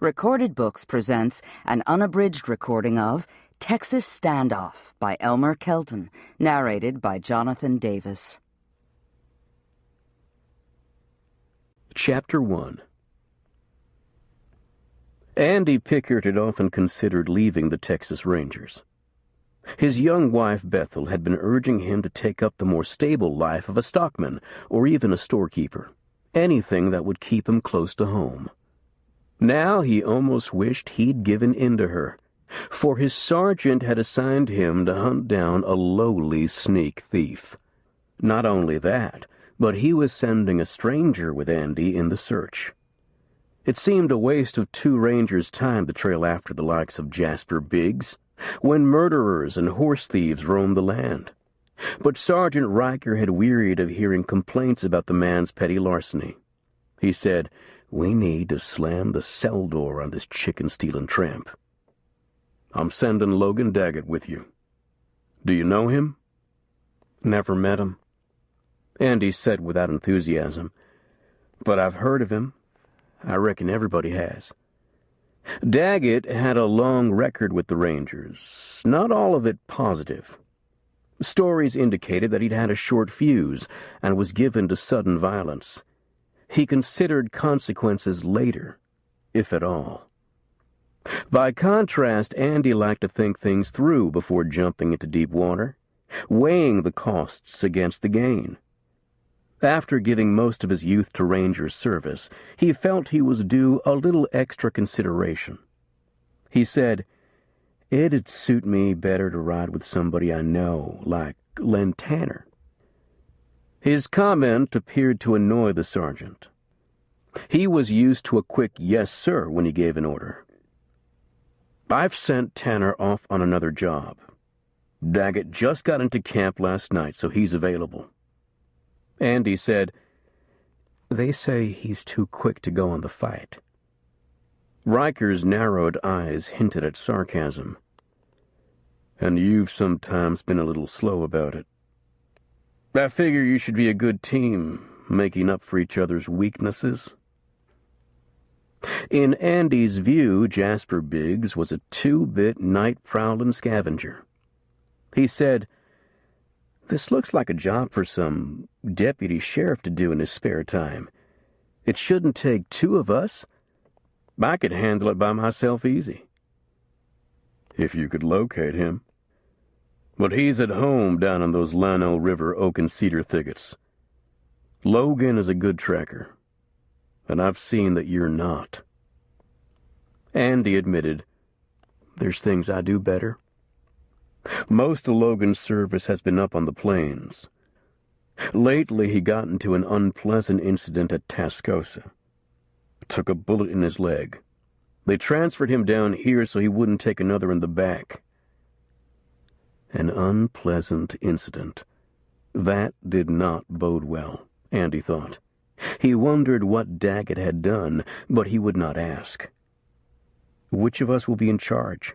Recorded Books presents an unabridged recording of Texas Standoff by Elmer Kelton, narrated by Jonathan Davis. Chapter 1. Andy Pickert had often considered leaving the Texas Rangers. His young wife, Bethel, had been urging him to take up the more stable life of a stockman or even a storekeeper, anything that would keep him close to home. Now he almost wished he'd given in to her, for his sergeant had assigned him to hunt down a lowly sneak thief. Not only that, but he was sending a stranger with Andy in the search. It seemed a waste of two rangers' time to trail after the likes of Jasper Biggs, when murderers and horse thieves roamed the land. But Sergeant Riker had wearied of hearing complaints about the man's petty larceny. He said, "We need to slam the cell door on this chicken-stealing tramp. I'm sending Logan Daggett with you. Do you know him?" "Never met him," Andy said without enthusiasm. "But I've heard of him. I reckon everybody has." Daggett had a long record with the Rangers, not all of it positive. Stories indicated that he'd had a short fuse and was given to sudden violence. He considered consequences later, if at all. By contrast, Andy liked to think things through before jumping into deep water, weighing the costs against the gain. After giving most of his youth to Ranger service, he felt he was due a little extra consideration. He said, "It'd suit me better to ride with somebody I know, like Len Tanner." His comment appeared to annoy the sergeant. He was used to a quick "yes, sir" when he gave an order. "I've sent Tanner off on another job. Daggett just got into camp last night, so he's available." Andy said, "They say he's too quick to go on the fight." Riker's narrowed eyes hinted at sarcasm. "And you've sometimes been a little slow about it. I figure you should be a good team, making up for each other's weaknesses." In Andy's view, Jasper Biggs was a two-bit night-prowling scavenger. He said, "This looks like a job for some deputy sheriff to do in his spare time. It shouldn't take two of us. I could handle it by myself easy." "If you could locate him. But he's at home down in those Llano River oak and cedar thickets. Logan is a good tracker, and I've seen that you're not." Andy admitted, "There's things I do better." Most of Logan's service has been up on the plains. Lately he got into an unpleasant incident at Tascosa. Took a bullet in his leg. They transferred him down here so he wouldn't take another in the back. An unpleasant incident. That did not bode well, Andy thought. He wondered what Daggett had done, but he would not ask. "Which of us will be in charge?"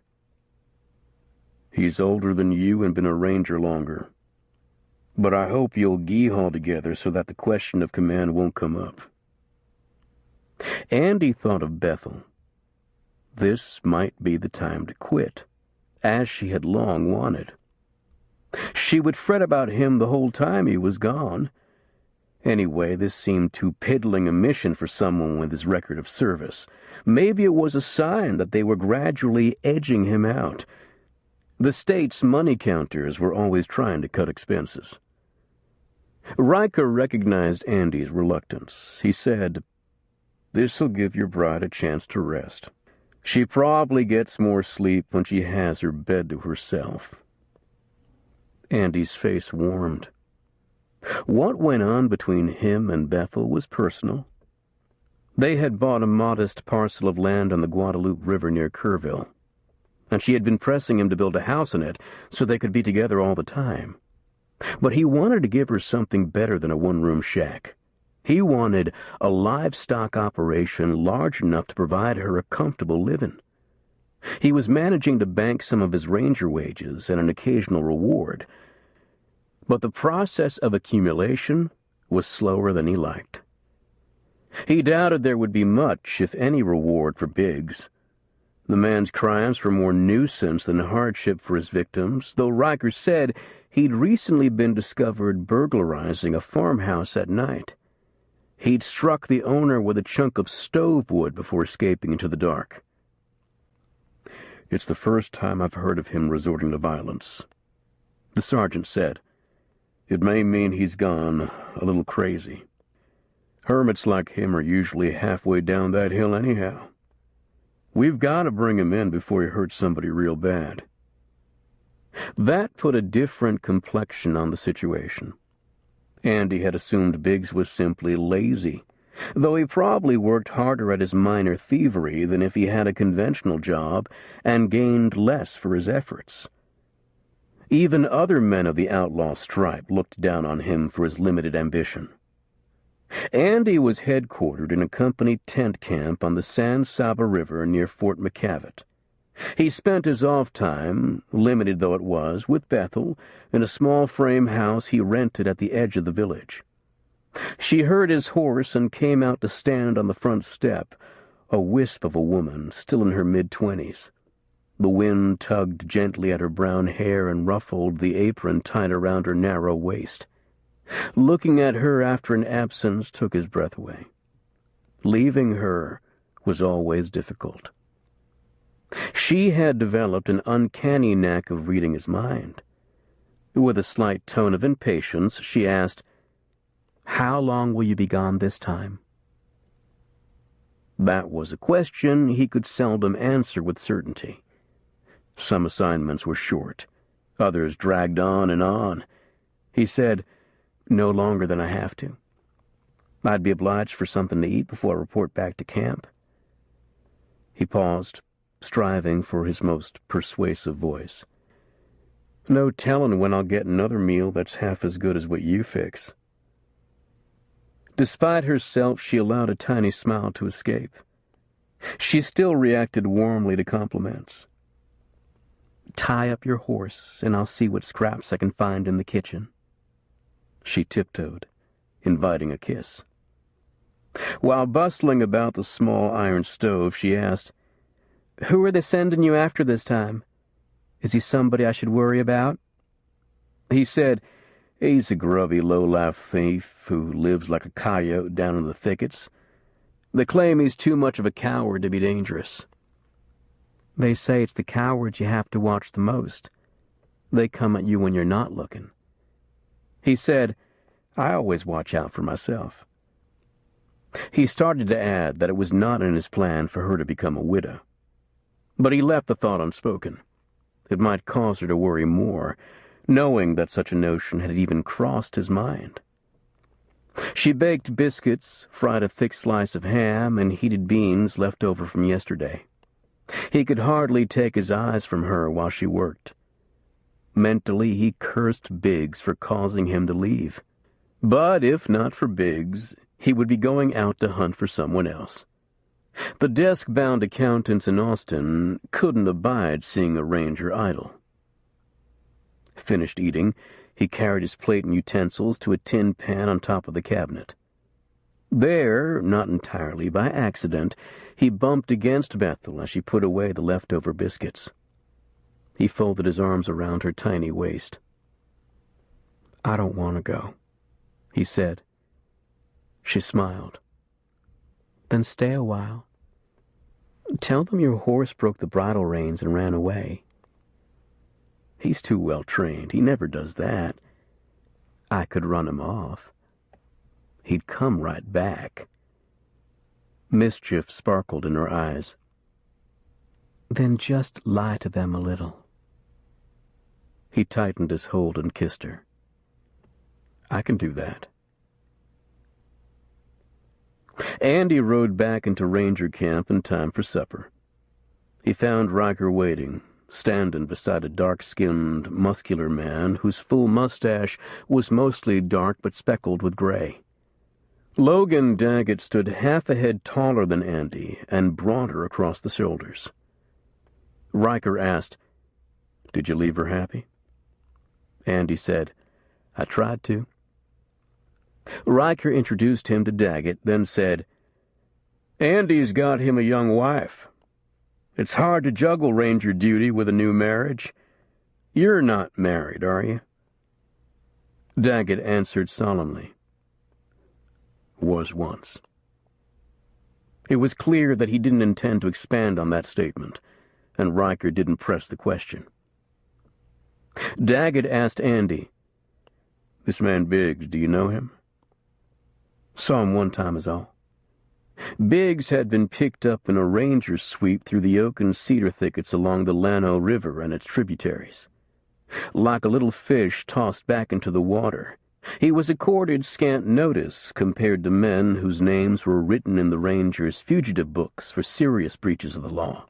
"He's older than you and been a ranger longer. But I hope you'll gee-haw together so that the question of command won't come up." Andy thought of Bethel. This might be the time to quit, as she had long wanted. She would fret about him the whole time he was gone. Anyway, this seemed too piddling a mission for someone with his record of service. Maybe it was a sign that they were gradually edging him out. The state's money counters were always trying to cut expenses. Riker recognized Andy's reluctance. He said, "This'll give your bride a chance to rest. She probably gets more sleep when she has her bed to herself." Andy's face warmed. What went on between him and Bethel was personal. They had bought a modest parcel of land on the Guadalupe River near Kerrville, and she had been pressing him to build a house in it so they could be together all the time. But he wanted to give her something better than a one-room shack. He wanted a livestock operation large enough to provide her a comfortable living. He was managing to bank some of his ranger wages and an occasional reward, but the process of accumulation was slower than he liked. He doubted there would be much, if any, reward for Biggs. The man's crimes were more nuisance than hardship for his victims, though Riker said he'd recently been discovered burglarizing a farmhouse at night. He'd struck the owner with a chunk of stove wood before escaping into the dark. "It's the first time I've heard of him resorting to violence," the sergeant said. "It may mean he's gone a little crazy. Hermits like him are usually halfway down that hill anyhow. We've got to bring him in before he hurts somebody real bad." That put a different complexion on the situation. Andy had assumed Biggs was simply lazy, though he probably worked harder at his minor thievery than if he had a conventional job and gained less for his efforts. Even other men of the outlaw stripe looked down on him for his limited ambition. Andy was headquartered in a company tent camp on the San Saba River near Fort McCavitt. He spent his off time, limited though it was, with Bethel in a small frame house he rented at the edge of the village. She heard his horse and came out to stand on the front step, a wisp of a woman, still in her mid-20s. The wind tugged gently at her brown hair and ruffled the apron tied around her narrow waist. Looking at her after an absence took his breath away. Leaving her was always difficult. She had developed an uncanny knack of reading his mind. With a slight tone of impatience, she asked, "How long will you be gone this time?" That was a question he could seldom answer with certainty. Some assignments were short. Others dragged on and on. He said, "No longer than I have to. I'd be obliged for something to eat before I report back to camp." He paused, striving for his most persuasive voice. "No telling when I'll get another meal that's half as good as what you fix." Despite herself, she allowed a tiny smile to escape. She still reacted warmly to compliments. "Tie up your horse, and I'll see what scraps I can find in the kitchen." She tiptoed, inviting a kiss. While bustling about the small iron stove, she asked, "Who are they sending you after this time? Is he somebody I should worry about?" He said, "He's a grubby, low-life thief who lives like a coyote down in the thickets. They claim he's too much of a coward to be dangerous." "They say it's the cowards you have to watch the most. They come at you when you're not looking." He said, "I always watch out for myself." He started to add that it was not in his plan for her to become a widow. But he left the thought unspoken. It might cause her to worry more, knowing that such a notion had even crossed his mind. She baked biscuits, fried a thick slice of ham, and heated beans left over from yesterday. He could hardly take his eyes from her while she worked. Mentally, he cursed Biggs for causing him to leave. But if not for Biggs, he would be going out to hunt for someone else. The desk-bound accountants in Austin couldn't abide seeing a ranger idle. Finished eating, he carried his plate and utensils to a tin pan on top of the cabinet. There, not entirely by accident, he bumped against Bethel as she put away the leftover biscuits. He folded his arms around her tiny waist. "I don't want to go," he said. She smiled. "Then stay a while. Tell them your horse broke the bridle reins and ran away." "He's too well trained. He never does that." "I could run him off. He'd come right back." Mischief sparkled in her eyes. "Then just lie to them a little." He tightened his hold and kissed her. "I can do that." Andy rode back into ranger camp in time for supper. He found Riker waiting, standing beside a dark-skinned, muscular man whose full mustache was mostly dark but speckled with gray. Logan Daggett stood half a head taller than Andy and broader across the shoulders. Riker asked, "Did you leave her happy?" Andy said, "I tried to." Riker introduced him to Daggett, then said, Andy's got him a young wife. It's hard to juggle ranger duty with a new marriage. You're not married, are you?" Daggett answered solemnly. "Was once." It was clear that he didn't intend to expand on that statement, and Riker didn't press the question. Daggett asked Andy, "This man Biggs, do you know him?" "Saw him one time is all." Biggs had been picked up in a ranger sweep through the oak and cedar thickets along the Llano River and its tributaries. Like a little fish tossed back into the water, he was accorded scant notice compared to men whose names were written in the Rangers' fugitive books for serious breaches of the law.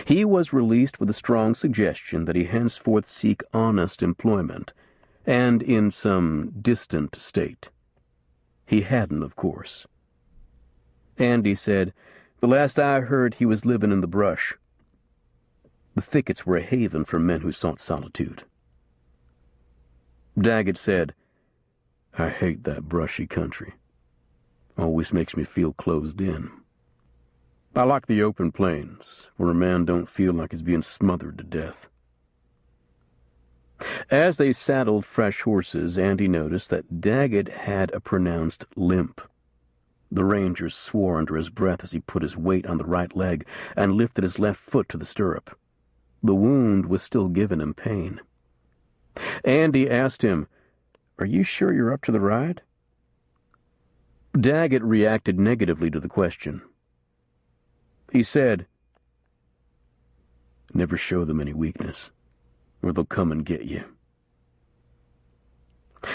He was released with a strong suggestion that he henceforth seek honest employment, and in some distant state. He hadn't, of course. Andy said, "The last I heard, he was living in the brush." The thickets were a haven for men who sought solitude. Daggett said, "I hate that brushy country. Always makes me feel closed in. I like the open plains, where a man don't feel like he's being smothered to death." As they saddled fresh horses, Andy noticed that Daggett had a pronounced limp. The ranger swore under his breath as he put his weight on the right leg and lifted his left foot to the stirrup. The wound was still giving him pain. Andy asked him, "Are you sure you're up to the ride?" Daggett reacted negatively to the question. He said, "Never show them any weakness, or they'll come and get you."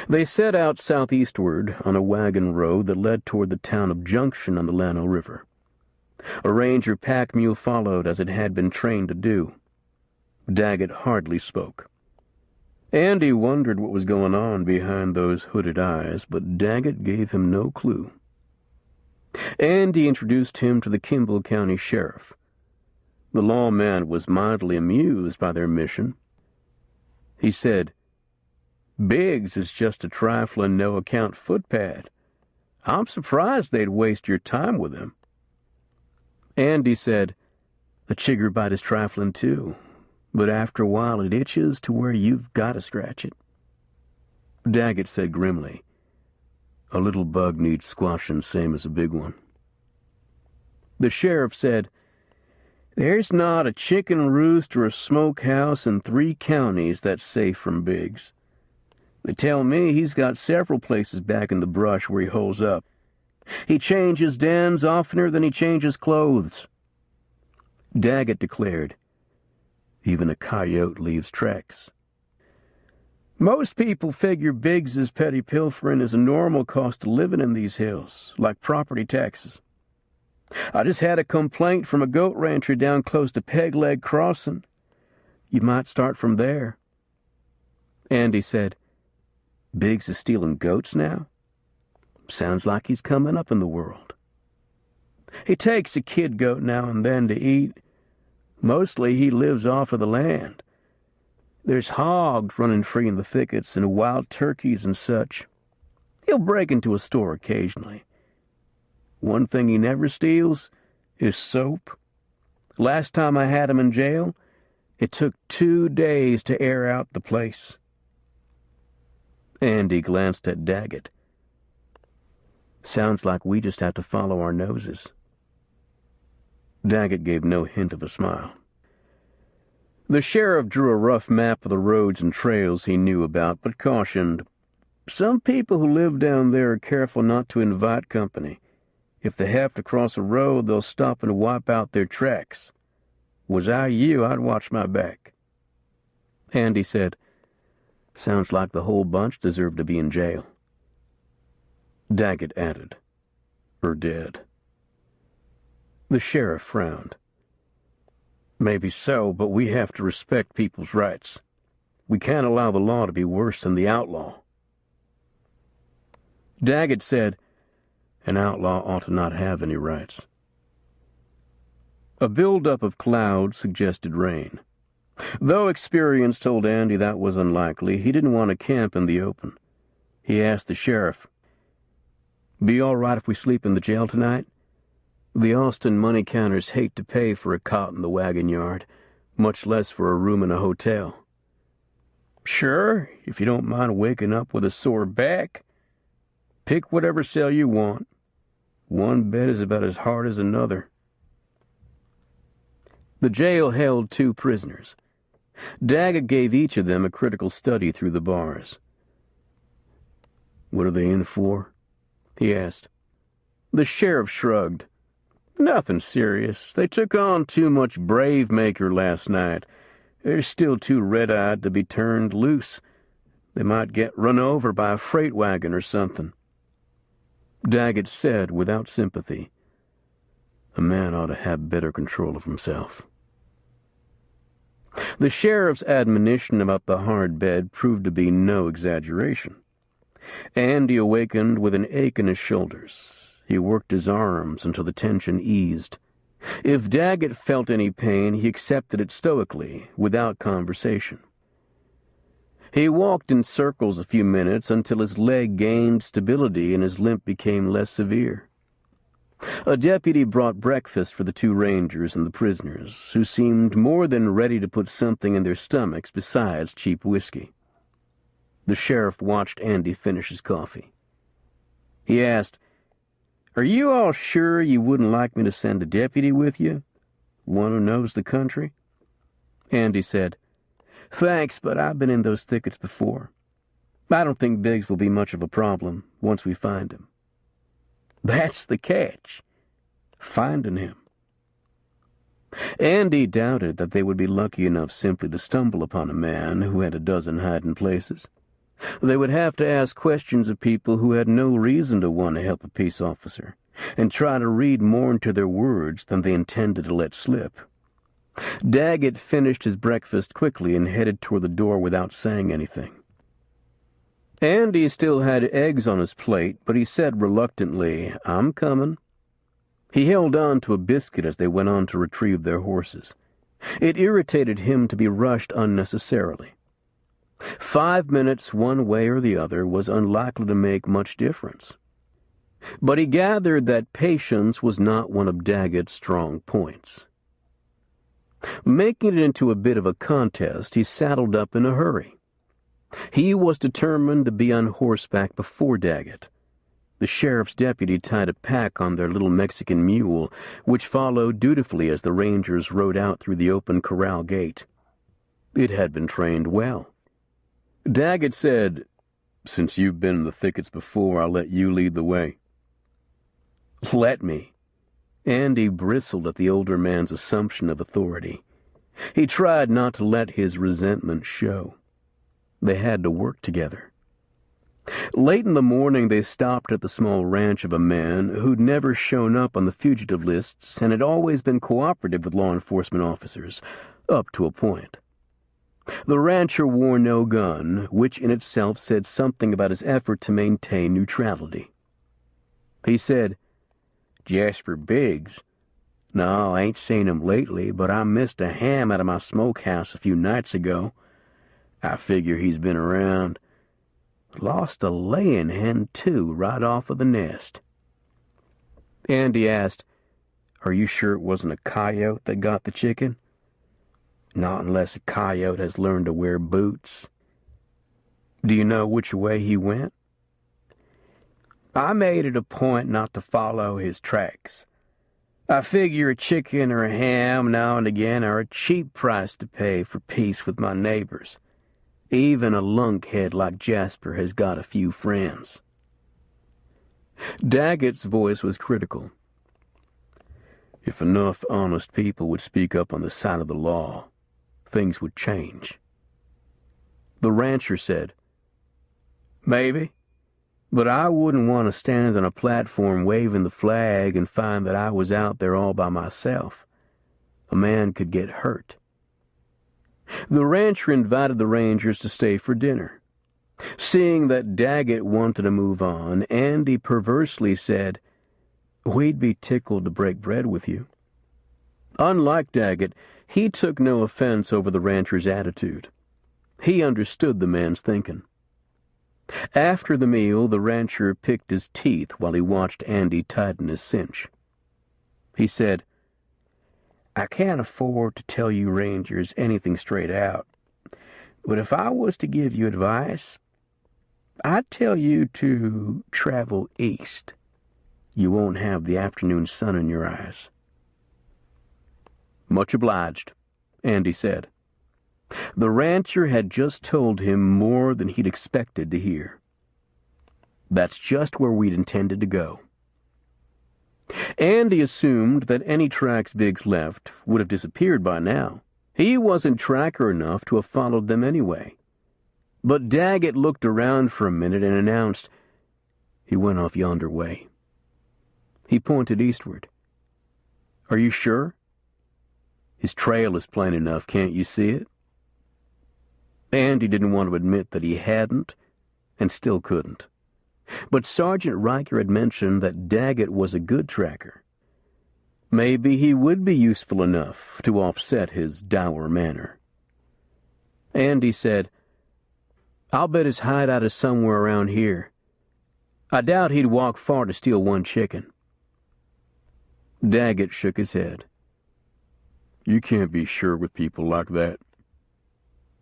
They set out southeastward on a wagon road that led toward the town of Junction on the Llano River. A ranger pack mule followed as it had been trained to do. Daggett hardly spoke. Andy wondered what was going on behind those hooded eyes, but Daggett gave him no clue. Andy introduced him to the Kimball County Sheriff. The lawman was mildly amused by their mission. He said, "Biggs is just a trifling, no-account footpad. I'm surprised they'd waste your time with him." Andy said, "A chigger bite is trifling, too, but after a while it itches to where you've got to scratch it." Daggett said grimly, "A little bug needs squashing same as a big one." The sheriff said, "There's not a chicken roost or a smokehouse in 3 counties that's safe from Biggs. They tell me he's got several places back in the brush where he holes up. He changes dens oftener than he changes clothes." Daggett declared, "Even a coyote leaves tracks." "Most people figure Biggs's petty pilfering is a normal cost of living in these hills, like property taxes. I just had a complaint from a goat rancher down close to Peg Leg Crossing. You might start from there." Andy said, "Biggs is stealing goats now? Sounds like he's coming up in the world." "He takes a kid goat now and then to eat. Mostly he lives off of the land. There's hogs running free in the thickets and wild turkeys and such. He'll break into a store occasionally. One thing he never steals is soap. Last time I had him in jail, it took 2 days to air out the place." Andy glanced at Daggett. "Sounds like we just have to follow our noses." Daggett gave no hint of a smile. The sheriff drew a rough map of the roads and trails he knew about, but cautioned, "Some people who live down there are careful not to invite company. If they have to cross a road, they'll stop and wipe out their tracks. Was I you, I'd watch my back." Andy said, "Sounds like the whole bunch deserve to be in jail." Daggett added, "Or dead." The sheriff frowned. "Maybe so, but we have to respect people's rights. We can't allow the law to be worse than the outlaw." Daggett said, "An outlaw ought to not have any rights." A build-up of cloud suggested rain. Though experience told Andy that was unlikely, he didn't want to camp in the open. He asked the sheriff, "Be all right if we sleep in the jail tonight?" The Austin money counters hate to pay for a cot in the wagon yard, much less for a room in a hotel. Sure, if you don't mind waking up with a sore back, pick whatever cell you want. One bed is about as hard as another. The jail held 2 prisoners. Daggett gave each of them a critical study through the bars. "What are they in for?" he asked. The sheriff shrugged. "Nothing serious. They took on too much brave maker last night. They're still too red-eyed to be turned loose. They might get run over by a freight wagon or something." Daggett said without sympathy, "A man ought to have better control of himself." The sheriff's admonition about the hard bed proved to be no exaggeration. Andy awakened with an ache in his shoulders. He worked his arms until the tension eased. If Daggett felt any pain, he accepted it stoically, without conversation. He walked in circles a few minutes until his leg gained stability and his limp became less severe. A deputy brought breakfast for the 2 rangers and the prisoners, who seemed more than ready to put something in their stomachs besides cheap whiskey. The sheriff watched Andy finish his coffee. He asked, "Are you all sure you wouldn't like me to send a deputy with you? One who knows the country?" Andy said, "Thanks, but I've been in those thickets before. I don't think Biggs will be much of a problem once we find him." "That's the catch. Finding him." Andy doubted that they would be lucky enough simply to stumble upon a man who had a dozen hiding places. They would have to ask questions of people who had no reason to want to help a peace officer, and try to read more into their words than they intended to let slip. Daggett finished his breakfast quickly and headed toward the door without saying anything. Andy still had eggs on his plate, but he said reluctantly, "I'm coming." He held on to a biscuit as they went on to retrieve their horses. It irritated him to be rushed unnecessarily. 5 minutes one way or the other was unlikely to make much difference. But he gathered that patience was not one of Daggett's strong points. Making it into a bit of a contest, he saddled up in a hurry. He was determined to be on horseback before Daggett. The sheriff's deputy tied a pack on their little Mexican mule, which followed dutifully as the rangers rode out through the open corral gate. It had been trained well. Daggett said, "Since you've been in the thickets before, I'll let you lead the way." "Let me." Andy bristled at the older man's assumption of authority. He tried not to let his resentment show. They had to work together. Late in the morning, they stopped at the small ranch of a man who'd never shown up on the fugitive lists and had always been cooperative with law enforcement officers, up to a point. The rancher wore no gun, which in itself said something about his effort to maintain neutrality. He said, "Jasper Biggs? No, I ain't seen him lately, but I missed a ham out of my smokehouse a few nights ago. I figure he's been around. Lost a laying hen, too, right off of the nest." Andy asked, "Are you sure it wasn't a coyote that got the chicken?" "Not unless a coyote has learned to wear boots." "Do you know which way he went?" "I made it a point not to follow his tracks. I figure a chicken or a ham now and again are a cheap price to pay for peace with my neighbors. Even a lunkhead like Jasper has got a few friends." Daggett's voice was critical. "If enough honest people would speak up on the side of the law, things would change." The rancher said, "Maybe, but I wouldn't want to stand on a platform waving the flag and find that I was out there all by myself. A man could get hurt." The rancher invited the rangers to stay for dinner. Seeing that Daggett wanted to move on, Andy perversely said, "We'd be tickled to break bread with you." Unlike Daggett, he took no offense over the rancher's attitude. He understood the man's thinking. After the meal, the rancher picked his teeth while he watched Andy tighten his cinch. He said, "I can't afford to tell you Rangers anything straight out, but if I was to give you advice, I'd tell you to travel east. You won't have the afternoon sun in your eyes." "Much obliged," Andy said. The rancher had just told him more than he'd expected to hear. That's just where we'd intended to go. Andy assumed that any tracks Biggs left would have disappeared by now. He wasn't tracker enough to have followed them anyway. But Daggett looked around for a minute and announced, "He went off yonder way." He pointed eastward. "Are you sure? His trail is plain enough, can't you see it?" Andy didn't want to admit that he hadn't, and still couldn't. But Sergeant Riker had mentioned that Daggett was a good tracker. Maybe he would be useful enough to offset his dour manner. Andy said, "I'll bet his hideout is somewhere around here. I doubt he'd walk far to steal one chicken." Daggett shook his head. "You can't be sure with people like that.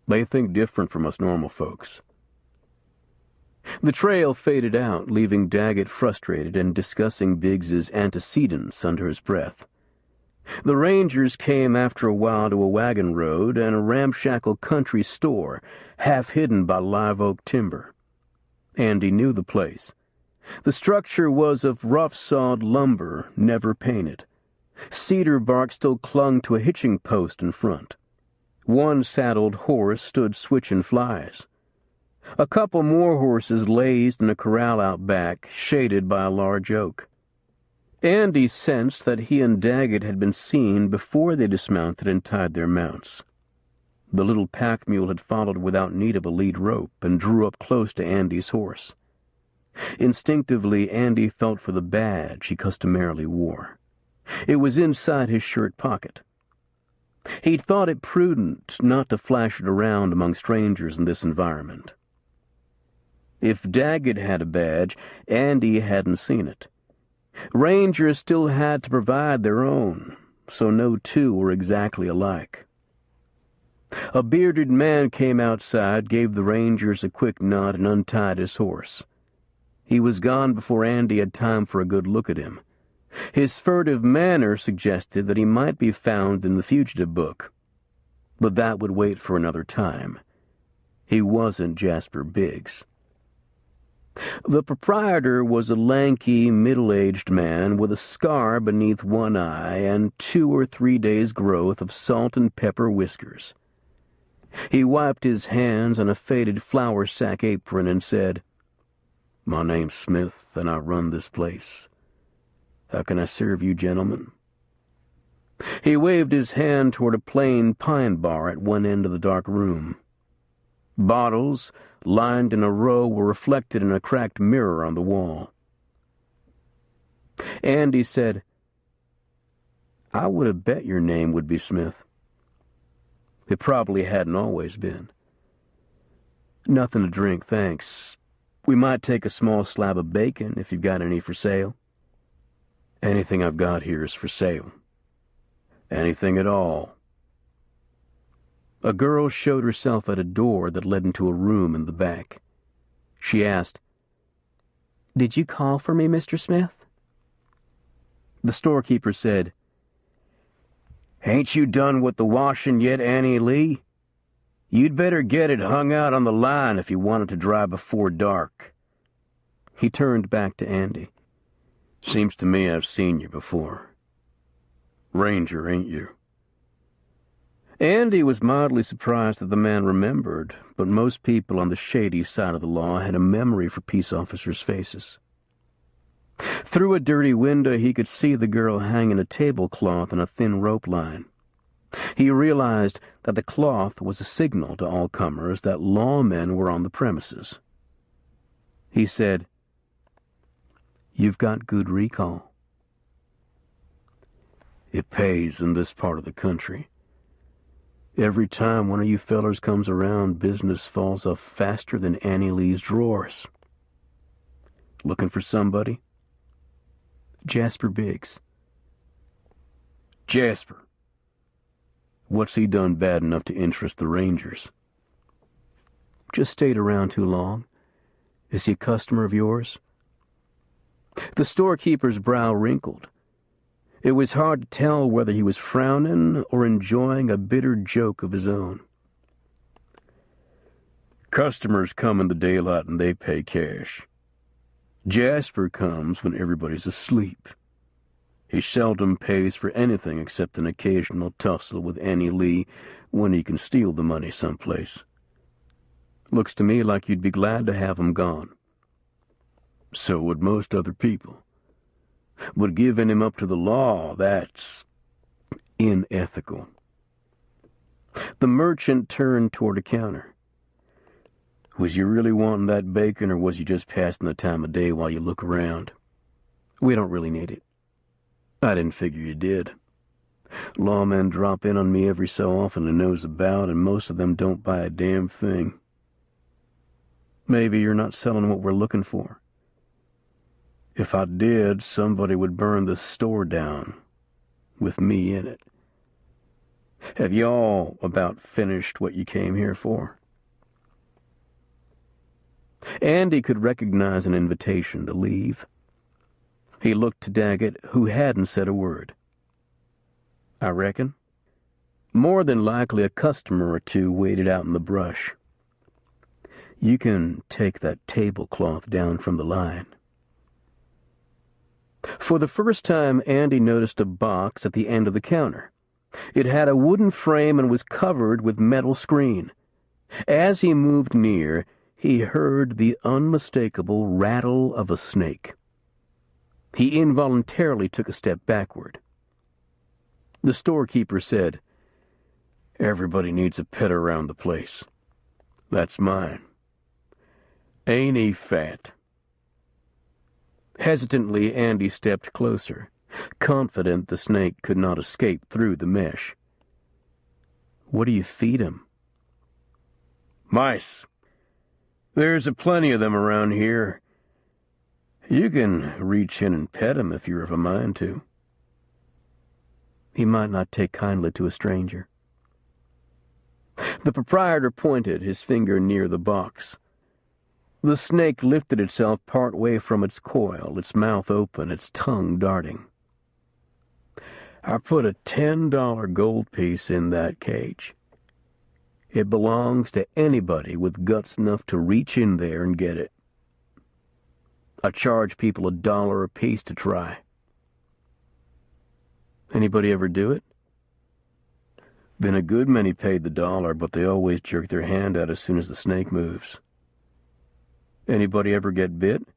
They think different from us normal folks." The trail faded out, leaving Daggett frustrated and discussing Biggs's antecedents under his breath. The Rangers came after a while to a wagon road and a ramshackle country store, half hidden by live oak timber. Andy knew the place. The structure was of rough-sawed lumber, never painted. Cedar bark still clung to a hitching post in front. One saddled horse stood switching flies. A couple more horses lazed in a corral out back, shaded by a large oak. Andy sensed that he and Daggett had been seen before they dismounted and tied their mounts. The little pack mule had followed without need of a lead rope and drew up close to Andy's horse. Instinctively, Andy felt for the badge he customarily wore. It was inside his shirt pocket. He'd thought it prudent not to flash it around among strangers in this environment. If Daggett had a badge, Andy hadn't seen it. Rangers still had to provide their own, so no two were exactly alike. A bearded man came outside, gave the Rangers a quick nod, and untied his horse. He was gone before Andy had time for a good look at him. His furtive manner suggested that he might be found in the fugitive book, but that would wait for another time. He wasn't Jasper Biggs. The proprietor was a lanky, middle-aged man with a scar beneath one eye and 2 or 3 days' growth of salt and pepper whiskers. He wiped his hands on a faded flour sack apron and said, "My name's Smith, and I run this place. How can I serve you, gentlemen?" He waved his hand toward a plain pine bar at one end of the dark room. Bottles, lined in a row, were reflected in a cracked mirror on the wall. Andy said, "I would have bet your name would be Smith." It probably hadn't always been. "Nothing to drink, thanks. We might take a small slab of bacon if you've got any for sale." "Anything I've got here is for sale. Anything at all." A girl showed herself at a door that led into a room in the back. She asked, "Did you call for me, Mr. Smith?" The storekeeper said, "Ain't you done with the washing yet, Annie Lee? You'd better get it hung out on the line if you want it to dry before dark." He turned back to Andy. "Seems to me I've seen you before. Ranger, ain't you?" Andy was mildly surprised that the man remembered, but most people on the shady side of the law had a memory for peace officers' faces. Through a dirty window, he could see the girl hanging a tablecloth on a thin rope line. He realized that the cloth was a signal to all comers that lawmen were on the premises. He said, "You've got good recall." "It pays in this part of the country. Every time one of you fellers comes around, business falls off faster than Annie Lee's drawers." "Looking for somebody?" "Jasper Biggs." Jasper. What's he done bad enough to interest the Rangers? Just stayed around too long. Is he a customer of yours? The storekeeper's brow wrinkled. It was hard to tell whether he was frowning or enjoying a bitter joke of his own. Customers come in the daylight and they pay cash. Jasper comes when everybody's asleep. He seldom pays for anything except an occasional tussle with Annie Lee when he can steal the money someplace. Looks to me like you'd be glad to have him gone. So would most other people. But giving him up to the law, that's unethical. The merchant turned toward a counter. Was you really wanting that bacon, or was you just passing the time of day while you look around? We don't really need it. I didn't figure you did. Lawmen drop in on me every so often to nose about, and most of them don't buy a damn thing. Maybe you're not selling what we're looking for. If I did, somebody would burn the store down, with me in it. Have you all about finished what you came here for? Andy could recognize an invitation to leave. He looked to Daggett, who hadn't said a word. I reckon. More than likely a customer or two waited out in the brush. You can take that tablecloth down from the line. For the first time, Andy noticed a box at the end of the counter. It had a wooden frame and was covered with metal screen. As he moved near, he heard the unmistakable rattle of a snake. He involuntarily took a step backward. The storekeeper said, "Everybody needs a pet around the place. That's mine. Ain't he fat?" Hesitantly, Andy stepped closer, confident the snake could not escape through the mesh. "What do you feed him?" "Mice. There's a plenty of them around here. You can reach in and pet him if you're of a mind to." He might not take kindly to a stranger. The proprietor pointed, his finger near the box. The snake lifted itself part way from its coil, its mouth open, its tongue darting. "I put a $10 gold piece in that cage. It belongs to anybody with guts enough to reach in there and get it. I charge people $1 apiece to try." Anybody ever do it? Been a good many paid the $1, but they always jerk their hand out as soon as the snake moves. Anybody ever get bit?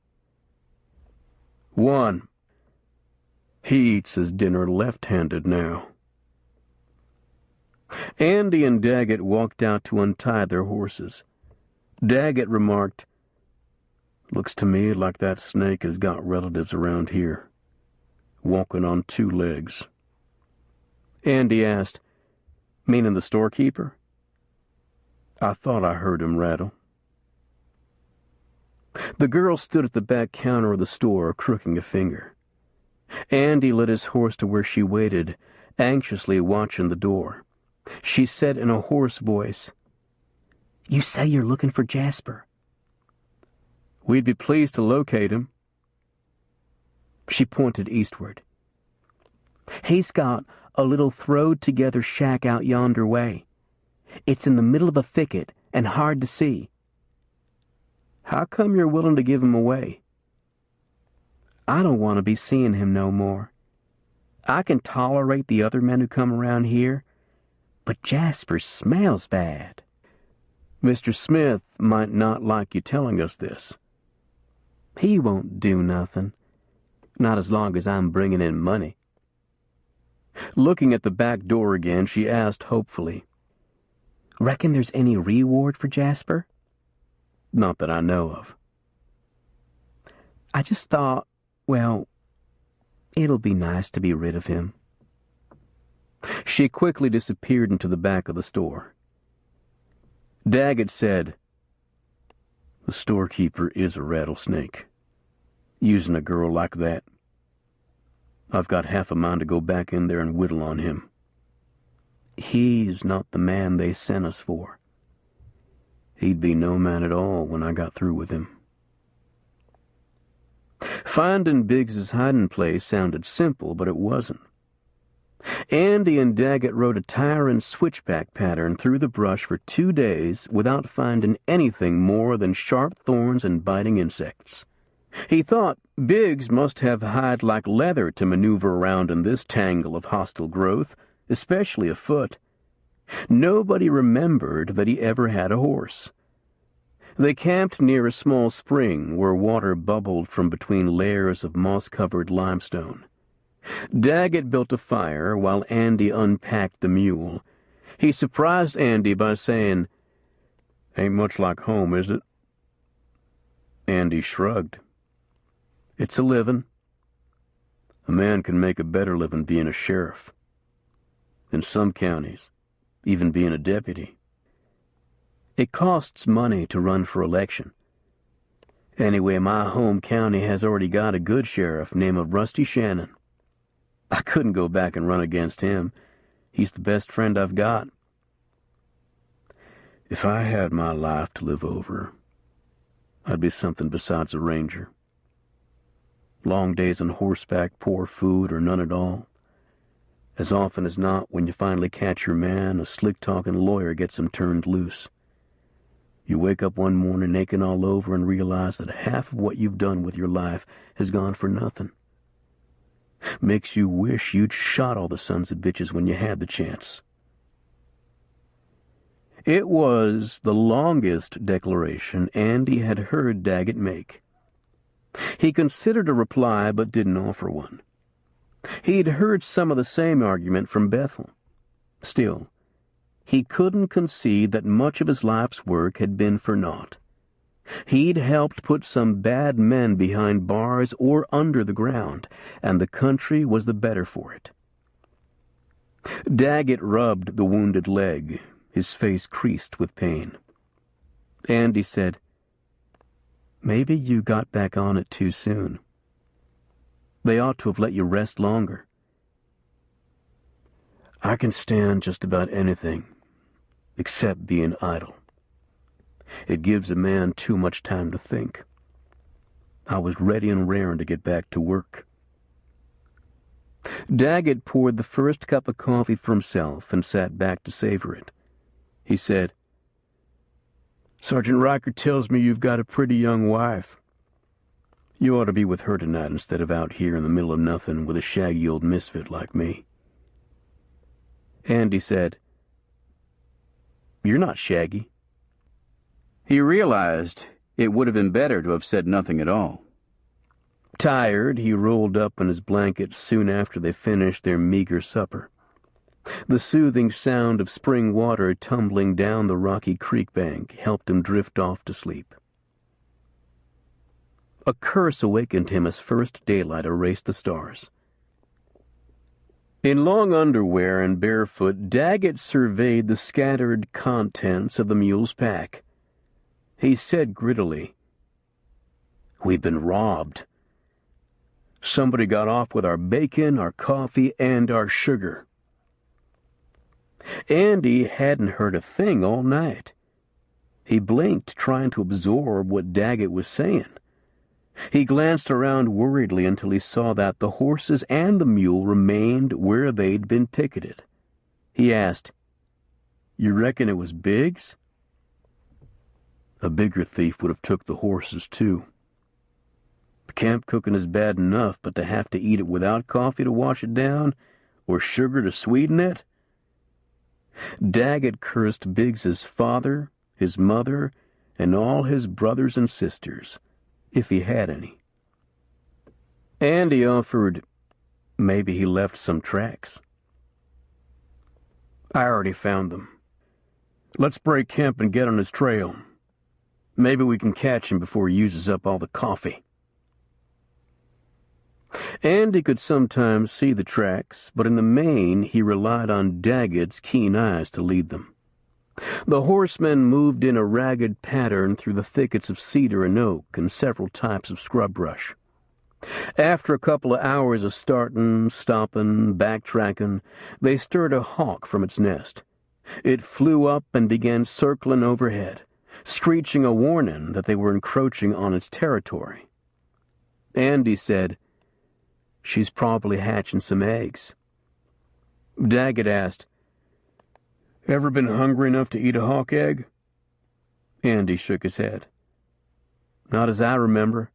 One. He eats his dinner left-handed now. Andy and Daggett walked out to untie their horses. Daggett remarked, "Looks to me like that snake has got relatives around here, walking on 2 legs. Andy asked, "Meaning the storekeeper?" "I thought I heard him rattle." The girl stood at the back counter of the store, crooking a finger. Andy led his horse to where she waited, anxiously watching the door. She said in a hoarse voice, "You say you're looking for Jasper?" "We'd be pleased to locate him." She pointed eastward. "He's got a little throwed-together shack out yonder way. It's in the middle of a thicket and hard to see." "How come you're willing to give him away?" "I don't want to be seeing him no more. I can tolerate the other men who come around here, but Jasper smells bad." "Mr. Smith might not like you telling us this." "He won't do nothing. Not as long as I'm bringing in money." Looking at the back door again, she asked hopefully, "Reckon there's any reward for Jasper?" "Not that I know of." "I just thought, well, it'll be nice to be rid of him." She quickly disappeared into the back of the store. Daggett said, "The storekeeper is a rattlesnake, using a girl like that. I've got half a mind to go back in there and whittle on him. He's not the man they sent us for. He'd be no man at all when I got through with him. Finding Biggs's hiding place sounded simple, but it wasn't. Andy and Daggett rode a tire and switchback pattern through the brush for 2 days without finding anything more than sharp thorns and biting insects. He thought Biggs must have hide like leather to maneuver around in this tangle of hostile growth, especially afoot. Nobody remembered that he ever had a horse. They camped near a small spring where water bubbled from between layers of moss-covered limestone. Daggett built a fire while Andy unpacked the mule. He surprised Andy by saying, "Ain't much like home, is it?" Andy shrugged. "It's a living. A man can make a better living being a sheriff. In some counties, even being a deputy. It costs money to run for election. Anyway, my home county has already got a good sheriff named Rusty Shannon. I couldn't go back and run against him. He's the best friend I've got. If I had my life to live over, I'd be something besides a ranger. Long days on horseback, poor food, or none at all. As often as not, when you finally catch your man, a slick-talking lawyer gets him turned loose. You wake up one morning aching all over and realize that half of what you've done with your life has gone for nothing. Makes you wish you'd shot all the sons of bitches when you had the chance." It was the longest declaration Andy had heard Daggett make. He considered a reply but didn't offer one. He'd heard some of the same argument from Bethel. Still, he couldn't concede that much of his life's work had been for naught. He'd helped put some bad men behind bars or under the ground, and the country was the better for it. Daggett rubbed the wounded leg, his face creased with pain. Andy said, "Maybe you got back on it too soon. They ought to have let you rest longer." "I can stand just about anything, except being idle. It gives a man too much time to think. I was ready and raring to get back to work." Daggett poured the first cup of coffee for himself and sat back to savor it. He said, "Sergeant Riker tells me you've got a pretty young wife. You ought to be with her tonight instead of out here in the middle of nothing with a shaggy old misfit like me." Andy said, "You're not shaggy." He realized it would have been better to have said nothing at all. Tired, he rolled up in his blanket soon after they finished their meager supper. The soothing sound of spring water tumbling down the rocky creek bank helped him drift off to sleep. A curse awakened him as first daylight erased the stars. In long underwear and barefoot, Daggett surveyed the scattered contents of the mule's pack. He said grittily, "We've been robbed. Somebody got off with our bacon, our coffee, and our sugar." Andy hadn't heard a thing all night. He blinked, trying to absorb what Daggett was saying. He glanced around worriedly until he saw that the horses and the mule remained where they'd been picketed. He asked, "You reckon it was Biggs?" "A bigger thief would have took the horses, too. The camp cooking is bad enough, but to have to eat it without coffee to wash it down, or sugar to sweeten it?" Daggett cursed Biggs's father, his mother, and all his brothers and sisters, if he had any. Andy offered, maybe he left some tracks. "I already found them. Let's break camp and get on his trail. Maybe we can catch him before he uses up all the coffee." Andy could sometimes see the tracks, but in the main he relied on Daggett's keen eyes to lead them. The horsemen moved in a ragged pattern through the thickets of cedar and oak and several types of scrub brush. After a couple of hours of starting, stopping, backtracking, they stirred a hawk from its nest. It flew up and began circling overhead, screeching a warning that they were encroaching on its territory. Andy said, "She's probably hatching some eggs." Daggett asked, "Ever been hungry enough to eat a hawk egg?" Andy shook his head. "Not as I remember."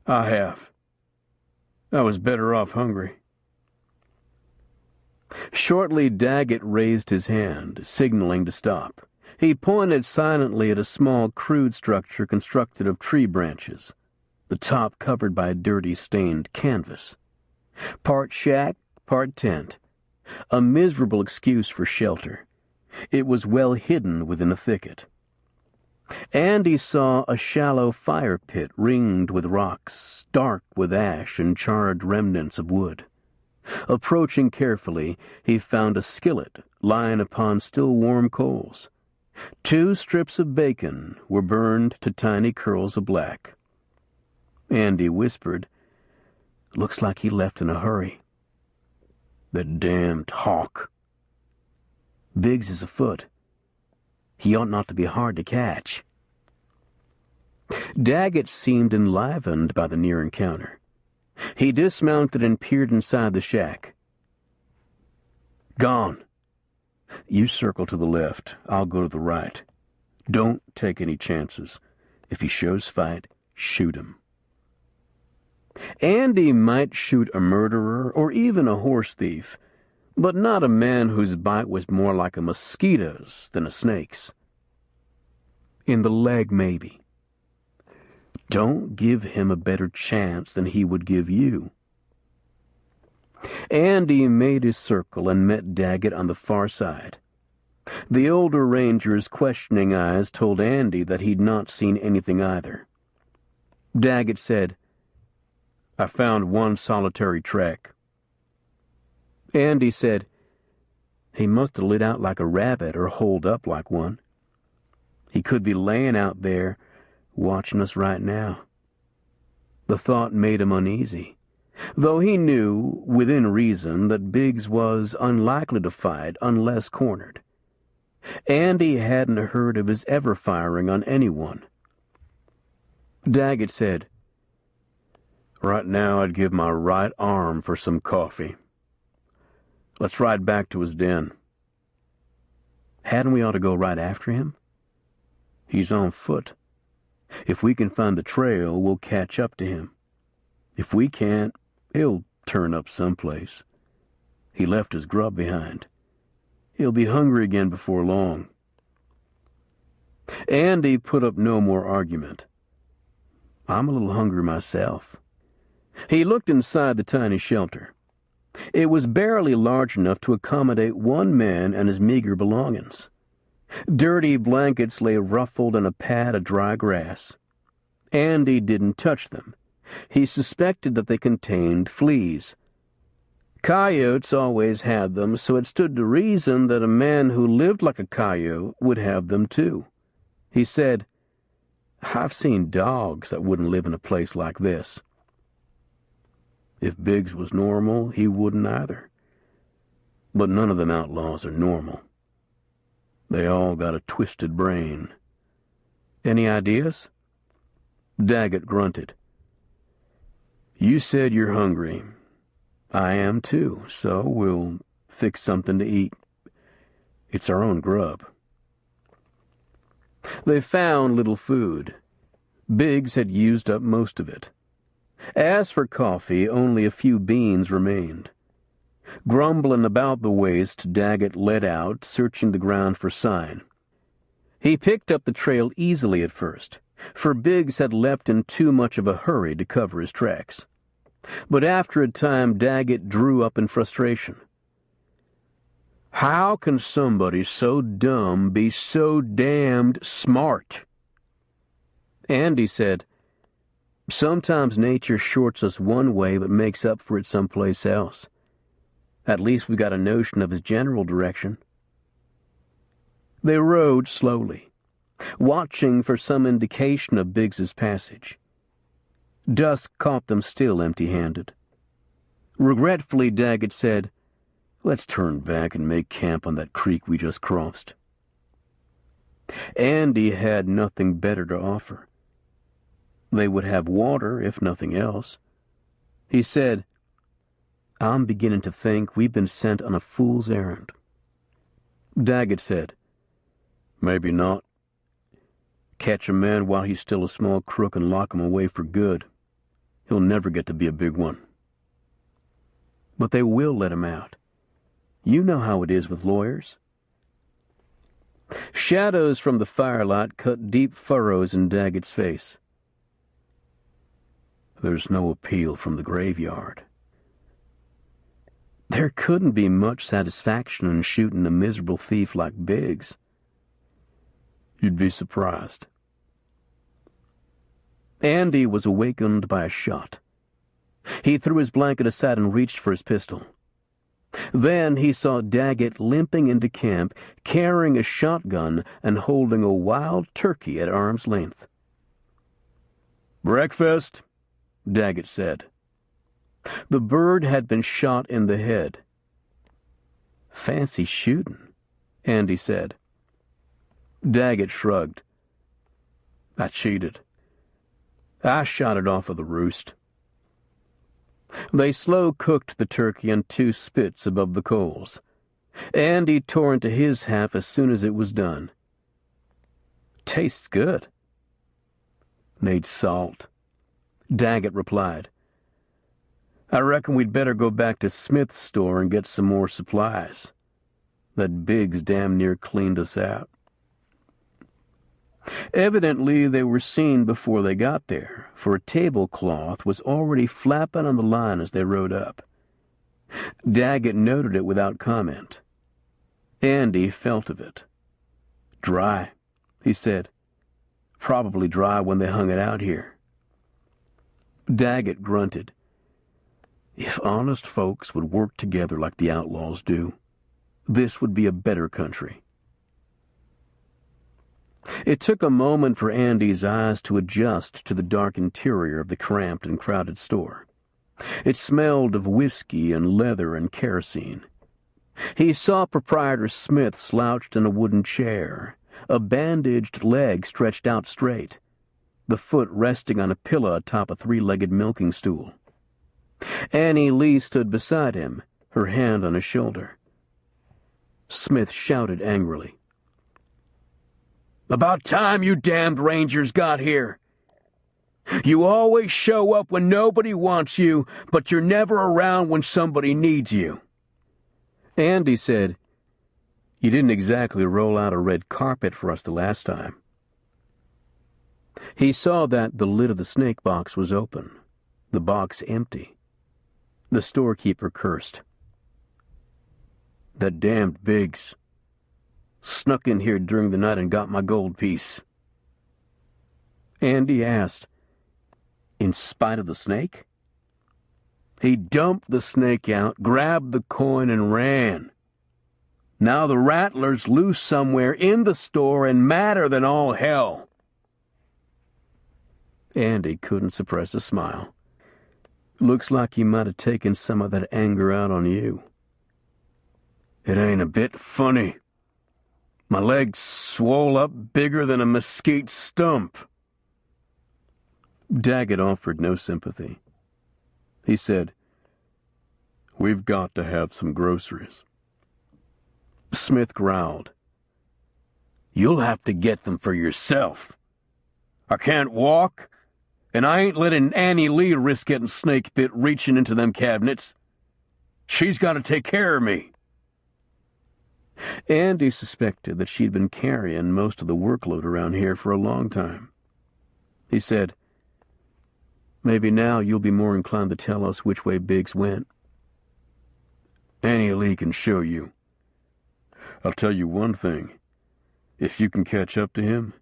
"I have. I was better off hungry." Shortly, Daggett raised his hand, signaling to stop. He pointed silently at a small, crude structure constructed of tree branches, the top covered by dirty, stained canvas. Part shack, part tent. A miserable excuse for shelter. It was well hidden within a thicket. Andy saw a shallow fire pit ringed with rocks, dark with ash and charred remnants of wood. Approaching carefully, he found a skillet lying upon still warm coals. 2 strips of bacon were burned to tiny curls of black. Andy whispered, "Looks like he left in a hurry." "The damned hawk." "Biggs is afoot. He ought not to be hard to catch." Daggett seemed enlivened by the near encounter. He dismounted and peered inside the shack. "Gone. You circle to the left. I'll go to the right. Don't take any chances. If he shows fight, shoot him." Andy might shoot a murderer or even a horse thief, but not a man whose bite was more like a mosquito's than a snake's. In the leg, maybe. Don't give him a better chance than he would give you. Andy made his circle and met Daggett on the far side. The older ranger's questioning eyes told Andy that he'd not seen anything either. Daggett said, "I found one solitary track." Andy said, "He must have lit out like a rabbit or holed up like one. He could be laying out there watching us right now." The thought made him uneasy, though he knew, within reason, that Biggs was unlikely to fight unless cornered. Andy hadn't heard of his ever firing on anyone. Daggett said, "Right now I'd give my right arm for some coffee. Let's ride back to his den." "Hadn't we ought to go right after him?" "He's on foot. If we can find the trail, we'll catch up to him. If we can't, he'll turn up someplace. He left his grub behind. He'll be hungry again before long." Andy put up no more argument. "I'm a little hungry myself." He looked inside the tiny shelter. It was barely large enough to accommodate one man and his meager belongings. Dirty blankets lay ruffled in a pad of dry grass. Andy didn't touch them. He suspected that they contained fleas. Coyotes always had them, so it stood to reason that a man who lived like a coyote would have them too. He said, "I've seen dogs that wouldn't live in a place like this." If Biggs was normal, he wouldn't either. But none of them outlaws are normal. They all got a twisted brain. Any ideas? Daggett grunted. "You said you're hungry. I am too, so we'll fix something to eat. It's our own grub." They found little food. Biggs had used up most of it. As for coffee, only a few beans remained. Grumbling about the waste, Daggett led out, searching the ground for sign. He picked up the trail easily at first, for Biggs had left in too much of a hurry to cover his tracks. But after a time, Daggett drew up in frustration. How can somebody so dumb be so damned smart? Andy said, "Sometimes nature shorts us one way but makes up for it someplace else. At least we got a notion of his general direction." They rode slowly, watching for some indication of Biggs's passage. Dusk caught them still empty-handed. Regretfully, Daggett said, "Let's turn back and make camp on that creek we just crossed." Andy had nothing better to offer. They would have water, if nothing else. He said, "I'm beginning to think we've been sent on a fool's errand." Daggett said, "Maybe not. Catch a man while he's still a small crook and lock him away for good. He'll never get to be a big one." "But they will let him out. You know how it is with lawyers." Shadows from the firelight cut deep furrows in Daggett's face. "There's no appeal from the graveyard." There couldn't be much satisfaction in shooting a miserable thief like Biggs. "You'd be surprised." Andy was awakened by a shot. He threw his blanket aside and reached for his pistol. Then he saw Daggett limping into camp, carrying a shotgun and holding a wild turkey at arm's length. "Breakfast," Daggett said. The bird had been shot in the head. "Fancy shooting," Andy said. Daggett shrugged. "I cheated. I shot it off of the roost." They slow-cooked the turkey on 2 spits above the coals. Andy tore into his half as soon as it was done. "Tastes good." "Needs salt," Daggett replied. "I reckon we'd better go back to Smith's store and get some more supplies. That Biggs damn near cleaned us out." Evidently they were seen before they got there, for a tablecloth was already flapping on the line as they rode up. Daggett noted it without comment. Andy felt of it. "Dry," he said. "Probably dry when they hung it out here." Daggett grunted. If honest folks would work together like the outlaws do, this would be a better country. It took a moment for Andy's eyes to adjust to the dark interior of the cramped and crowded store. It smelled of whiskey and leather and kerosene. He saw Proprietor Smith slouched in a wooden chair, a bandaged leg stretched out straight, the foot resting on a pillow atop a 3-legged milking stool. Annie Lee stood beside him, her hand on his shoulder. Smith shouted angrily, "About time you damned Rangers got here. You always show up when nobody wants you, but you're never around when somebody needs you." Andy said, "You didn't exactly roll out a red carpet for us the last time." He saw that the lid of the snake box was open, the box empty. The storekeeper cursed. "That damned Biggs snuck in here during the night and got my gold piece." Andy asked, "In spite of the snake?" "He dumped the snake out, grabbed the coin, and ran. Now the rattler's loose somewhere in the store and madder than all hell." Andy couldn't suppress a smile. "Looks like he might have taken some of that anger out on you." "It ain't a bit funny. My leg's swole up bigger than a mesquite stump." Daggett offered no sympathy. He said, "We've got to have some groceries." Smith growled, "You'll have to get them for yourself. I can't walk, and I ain't letting Annie Lee risk getting snake bit reaching into them cabinets. She's got to take care of me." Andy suspected that she'd been carrying most of the workload around here for a long time. He said, "Maybe now you'll be more inclined to tell us which way Biggs went." "Annie Lee can show you. I'll tell you one thing. If you can catch up to him,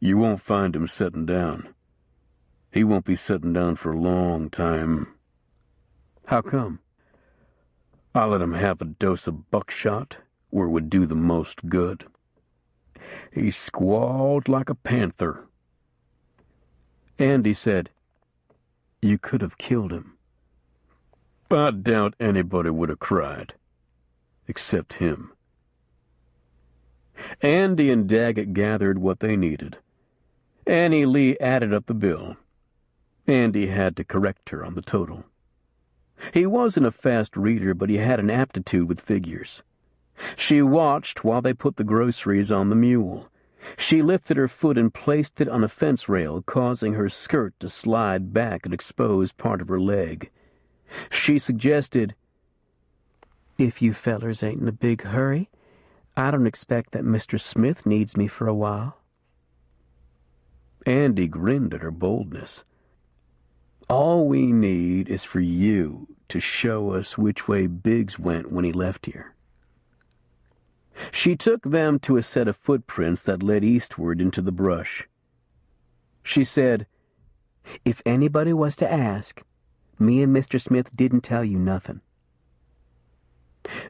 you won't find him setting down. He won't be setting down for a long time." "How come?" "I'll let him have a dose of buckshot where it would do the most good." He squalled like a panther. Andy said, You could have killed him. I doubt anybody would have cried. Except him. Andy and Daggett gathered what they needed. Annie Lee added up the bill. Andy had to correct her on the total. He wasn't a fast reader, but he had an aptitude with figures. She watched while they put the groceries on the mule. She lifted her foot and placed it on a fence rail, causing her skirt to slide back and expose part of her leg. She suggested, "If you fellers ain't in a big hurry, I don't expect that Mr. Smith needs me for a while." Andy grinned at her boldness. "All we need is for you to show us which way Biggs went when he left here." She took them to a set of footprints that led eastward into the brush. She said, "If anybody was to ask, me and Mr. Smith didn't tell you nothing."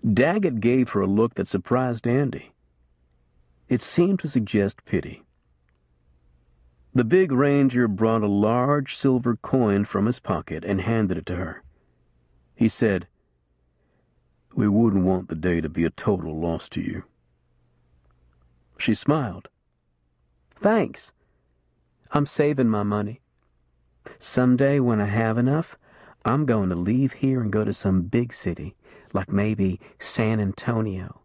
Daggett gave her a look that surprised Andy. It seemed to suggest pity. The big ranger brought a large silver coin from his pocket and handed it to her. He said, "We wouldn't want the day to be a total loss to you." She smiled. "Thanks. I'm saving my money. Someday when I have enough, I'm going to leave here and go to some big city, like maybe San Antonio.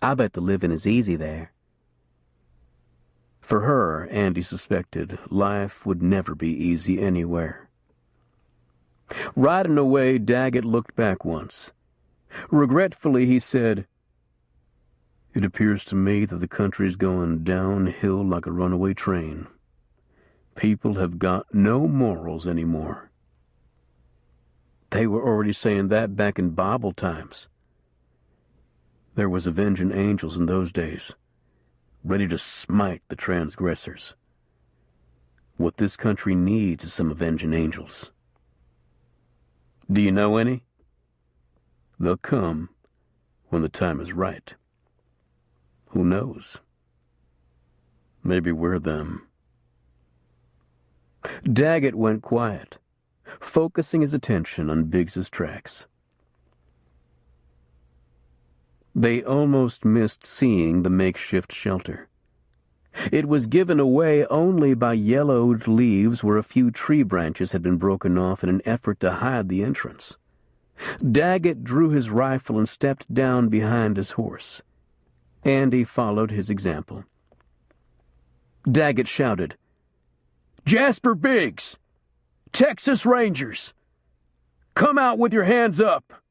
I bet the living is easy there." For her, Andy suspected, life would never be easy anywhere. Riding away, Daggett looked back once. Regretfully, he said, "It appears to me that the country's going downhill like a runaway train. People have got no morals anymore." They were already saying that back in Bible times. There was avenging angels in those days, ready to smite the transgressors. What this country needs is some avenging angels. Do you know any? They'll come when the time is right. Who knows? Maybe we're them. Daggett went quiet, focusing his attention on Biggs's tracks. They almost missed seeing the makeshift shelter. It was given away only by yellowed leaves where a few tree branches had been broken off in an effort to hide the entrance. Daggett drew his rifle and stepped down behind his horse. Andy followed his example. Daggett shouted, "Jasper Biggs! Texas Rangers! Come out with your hands up!"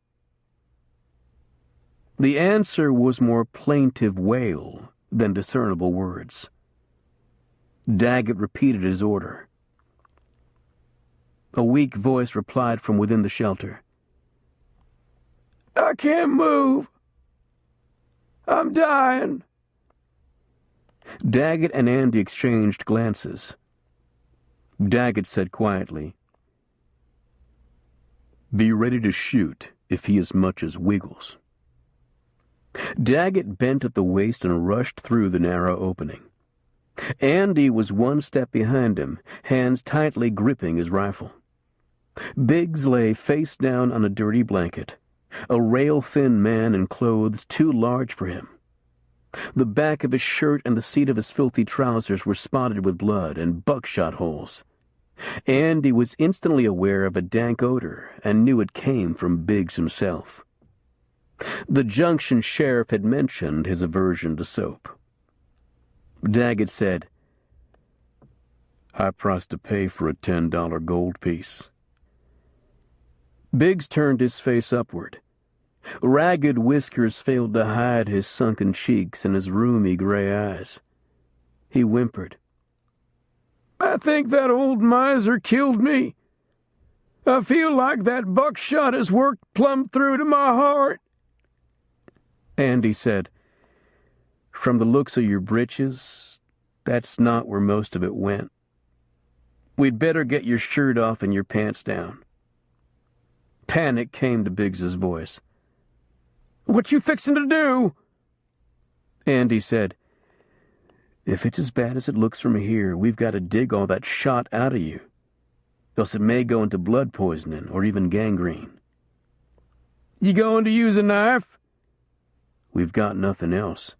The answer was more plaintive wail than discernible words. Daggett repeated his order. A weak voice replied from within the shelter. "I can't move. I'm dying." Daggett and Andy exchanged glances. Daggett said quietly, "Be ready to shoot if he as much as wiggles." Daggett bent at the waist and rushed through the narrow opening. Andy was one step behind him, hands tightly gripping his rifle. Biggs lay face down on a dirty blanket, a rail-thin man in clothes too large for him. The back of his shirt and the seat of his filthy trousers were spotted with blood and buckshot holes. Andy was instantly aware of a dank odor and knew it came from Biggs himself. The Junction sheriff had mentioned his aversion to soap. Daggett said, "High price to pay for a $10 gold piece." Biggs turned his face upward. Ragged whiskers failed to hide his sunken cheeks and his rheumy gray eyes. He whimpered, "I think that old miser killed me. I feel like that buckshot has worked plumb through to my heart." Andy said, "From the looks of your britches, that's not where most of it went. We'd better get your shirt off and your pants down." Panic came to Biggs's voice. "What you fixin' to do?" Andy said, "If it's as bad as it looks from here, we've got to dig all that shot out of you. else it may go into blood poisoning or even gangrene. You going to use a knife? We've got nothing else.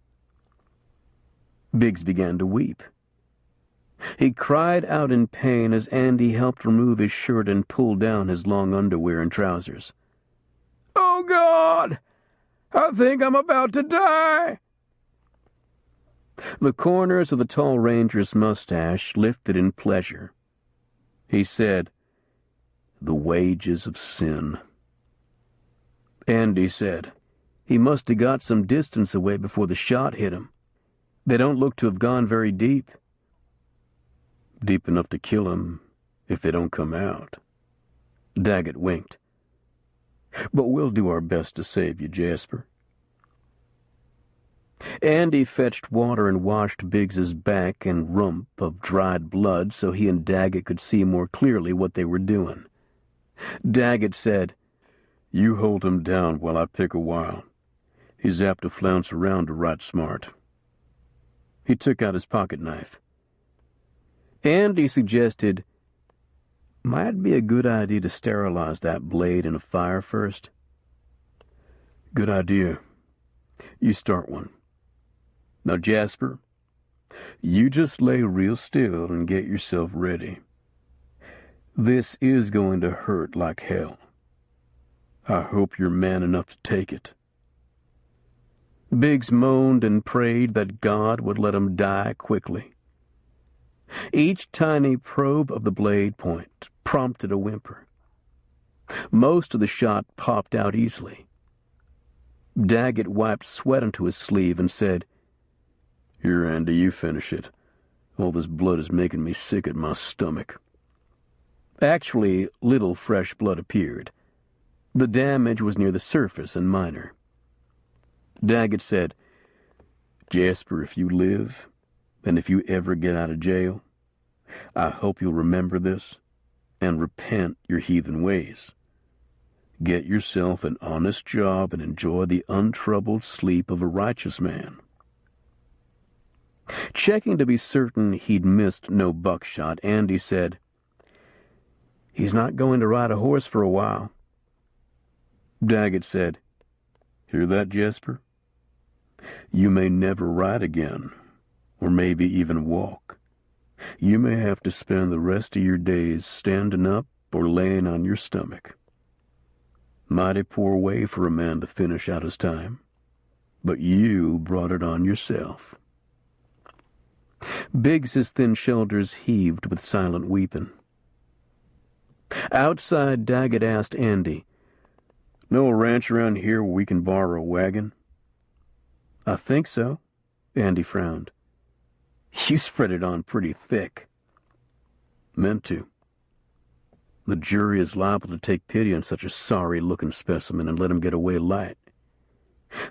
Biggs began to weep. He cried out in pain as Andy helped remove his shirt and pull down his long underwear and trousers. "Oh, God! I think I'm about to die!" The corners of the tall ranger's mustache lifted in pleasure. He said, "The wages of sin." Andy said, "He must have got some distance away before the shot hit him. They don't look to have gone very deep." "Deep enough to kill him if they don't come out." Daggett winked. "But we'll do our best to save you, Jasper." Andy fetched water and washed Biggs's back and rump of dried blood so he and Daggett could see more clearly what they were doing. Daggett said, "You hold him down while I pick a while. He's apt to flounce around right smart." He took out his pocket knife. Andy suggested, "Might be a good idea to sterilize that blade in a fire first." "Good idea. You start one. Now, Jasper, you just lay real still and get yourself ready. This is going to hurt like hell. I hope you're man enough to take it." Biggs moaned and prayed that God would let him die quickly. Each tiny probe of the blade point prompted a whimper. Most of the shot popped out easily. Daggett wiped sweat onto his sleeve and said, "Here, Andy, you finish it. All this blood is making me sick at my stomach." Actually, little fresh blood appeared. The damage was near the surface and minor. Daggett said, "Jasper, if you live, and if you ever get out of jail, I hope you'll remember this and repent your heathen ways. Get yourself an honest job and enjoy the untroubled sleep of a righteous man." Checking to be certain he'd missed no buckshot, Andy said, "He's not going to ride a horse for a while." Daggett said, "Hear that, Jasper? You may never ride again, or maybe even walk. You may have to spend the rest of your days standing up or laying on your stomach. Mighty poor way for a man to finish out his time, but you brought it on yourself." Biggs's thin shoulders heaved with silent weeping. Outside, Daggett asked Andy, "Know a ranch around here where we can borrow a wagon?" "I think so." Andy frowned. "You spread it on pretty thick." "Meant to. The jury is liable to take pity on such a sorry-looking specimen and let him get away light.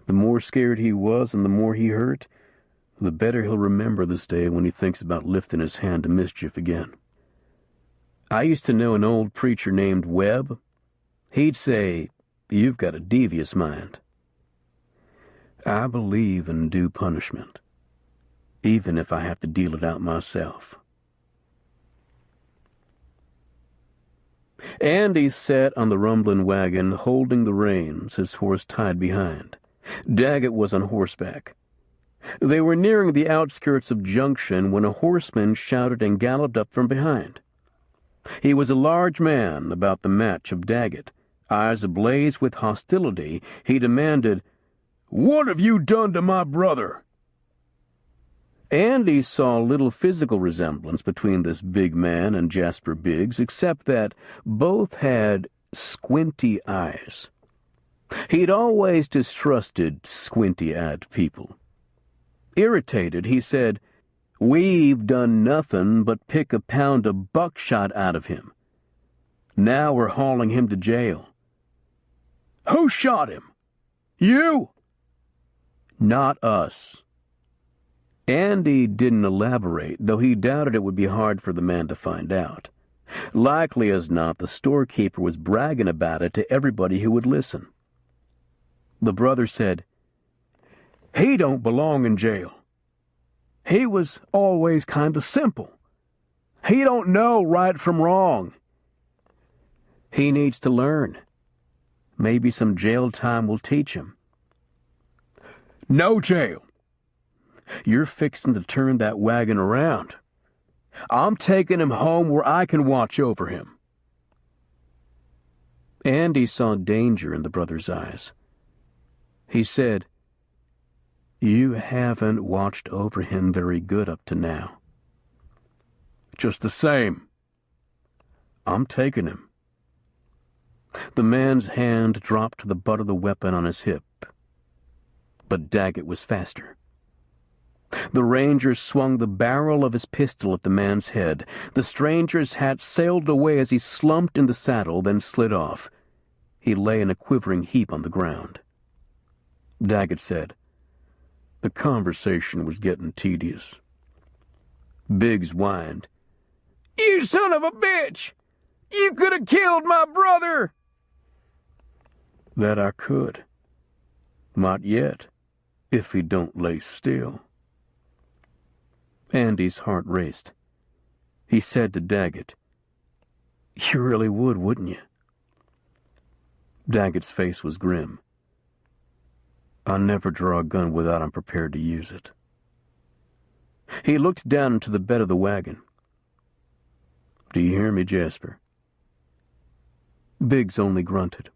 The more scared he was and the more he hurt, the better he'll remember this day when he thinks about lifting his hand to mischief again. I used to know an old preacher named Webb. He'd say, 'You've got a devious mind.' I believe in due punishment, even if I have to deal it out myself." Andy sat on the rumbling wagon, holding the reins, his horse tied behind. Daggett was on horseback. They were nearing the outskirts of Junction when a horseman shouted and galloped up from behind. He was a large man, about the match of Daggett. Eyes ablaze with hostility, he demanded, "What have you done to my brother?" Andy saw little physical resemblance between this big man and Jasper Biggs, except that both had squinty eyes. He'd always distrusted squinty-eyed people. Irritated, he said, "We've done nothing but pick a pound of buckshot out of him. Now we're hauling him to jail." "Who shot him? You?" "Not us." Andy didn't elaborate, though he doubted it would be hard for the man to find out. Likely as not, the storekeeper was bragging about it to everybody who would listen. The brother said, "He don't belong in jail. He was always kind of simple. He don't know right from wrong. He needs to learn. Maybe some jail time will teach him. No jail. You're fixing to turn that wagon around. I'm taking him home where I can watch over him. Andy saw danger in the brother's eyes. He said, "You haven't watched over him very good up to now." "Just the same, I'm taking him." The man's hand dropped to the butt of the weapon on his hip, but Daggett was faster. The ranger swung the barrel of his pistol at the man's head. The stranger's hat sailed away as he slumped in the saddle, then slid off. He lay in a quivering heap on the ground. Daggett said, "The conversation was getting tedious." Biggs whined, "You son of a bitch! You could have killed my brother!" "That I could. Not yet, if he don't lay still." Andy's heart raced. He said to Daggett, "You really would, wouldn't you?" Daggett's face was grim. "I never draw a gun without I'm prepared to use it." He looked down into the bed of the wagon. "Do you hear me, Jasper?" Biggs only grunted.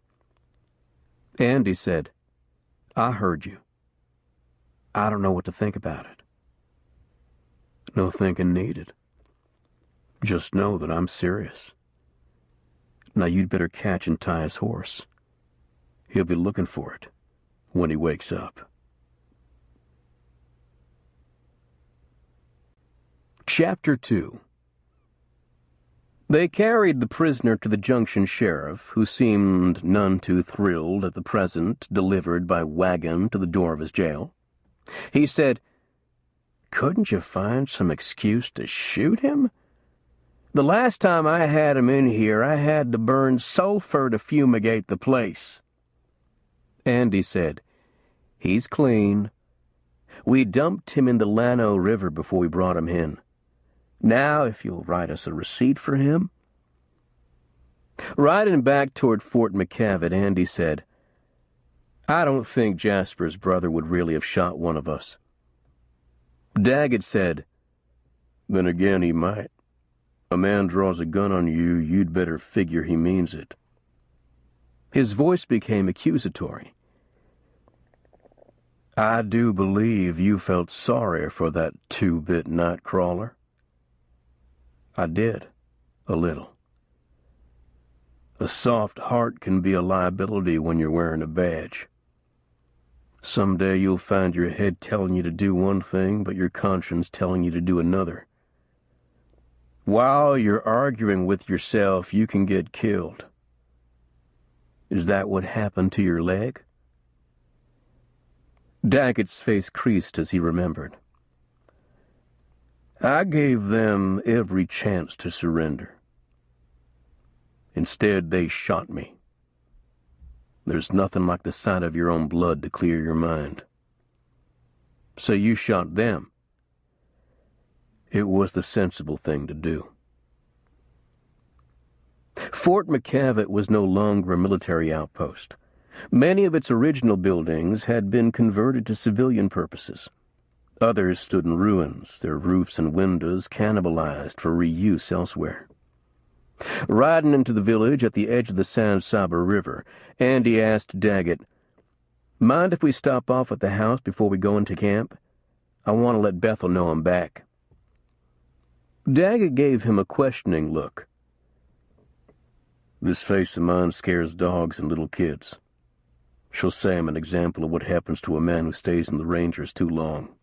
Andy said, "I heard you. I don't know what to think about it." "No thinking needed. Just know that I'm serious. Now you'd better catch and tie his horse. He'll be looking for it when he wakes up." Chapter 2. They carried the prisoner to the Junction sheriff, who seemed none too thrilled at the present delivered by wagon to the door of his jail. He said, "Couldn't you find some excuse to shoot him? The last time I had him in here, I had to burn sulfur to fumigate the place." Andy said, "He's clean. We dumped him in the Llano River before we brought him in. Now, if you'll write us a receipt for him." Riding back toward Fort McCavitt, Andy said, "I don't think Jasper's brother would really have shot one of us." Daggett said, "Then again, he might. A man draws a gun on you, you'd better figure he means it." His voice became accusatory. "I do believe you felt sorry for that two-bit nightcrawler." "I did, a little. A soft heart can be a liability when you're wearing a badge. Someday you'll find your head telling you to do one thing, but your conscience telling you to do another. While you're arguing with yourself, you can get killed. Is that what happened to your leg?" Daggett's face creased as he remembered. "I gave them every chance to surrender. Instead, they shot me. There's nothing like the sight of your own blood to clear your mind. So you shot them. It was the sensible thing to do." Fort McCavitt was no longer a military outpost. Many of its original buildings had been converted to civilian purposes. Others stood in ruins, their roofs and windows cannibalized for reuse elsewhere. Riding into the village at the edge of the San Saba River, Andy asked Daggett, "Mind if we stop off at the house before we go into camp? I want to let Bethel know I'm back." Daggett gave him a questioning look. "This face of mine scares dogs and little kids. She'll say I'm an example of what happens to a man who stays in the Rangers too long."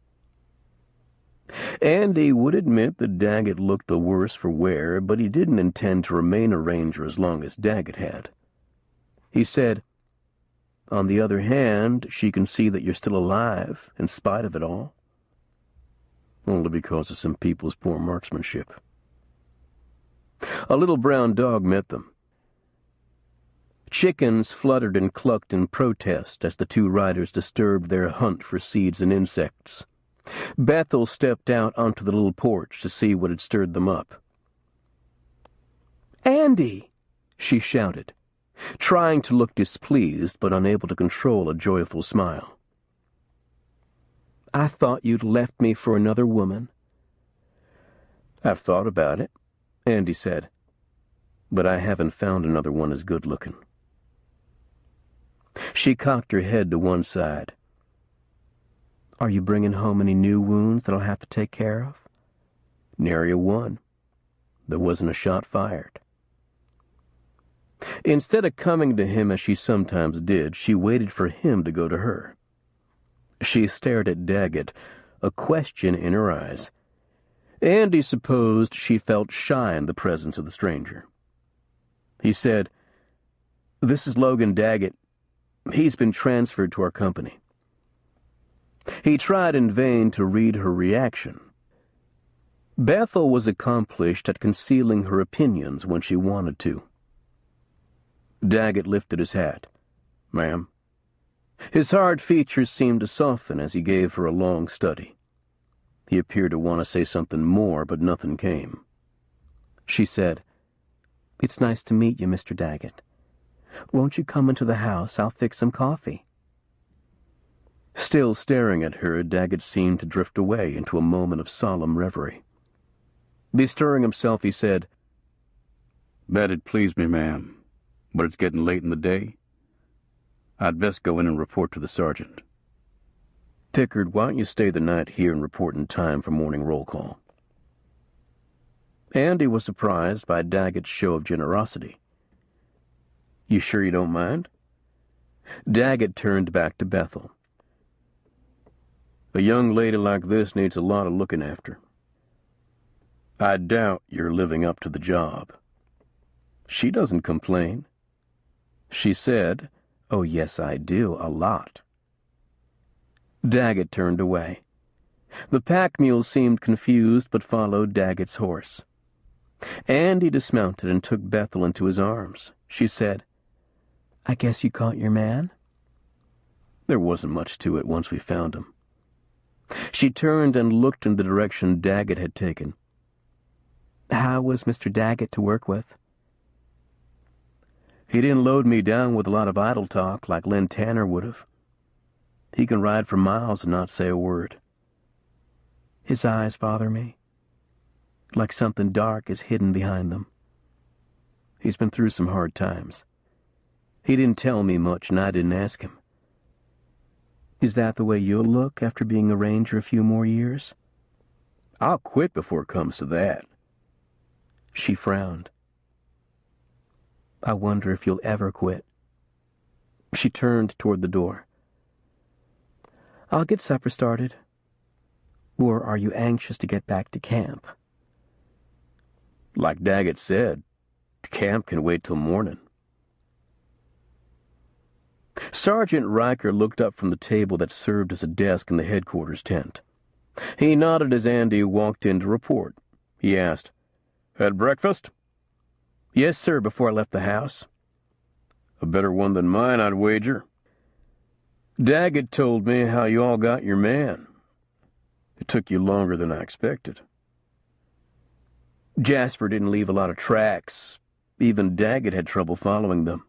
Andy would admit that Daggett looked the worse for wear, but he didn't intend to remain a Ranger as long as Daggett had. He said, "On the other hand, she can see that you're still alive, in spite of it all." "Only because of some people's poor marksmanship." A little brown dog met them. Chickens fluttered and clucked in protest as the two riders disturbed their hunt for seeds and insects. Bethel stepped out onto the little porch to see what had stirred them up. "Andy, she shouted, trying to look displeased but unable to control a joyful smile. "I thought you'd left me for another woman." "I've thought about it," Andy said, "but I haven't found another one as good-looking." She cocked her head to one side. "Are you bringing home any new wounds that I'll have to take care of?" "Nary a one. There wasn't a shot fired." Instead of coming to him as she sometimes did, she waited for him to go to her. She stared at Daggett, a question in her eyes. Andy supposed she felt shy in the presence of the stranger. He said, "This is Logan Daggett. He's been transferred to our company." He tried in vain to read her reaction. Bethel was accomplished at concealing her opinions when she wanted to. Daggett lifted his hat. "Ma'am." His hard features seemed to soften as he gave her a long study. He appeared to want to say something more, but nothing came. She said, "It's nice to meet you, Mr. Daggett. Won't you come into the house? I'll fix some coffee." Still staring at her, Daggett seemed to drift away into a moment of solemn reverie. Bestirring himself, he said, "That'd please me, ma'am, but it's getting late in the day. I'd best go in and report to the sergeant. Pickard, why don't you stay the night here and report in time for morning roll call?" Andy was surprised by Daggett's show of generosity. "You sure you don't mind?" Daggett turned back to Bethel. "A young lady like this needs a lot of looking after. I doubt you're living up to the job." "She doesn't complain." She said, "Oh, yes, I do, a lot." Daggett turned away. The pack mule seemed confused but followed Daggett's horse. Andy dismounted and took Bethel into his arms. She said, "I guess you caught your man?" "There wasn't much to it once we found him." She turned and looked in the direction Daggett had taken. "How was Mr. Daggett to work with?" "He didn't load me down with a lot of idle talk like Len Tanner would have. He can ride for miles and not say a word." "His eyes bother me, like something dark is hidden behind them." "He's been through some hard times. He didn't tell me much, and I didn't ask him." "Is that the way you'll look after being a ranger a few more years?" "I'll quit before it comes to that." She frowned. "I wonder if you'll ever quit." She turned toward the door. "I'll get supper started. Or are you anxious to get back to camp?" "Like Daggett said, camp can wait till morning." Sergeant Riker looked up from the table that served as a desk in the headquarters tent. He nodded as Andy walked in to report. He asked, "Had breakfast?" "Yes, sir, before I left the house." "A better one than mine, I'd wager. Daggett told me how you all got your man. It took you longer than I expected." "Jasper didn't leave a lot of tracks. Even Daggett had trouble following them."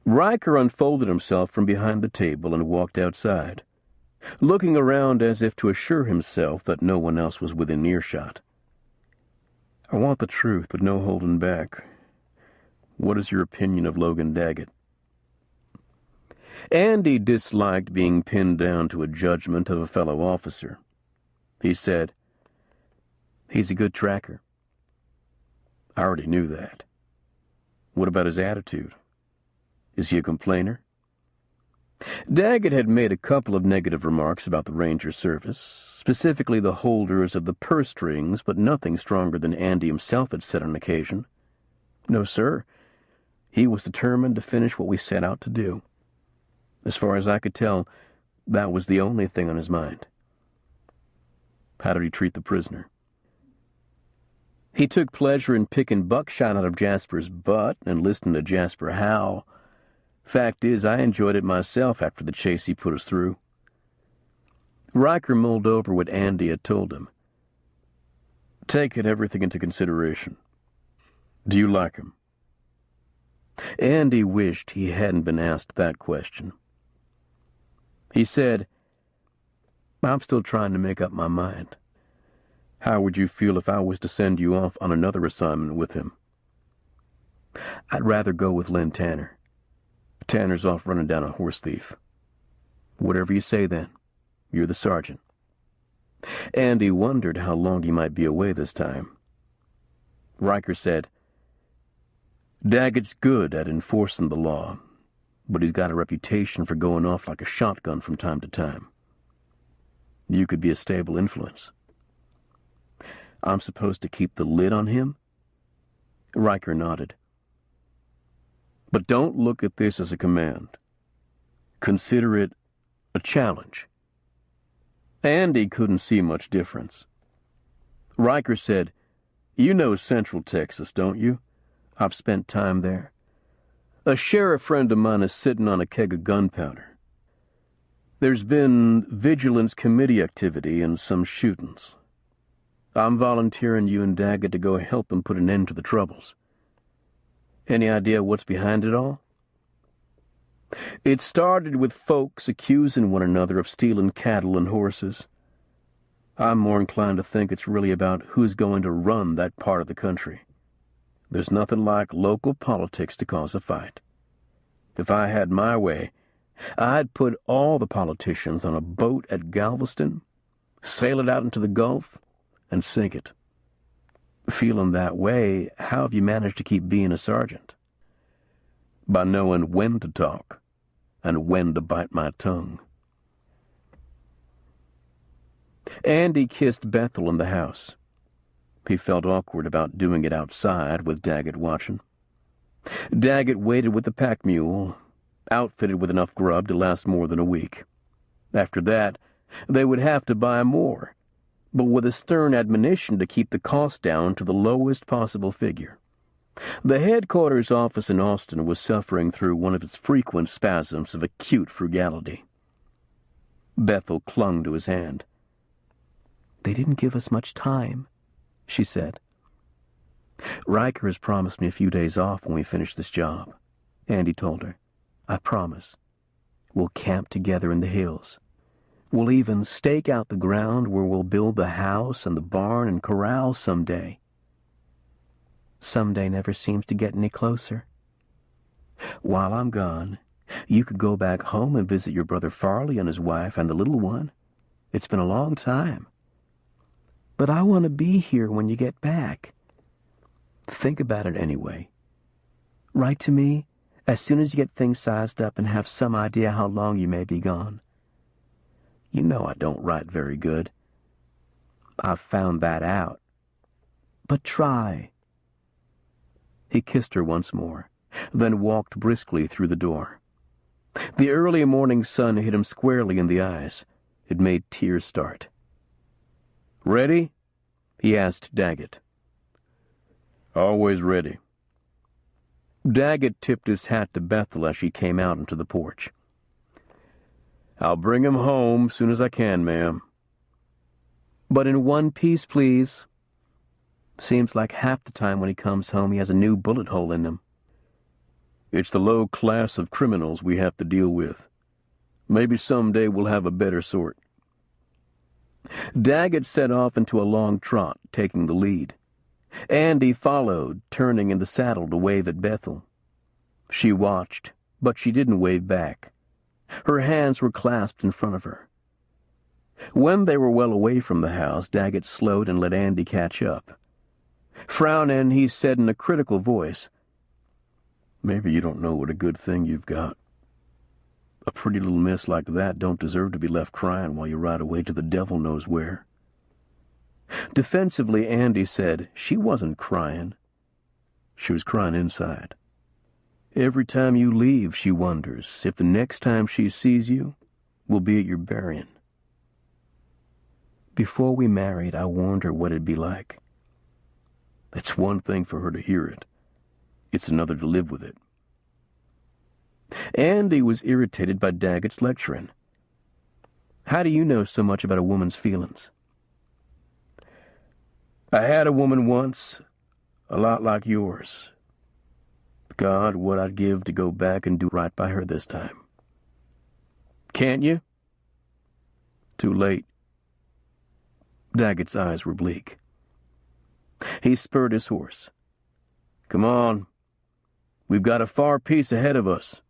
Riker unfolded himself from behind the table and walked outside, looking around as if to assure himself that no one else was within earshot. "I want the truth, but no holding back. What is your opinion of Logan Daggett?" Andy disliked being pinned down to a judgment of a fellow officer. He said, "He's a good tracker." "I already knew that. What about his attitude? Is he a complainer?" Daggett had made a couple of negative remarks about the ranger service, specifically the holders of the purse strings, but nothing stronger than Andy himself had said on occasion. No, sir. He was determined to finish what we set out to do. As far as I could tell, that was the only thing on his mind. How did he treat the prisoner? He took pleasure in picking buckshot out of Jasper's butt and listening to Jasper howl. Fact is, I enjoyed it myself after the chase he put us through. Riker mulled over what Andy had told him. "Taking everything into consideration, do you like him?" Andy wished he hadn't been asked that question. He said, "I'm still trying to make up my mind. How would you feel if I was to send you off on another assignment with him?" "I'd rather go with Len Tanner. Tanner's off running down a horse thief." "Whatever you say then. You're the sergeant." Andy wondered how long he might be away this time. Riker said, "Daggett's good at enforcing the law, but he's got a reputation for going off like a shotgun from time to time. You could be a stable influence." "I'm supposed to keep the lid on him?" Riker nodded. "But don't look at this as a command. Consider it a challenge." Andy couldn't see much difference. Riker said, "You know Central Texas, don't you? I've spent time there. A sheriff friend of mine is sitting on a keg of gunpowder. There's been vigilance committee activity and some shootings. I'm volunteering you and Daggett to go help him put an end to the troubles. Any idea what's behind it all?" "It started with folks accusing one another of stealing cattle and horses. I'm more inclined to think it's really about who's going to run that part of the country. There's nothing like local politics to cause a fight. If I had my way, I'd put all the politicians on a boat at Galveston, sail it out into the Gulf, and sink it. Feeling that way, how have you managed to keep being a sergeant?" "By knowing when to talk and when to bite my tongue." Andy kissed Bethel in the house. He felt awkward about doing it outside with Daggett watching. Daggett waited with the pack mule, outfitted with enough grub to last more than a week. After that, they would have to buy more, but with a stern admonition to keep the cost down to the lowest possible figure. The headquarters office in Austin was suffering through one of its frequent spasms of acute frugality. Bethel clung to his hand. "They didn't give us much time," she said. "Riker has promised me a few days off when we finish this job," Andy told her. "I promise. We'll camp together in the hills. We'll even stake out the ground where we'll build the house and the barn and corral someday." "Someday never seems to get any closer." "While I'm gone, you could go back home and visit your brother Farley and his wife and the little one. It's been a long time." "But I want to be here when you get back." "Think about it anyway. Write to me as soon as you get things sized up and have some idea how long you may be gone." "You know I don't write very good." "I've found that out." "But try." He kissed her once more, then walked briskly through the door. The early morning sun hit him squarely in the eyes. It made tears start. "Ready?" he asked Daggett. "Always ready." Daggett tipped his hat to Bethel as she came out into the porch. "I'll bring him home soon as I can, ma'am." "But in one piece, please. Seems like half the time when he comes home he has a new bullet hole in him." "It's the low class of criminals we have to deal with. Maybe someday we'll have a better sort." Daggett set off into a long trot, taking the lead. Andy followed, turning in the saddle to wave at Bethel. She watched, but she didn't wave back. Her hands were clasped in front of her. When they were well away from the house, Daggett slowed and let Andy catch up. Frowning, he said in a critical voice, "Maybe you don't know what a good thing you've got. A pretty little miss like that don't deserve to be left crying while you ride away to the devil knows where." Defensively, Andy said she wasn't crying. She was crying inside. Every time you leave, she wonders if the next time she sees you will be at your burying. Before we married, I warned her what it'd be like. It's one thing for her to hear it. It's another to live with it. Andy was irritated by Daggett's lecturing. "How do you know so much about a woman's feelings?" "I had a woman once, a lot like yours. God, what I'd give to go back and do right by her this time. Can't you? Too late. Daggett's eyes were bleak. He spurred his horse. Come on. We've got a far piece ahead of us.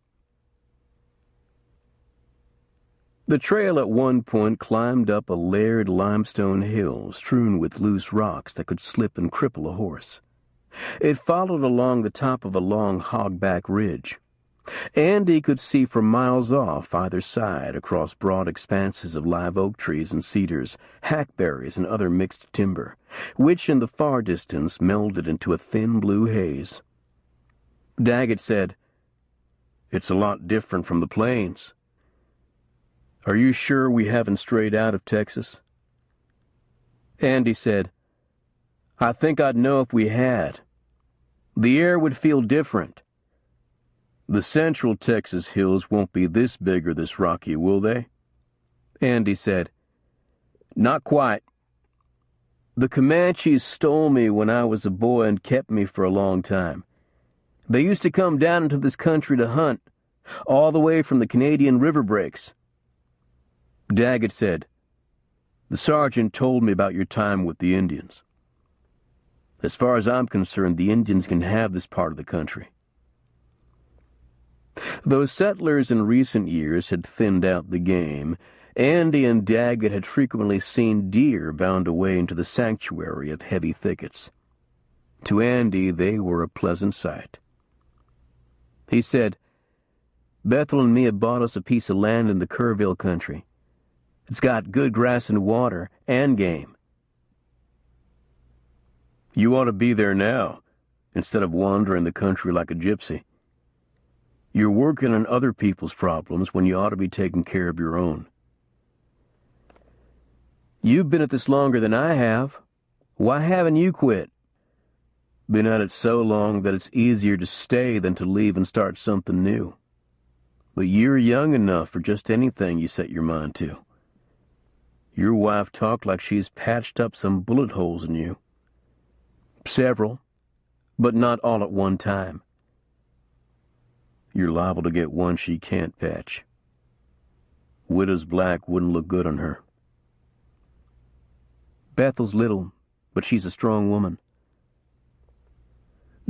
The trail at one point climbed up a layered limestone hill strewn with loose rocks that could slip and cripple a horse. It followed along the top of a long hogback ridge. Andy could see for miles off either side across broad expanses of live oak trees and cedars, hackberries and other mixed timber, which in the far distance melded into a thin blue haze. Daggett said, "It's a lot different from the plains. Are you sure we haven't strayed out of Texas?" Andy said, "I think I'd know if we had. The air would feel different. The central Texas hills won't be this big or this rocky, will they?" Andy said, "Not quite. The Comanches stole me when I was a boy and kept me for a long time. They used to come down into this country to hunt, all the way from the Canadian river breaks." Daggett said, "The sergeant told me about your time with the Indians. As far as I'm concerned, the Indians can have this part of the country." Though settlers in recent years had thinned out the game, Andy and Daggett had frequently seen deer bound away into the sanctuary of heavy thickets. To Andy, they were a pleasant sight. He said, "Bethel and me have bought us a piece of land in the Kerrville country. It's got good grass and water and game." "You ought to be there now, instead of wandering the country like a gypsy. You're working on other people's problems when you ought to be taking care of your own." "You've been at this longer than I have. Why haven't you quit?" "Been at it so long that it's easier to stay than to leave and start something new. But you're young enough for just anything you set your mind to. Your wife talked like she's patched up some bullet holes in you." "Several, but not all at one time." "You're liable to get one she can't patch. Widow's black wouldn't look good on her." "Bethel's little, but she's a strong woman."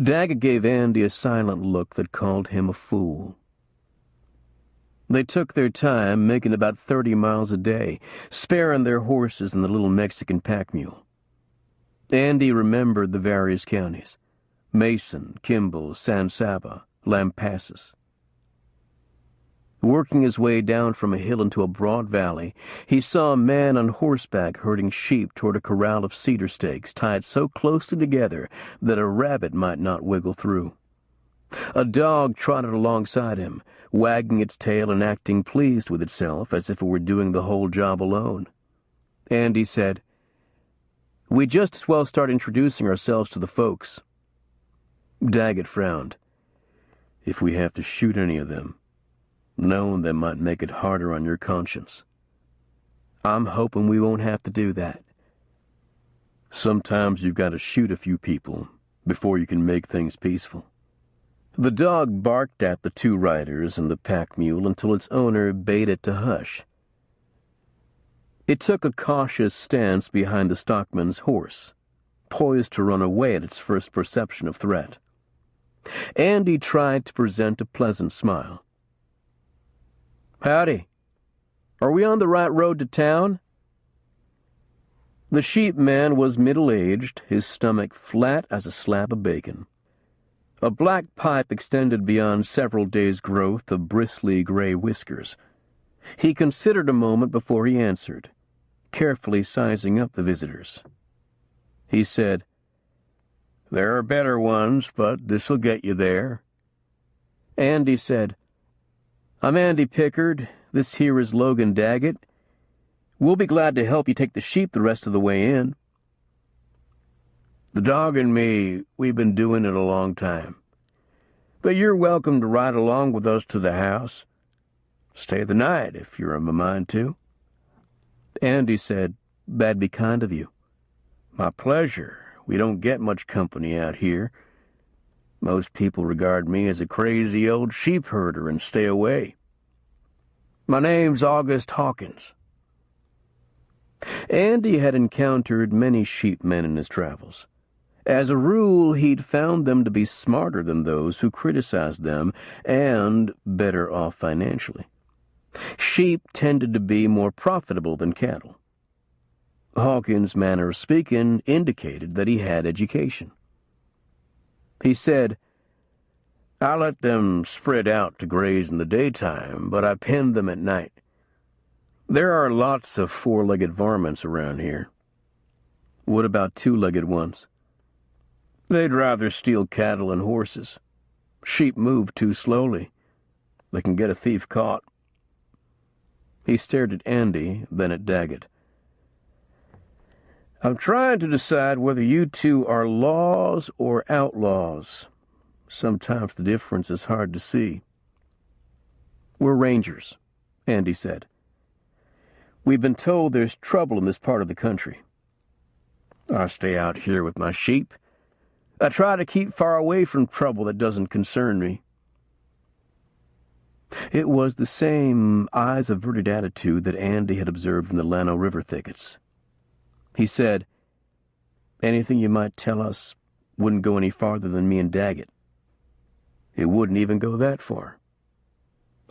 Daggett gave Andy a silent look that called him a fool. They took their time, making about 30 miles a day, sparing their horses and the little Mexican pack mule. Andy remembered the various counties: Mason, Kimball, San Saba, Lampasas. Working his way down from a hill into a broad valley, he saw a man on horseback herding sheep toward a corral of cedar stakes tied so closely together that a rabbit might not wiggle through. A dog trotted alongside him, wagging its tail and acting pleased with itself as if it were doing the whole job alone. Andy said, "We'd just as well start introducing ourselves to the folks." Daggett frowned. "If we have to shoot any of them, knowing them might make it harder on your conscience." "I'm hoping we won't have to do that." "Sometimes you've got to shoot a few people before you can make things peaceful." The dog barked at the two riders and the pack mule until its owner bade it to hush. It took a cautious stance behind the stockman's horse, poised to run away at its first perception of threat. Andy tried to present a pleasant smile. "Howdy. Are we on the right road to town?" The sheep man was middle-aged, his stomach flat as a slab of bacon. A black pipe extended beyond several days' growth of bristly gray whiskers. He considered a moment before he answered, carefully sizing up the visitors. He said, "There are better ones, but this'll get you there." Andy said, "I'm Andy Pickard. This here is Logan Daggett. We'll be glad to help you take the sheep the rest of the way in." "The dog and me, we've been doing it a long time. But you're welcome to ride along with us to the house. Stay the night if you're of a mind to." Andy said, "That'd be kind of you." "My pleasure. We don't get much company out here. Most people regard me as a crazy old sheep herder and stay away. My name's August Hawkins." Andy had encountered many sheepmen in his travels. As a rule, he'd found them to be smarter than those who criticized them and better off financially. Sheep tended to be more profitable than cattle. Hawkins' manner of speaking indicated that he had education. He said, "I let them spread out to graze in the daytime, but I pen them at night. There are lots of four-legged varmints around here." "What about two-legged ones?" "They'd rather steal cattle and horses. Sheep move too slowly. They can get a thief caught." He stared at Andy, then at Daggett. "I'm trying to decide whether you two are laws or outlaws. Sometimes the difference is hard to see." "We're rangers," Andy said. "We've been told there's trouble in this part of the country. I stay out here with my sheep. I try to keep far away from trouble that doesn't concern me." It was the same eyes-averted attitude that Andy had observed in the Llano River thickets. He said, "Anything you might tell us wouldn't go any farther than me and Daggett. It wouldn't even go that far.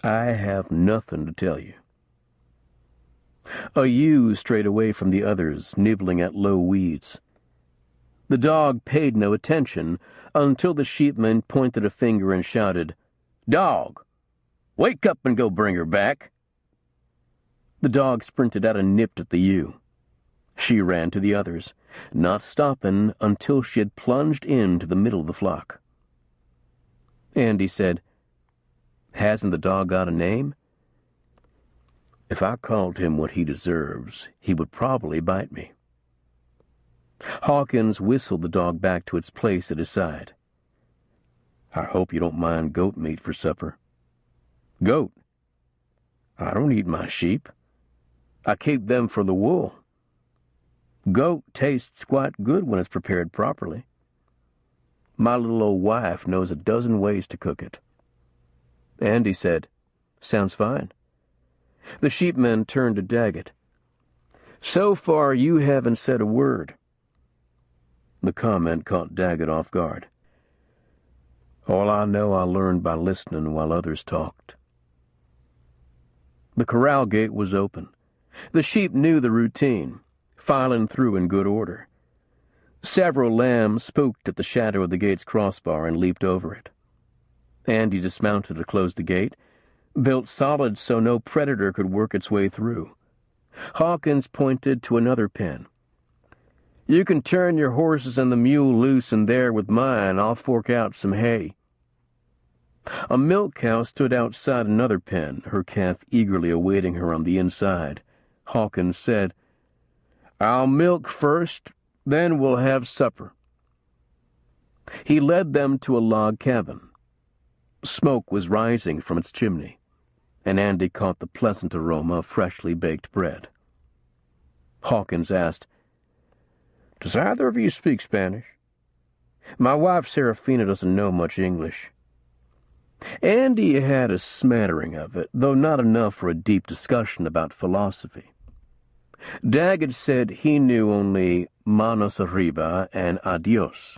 I have nothing to tell you." A ewe strayed away from the others, nibbling at low weeds. The dog paid no attention until the sheepman pointed a finger and shouted, "Dog, wake up and go bring her back." The dog sprinted out and nipped at the ewe. She ran to the others, not stopping until she had plunged into the middle of the flock. Andy said, "Hasn't the dog got a name?" "If I called him what he deserves, he would probably bite me." Hawkins whistled the dog back to its place at his side. "I hope you don't mind goat meat for supper." "Goat? I don't eat my sheep. I keep them for the wool. Goat tastes quite good when it's prepared properly. My little old wife knows a dozen ways to cook it." Andy said, "Sounds fine." The sheepman turned to Daggett. "So far you haven't said a word." The comment caught Daggett off guard. "All I know I learned by listening while others talked." The corral gate was open. The sheep knew the routine, filing through in good order. Several lambs spooked at the shadow of the gate's crossbar and leaped over it. Andy dismounted to close the gate, built solid so no predator could work its way through. Hawkins pointed to another pen. "You can turn your horses and the mule loose in there with mine. I'll fork out some hay." A milk cow stood outside another pen, her calf eagerly awaiting her on the inside. Hawkins said, "I'll milk first, then we'll have supper." He led them to a log cabin. Smoke was rising from its chimney, and Andy caught the pleasant aroma of freshly baked bread. Hawkins asked, "Does either of you speak Spanish? My wife Serafina doesn't know much English." Andy had a smattering of it, though not enough for a deep discussion about philosophy. Daggett said he knew only manos arriba and adios,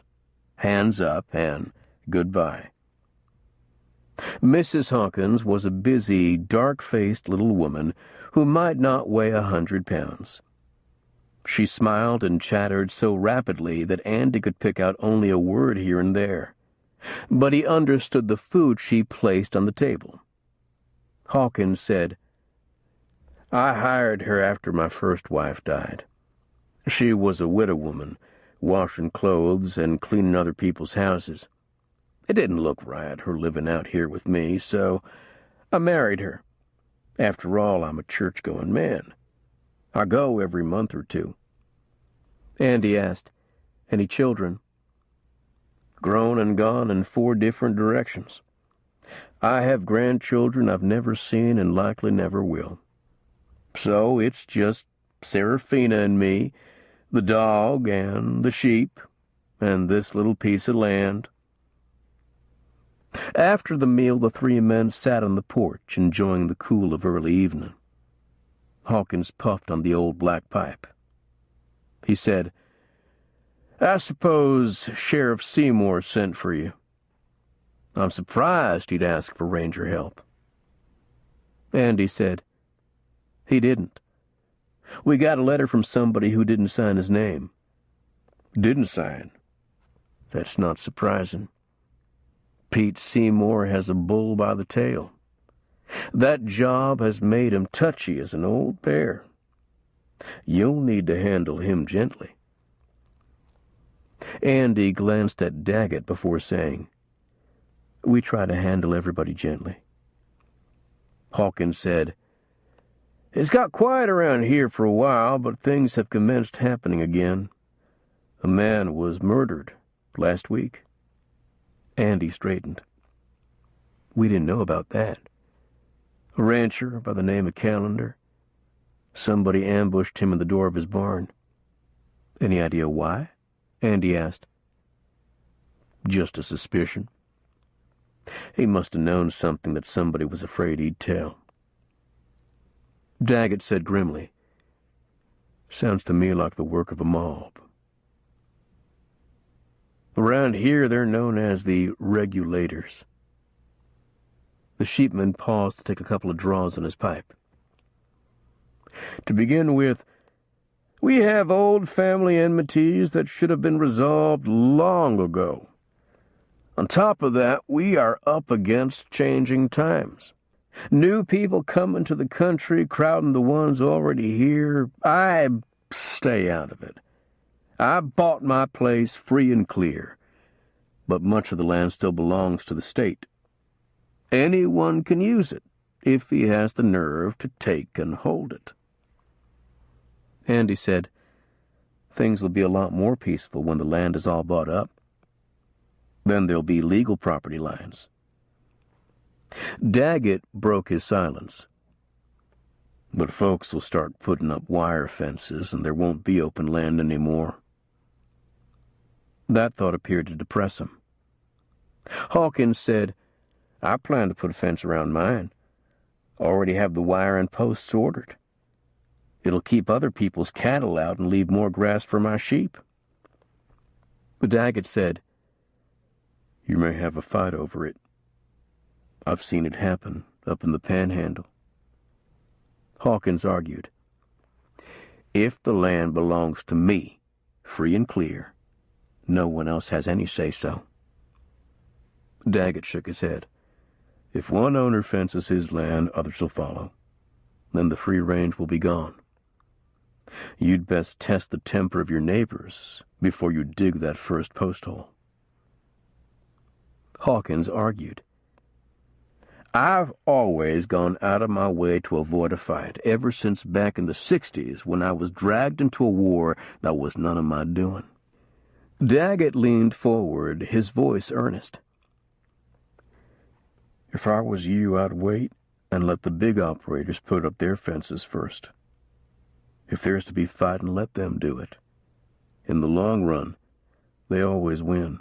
hands up and goodbye. Mrs. Hawkins was a busy, dark-faced little woman who might not weigh 100 pounds. She smiled and chattered so rapidly that Andy could pick out only a word here and there, but he understood the food she placed on the table. Hawkins said, "I hired her after my first wife died. She was a widow woman, washing clothes and cleaning other people's houses. It didn't look right, her living out here with me, so I married her. After all, I'm a church-going man. I go every month or two." Andy asked, "Any children?" "Grown and gone in 4 different directions. I have grandchildren I've never seen and likely never will. So it's just Serafina and me, the dog and the sheep, and this little piece of land." After the meal, the three men sat on the porch, enjoying the cool of early evening. Hawkins puffed on the old black pipe. He said, "I suppose Sheriff Seymour sent for you." "I'm surprised he'd ask for ranger help." Andy said, "He didn't. We got a letter from somebody who didn't sign his name." "Didn't sign? That's not surprising. Pete Seymour has a bull by the tail. That job has made him touchy as an old bear. You'll need to handle him gently." Andy glanced at Daggett before saying, "We try to handle everybody gently." Hawkins said, "It's got quiet around here for a while, but things have commenced happening again. A man was murdered last week." Andy straightened. "We didn't know about that. A rancher by the name of Callender. Somebody ambushed him in the door of his barn." "Any idea why?" Andy asked. "Just a suspicion. He must have known something that somebody was afraid he'd tell." Daggett said grimly, "Sounds to me like the work of a mob." "Around here they're known as the Regulators." The sheepman paused to take a couple of draws on his pipe. "To begin with, we have old family enmities that should have been resolved long ago. On top of that, we are up against changing times. New people coming to the country, crowding the ones already here. I stay out of it. I bought my place free and clear, but much of the land still belongs to the state. Anyone can use it, if he has the nerve to take and hold it." Andy said, "Things will be a lot more peaceful when the land is all bought up. Then there'll be legal property lines." Daggett broke his silence. "But folks will start putting up wire fences, and there won't be open land anymore." That thought appeared to depress him. Hawkins said, "I plan to put a fence around mine. Already have the wire and posts ordered. It'll keep other people's cattle out and leave more grass for my sheep." But Daggett said, "You may have a fight over it. I've seen it happen up in the Panhandle." Hawkins argued, "If the land belongs to me, free and clear, no one else has any say-so." Daggett shook his head. "If one owner fences his land, others will follow. Then the free range will be gone. You'd best test the temper of your neighbors before you dig that first post hole." Hawkins argued, "I've always gone out of my way to avoid a fight, ever since back in the 60s when I was dragged into a war that was none of my doing." Daggett leaned forward, his voice earnest. "If I was you, I'd wait and let the big operators put up their fences first. If there's to be fighting, let them do it. In the long run, they always win,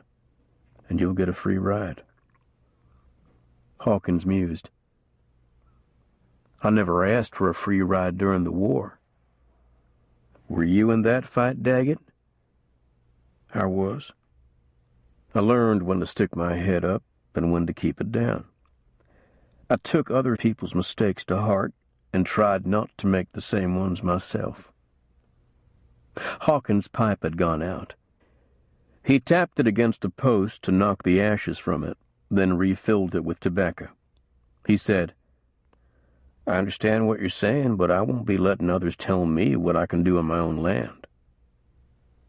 and you'll get a free ride." Hawkins mused. "I never asked for a free ride during the war. Were you in that fight, Daggett?" "I was. I learned when to stick my head up and when to keep it down. I took other people's mistakes to heart and tried not to make the same ones myself." Hawkins' pipe had gone out. He tapped it against a post to knock the ashes from it, then refilled it with tobacco. He said, "I understand what you're saying, but I won't be letting others tell me what I can do on my own land.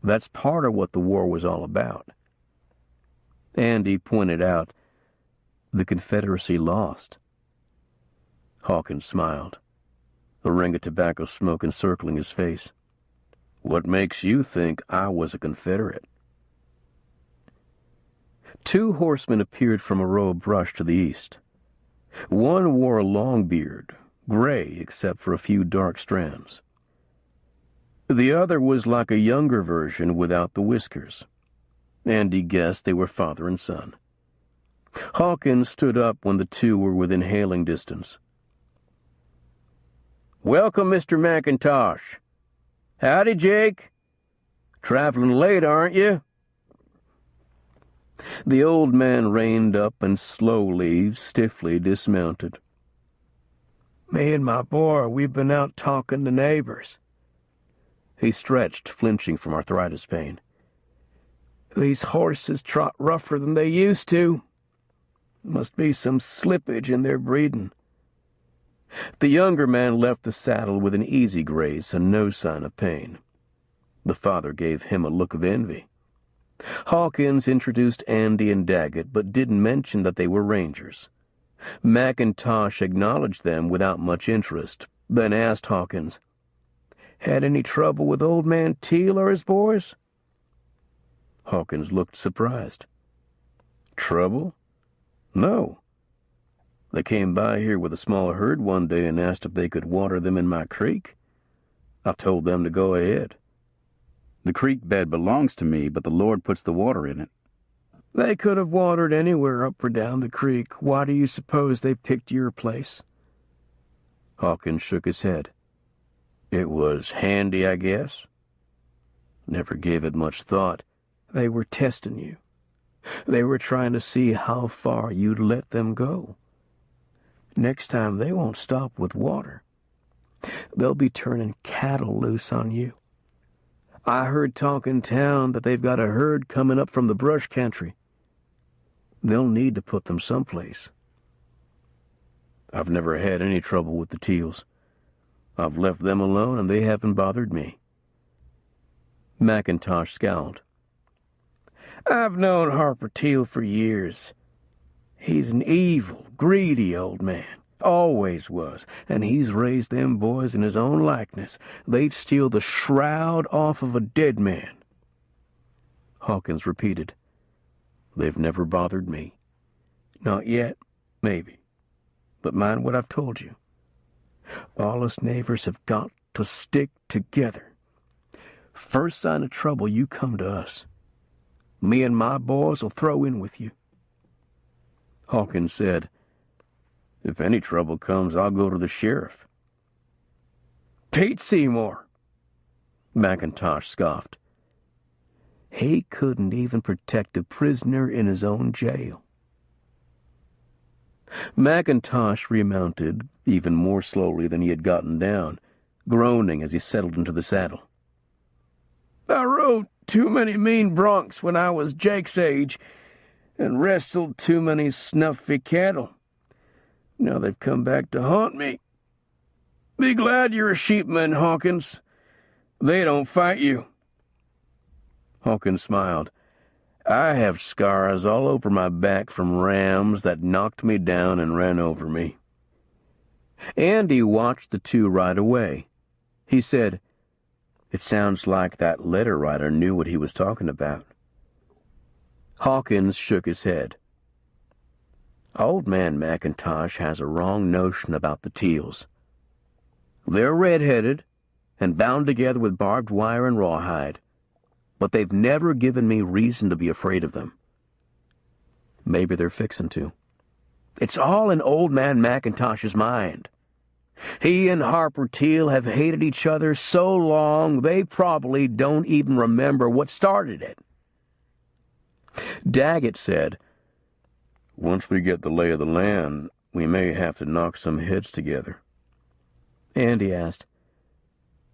That's part of what the war was all about." Andy pointed out, "The Confederacy lost." Hawkins smiled, a ring of tobacco smoke encircling his face. "What makes you think I was a Confederate?" Two horsemen appeared from a row of brush to the east. One wore a long beard, gray except for a few dark strands. The other was like a younger version without the whiskers. Andy guessed they were father and son. Hawkins stood up when the two were within hailing distance. "Welcome, Mr. McIntosh. Howdy, Jake. Traveling late, aren't you?" The old man reined up and slowly, stiffly dismounted. "Me and my boy, we've been out talking to neighbors." He stretched, flinching from arthritis pain. "These horses trot rougher than they used to. Must be some slippage in their breeding." The younger man left the saddle with an easy grace and no sign of pain. The father gave him a look of envy. Hawkins introduced Andy and Daggett, but didn't mention that they were rangers. McIntosh acknowledged them without much interest, then asked Hawkins, "Had any trouble with Old Man Teal or his boys?" Hawkins looked surprised. "Trouble? No. They came by here with a small herd one day and asked if they could water them in my creek. I told them to go ahead. The creek bed belongs to me, but the Lord puts the water in it." "They could have watered anywhere up or down the creek. Why do you suppose they picked your place?" Hawkins shook his head. "It was handy, I guess. Never gave it much thought." "They were testing you. They were trying to see how far you'd let them go. Next time they won't stop with water. They'll be turning cattle loose on you. I heard talk in town that they've got a herd coming up from the brush country. They'll need to put them someplace." "I've never had any trouble with the Teals. I've left them alone and they haven't bothered me." McIntosh scowled. "I've known Harper Teal for years. He's an evil, greedy old man. Always was, and he's raised them boys in his own likeness. They'd steal the shroud off of a dead man." Hawkins repeated, "They've never bothered me." "Not yet, maybe. But mind what I've told you. All us neighbors have got to stick together. First sign of trouble, you come to us. Me and my boys will throw in with you." Hawkins said, "If any trouble comes, I'll go to the sheriff." "Pete Seymour," McIntosh scoffed. "He couldn't even protect a prisoner in his own jail." McIntosh remounted, even more slowly than he had gotten down, groaning as he settled into the saddle. "I rode too many mean broncs when I was Jake's age, and wrestled too many snuffy cattle. Now they've come back to haunt me. Be glad you're a sheepman, Hawkins. They don't fight you." Hawkins smiled. "I have scars all over my back from rams that knocked me down and ran over me." Andy watched the two ride away. He said, "It sounds like that letter writer knew what he was talking about." Hawkins shook his head. "Old man McIntosh has a wrong notion about the Teals. They're red-headed and bound together with barbed wire and rawhide, but they've never given me reason to be afraid of them. Maybe they're fixin' to. It's all in old man McIntosh's mind. He and Harper Teal have hated each other so long they probably don't even remember what started it." Daggett said, "Once we get the lay of the land, we may have to knock some heads together." Andy asked,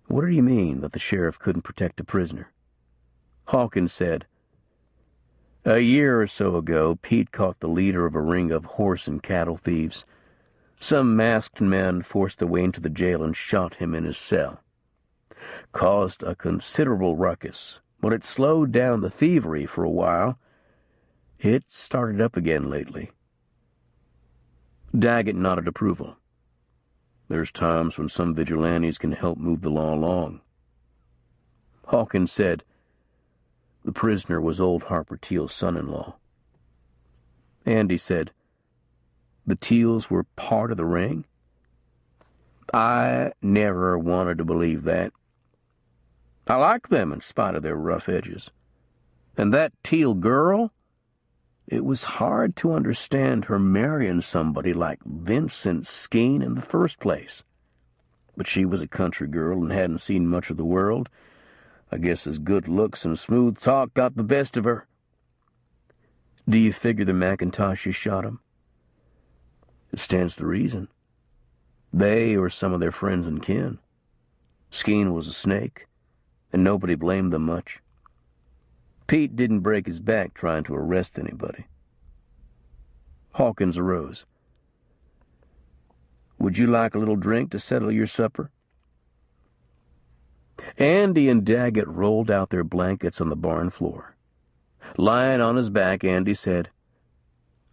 "What do you mean that the sheriff couldn't protect a prisoner?" Hawkins said, "A year or so ago, Pete caught the leader of a ring of horse and cattle thieves. Some masked men forced their way into the jail and shot him in his cell. Caused a considerable ruckus, but it slowed down the thievery for a while. It's started up again lately." Daggett nodded approval. "There's times when some vigilantes can help move the law along." Hawkins said, "The prisoner was old Harper Teal's son-in-law." Andy said, "The Teals were part of the ring?" "I never wanted to believe that. I like them in spite of their rough edges. And that Teal girl? It was hard to understand her marrying somebody like Vincent Skeen in the first place. But she was a country girl and hadn't seen much of the world. I guess his good looks and smooth talk got the best of her. Do you figure the McIntoshes shot him? It stands to reason. They or some of their friends and kin. Skeen was a snake, and nobody blamed them much. Pete didn't break his back trying to arrest anybody. Hawkins arose. Would you like a little drink to settle your supper? Andy and Daggett rolled out their blankets on the barn floor. Lying on his back, Andy said,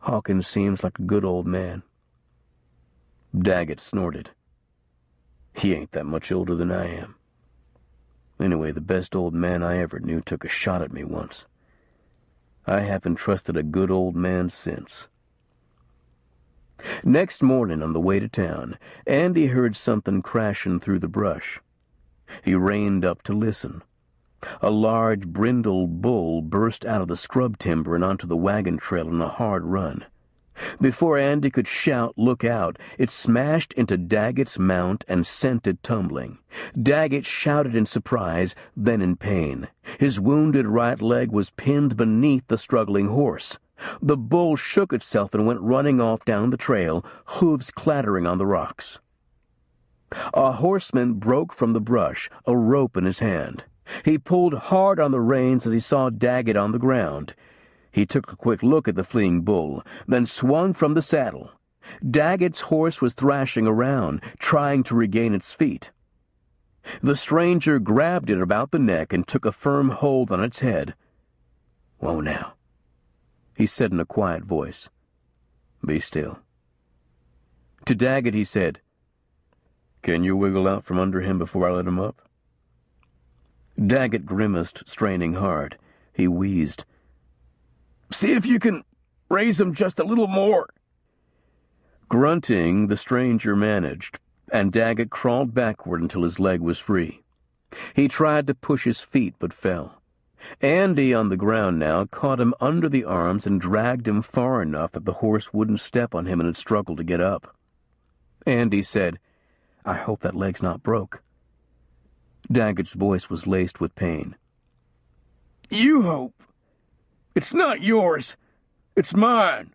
Hawkins seems like a good old man. Daggett snorted. He ain't that much older than I am. Anyway, the best old man I ever knew took a shot at me once. I haven't trusted a good old man since. Next morning, on the way to town, Andy heard something crashing through the brush. He reined up to listen. A large, brindled bull burst out of the scrub timber and onto the wagon trail in a hard run. Before Andy could shout, "Look out!" it smashed into Daggett's mount and sent it tumbling. Daggett shouted in surprise, then in pain. His wounded right leg was pinned beneath the struggling horse. The bull shook itself and went running off down the trail, hooves clattering on the rocks. A horseman broke from the brush, a rope in his hand. He pulled hard on the reins as he saw Daggett on the ground. He took a quick look at the fleeing bull, then swung from the saddle. Daggett's horse was thrashing around, trying to regain its feet. The stranger grabbed it about the neck and took a firm hold on its head. "Whoa now," he said in a quiet voice. "Be still." To Daggett he said, "Can you wiggle out from under him before I let him up?" Daggett grimaced, straining hard. He wheezed. "See if you can raise him just a little more." Grunting, the stranger managed, and Daggett crawled backward until his leg was free. He tried to push his feet but fell. Andy, on the ground now, caught him under the arms and dragged him far enough that the horse wouldn't step on him in its struggle to get up. Andy said, "I hope that leg's not broke." Daggett's voice was laced with pain. "You hope. It's not yours. It's mine."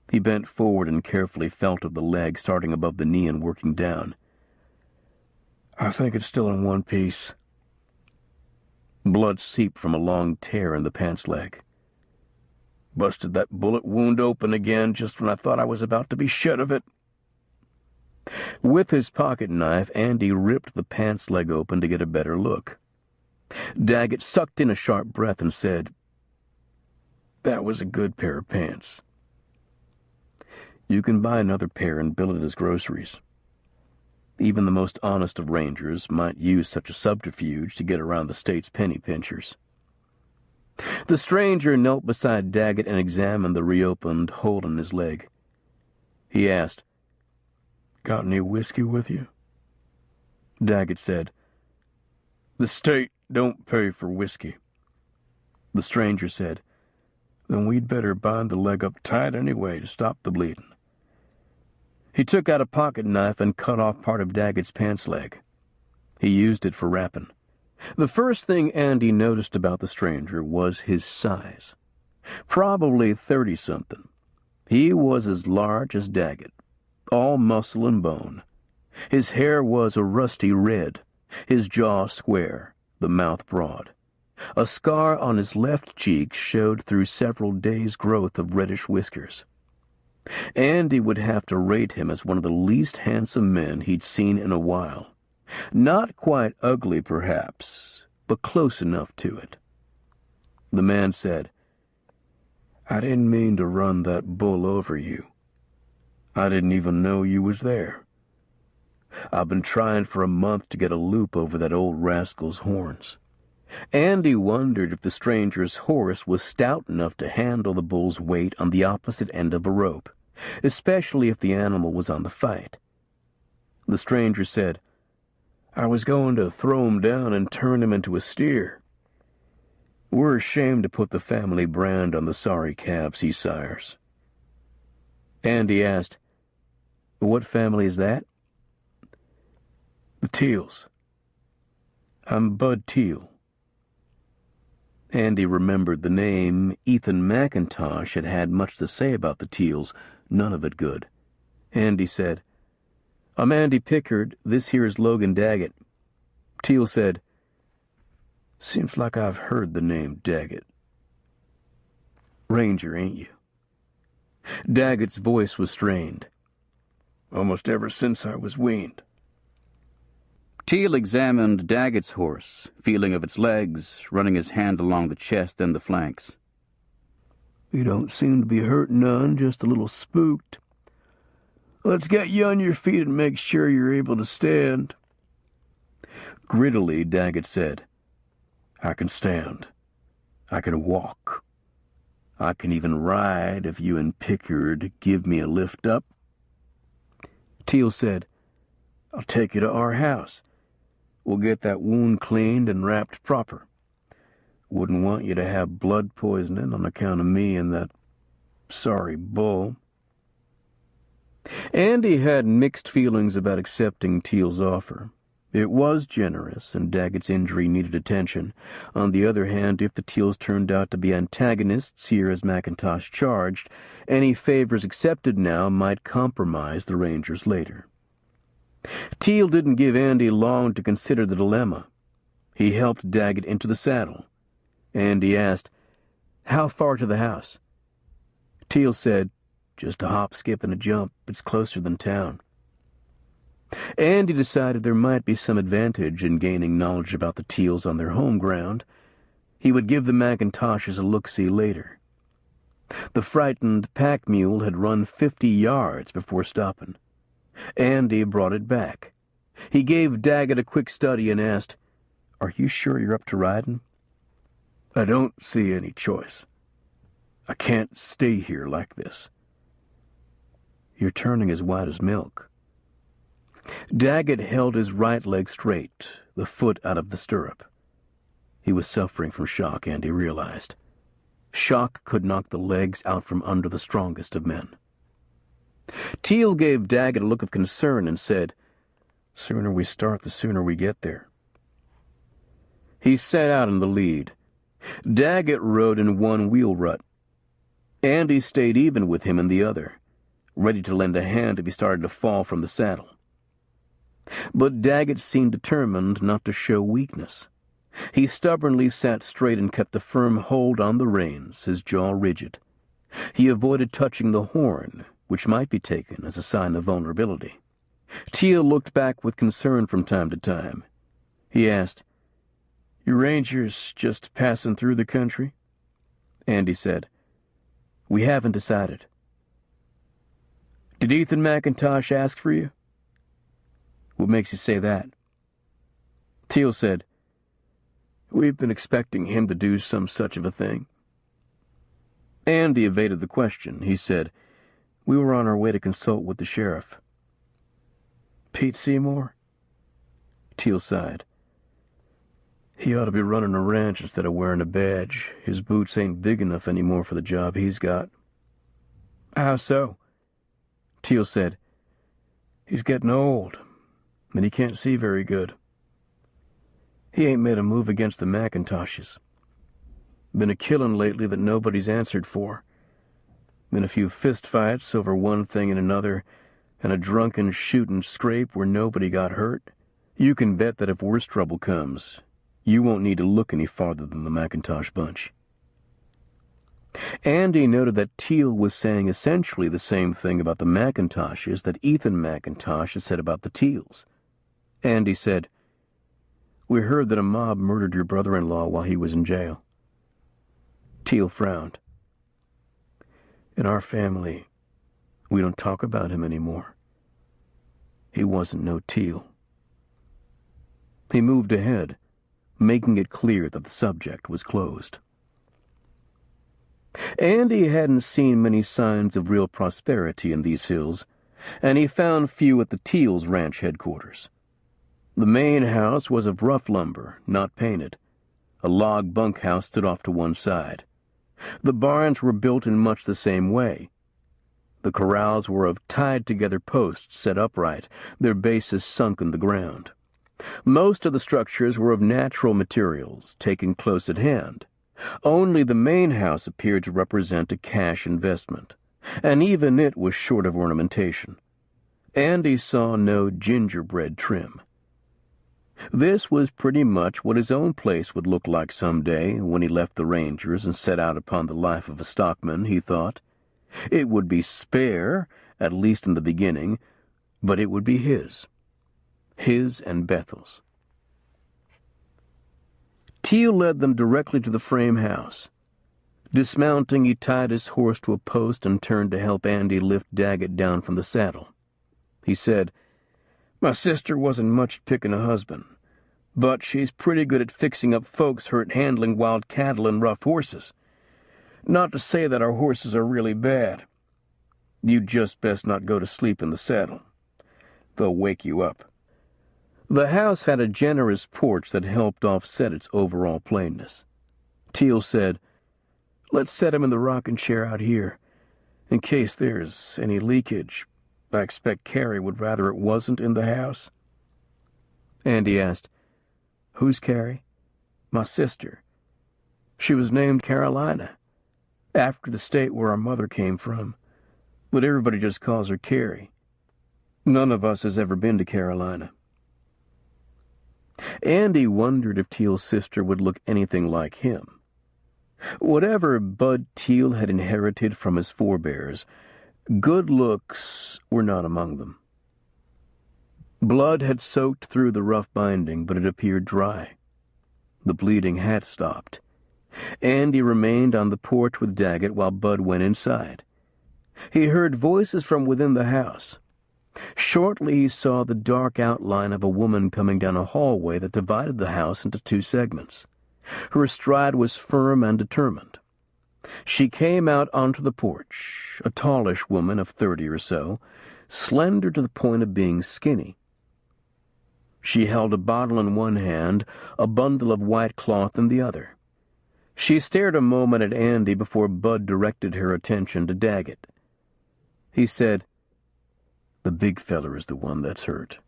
He bent forward and carefully felt of the leg starting above the knee and working down. "I think it's still in one piece." Blood seeped from a long tear in the pants leg. "Busted that bullet wound open again just when I thought I was about to be shut of it." With his pocket knife, Andy ripped the pants leg open to get a better look. Daggett sucked in a sharp breath and said, "That was a good pair of pants. You can buy another pair and bill it as groceries. Even the most honest of rangers might use such a subterfuge to get around the state's penny pinchers." The stranger knelt beside Daggett and examined the reopened hole in his leg. He asked, "Got any whiskey with you?" Daggett said, "The state don't pay for whiskey." The stranger said, "Then we'd better bind the leg up tight anyway to stop the bleeding." He took out a pocket knife and cut off part of Daggett's pants leg. He used it for wrapping. The first thing Andy noticed about the stranger was his size. Probably 30-something. He was as large as Daggett, all muscle and bone. His hair was a rusty red, his jaw square, the mouth broad. A scar on his left cheek showed through several days' growth of reddish whiskers. Andy would have to rate him as one of the least handsome men he'd seen in a while. Not quite ugly, perhaps, but close enough to it. The man said, "I didn't mean to run that bull over you. I didn't even know you was there. I've been trying for a month to get a loop over that old rascal's horns." Andy wondered if the stranger's horse was stout enough to handle the bull's weight on the opposite end of a rope, especially if the animal was on the fight. The stranger said, "I was going to throw him down and turn him into a steer." We're ashamed to put the family brand on the sorry calves he sires." Andy asked, "What family is that?" "The Teals. I'm Bud Teal." Andy remembered the name. Ethan McIntosh had had much to say about the Teals, none of it good. Andy said, "I'm Andy Pickard. This here is Logan Daggett." Teal said, "Seems like I've heard the name Daggett. Ranger, ain't you?" Daggett's voice was strained. "Almost ever since I was weaned." Teal examined Daggett's horse, feeling of its legs, running his hand along the chest and the flanks. "You don't seem to be hurt none, just a little spooked. Let's get you on your feet and make sure you're able to stand." Grittily, Daggett said, "I can stand. I can walk. I can even ride if you and Pickard give me a lift up." Teal said, "I'll take you to our house. We'll get that wound cleaned and wrapped proper. Wouldn't want you to have blood poisoning on account of me and that sorry bull." Andy had mixed feelings about accepting Teal's offer. It was generous, and Daggett's injury needed attention. On the other hand, if the Teals turned out to be antagonists here as McIntosh charged, any favors accepted now might compromise the Rangers later. Teal didn't give Andy long to consider the dilemma. He helped Daggett into the saddle. Andy asked, "How far to the house?" Teal said, "Just a hop, skip, and a jump. It's closer than town." Andy decided there might be some advantage in gaining knowledge about the Teals on their home ground. He would give the McIntoshes a look-see later. The frightened pack mule had run 50 yards before stopping. Andy brought it back. He gave Daggett a quick study and asked, "Are you sure you're up to riding?" "I don't see any choice. I can't stay here like this." "You're turning as white as milk." Daggett held his right leg straight, the foot out of the stirrup. He was suffering from shock, Andy realized. Shock could knock the legs out from under the strongest of men. Teal gave Daggett a look of concern and said, "Sooner we start, the sooner we get there." He set out in the lead. Daggett rode in one wheel rut. Andy stayed even with him in the other, ready to lend a hand if he started to fall from the saddle. But Daggett seemed determined not to show weakness. He stubbornly sat straight and kept a firm hold on the reins, his jaw rigid. He avoided touching the horn, which might be taken as a sign of vulnerability. Teal looked back with concern from time to time. He asked, "You Rangers just passing through the country?" Andy said, "We haven't decided." "Did Ethan McIntosh ask for you?" "What makes you say that?" Teal said, "We've been expecting him to do some such of a thing." Andy evaded the question. He said, "We were on our way to consult with the sheriff." "Pete Seymour?" Teal sighed. "He ought to be running a ranch instead of wearing a badge. His boots ain't big enough anymore for the job he's got." "How so?" Teal said, "He's getting old, and he can't see very good. He ain't made a move against the McIntoshes. Been a killing lately that nobody's answered for. Been a few fistfights over one thing and another, and a drunken shooting scrape where nobody got hurt. You can bet that if worse trouble comes, you won't need to look any farther than the McIntosh bunch." Andy noted that Teal was saying essentially the same thing about the McIntoshes that Ethan McIntosh had said about the Teals. Andy said, "We heard that a mob murdered your brother-in-law while he was in jail." Teal frowned. "In our family, we don't talk about him anymore. He wasn't no Teal." He moved ahead, making it clear that the subject was closed. Andy hadn't seen many signs of real prosperity in these hills, and he found few at the Teals' ranch headquarters. The main house was of rough lumber, not painted. A log bunkhouse stood off to one side. The barns were built in much the same way. The corrals were of tied-together posts set upright, their bases sunk in the ground. Most of the structures were of natural materials, taken close at hand. Only the main house appeared to represent a cash investment, and even it was short of ornamentation. Andy saw no gingerbread trim. This was pretty much what his own place would look like someday when he left the Rangers and set out upon the life of a stockman, he thought. It would be spare, at least in the beginning, but it would be his and Bethel's. Teal led them directly to the frame house. Dismounting, he tied his horse to a post and turned to help Andy lift Daggett down from the saddle. He said, "My sister wasn't much at picking a husband, but she's pretty good at fixing up folks hurt handling wild cattle and rough horses. Not to say that our horses are really bad. You'd just best not go to sleep in the saddle. They'll wake you up." The house had a generous porch that helped offset its overall plainness. Teal said, "Let's set him in the rocking chair out here, in case there's any leakage. I expect Carrie would rather it wasn't in the house." Andy asked, "Who's Carrie?" "My sister. She was named Carolina, after the state where our mother came from, but everybody just calls her Carrie. None of us has ever been to Carolina." Andy wondered if Teal's sister would look anything like him. Whatever Bud Teal had inherited from his forebears, good looks were not among them. Blood had soaked through the rough binding, but it appeared dry. The bleeding had stopped. Andy remained on the porch with Daggett while Bud went inside. He heard voices from within the house. Shortly he saw the dark outline of a woman coming down a hallway that divided the house into two segments. Her stride was firm and determined. She came out onto the porch, a tallish woman of 30 or so, slender to the point of being skinny. She held a bottle in one hand, a bundle of white cloth in the other. She stared a moment at Andy before Bud directed her attention to Daggett. He said, "The big feller is the one that's hurt."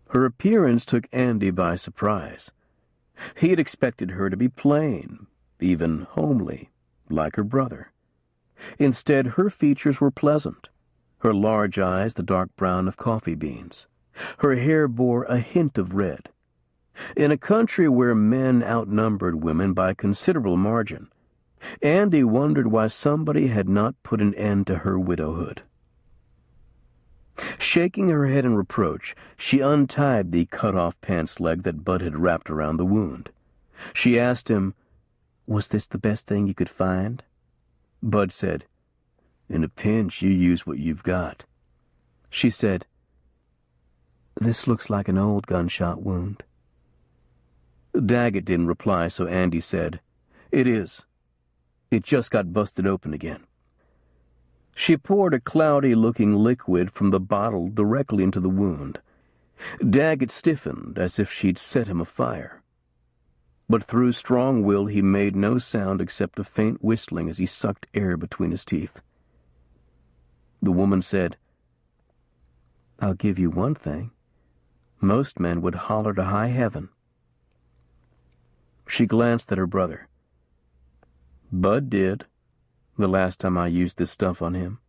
Her appearance took Andy by surprise. He had expected her to be plain, even homely, like her brother. Instead, her features were pleasant, her large eyes the dark brown of coffee beans. Her hair bore a hint of red. In a country where men outnumbered women by a considerable margin, Andy wondered why somebody had not put an end to her widowhood. Shaking her head in reproach, she untied the cut-off pants leg that Bud had wrapped around the wound. She asked him, "Was this the best thing you could find?" Bud said, "In a pinch, you use what you've got." She said, "This looks like an old gunshot wound." Daggett didn't reply, so Andy said, "It is. It just got busted open again." She poured a cloudy-looking liquid from the bottle directly into the wound. Daggett stiffened as if she'd set him afire. But through strong will he made no sound except a faint whistling as he sucked air between his teeth. The woman said, "I'll give you one thing. Most men would holler to high heaven." She glanced at her brother. "Bud did, the last time I used this stuff on him."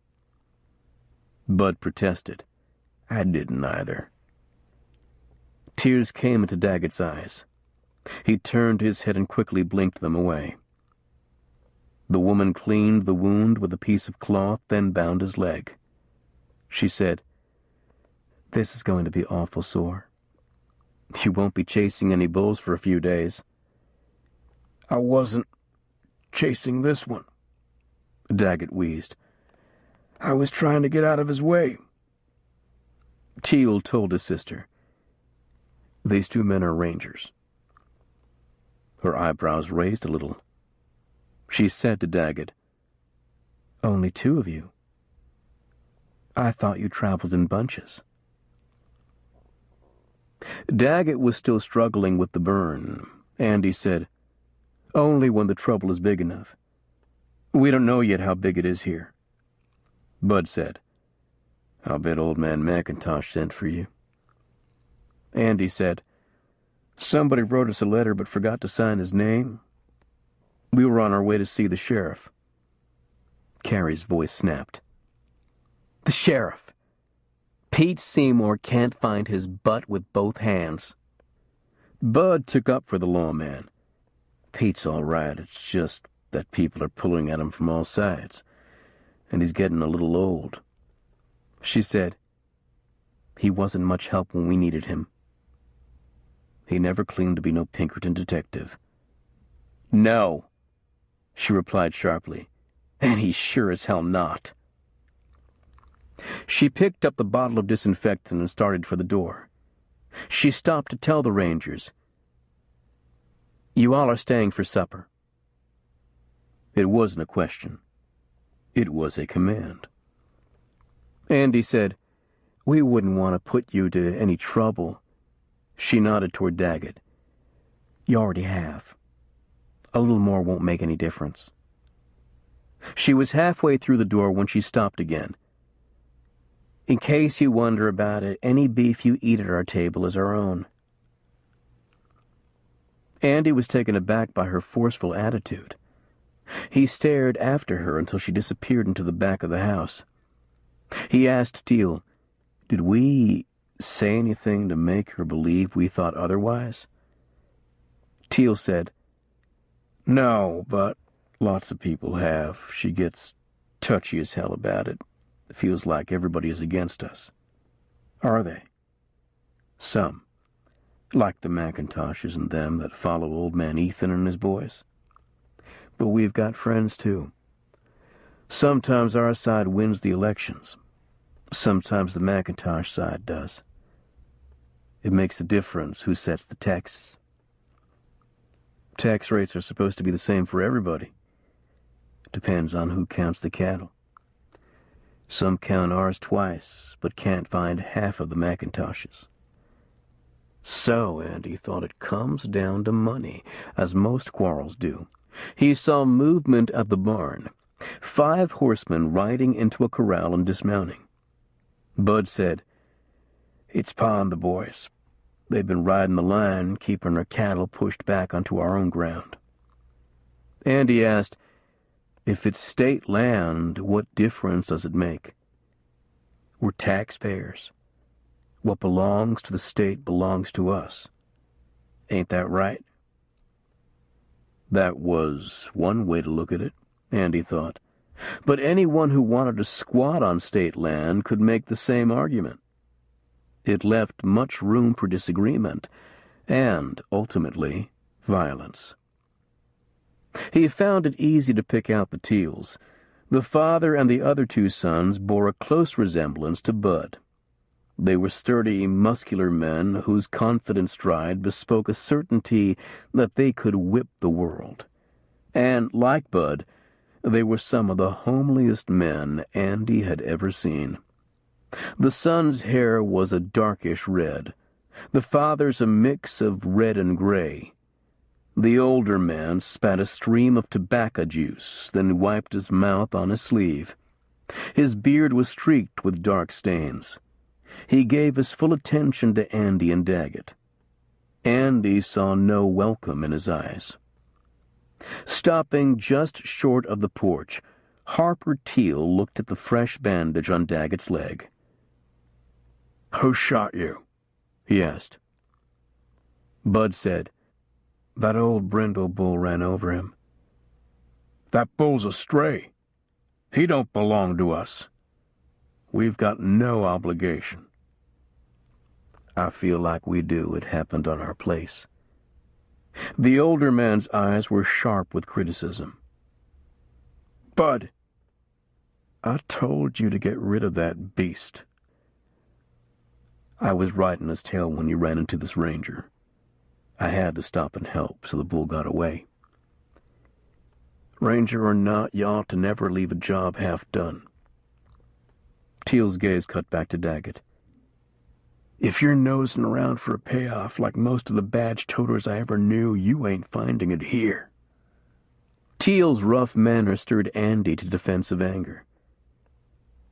Bud protested. "I didn't either." Tears came into Daggett's eyes. He turned his head and quickly blinked them away. The woman cleaned the wound with a piece of cloth, then bound his leg. She said, "This is going to be awful sore. You won't be chasing any bulls for a few days." "I wasn't chasing this one," Daggett wheezed. "I was trying to get out of his way." Teal told his sister, "These two men are Rangers." Her eyebrows raised a little. She said to Daggett, "Only two of you? I thought you traveled in bunches." Daggett was still struggling with the burn. Andy said, "Only when the trouble is big enough. We don't know yet how big it is here." Bud said, "I'll bet old man McIntosh sent for you." Andy said, "Somebody wrote us a letter but forgot to sign his name. We were on our way to see the sheriff." Carrie's voice snapped. "The sheriff! Pete Seymour can't find his butt with both hands." Bud took up for the lawman. "Pete's all right. It's just that people are pulling at him from all sides, and he's getting a little old." She said, "He wasn't much help when we needed him. He never claimed to be no Pinkerton detective." "No," she replied sharply, "and he's sure as hell not." She picked up the bottle of disinfectant and started for the door. She stopped to tell the Rangers, "You all are staying for supper." It wasn't a question. It was a command. Andy said, "We wouldn't want to put you to any trouble." She nodded toward Daggett. "You already have. A little more won't make any difference." She was halfway through the door when she stopped again. "In case you wonder about it, any beef you eat at our table is our own." Andy was taken aback by her forceful attitude. He stared after her until she disappeared into the back of the house. He asked Teal, "Did we say anything to make her believe we thought otherwise?" Teal said, "No, but lots of people have. She gets touchy as hell about it. It feels like everybody is against us." "Are they?" "Some. Like the McIntoshes and them that follow old man Ethan and his boys. But we've got friends, too. Sometimes our side wins the elections. Sometimes the McIntosh side does. It makes a difference who sets the taxes. Tax rates are supposed to be the same for everybody. Depends on who counts the cattle. Some count ours twice, but can't find half of the McIntoshes." So Andy thought it comes down to money, as most quarrels do. He saw movement at the barn. 5 horsemen riding into a corral and dismounting. Bud said, "It's Pa and the boys. They've been riding the line, keeping our cattle pushed back onto our own ground." Andy asked, "If it's state land, what difference does it make? We're taxpayers. What belongs to the state belongs to us. Ain't that right?" That was one way to look at it, Andy thought. But anyone who wanted to squat on state land could make the same argument. It left much room for disagreement and, ultimately, violence. He found it easy to pick out the Teals. The father and the other 2 sons bore a close resemblance to Bud. They were sturdy, muscular men whose confident stride bespoke a certainty that they could whip the world. And, like Bud, they were some of the homeliest men Andy had ever seen. The son's hair was a darkish red, the father's a mix of red and gray. The older man spat a stream of tobacco juice, then wiped his mouth on his sleeve. His beard was streaked with dark stains. He gave his full attention to Andy and Daggett. Andy saw no welcome in his eyes. Stopping just short of the porch, Harper Teal looked at the fresh bandage on Daggett's leg. "Who shot you?" he asked. Bud said, "That old brindle bull ran over him." "That bull's a stray. He don't belong to us. We've got no obligation." "I feel like we do. It happened on our place." The older man's eyes were sharp with criticism. "Bud, I told you to get rid of that beast." "I was riding his tail when you ran into this ranger. I had to stop and help, so the bull got away." "Ranger or not, you ought to never leave a job half done." Teal's gaze cut back to Daggett. If you're nosing around for a payoff like most of the badge toters I ever knew, you ain't finding it here." Teal's rough manner stirred Andy to defensive anger.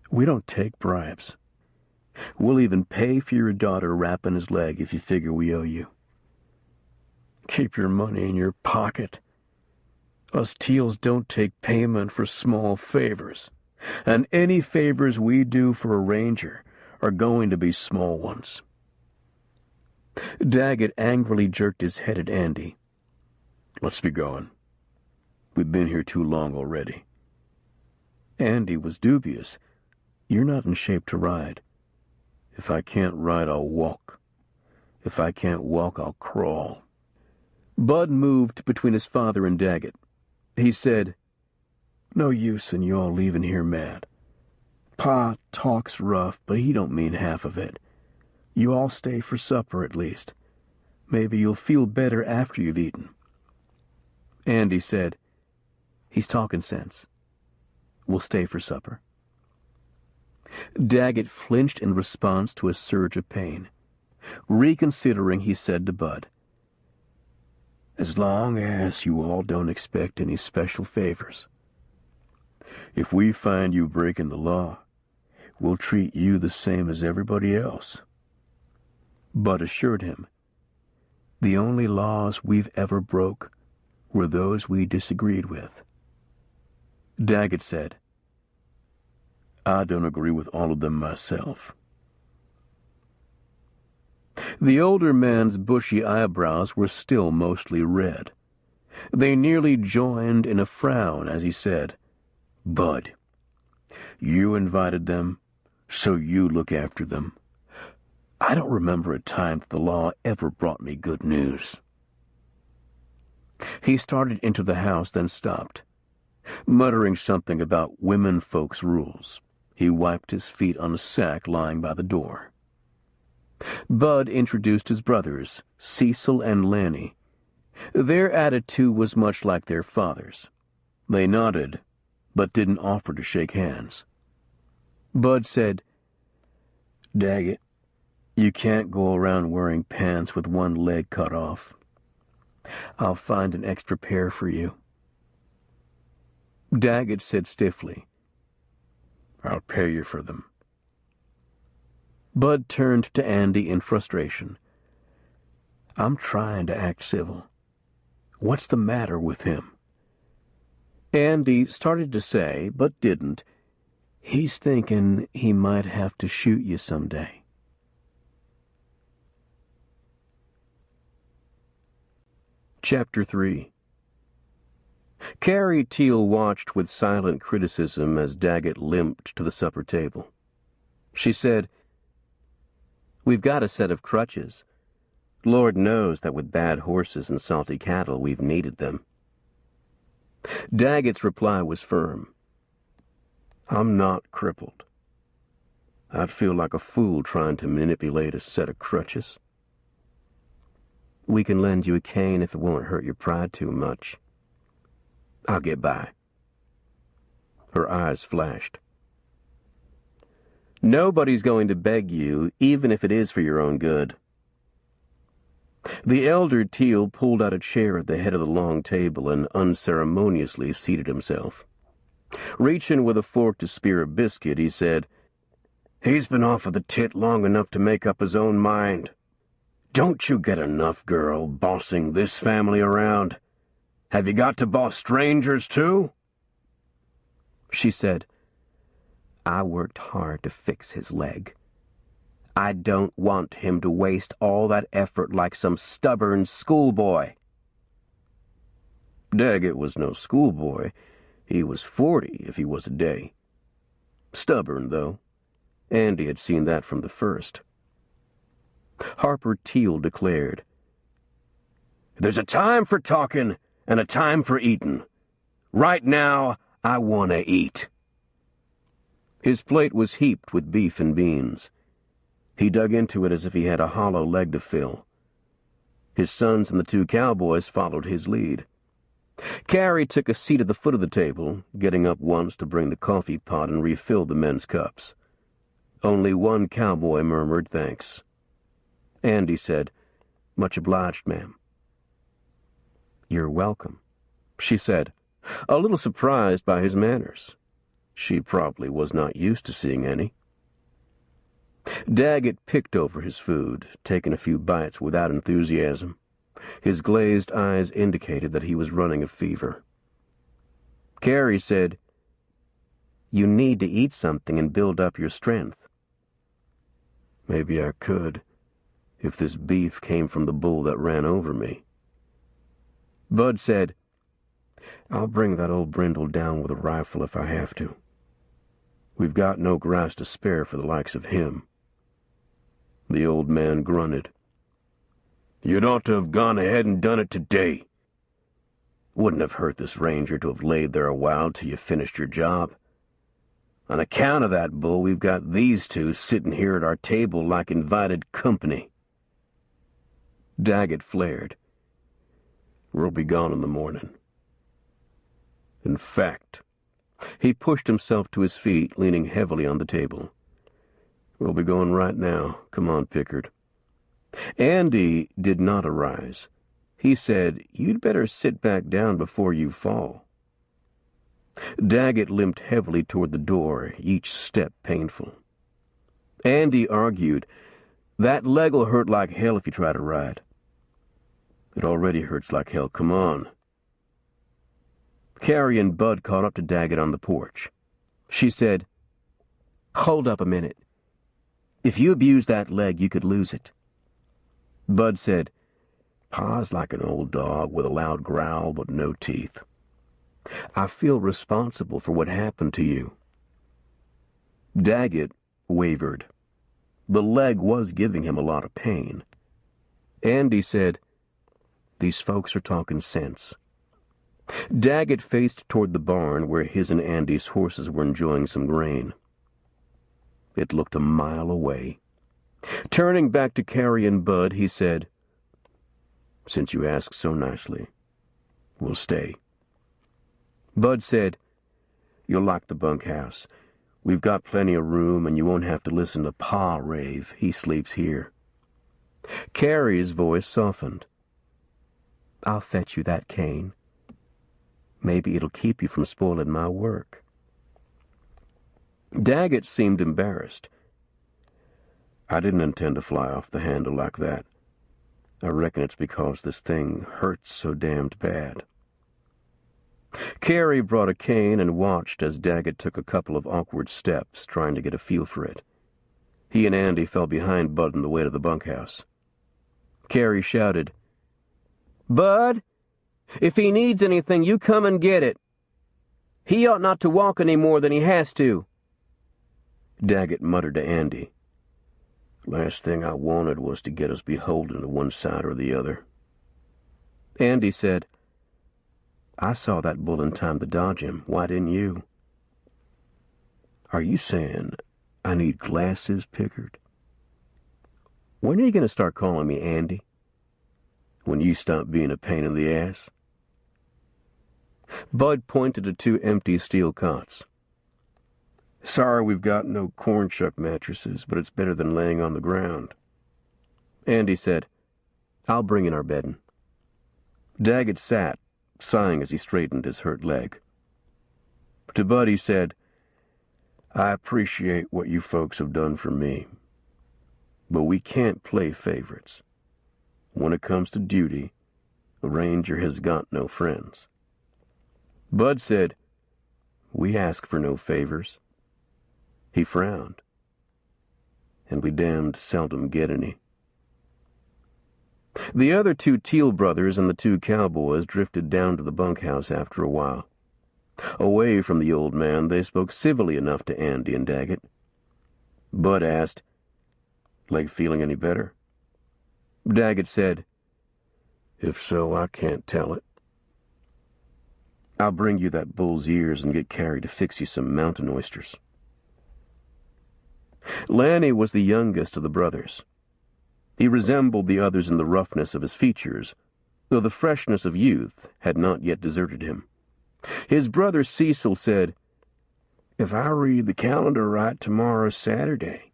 "We don't take bribes. We'll even pay for your daughter wrapping his leg if you figure we owe you. Keep your money in your pocket. Us Teals don't take payment for small favors, and any favors we do for a ranger are going to be small ones." Daggett angrily jerked his head at Andy. "Let's be going. We've been here too long already." Andy was dubious. "You're not in shape to ride." "If I can't ride, I'll walk. If I can't walk, I'll crawl." Bud moved between his father and Daggett. He said, "No use in you all leaving here mad. Pa talks rough, but he don't mean half of it. You all stay for supper at least. Maybe you'll feel better after you've eaten." Andy said, "He's talking sense. We'll stay for supper." Daggett flinched in response to a surge of pain. Reconsidering, he said to Bud, "As long as you all don't expect any special favors. If we find you breaking the law, we'll treat you the same as everybody else." Bud assured him, "The only laws we've ever broke were those we disagreed with." Daggett said, "I don't agree with all of them myself." The older man's bushy eyebrows were still mostly red. They nearly joined in a frown as he said, "Bud, you invited them, so you look after them. I don't remember a time that the law ever brought me good news." He started into the house, then stopped. Muttering something about women folks' rules, he wiped his feet on a sack lying by the door. Bud introduced his brothers, Cecil and Lanny. Their attitude was much like their father's. They nodded, but didn't offer to shake hands. Bud said, "Daggett, you can't go around wearing pants with one leg cut off. I'll find an extra pair for you." Daggett said stiffly, "I'll pay you for them." Bud turned to Andy in frustration. "I'm trying to act civil. What's the matter with him?" Andy started to say, but didn't, "He's thinking he might have to shoot you someday." Chapter 3. Carrie Teal watched with silent criticism as Daggett limped to the supper table. She said, "We've got a set of crutches. Lord knows that with bad horses and salty cattle we've needed them." Daggett's reply was firm. "I'm not crippled. I'd feel like a fool trying to manipulate a set of crutches." "We can lend you a cane if it won't hurt your pride too much. I'll get by." Her eyes flashed. "Nobody's going to beg you, even if it is for your own good." The elder Teal pulled out a chair at the head of the long table and unceremoniously seated himself. Reaching with a fork to spear a biscuit, he said, "He's been off of the tit long enough to make up his own mind. Don't you get enough, girl, bossing this family around? Have you got to boss strangers, too?" She said, "I worked hard to fix his leg. I don't want him to waste all that effort like some stubborn schoolboy." Daggett was no schoolboy. He was 40 if he was a day. Stubborn, though. Andy had seen that from the first. Harper Teal declared, "There's a time for talking and a time for eating. Right now, I want to eat." His plate was heaped with beef and beans. He dug into it as if he had a hollow leg to fill. His sons and the two cowboys followed his lead. Carrie took a seat at the foot of the table, getting up once to bring the coffee pot and refill the men's cups. Only one cowboy murmured thanks. Andy said, "Much obliged, ma'am." "You're welcome," she said, a little surprised by his manners. She probably was not used to seeing any. Daggett picked over his food, taking a few bites without enthusiasm. His glazed eyes indicated that he was running a fever. Carrie said, "You need to eat something and build up your strength." "Maybe I could, if this beef came from the bull that ran over me." Bud said, "I'll bring that old brindle down with a rifle if I have to. We've got no grass to spare for the likes of him." The old man grunted. "You'd ought to have gone ahead and done it today. Wouldn't have hurt this ranger to have laid there a while till you finished your job. On account of that bull, we've got these two sitting here at our table like invited company." Daggett flared. "We'll be gone in the morning. In fact," he pushed himself to his feet, leaning heavily on the table, "we'll be going right now. Come on, Pickard." Andy did not arise. He said, "You'd better sit back down before you fall." Daggett limped heavily toward the door, each step painful. Andy argued, "That leg'll hurt like hell if you try to ride." "It already hurts like hell. Come on." Carrie and Bud caught up to Daggett on the porch. She said, "Hold up a minute. If you abuse that leg, you could lose it." Bud said, "Pa's like an old dog with a loud growl but no teeth. I feel responsible for what happened to you." Daggett wavered. The leg was giving him a lot of pain. Andy said, "These folks are talking sense." Daggett faced toward the barn where his and Andy's horses were enjoying some grain. It looked a mile away. Turning back to Carrie and Bud, he said, "Since you ask so nicely, we'll stay." Bud said, "You'll like the bunkhouse. We've got plenty of room, and you won't have to listen to Pa rave. He sleeps here." Carrie's voice softened. "I'll fetch you that cane. Maybe it'll keep you from spoiling my work." Daggett seemed embarrassed. "I didn't intend to fly off the handle like that. I reckon it's because this thing hurts so damned bad." Carrie brought a cane and watched as Daggett took a couple of awkward steps, trying to get a feel for it. He and Andy fell behind Bud on the way to the bunkhouse. Carrie shouted, "Bud, if he needs anything, you come and get it. He ought not to walk any more than he has to." Daggett muttered to Andy, "Last thing I wanted was to get us beholden to one side or the other." Andy said, "I saw that bull in time to dodge him. Why didn't you?" "Are you saying I need glasses, Pickard? When are you going to start calling me Andy? When you stop being a pain in the ass?" Bud pointed to two empty steel cots. "Sorry we've got no corn shuck mattresses, but it's better than laying on the ground." Andy said, "I'll bring in our bedding." Daggett sat, sighing as he straightened his hurt leg. To Bud he said, "I appreciate what you folks have done for me, but we can't play favorites. When it comes to duty, a ranger has got no friends." Bud said, "We ask for no favors." He frowned. "And we damned seldom get any." The other two Teal brothers and the two cowboys drifted down to the bunkhouse after a while. Away from the old man, they spoke civilly enough to Andy and Daggett. Bud asked, "Leg feeling any better?" Daggett said, "If so, I can't tell it." "I'll bring you that bull's ears and get Carrie to fix you some mountain oysters." Lanny was the youngest of the brothers. He resembled the others in the roughness of his features, though the freshness of youth had not yet deserted him. His brother Cecil said, "If I read the calendar right, tomorrow's Saturday.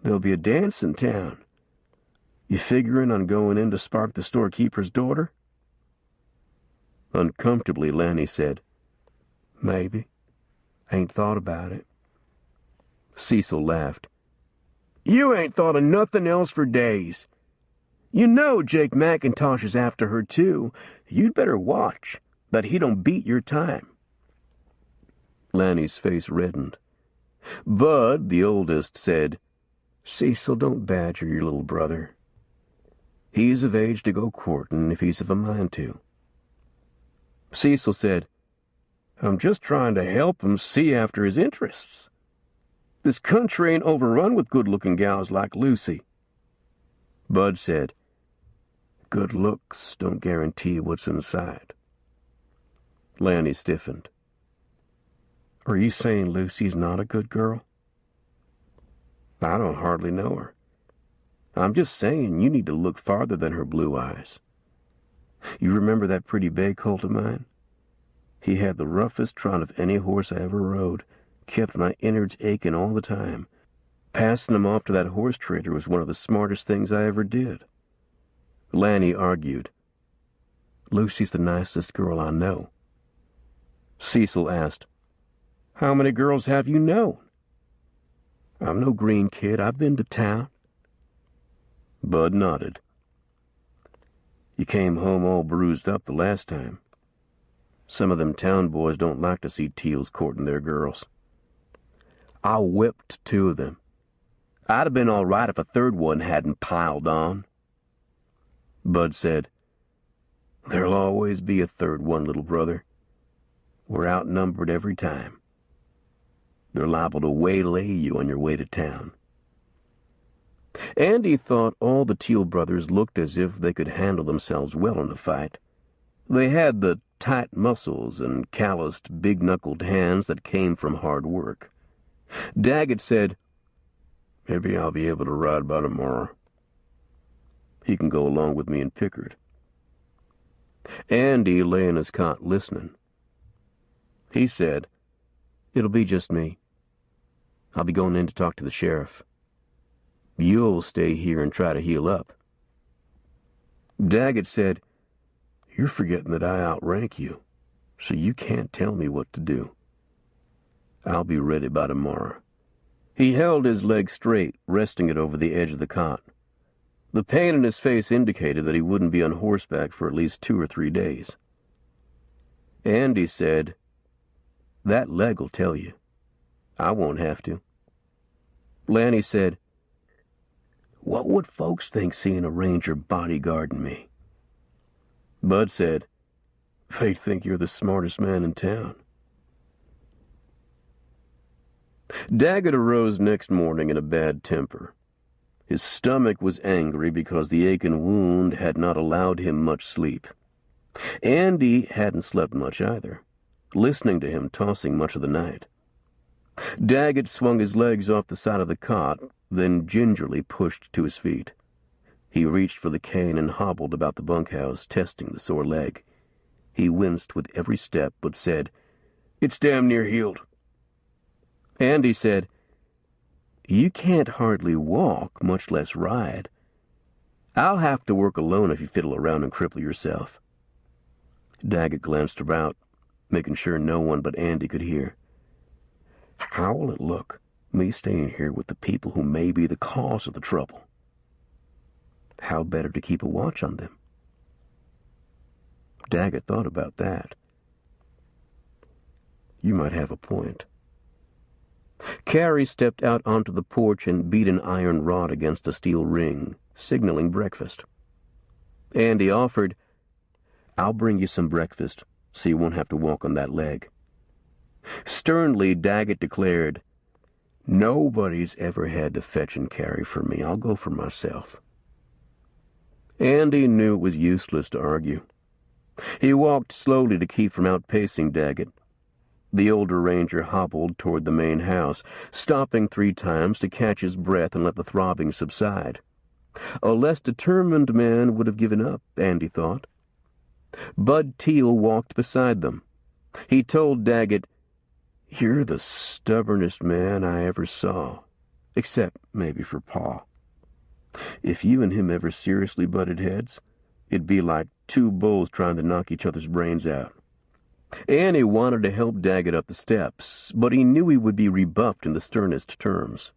There'll be a dance in town. You figuring on going in to spark the storekeeper's daughter? Uncomfortably, Lanny said, Maybe. Ain't thought about it. Cecil laughed. You ain't thought of nothing else for days. You know Jake McIntosh is after her, too. You'd better watch that he don't beat your time. Lanny's face reddened. Bud, the oldest, said, Cecil, don't badger your little brother. He's of age to go courting if he's of a mind to. Cecil said, I'm just trying to help him see after his interests. This country ain't overrun with good-looking gals like Lucy. Bud said, Good looks don't guarantee what's inside. Lanny stiffened. Are you saying Lucy's not a good girl? I don't hardly know her. I'm just saying you need to look farther than her blue eyes. You remember that pretty bay colt of mine? He had the roughest trot of any horse I ever rode, kept my innards aching all the time. Passing him off to that horse trader was one of the smartest things I ever did. Lanny argued. Lucy's the nicest girl I know. Cecil asked, How many girls have you known? I'm no green kid. I've been to town. Bud nodded. You came home all bruised up the last time. Some of them town boys don't like to see teals courting their girls. I whipped 2 of them. I'd have been all right if a third one hadn't piled on. Bud said, There'll always be a third one, little brother. We're outnumbered every time. They're liable to waylay you on your way to town. Andy thought all the Teal brothers looked as if they could handle themselves well in a fight. They had the tight muscles and calloused, big-knuckled hands that came from hard work. Daggett said, Maybe I'll be able to ride by tomorrow. He can go along with me in Pickard. Andy lay in his cot listening. He said, It'll be just me. I'll be going in to talk to the sheriff. You'll stay here and try to heal up. Daggett said, You're forgetting that I outrank you, so you can't tell me what to do. I'll be ready by tomorrow. He held his leg straight, resting it over the edge of the cot. The pain in his face indicated that he wouldn't be on horseback for at least 2 or 3 days. Andy said, That leg'll tell you. I won't have to. Lanny said, What would folks think seeing a ranger bodyguarding me? Bud said, They'd think you're the smartest man in town. Daggett arose next morning in a bad temper. His stomach was angry because the aching wound had not allowed him much sleep. Andy hadn't slept much either, listening to him tossing much of the night. Daggett swung his legs off the side of the cot, then gingerly pushed to his feet. He reached for the cane and hobbled about the bunkhouse, testing the sore leg. He winced with every step, but said, "It's damn near healed." Andy said, "You can't hardly walk, much less ride. I'll have to work alone if you fiddle around and cripple yourself." Daggett glanced about, making sure no one but Andy could hear. "How will it look, me staying here with the people who may be the cause of the trouble? How better to keep a watch on them?" Daggett thought about that. "You might have a point." Carrie stepped out onto the porch and beat an iron rod against a steel ring, signaling breakfast. Andy offered, "I'll bring you some breakfast, so you won't have to walk on that leg." Sternly, Daggett declared, "Nobody's ever had to fetch and carry for me. I'll go for myself." Andy knew it was useless to argue. He walked slowly to keep from outpacing Daggett. The older ranger hobbled toward the main house, stopping 3 times to catch his breath and let the throbbing subside. A less determined man would have given up, Andy thought. Bud Teal walked beside them. He told Daggett, "You're the stubbornest man I ever saw, except maybe for Pa." If you and him ever seriously butted heads, it'd be like two bulls trying to knock each other's brains out. Annie wanted to help Daggett up the steps, but he knew he would be rebuffed in the sternest terms.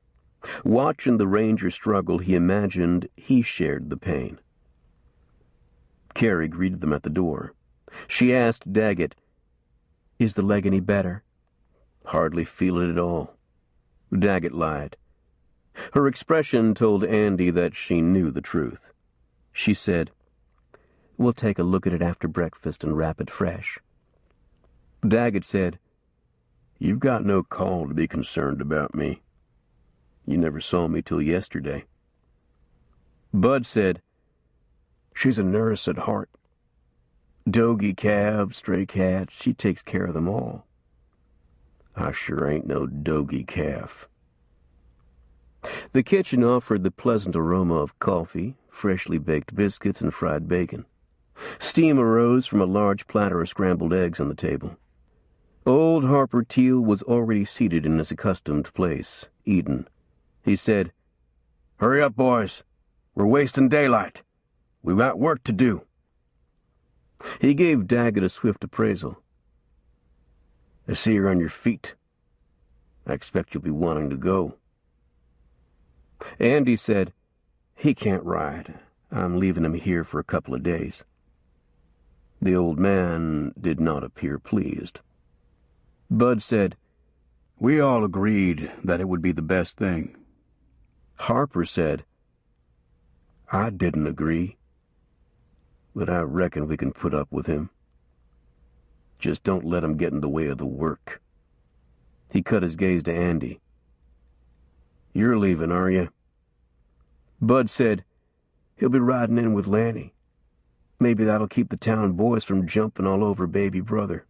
Watching the ranger struggle, he imagined he shared the pain. Carrie greeted them at the door. She asked Daggett, "Is the leg any better?" "Hardly feel it at all." Daggett lied. Her expression told Andy that she knew the truth. She said, "We'll take a look at it after breakfast and wrap it fresh." Daggett said, "You've got no call to be concerned about me. You never saw me till yesterday." Bud said, "She's a nurse at heart. Doggy calves, stray cats, she takes care of them all." "I sure ain't no doggy calf." The kitchen offered the pleasant aroma of coffee, freshly baked biscuits, and fried bacon. Steam arose from a large platter of scrambled eggs on the table. Old Harper Teal was already seated in his accustomed place, eating. He said, "Hurry up, boys. We're wasting daylight. We've got work to do." He gave Daggett a swift appraisal. "I see you're on your feet. I expect you'll be wanting to go." Andy said, "He can't ride. I'm leaving him here for a couple of days." The old man did not appear pleased. Bud said, "We all agreed that it would be the best thing." Harper said, "I didn't agree, but I reckon we can put up with him. Just don't let him get in the way of the work." He cut his gaze to Andy. "You're leaving, are you?" Bud said, "He'll be riding in with Lanny. Maybe that'll keep the town boys from jumping all over baby brother."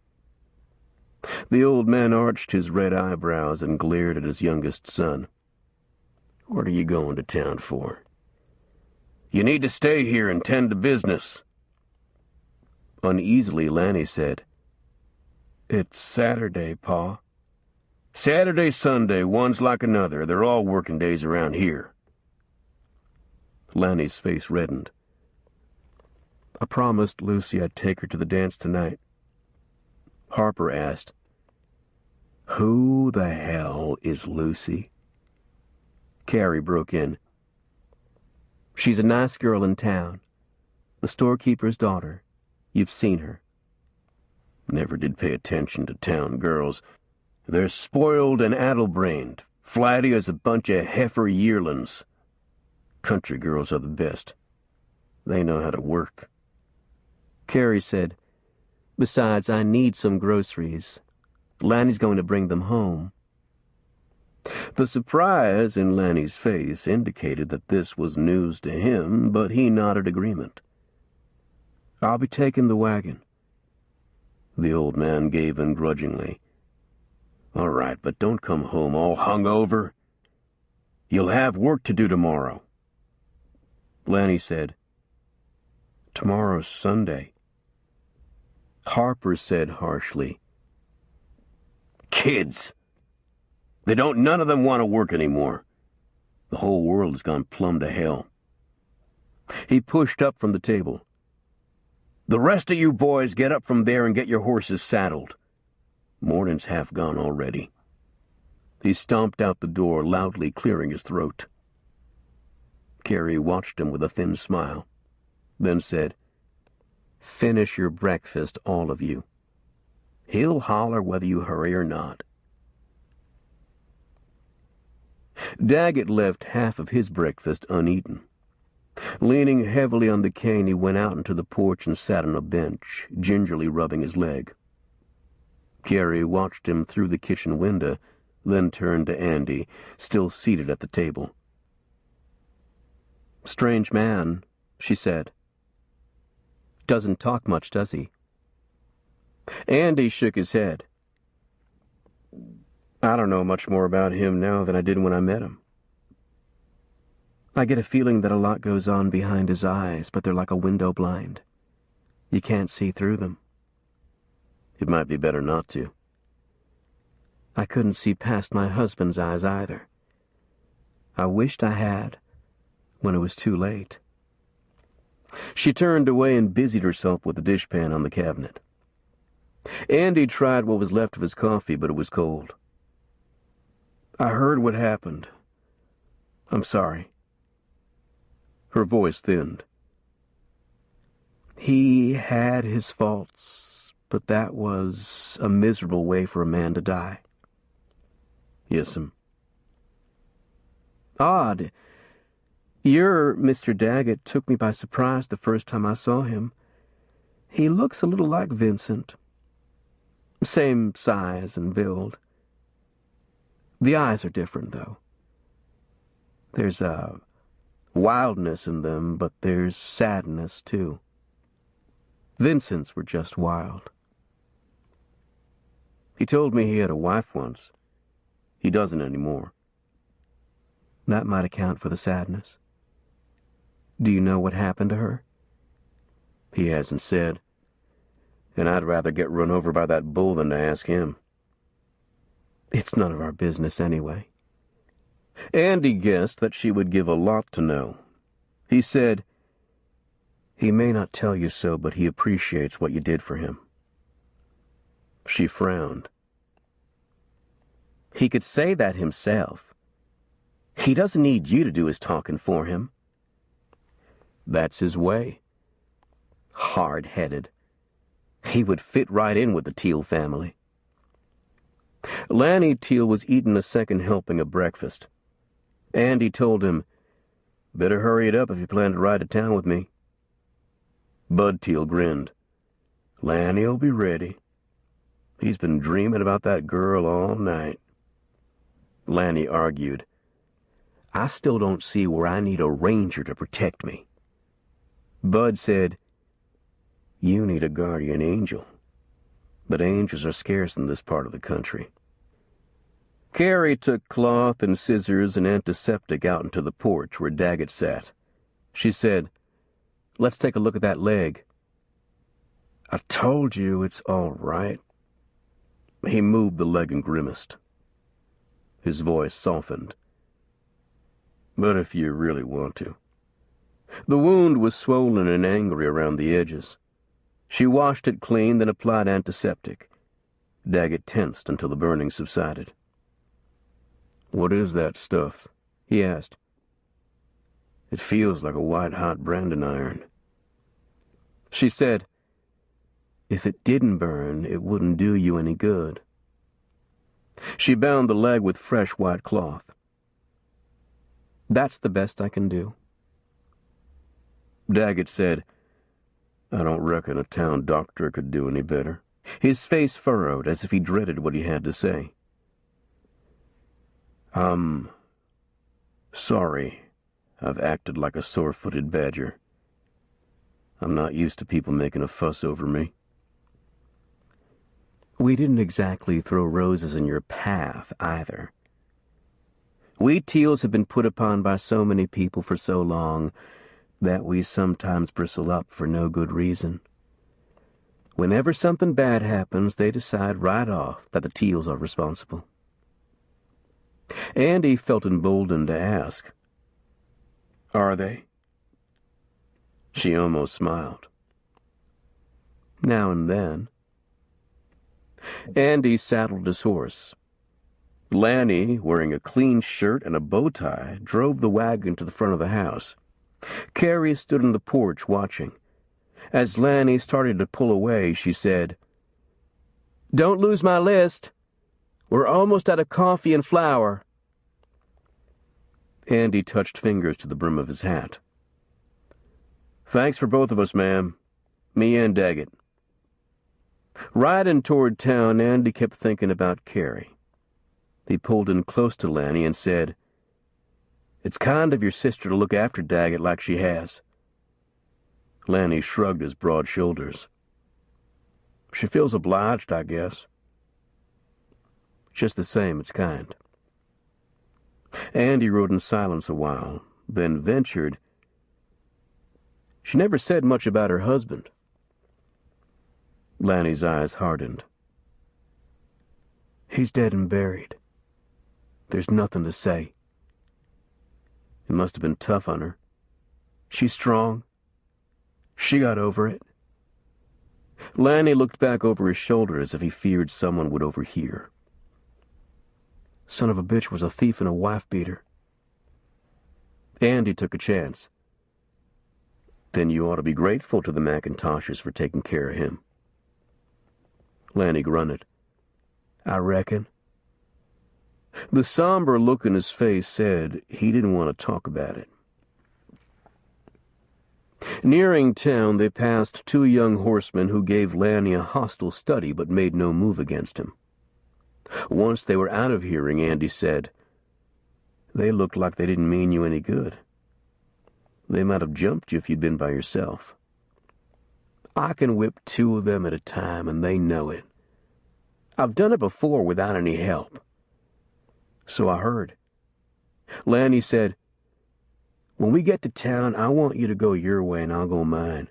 The old man arched his red eyebrows and glared at his youngest son. "What are you going to town for?" "You need to stay here and tend to business." Uneasily, Lanny said, "It's Saturday, Pa." "Saturday, Sunday, one's like another. They're all working days around here." Lanny's face reddened. "I promised Lucy I'd take her to the dance tonight." Harper asked, "Who the hell is Lucy?" Carrie broke in. "She's a nice girl in town. The storekeeper's daughter. You've seen her." "Never did pay attention to town girls. They're spoiled and addle-brained, flatty as a bunch of heifer yearlings. Country girls are the best. They know how to work." Carrie said, "Besides, I need some groceries. Lanny's going to bring them home." The surprise in Lanny's face indicated that this was news to him, but he nodded agreement. "I'll be taking the wagon." The old man gave in grudgingly. "All right, but don't come home all hungover. You'll have work to do tomorrow." Lanny said, "Tomorrow's Sunday." Harper said harshly, "Kids! They don't none of them want to work anymore. The whole world has gone plumb to hell." He pushed up from the table. "The rest of you boys get up from there and get your horses saddled. Morning's half gone already." He stomped out the door, loudly clearing his throat. Carrie watched him with a thin smile, then said, "Finish your breakfast, all of you. He'll holler whether you hurry or not." Daggett left half of his breakfast uneaten. Leaning heavily on the cane, he went out into the porch and sat on a bench, gingerly rubbing his leg. Carrie watched him through the kitchen window, then turned to Andy, still seated at the table. "Strange man," she said. "Doesn't talk much, does he?" Andy shook his head. "I don't know much more about him now than I did when I met him. I get a feeling that a lot goes on behind his eyes, but they're like a window blind. You can't see through them." "It might be better not to." "I couldn't see past my husband's eyes either. I wished I had, when it was too late. She turned away and busied herself with the dishpan on the cabinet. Andy tried what was left of his coffee, but it was cold. I heard what happened. I'm sorry. Her voice thinned. He had his faults, but that was a miserable way for a man to die. Yes'm. Odd. Your Mr. Daggett took me by surprise the first time I saw him. He looks a little like Vincent. Same size and build. The eyes are different, though. There's a wildness in them, but there's sadness, too. Vincent's were just wild. He told me he had a wife once. He doesn't anymore. That might account for the sadness. Do you know what happened to her? He hasn't said. And I'd rather get run over by that bull than to ask him. It's none of our business anyway. Andy guessed that she would give a lot to know. He said, "He may not tell you so, but he appreciates what you did for him." She frowned. He could say that himself. He doesn't need you to do his talking for him. That's his way. Hard-headed. He would fit right in with the Teal family. Lanny Teal was eating a second helping of breakfast. Andy told him, "Better hurry it up if you plan to ride to town with me." Bud Teal grinned. "Lanny'll be ready. He's been dreaming about that girl all night." Lanny argued, "I still don't see where I need a ranger to protect me." Bud said, "You need a guardian angel. But angels are scarce in this part of the country." Carrie took cloth and scissors and antiseptic out into the porch where Daggett sat. She said, "Let's take a look at that leg." "I told you it's all right." He moved the leg and grimaced. His voice softened. "But if you really want to." The wound was swollen and angry around the edges. She washed it clean, then applied antiseptic. Daggett tensed until the burning subsided. "What is that stuff?" he asked. "It feels like a white-hot branding iron." She said, "If it didn't burn, it wouldn't do you any good." She bound the leg with fresh white cloth. "That's the best I can do." Daggett said, "I don't reckon a town doctor could do any better." His face furrowed as if he dreaded what he had to say. "I'm sorry I've acted like a sore-footed badger. I'm not used to people making a fuss over me." "We didn't exactly throw roses in your path, either. We Teals have been put upon by so many people for so long that we sometimes bristle up for no good reason. Whenever something bad happens, they decide right off that the Teals are responsible." Andy felt emboldened to ask, "Are they?" She almost smiled. "Now and then." Andy saddled his horse. Lanny, wearing a clean shirt and a bow tie, drove the wagon to the front of the house. Carrie stood on the porch watching. As Lanny started to pull away, she said, "Don't lose my list. We're almost out of coffee and flour." Andy touched fingers to the brim of his hat. "Thanks for both of us, ma'am. Me and Daggett." Riding toward town, Andy kept thinking about Carrie. He pulled in close to Lanny and said, "It's kind of your sister to look after Daggett like she has." Lanny shrugged his broad shoulders. "She feels obliged, I guess." "Just the same, it's kind." Andy rode in silence a while, then ventured, "She never said much about her husband." Lanny's eyes hardened. "He's dead and buried. There's nothing to say." "It must have been tough on her." She's strong. She got over it. Lanny looked back over his shoulder as if he feared someone would overhear. Son of a bitch was a thief and a wife-beater. Andy took a chance. Then you ought to be grateful to the McIntoshes for taking care of him. Lanny grunted. I reckon. The somber look in his face said he didn't want to talk about it. Nearing town, they passed two young horsemen who gave Lanny a hostile study but made no move against him. Once they were out of hearing, Andy said, "They looked like they didn't mean you any good. They might have jumped you if you'd been by yourself." I can whip two of them at a time, and they know it. I've done it before without any help. So I heard. Lanny said, "When we get to town, I want you to go your way and I'll go mine.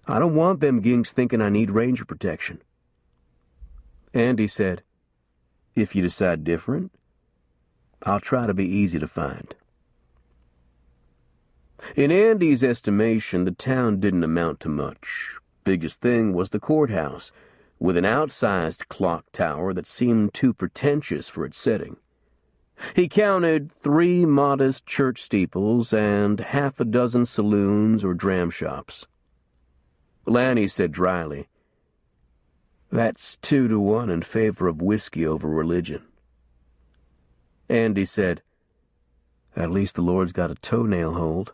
I don't want them ginks thinking I need ranger protection." Andy said, "If you decide different, I'll try to be easy to find." In Andy's estimation, the town didn't amount to much. Biggest thing was the courthouse, with an outsized clock tower that seemed too pretentious for its setting. He counted 3 modest church steeples and half a dozen saloons or dram shops. Lanny said dryly, "That's 2-to-1 in favor of whiskey over religion." Andy said, "At least the Lord's got a toenail hold."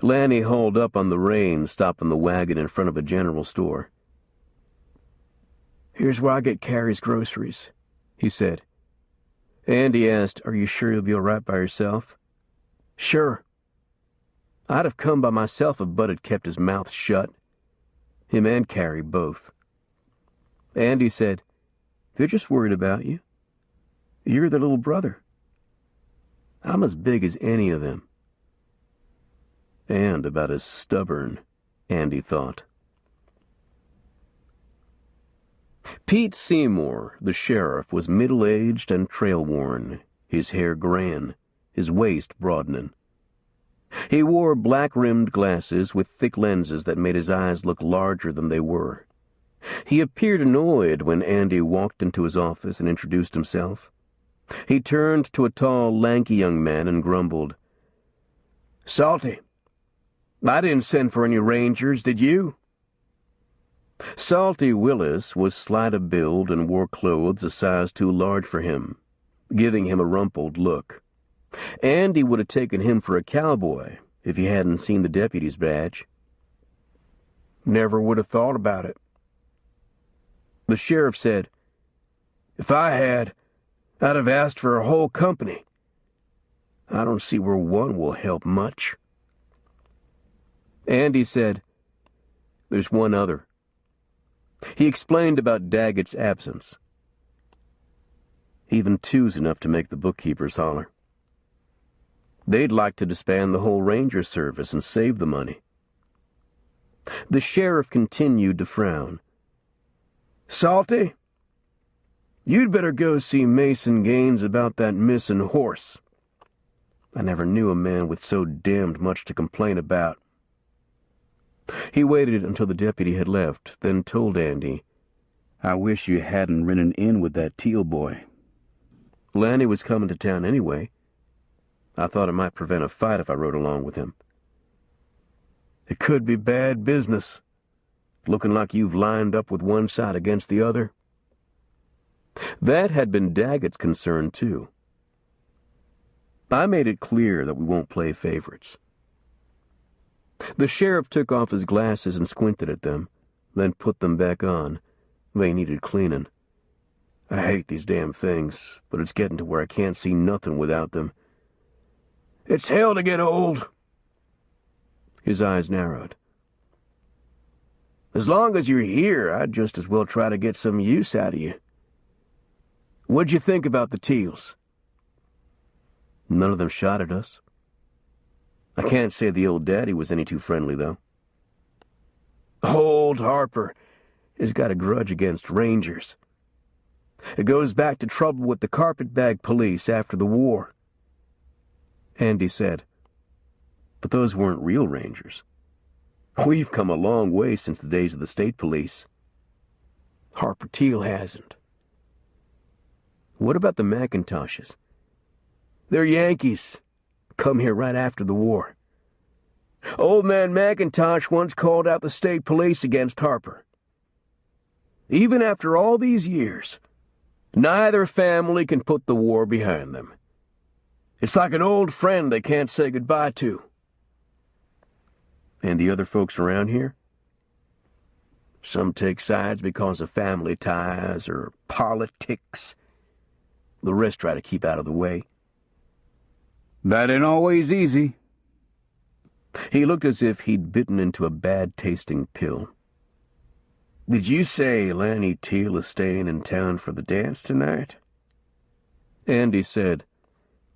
Lanny hauled up on the reins, stopping the wagon in front of a general store. "Here's where I get Carrie's groceries," he said. Andy asked, "Are you sure you'll be all right by yourself?" "Sure. I'd have come by myself if Bud had kept his mouth shut. Him and Carrie both." Andy said, "They're just worried about you. You're their little brother." "I'm as big as any of them." And about as stubborn, Andy thought. Pete Seymour, the sheriff, was middle-aged and trail-worn, his hair graying, his waist broadening. He wore black-rimmed glasses with thick lenses that made his eyes look larger than they were. He appeared annoyed when Andy walked into his office and introduced himself. He turned to a tall, lanky young man and grumbled, "Salty, I didn't send for any rangers, did you?" Salty Willis was slight of build and wore clothes a size too large for him, giving him a rumpled look. Andy would have taken him for a cowboy if he hadn't seen the deputy's badge. "Never would have thought about it." The sheriff said, "If I had, I'd have asked for a whole company. I don't see where one will help much." Andy said, "There's one other." He explained about Daggett's absence. "Even 2's enough to make the bookkeepers holler. They'd like to disband the whole ranger service and save the money." The sheriff continued to frown. "Salty, you'd better go see Mason Gaines about that missing horse. I never knew a man with so damned much to complain about." He waited until the deputy had left, then told Andy, "I wish you hadn't ridden in with that Teal boy. Lanny was coming to town anyway. I thought it might prevent a fight if I rode along with him." "It could be bad business. Looking like you've lined up with one side against the other." That had been Daggett's concern, too. "I made it clear that we won't play favorites." The sheriff took off his glasses and squinted at them, then put them back on. They needed cleaning. "I hate these damn things, but it's getting to where I can't see nothing without them. It's hell to get old." His eyes narrowed. "As long as you're here, I'd just as well try to get some use out of you. What'd you think about the Teals?" "None of them shot at us. I can't say the old daddy was any too friendly, though." "Old Harper has got a grudge against rangers. It goes back to trouble with the carpetbag police after the war." Andy said, But those weren't real rangers. We've come a long way since the days of the state police. Harper Teal hasn't. What about the McIntoshes? They're Yankees. Come here right after the war. Old man McIntosh once called out the state police against Harper. Even after all these years, neither family can put the war behind them. It's like an old friend they can't say goodbye to. And the other folks around here? Some take sides because of family ties or politics. The rest try to keep out of the way. That ain't always easy. He looked as if he'd bitten into a bad-tasting pill. Did you say Lanny Teal is staying in town for the dance tonight? Andy said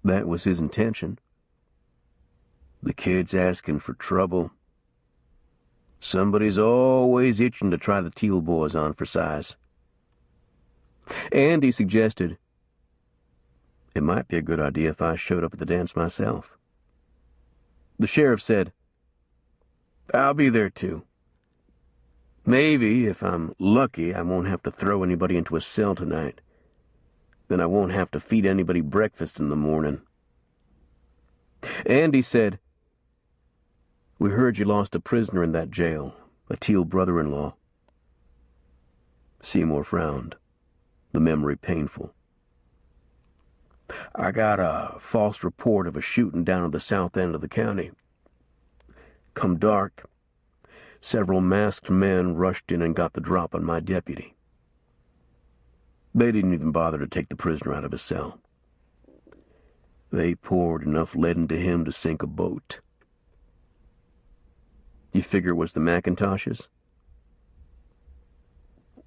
that was his intention. The kid's asking for trouble. Somebody's always itching to try the Teal boys on for size. Andy suggested, it might be a good idea if I showed up at the dance myself. The sheriff said, I'll be there too. Maybe, if I'm lucky, I won't have to throw anybody into a cell tonight. Then I won't have to feed anybody breakfast in the morning. Andy said, we heard you lost a prisoner in that jail, a Teal brother-in-law. Seymour frowned, the memory painful. I got a false report of a shooting down at the south end of the county. Come dark, several masked men rushed in and got the drop on my deputy. They didn't even bother to take the prisoner out of his cell. They poured enough lead into him to sink a boat. You figure it was the McIntoshes?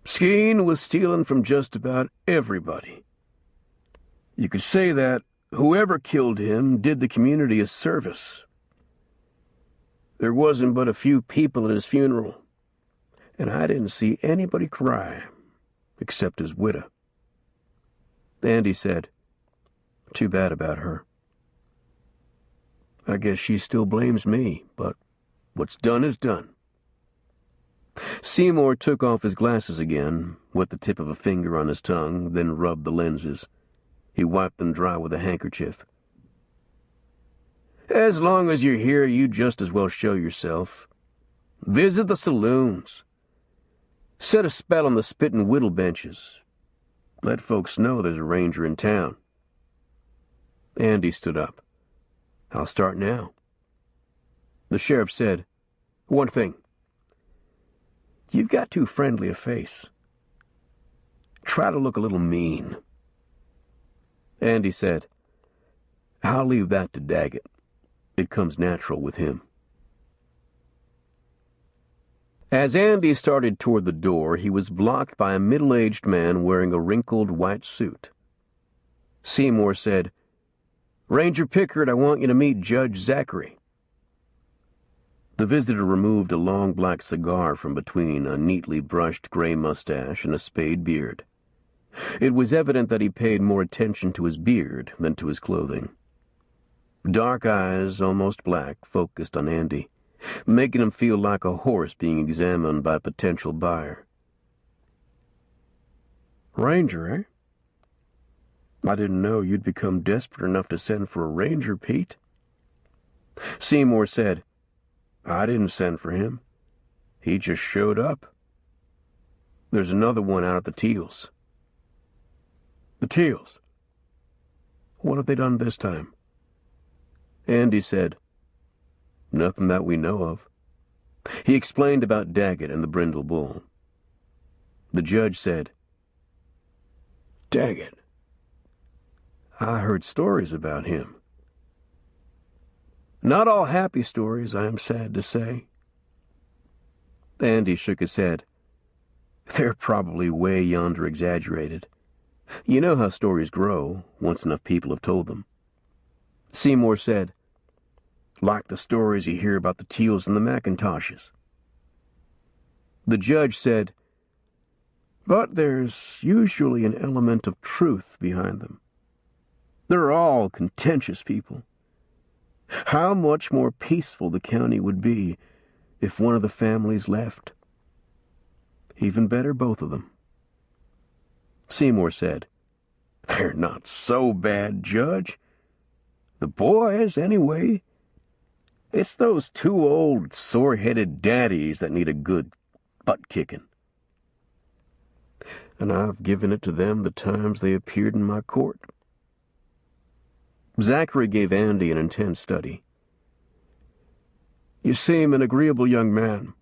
Skeen was stealing from just about everybody. You could say that whoever killed him did the community a service. There wasn't but a few people at his funeral, and I didn't see anybody cry, except his widow. Andy said, too bad about her. I guess she still blames me, but what's done is done. Seymour took off his glasses again, wet the tip of a finger on his tongue, then rubbed the lenses. He wiped them dry with a handkerchief. As long as you're here, you just as well show yourself. Visit the saloons. Set a spell on the spit and whittle benches. Let folks know there's a ranger in town. Andy stood up. I'll start now. The sheriff said, one thing. You've got too friendly a face. Try to look a little mean. Andy said, I'll leave that to Daggett. It comes natural with him. As Andy started toward the door, he was blocked by a middle-aged man wearing a wrinkled white suit. Seymour said, Ranger Pickard, I want you to meet Judge Zachary. The visitor removed a long black cigar from between a neatly brushed gray mustache and a spade beard. It was evident that he paid more attention to his beard than to his clothing. Dark eyes, almost black, focused on Andy, making him feel like a horse being examined by a potential buyer. Ranger, eh? I didn't know you'd become desperate enough to send for a ranger, Pete. Seymour said, I didn't send for him. He just showed up. There's another one out at the Teals. The Teals? What have they done this time? Andy said, nothing that we know of. He explained about Daggett and the Brindle Bull. The judge said, Daggett. I heard stories about him. Not all happy stories, I am sad to say. Andy shook his head. They're probably way yonder exaggerated. You know how stories grow, once enough people have told them. Seymour said, like the stories you hear about the Teals and the McIntoshes. The judge said, but there's usually an element of truth behind them. They're all contentious people. How much more peaceful the county would be if one of the families left. Even better, both of them. Seymour said, "They're not so bad, Judge. The boys, anyway. It's those two old sore-headed daddies that need a good butt-kicking. And I've given it to them the times they appeared in my court." Zachary gave Andy an intense study. "You seem an agreeable young man.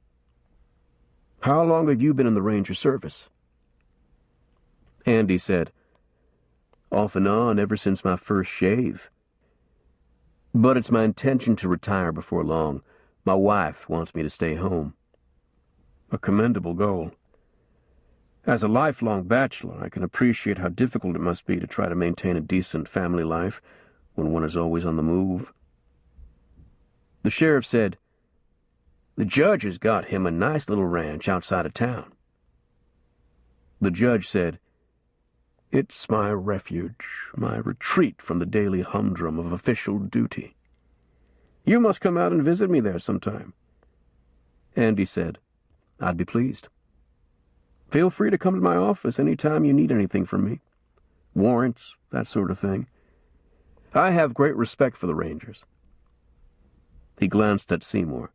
How long have you been in the Ranger service?" Andy said, "Off and on ever since my first shave. But it's my intention to retire before long. My wife wants me to stay home." "A commendable goal. As a lifelong bachelor, I can appreciate how difficult it must be to try to maintain a decent family life when one is always on the move." The sheriff said, "The judge has got him a nice little ranch outside of town." The judge said, "It's my refuge, my retreat from the daily humdrum of official duty. You must come out and visit me there sometime." Andy said, "I'd be pleased. Feel free to come to my office any time you need anything from me. Warrants, that sort of thing. I have great respect for the Rangers." He glanced at Seymour.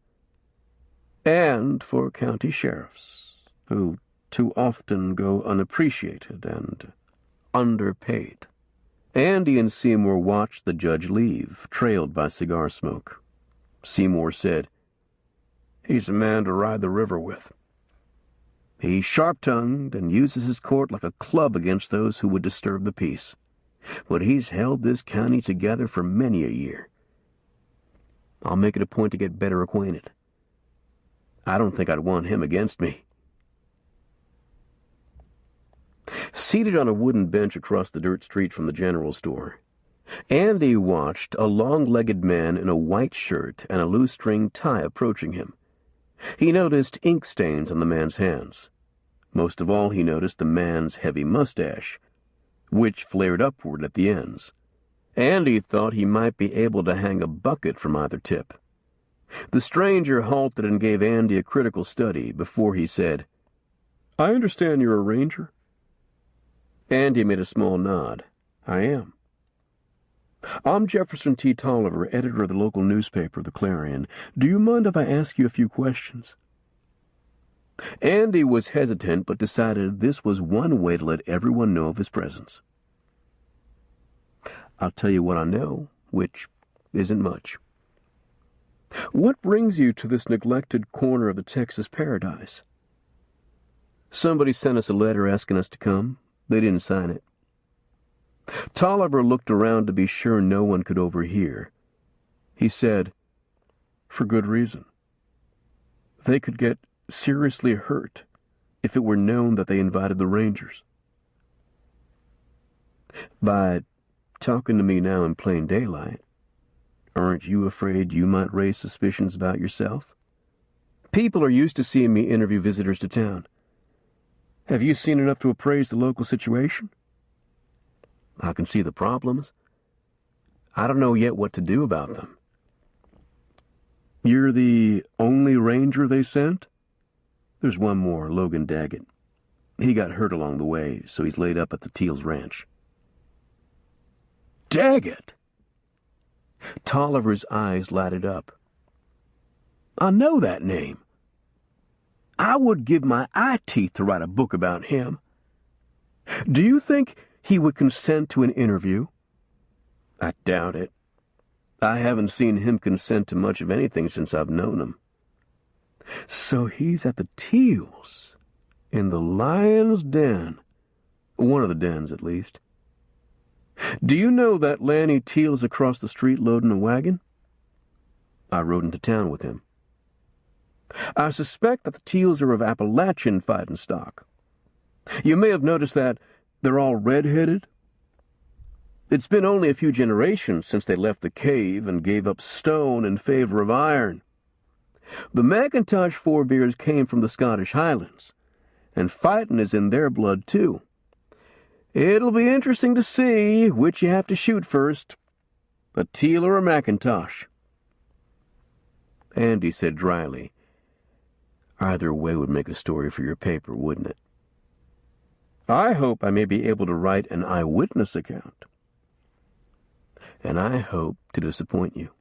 "And for county sheriffs, who too often go unappreciated and underpaid." Andy and Seymour watched the judge leave, trailed by cigar smoke. Seymour said, "He's a man to ride the river with. He's sharp-tongued and uses his court like a club against those who would disturb the peace. But he's held this county together for many a year. I'll make it a point to get better acquainted. I don't think I'd want him against me." Seated on a wooden bench across the dirt street from the general store, Andy watched a long-legged man in a white shirt and a loose-string tie approaching him. He noticed ink stains on the man's hands. Most of all, he noticed the man's heavy mustache, which flared upward at the ends. Andy thought he might be able to hang a bucket from either tip. The stranger halted and gave Andy a critical study before he said, "I understand you're a ranger?" Andy made a small nod. "I am." "I'm Jefferson T. Tolliver, editor of the local newspaper, The Clarion. Do you mind if I ask you a few questions?" Andy was hesitant, but decided this was one way to let everyone know of his presence. "I'll tell you what I know, which isn't much. What brings you to this neglected corner of the Texas paradise?" "Somebody sent us a letter asking us to come. They didn't sign it." Tolliver looked around to be sure no one could overhear. He said, "For good reason. They could get seriously hurt if it were known that they invited the Rangers." "By talking to me now in plain daylight, aren't you afraid you might raise suspicions about yourself? People are used to seeing me interview visitors to town. Have you seen enough to appraise the local situation?" "I can see the problems. I don't know yet what to do about them." "You're the only ranger they sent?" "There's one more, Logan Daggett. He got hurt along the way, so he's laid up at the Teals Ranch." "Daggett!" Tolliver's eyes lighted up. "I know that name. I would give my eye teeth to write a book about him. Do you think he would consent to an interview?" "I doubt it. I haven't seen him consent to much of anything since I've known him." "So he's at the Teals, in the lion's den. One of the dens, at least. Do you know that Lanny Teals across the street loading a wagon?" "I rode into town with him." "I suspect that the Teals are of Appalachian fighting stock. You may have noticed that they're all red-headed. It's been only a few generations since they left the cave and gave up stone in favor of iron. The McIntosh forebears came from the Scottish Highlands, and fighting is in their blood, too. It'll be interesting to see which you have to shoot first, a Teal or a McIntosh." Andy said dryly, "Either way would make a story for your paper, wouldn't it? I hope I may be able to write an eyewitness account. And I hope to disappoint you."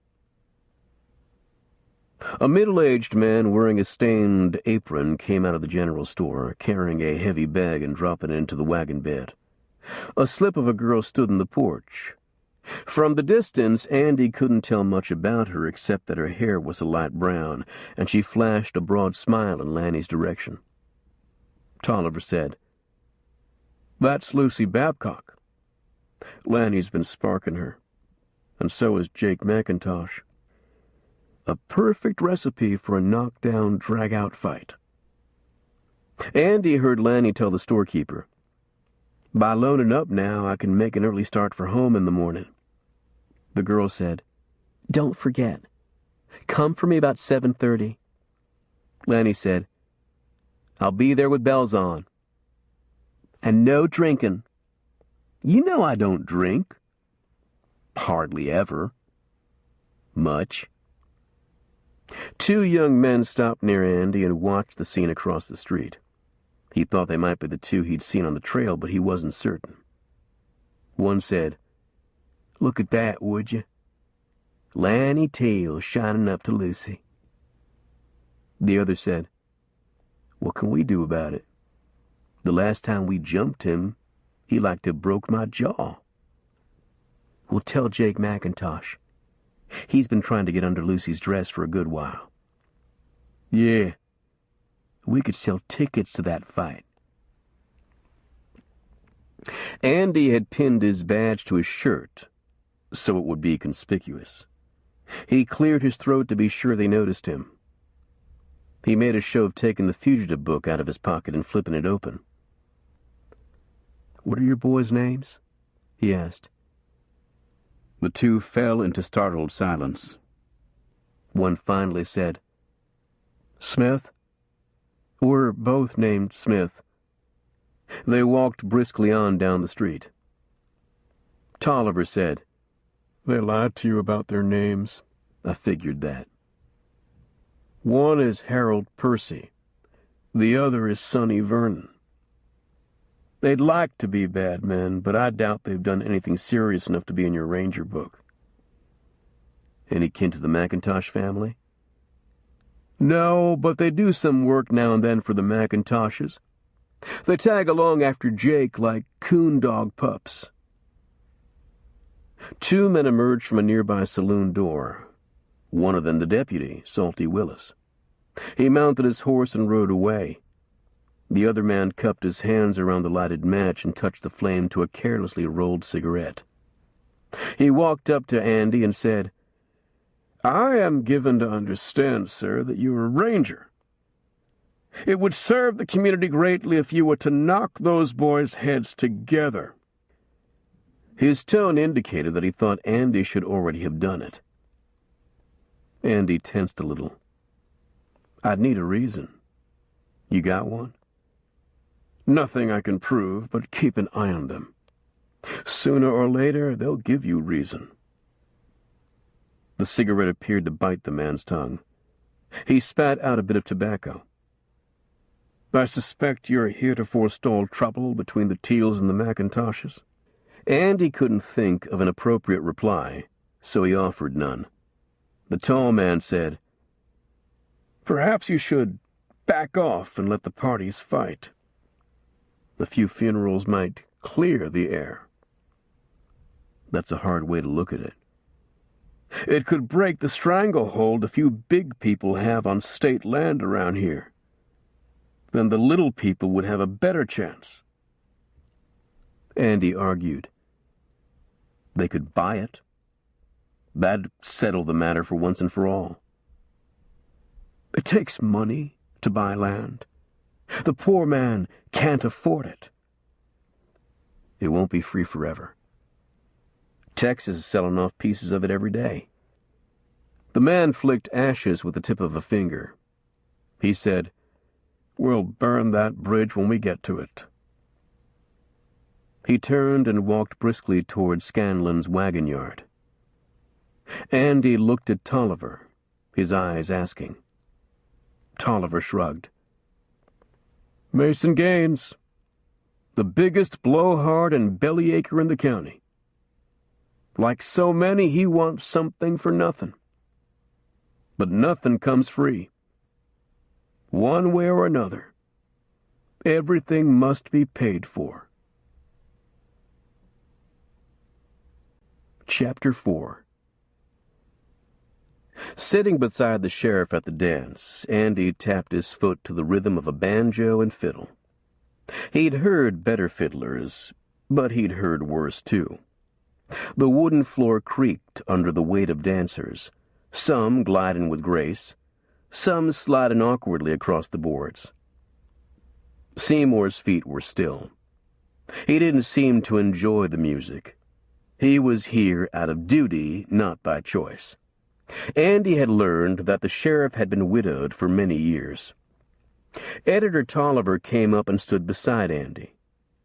A middle-aged man wearing a stained apron came out of the general store, carrying a heavy bag and dropping it into the wagon bed. A slip of a girl stood in the porch. From the distance, Andy couldn't tell much about her except that her hair was a light brown, and she flashed a broad smile in Lanny's direction. Tolliver said, "That's Lucy Babcock. Lanny's been sparking her, and so is Jake McIntosh. A perfect recipe for a knockdown, drag-out fight." Andy heard Lanny tell the storekeeper, "By loading up now, I can make an early start for home in the morning." The girl said, "Don't forget. Come for me about 7:30. Lanny said, "I'll be there with bells on. And no drinking." "You know I don't drink." "Hardly ever." "Much." Two young men stopped near Andy and watched the scene across the street. He thought they might be the two he'd seen on the trail, but he wasn't certain. One said, "Look at that, would you? Lanny Tail shining up to Lucy." The other said, "What can we do about it? The last time we jumped him, he like to broke my jaw." "We'll tell Jake McIntosh. He's been trying to get under Lucy's dress for a good while." "Yeah. We could sell tickets to that fight." Andy had pinned his badge to his shirt, so it would be conspicuous. He cleared his throat to be sure they noticed him. He made a show of taking the fugitive book out of his pocket and flipping it open. "What are your boys' names?" he asked. The two fell into startled silence. One finally said, "Smith? We're both named Smith." They walked briskly on down the street. Tolliver said, "They lied to you about their names. I figured that. One is Harold Percy. The other is Sonny Vernon. They'd like to be bad men, but I doubt they've done anything serious enough to be in your ranger book." "Any kin to the McIntosh family?" "No, but they do some work now and then for the McIntoshes. They tag along after Jake like coon dog pups." Two men emerged from a nearby saloon door. One of them the deputy, Salty Willis. He mounted his horse and rode away. The other man cupped his hands around the lighted match and touched the flame to a carelessly rolled cigarette. He walked up to Andy and said, "I am given to understand, sir, that you are a ranger. It would serve the community greatly if you were to knock those boys' heads together." His tone indicated that he thought Andy should already have done it. Andy tensed a little. "I'd need a reason. You got one?" "Nothing I can prove, but keep an eye on them. Sooner or later, they'll give you reason." The cigarette appeared to bite the man's tongue. He spat out a bit of tobacco. "I suspect you're here to forestall trouble between the Teals and the McIntoshes." Andy couldn't think of an appropriate reply, so he offered none. The tall man said, "Perhaps you should back off and let the parties fight. A few funerals might clear the air." That's a hard way to look at it. "It could break the stranglehold a few big people have on state land around here. Then the little people would have a better chance." Andy argued. They could buy it. That'd settle the matter for once and for all. "It takes money to buy land. The poor man can't afford it." "It won't be free forever. Texas is selling off pieces of it every day." The man flicked ashes with the tip of a finger. He said, "We'll burn that bridge when we get to it." He turned and walked briskly toward Scanlon's wagon yard. Andy looked at Tolliver, his eyes asking. Tolliver shrugged. Mason Gaines, the biggest blowhard and bellyacre in the county. Like so many, he wants something for nothing. But nothing comes free. One way or another, everything must be paid for. Chapter 4. Sitting beside the sheriff at the dance, Andy tapped his foot to the rhythm of a banjo and fiddle. He'd heard better fiddlers, but he'd heard worse too. The wooden floor creaked under the weight of dancers, some gliding with grace, some sliding awkwardly across the boards. Seymour's feet were still. He didn't seem to enjoy the music. He was here out of duty, not by choice. Andy had learned that the sheriff had been widowed for many years. Editor Tolliver came up and stood beside Andy.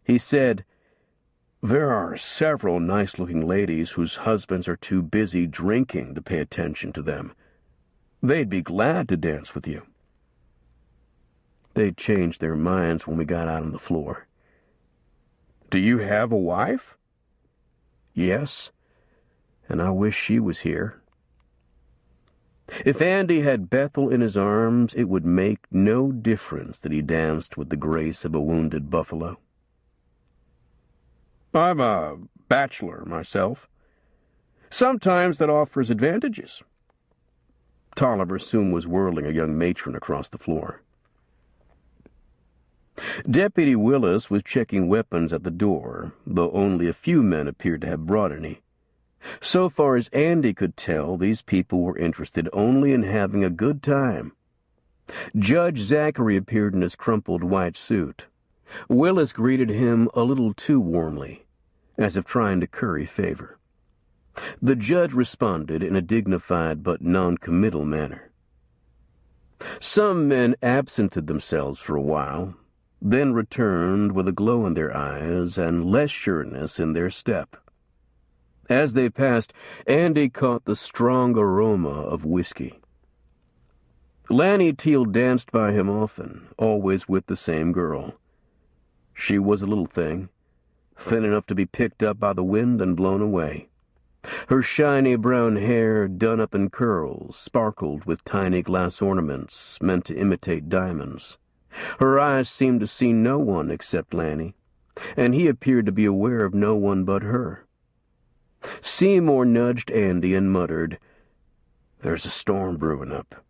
He said, "There are several nice-looking ladies whose husbands are too busy drinking to pay attention to them. They'd be glad to dance with you." They'd changed their minds when we got out on the floor. "Do you have a wife?" "Yes, and I wish she was here." If Andy had Bethel in his arms, it would make no difference that he danced with the grace of a wounded buffalo. "I'm a bachelor myself. Sometimes that offers advantages." Tolliver soon was whirling a young matron across the floor. Deputy Willis was checking weapons at the door, though only a few men appeared to have brought any. So far as Andy could tell, these people were interested only in having a good time. Judge Zachary appeared in his crumpled white suit. Willis greeted him a little too warmly, as if trying to curry favor. The judge responded in a dignified but non-committal manner. Some men absented themselves for a while, then returned with a glow in their eyes and less sureness in their step. As they passed, Andy caught the strong aroma of whiskey. Lanny Teal danced by him often, always with the same girl. She was a little thing, thin enough to be picked up by the wind and blown away. Her shiny brown hair, done up in curls, sparkled with tiny glass ornaments meant to imitate diamonds. Her eyes seemed to see no one except Lanny, and he appeared to be aware of no one but her. Seymour nudged Andy and muttered, "There's a storm brewing up."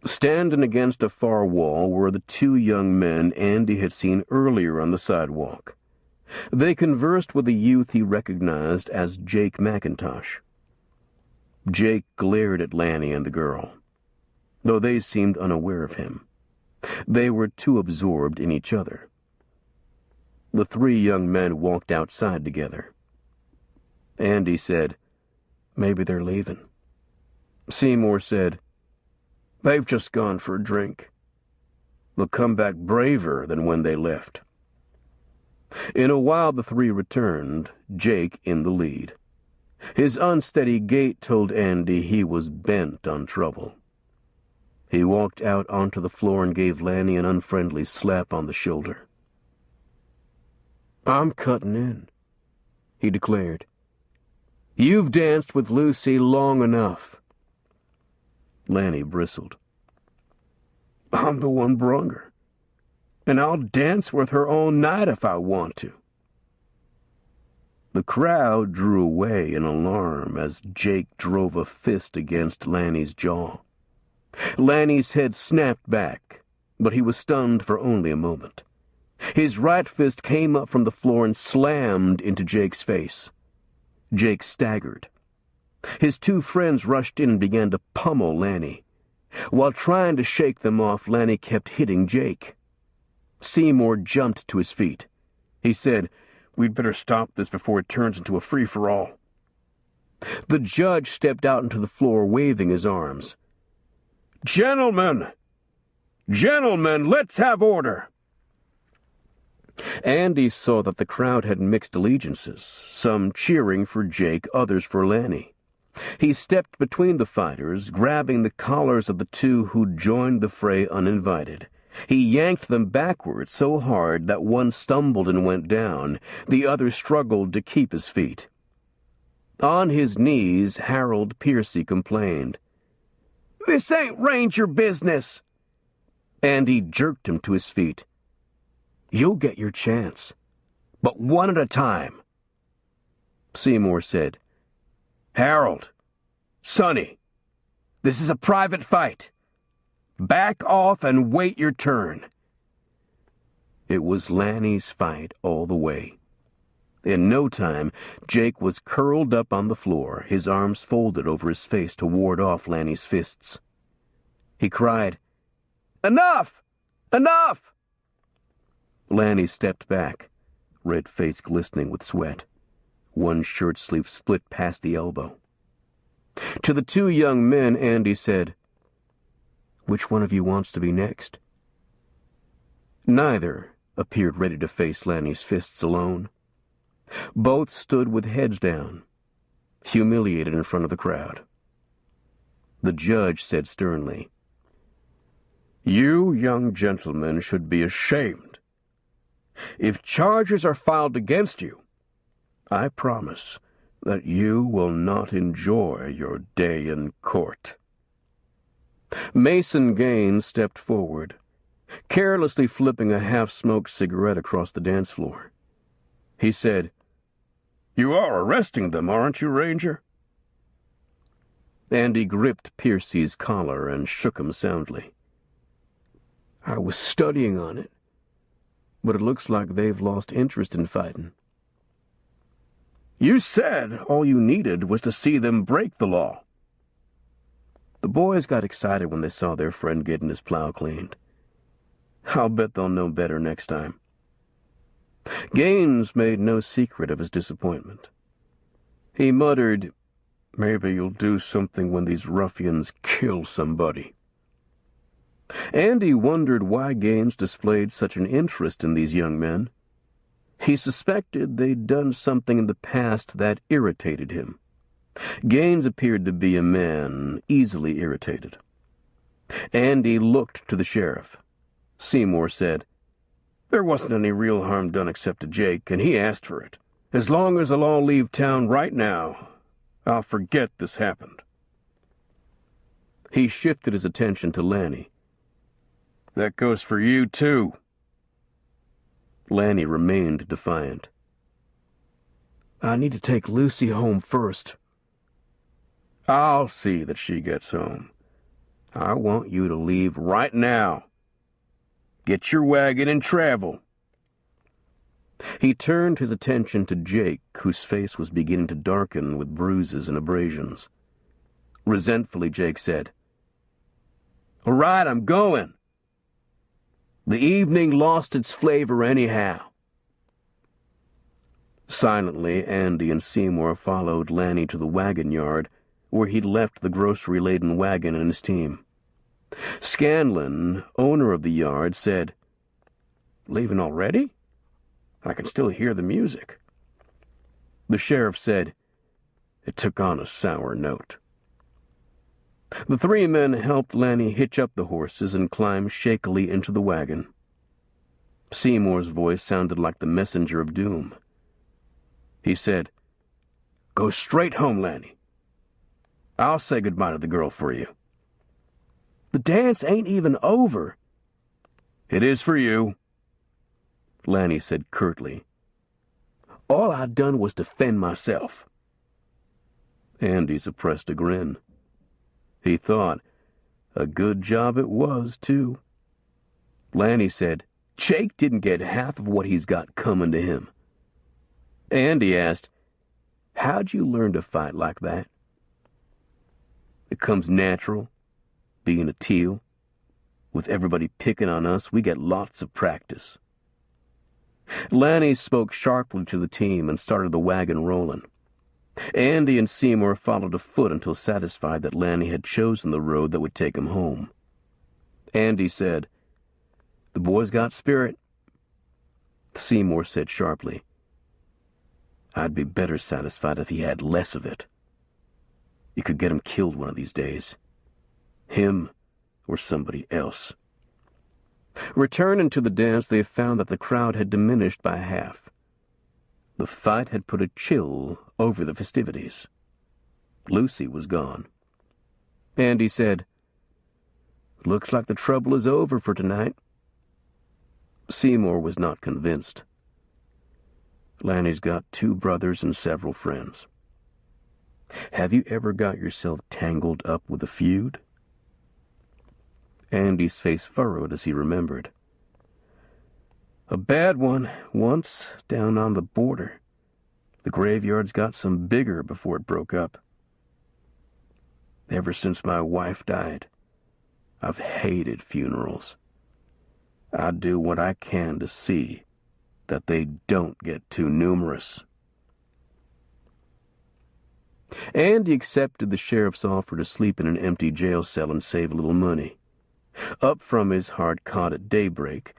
Standing against a far wall were the two young men Andy had seen earlier on the sidewalk. They conversed with a youth he recognized as Jake McIntosh. Jake glared at Lanny and the girl, though they seemed unaware of him. They were too absorbed in each other. The three young men walked outside together. Andy said, "Maybe they're leaving." Seymour said, "They've just gone for a drink. They'll come back braver than when they left." In a while the three returned, Jake in the lead. His unsteady gait told Andy he was bent on trouble. He walked out onto the floor and gave Lanny an unfriendly slap on the shoulder. "I'm cutting in," he declared. "You've danced with Lucy long enough." Lanny bristled. "I'm the one brung her, and I'll dance with her all night if I want to." The crowd drew away in alarm as Jake drove a fist against Lanny's jaw. Lanny's head snapped back, but he was stunned for only a moment. His right fist came up from the floor and slammed into Jake's face. Jake staggered. His two friends rushed in and began to pummel Lanny. While trying to shake them off, Lanny kept hitting Jake. Seymour jumped to his feet. He said, "We'd better stop this before it turns into a free-for-all." The judge stepped out into the floor, waving his arms. Gentlemen, let's have order." Andy saw that the crowd had mixed allegiances, some cheering for Jake, others for Lanny. He stepped between the fighters, grabbing the collars of the two who'd joined the fray uninvited. He yanked them backward so hard that one stumbled and went down. The other struggled to keep his feet. On his knees, Harold Piercy complained, "This ain't Ranger business!" Andy jerked him to his feet. "You'll get your chance, but one at a time." Seymour said, "Harold, Sonny, this is a private fight. Back off and wait your turn." It was Lanny's fight all the way. In no time, Jake was curled up on the floor, his arms folded over his face to ward off Lanny's fists. He cried, "Enough! Enough!" Lanny stepped back, red face glistening with sweat. One shirt sleeve split past the elbow. To the two young men, Andy said, "Which one of you wants to be next?" Neither appeared ready to face Lanny's fists alone. Both stood with heads down, humiliated in front of the crowd. The judge said sternly, "You young gentlemen should be ashamed. If charges are filed against you, I promise that you will not enjoy your day in court." Mason Gaines stepped forward, carelessly flipping a half-smoked cigarette across the dance floor. He said, "You are arresting them, aren't you, Ranger?" Andy gripped Piercy's collar and shook him soundly. "I was studying on it, but it looks like they've lost interest in fighting." "You said all you needed was to see them break the law." The boys got excited when they saw their friend getting his plow cleaned. I'll bet they'll know better next time. Gaines made no secret of his disappointment. He muttered, "Maybe you'll do something when these ruffians kill somebody." Andy wondered why Gaines displayed such an interest in these young men. He suspected they'd done something in the past that irritated him. Gaines appeared to be a man easily irritated. Andy looked to the sheriff. Seymour said, "There wasn't any real harm done except to Jake, and he asked for it. As long as they'll all leave town right now, I'll forget this happened." He shifted his attention to Lanny. "That goes for you, too." Lanny remained defiant. "I need to take Lucy home first." "I'll see that she gets home. I want you to leave right now. Get your wagon and travel." He turned his attention to Jake, whose face was beginning to darken with bruises and abrasions. Resentfully, Jake said, "All right, I'm going. The evening lost its flavor anyhow." Silently, Andy and Seymour followed Lanny to the wagon yard, where he'd left the grocery-laden wagon and his team. Scanlon, owner of the yard, said, "Leaving already? I can still hear the music." The sheriff said, "It took on a sour note." The three men helped Lanny hitch up the horses and climb shakily into the wagon. Seymour's voice sounded like the messenger of doom. He said, "Go straight home, Lanny. I'll say goodbye to the girl for you." "The dance ain't even over." "It is for you," Lanny said curtly. "All I done was defend myself." Andy suppressed a grin. He thought, a good job it was, too. Lanny said, "Jake didn't get half of what he's got coming to him." Andy asked, "How'd you learn to fight like that?" "It comes natural, being a teal. With everybody picking on us, we get lots of practice." Lanny spoke sharply to the team and started the wagon rolling. Andy and Seymour followed afoot until satisfied that Lanny had chosen the road that would take him home. Andy said, "The boy's got spirit." Seymour said sharply, "I'd be better satisfied if he had less of it." You could get him killed one of these days. Him or somebody else. Returning to the dance, they found that the crowd had diminished by half. The fight had put a chill over the festivities. Lucy was gone. Andy said, "Looks like the trouble is over for tonight." Seymour was not convinced. Lanny's got 2 brothers and several friends. Have you ever got yourself tangled up with a feud? Andy's face furrowed as he remembered. A bad one, once, down on the border. The graveyards got some bigger before it broke up. Ever since my wife died, I've hated funerals. I do what I can to see that they don't get too numerous. Andy accepted the sheriff's offer to sleep in an empty jail cell and save a little money. Up from his hard cot at daybreak,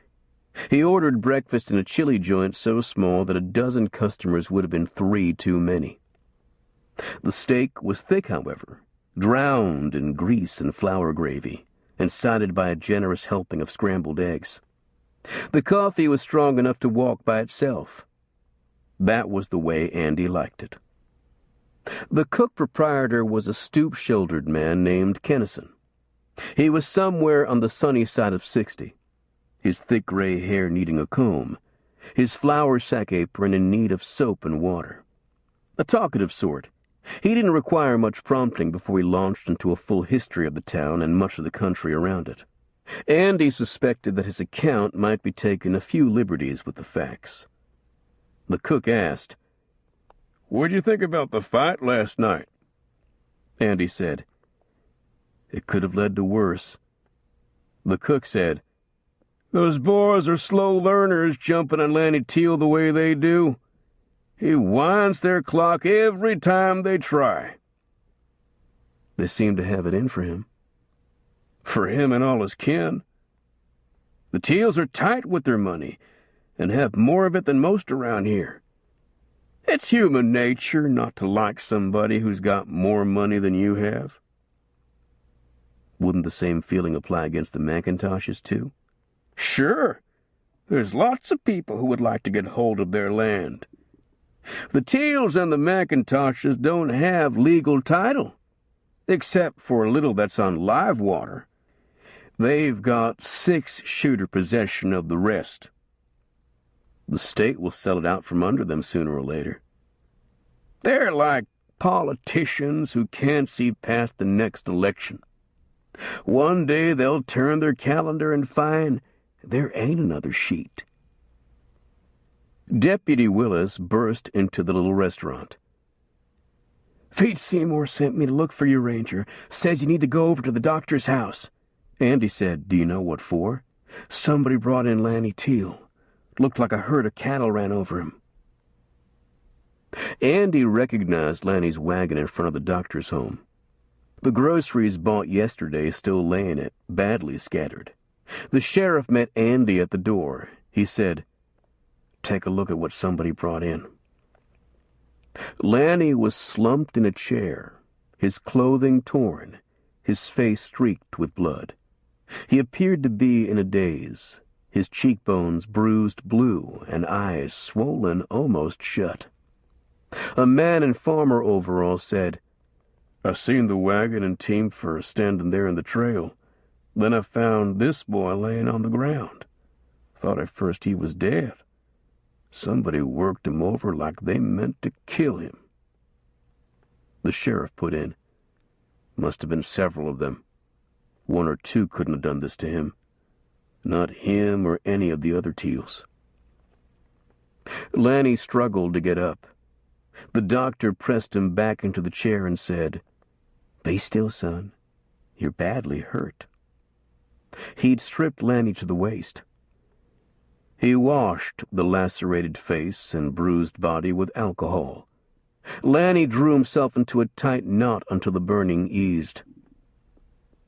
he ordered breakfast in a chili joint so small that a dozen customers would have been 3 too many. The steak was thick, however, drowned in grease and flour gravy, and sided by a generous helping of scrambled eggs. The coffee was strong enough to walk by itself. That was the way Andy liked it. The cook proprietor was a stoop-shouldered man named Kennison. He was somewhere on the sunny side of 60, his thick gray hair needing a comb, his flour sack apron in need of soap and water. A talkative sort, he didn't require much prompting before he launched into a full history of the town and much of the country around it. Andy suspected that his account might be taking a few liberties with the facts. The cook asked, "What'd you think about the fight last night?" Andy said, "It could have led to worse." The cook said, "Those boys are slow learners jumping on Lanny Teal the way they do. He winds their clock every time they try." They seem to have it in for him. For him and all his kin. The Teals are tight with their money and have more of it than most around here. It's human nature not to like somebody who's got more money than you have. Wouldn't the same feeling apply against the McIntoshes, too? Sure. There's lots of people who would like to get hold of their land. The Teals and the McIntoshes don't have legal title, except for a little that's on live water. They've got 6-shooter possession of the rest. The state will sell it out from under them sooner or later. They're like politicians who can't see past the next election. One day they'll turn their calendar and find there ain't another sheet. Deputy Willis burst into the little restaurant. "Pete Seymour sent me to look for you, Ranger. Says you need to go over to the doctor's house." Andy said, "Do you know what for?" "Somebody brought in Lanny Teal. Looked like a herd of cattle ran over him." Andy recognized Lanny's wagon in front of the doctor's home. The groceries bought yesterday still lay in it, badly scattered. The sheriff met Andy at the door. He said, "Take a look at what somebody brought in." Lanny was slumped in a chair, his clothing torn, his face streaked with blood. He appeared to be in a daze, his cheekbones bruised blue and eyes swollen almost shut. A man in farmer overalls said, "I seen the wagon and team first standing there in the trail. Then I found this boy laying on the ground. Thought at first he was dead. Somebody worked him over like they meant to kill him." The sheriff put in, "Must have been several of them. 1 or 2 couldn't have done this to him. Not him or any of the other Teals." Lanny struggled to get up. The doctor pressed him back into the chair and said, "Be still, son. You're badly hurt." He'd stripped Lanny to the waist. He washed the lacerated face and bruised body with alcohol. Lanny drew himself into a tight knot until the burning eased.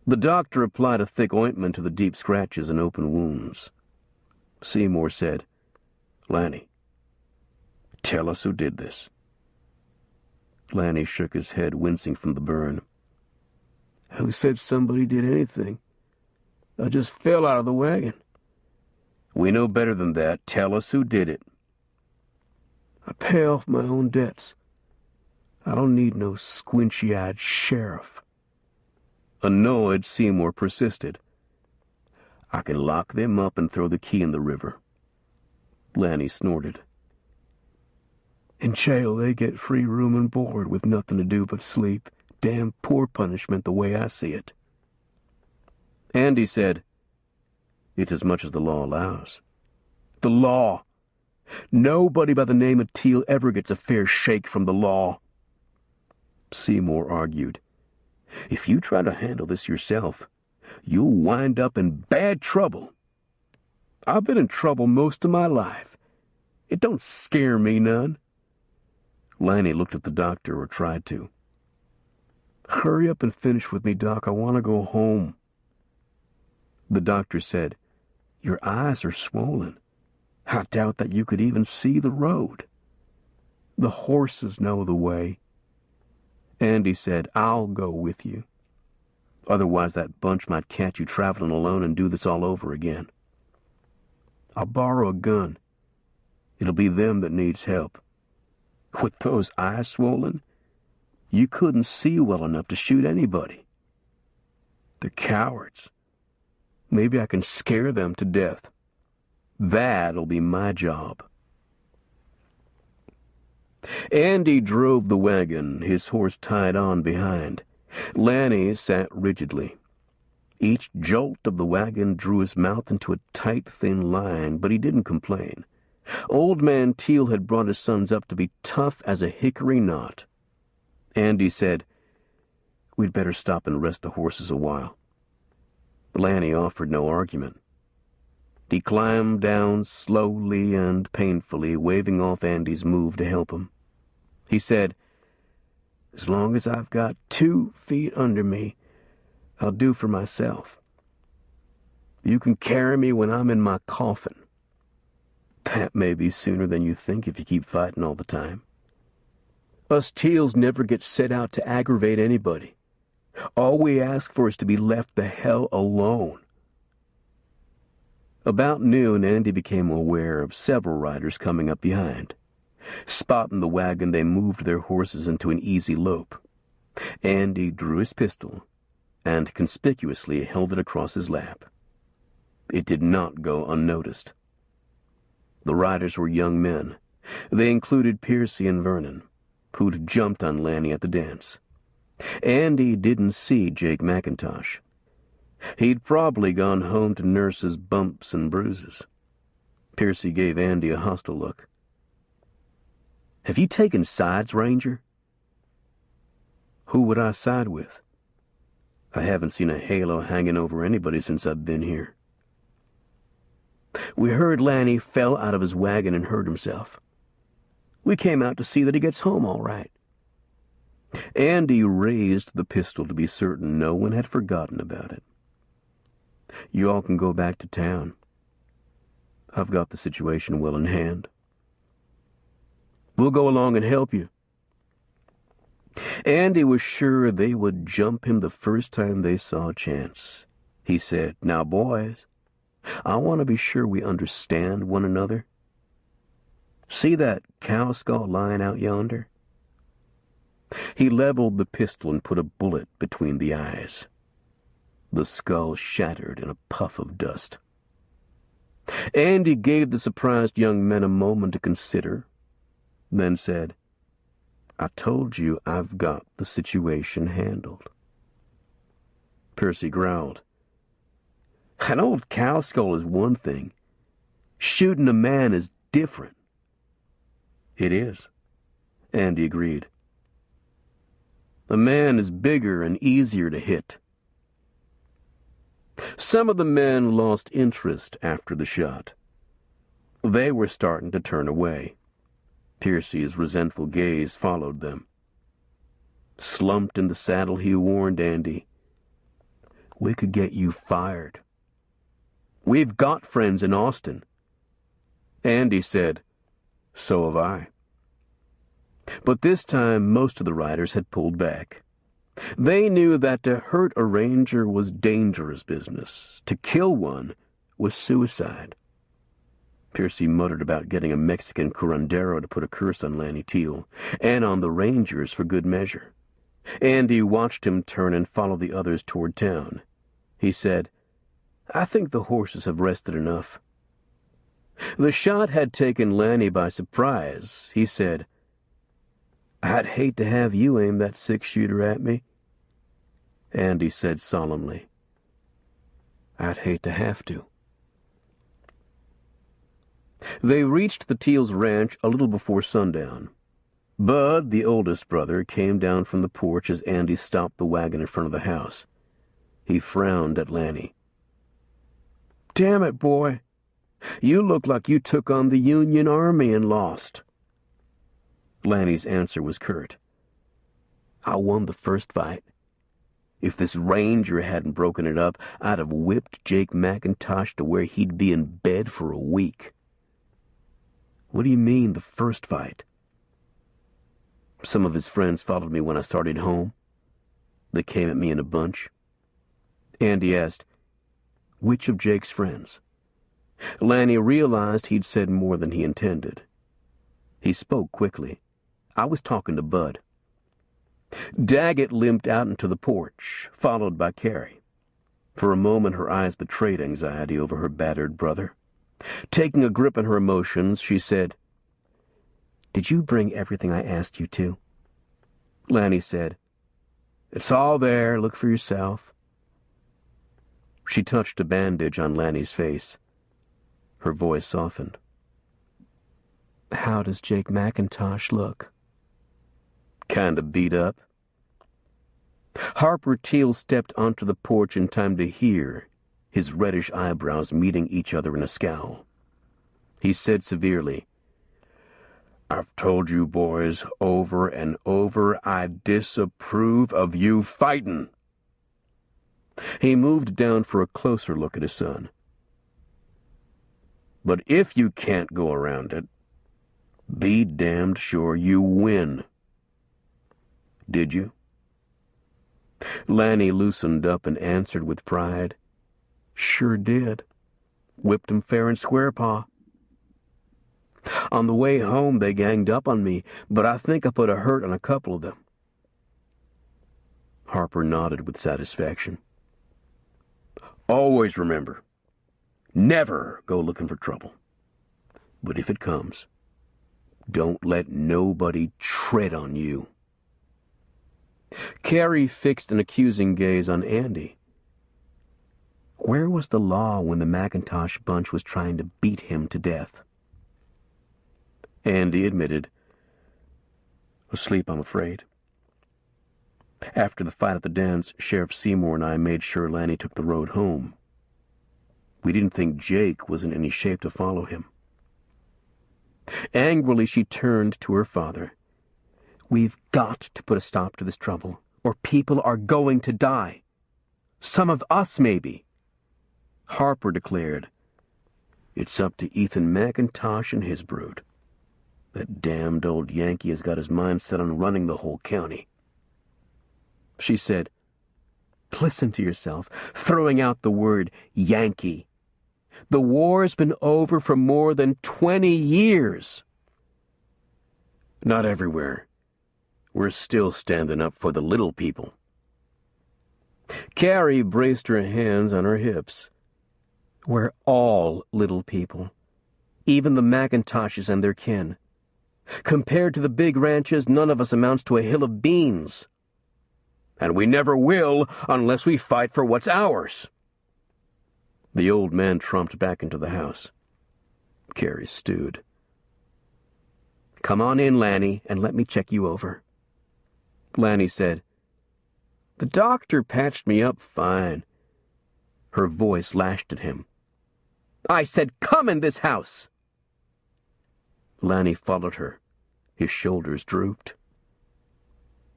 The doctor applied a thick ointment to the deep scratches and open wounds. Seymour said, "Lanny, tell us who did this." Lanny shook his head, wincing from the burn. Who said somebody did anything? I just fell out of the wagon. We know better than that. Tell us who did it. I pay off my own debts. I don't need no squinchy-eyed sheriff. Annoyed, Seymour persisted. I can lock them up and throw the key in the river. Lanny snorted. In jail, they get free room and board with nothing to do but sleep. Damn poor punishment the way I see it. Andy said, It's as much as the law allows. The law! Nobody by the name of Teal ever gets a fair shake from the law. Seymour argued. If you try to handle this yourself, you'll wind up in bad trouble. I've been in trouble most of my life. It don't scare me none. Lanny looked at the doctor, or tried to. Hurry up and finish with me, Doc. I want to go home. The doctor said, Your eyes are swollen. I doubt that you could even see the road. The horses know the way. Andy said, I'll go with you. Otherwise that bunch might catch you traveling alone and do this all over again. I'll borrow a gun. It'll be them that needs help. With those eyes swollen, you couldn't see well enough to shoot anybody. They're cowards. Maybe I can scare them to death. That'll be my job. Andy drove the wagon, his horse tied on behind. Lanny sat rigidly. Each jolt of the wagon drew his mouth into a tight, thin line, but he didn't complain. Old Man Teal had brought his sons up to be tough as a hickory knot. Andy said, We'd better stop and rest the horses a while. Lanny offered no argument. He climbed down slowly and painfully, waving off Andy's move to help him. He said, As long as I've got 2 feet under me, I'll do for myself. You can carry me when I'm in my coffin. That may be sooner than you think if you keep fighting all the time. Us Teals never get set out to aggravate anybody. All we ask for is to be left the hell alone. About noon, Andy became aware of several riders coming up behind. Spotting the wagon, they moved their horses into an easy lope. Andy drew his pistol and conspicuously held it across his lap. It did not go unnoticed. The riders were young men. They included Piercy and Vernon, who'd jumped on Lanny at the dance. Andy didn't see Jake McIntosh. He'd probably gone home to nurse his bumps and bruises. Piercy gave Andy a hostile look. Have you taken sides, Ranger? Who would I side with? I haven't seen a halo hanging over anybody since I've been here. We heard Lanny fell out of his wagon and hurt himself. We came out to see that he gets home all right. Andy raised the pistol to be certain no one had forgotten about it. You all can go back to town. I've got the situation well in hand. We'll go along and help you. Andy was sure they would jump him the first time they saw a chance. He said, Now, boys, I want to be sure we understand one another. See that cow skull lying out yonder? He leveled the pistol and put a bullet between the eyes. The skull shattered in a puff of dust. Andy gave the surprised young men a moment to consider, then said, I told you I've got the situation handled. Percy growled. An old cow skull is one thing. Shooting a man is different. It is, Andy agreed. A man is bigger and easier to hit. Some of the men lost interest after the shot. They were starting to turn away. Piercy's resentful gaze followed them. Slumped in the saddle, he warned Andy, We could get you fired. We've got friends in Austin. Andy said, So have I. But this time most of the riders had pulled back. They knew that to hurt a ranger was dangerous business. To kill one was suicide. Piercy muttered about getting a Mexican curandero to put a curse on Lanny Teal, and on the rangers for good measure. Andy watched him turn and follow the others toward town. He said, "I think the horses have rested enough." The shot had taken Lanny by surprise. He said, "I'd hate to have you aim that six-shooter at me." Andy said solemnly, "I'd hate to have to." They reached the Teals' ranch a little before sundown. Bud, the oldest brother, came down from the porch as Andy stopped the wagon in front of the house. He frowned at Lanny. "Damn it, boy. You look like you took on the Union Army and lost." Lanny's answer was curt. "I won the first fight. If this ranger hadn't broken it up, I'd have whipped Jake McIntosh to where he'd be in bed for a week." "What do you mean, the first fight?" "Some of his friends followed me when I started home. They came at me in a bunch." Andy asked, "Which of Jake's friends?" Lanny realized he'd said more than he intended. He spoke quickly. "I was talking to Bud." Daggett limped out into the porch, followed by Carrie. For a moment her eyes betrayed anxiety over her battered brother. Taking a grip on her emotions, she said, "Did you bring everything I asked you to?" Lanny said, "It's all there. Look for yourself." She touched a bandage on Lanny's face. Her voice softened. "How does Jake McIntosh look?" "Kinda beat up." Harper Teal stepped onto the porch in time to hear, his reddish eyebrows meeting each other in a scowl. He said severely, "I've told you boys over and over I disapprove of you fightin'." He moved down for a closer look at his son. "But if you can't go around it, be damned sure you win." "Did you?" Lanny loosened up and answered with pride, "Sure did. Whipped 'em fair and square, Pa. On the way home they ganged up on me, but I think I put a hurt on a couple of them." Harper nodded with satisfaction. "Always remember, never go looking for trouble. But if it comes, don't let nobody tread on you." Carrie fixed an accusing gaze on Andy. Where was the law when the McIntosh bunch was trying to beat him to death? Andy admitted, "Asleep, I'm afraid." After the fight at the dance, Sheriff Seymour and I made sure Lanny took the road home. We didn't think Jake was in any shape to follow him. Angrily, she turned to her father. "We've got to put a stop to this trouble, or people are going to die. Some of us, maybe." Harper declared, "It's up to Ethan McIntosh and his brood. That damned old Yankee has got his mind set on running the whole county." She said, "Listen to yourself, throwing out the word Yankee. The war's been over for more than 20 years. "Not everywhere. We're still standing up for the little people." Carrie braced her hands on her hips. "We're all little people, even the McIntoshes and their kin. Compared to the big ranches, none of us amounts to a hill of beans. And we never will unless we fight for what's ours." The old man trumped back into the house. Carrie stewed. "Come on in, Lanny, and let me check you over." Lanny said, "The doctor patched me up fine." Her voice lashed at him. "I said, come in this house!" Lanny followed her. His shoulders drooped.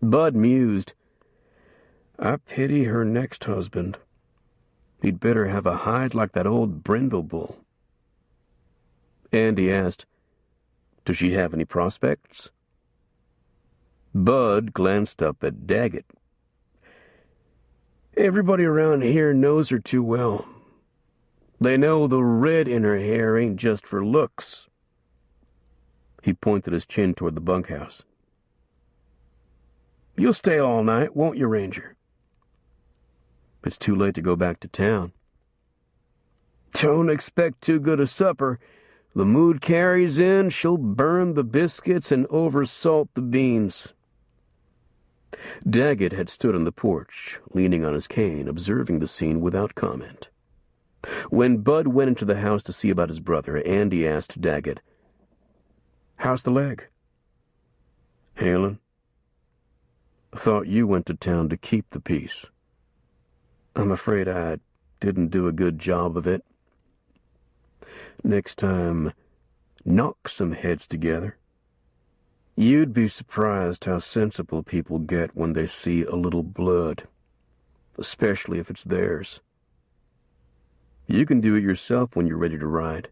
Bud mused, "I pity her next husband. He'd better have a hide like that old brindle bull." Andy asked, "Does she have any prospects?" Bud glanced up at Daggett. Everybody around here knows her too well. They know the red in her hair ain't just for looks. He pointed his chin toward the bunkhouse. You'll stay all night, won't you, Ranger? It's too late to go back to town. Don't expect too good a supper. The mood carries in, she'll burn the biscuits and oversalt the beans. Daggett had stood on the porch, leaning on his cane, observing the scene without comment. When Bud went into the house to see about his brother, Andy asked Daggett, "How's the leg?" "Healing. I thought you went to town to keep the peace." "I'm afraid I didn't do a good job of it." "Next time, knock some heads together. You'd be surprised how sensible people get when they see a little blood, especially if it's theirs." "You can do it yourself when you're ready to ride."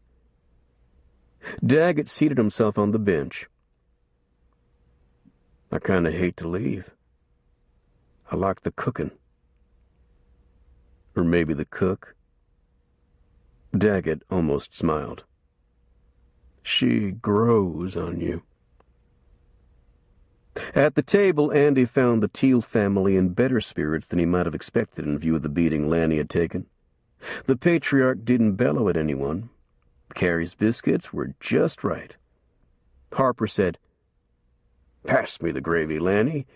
Daggett seated himself on the bench. "I kind of hate to leave. I like the cooking." "Or maybe the cook?" Daggett almost smiled. "She grows on you." At the table, Andy found the Teal family in better spirits than he might have expected in view of the beating Lanny had taken. The patriarch didn't bellow at anyone. Carrie's biscuits were just right. Harper said, "Pass me the gravy, Lanny,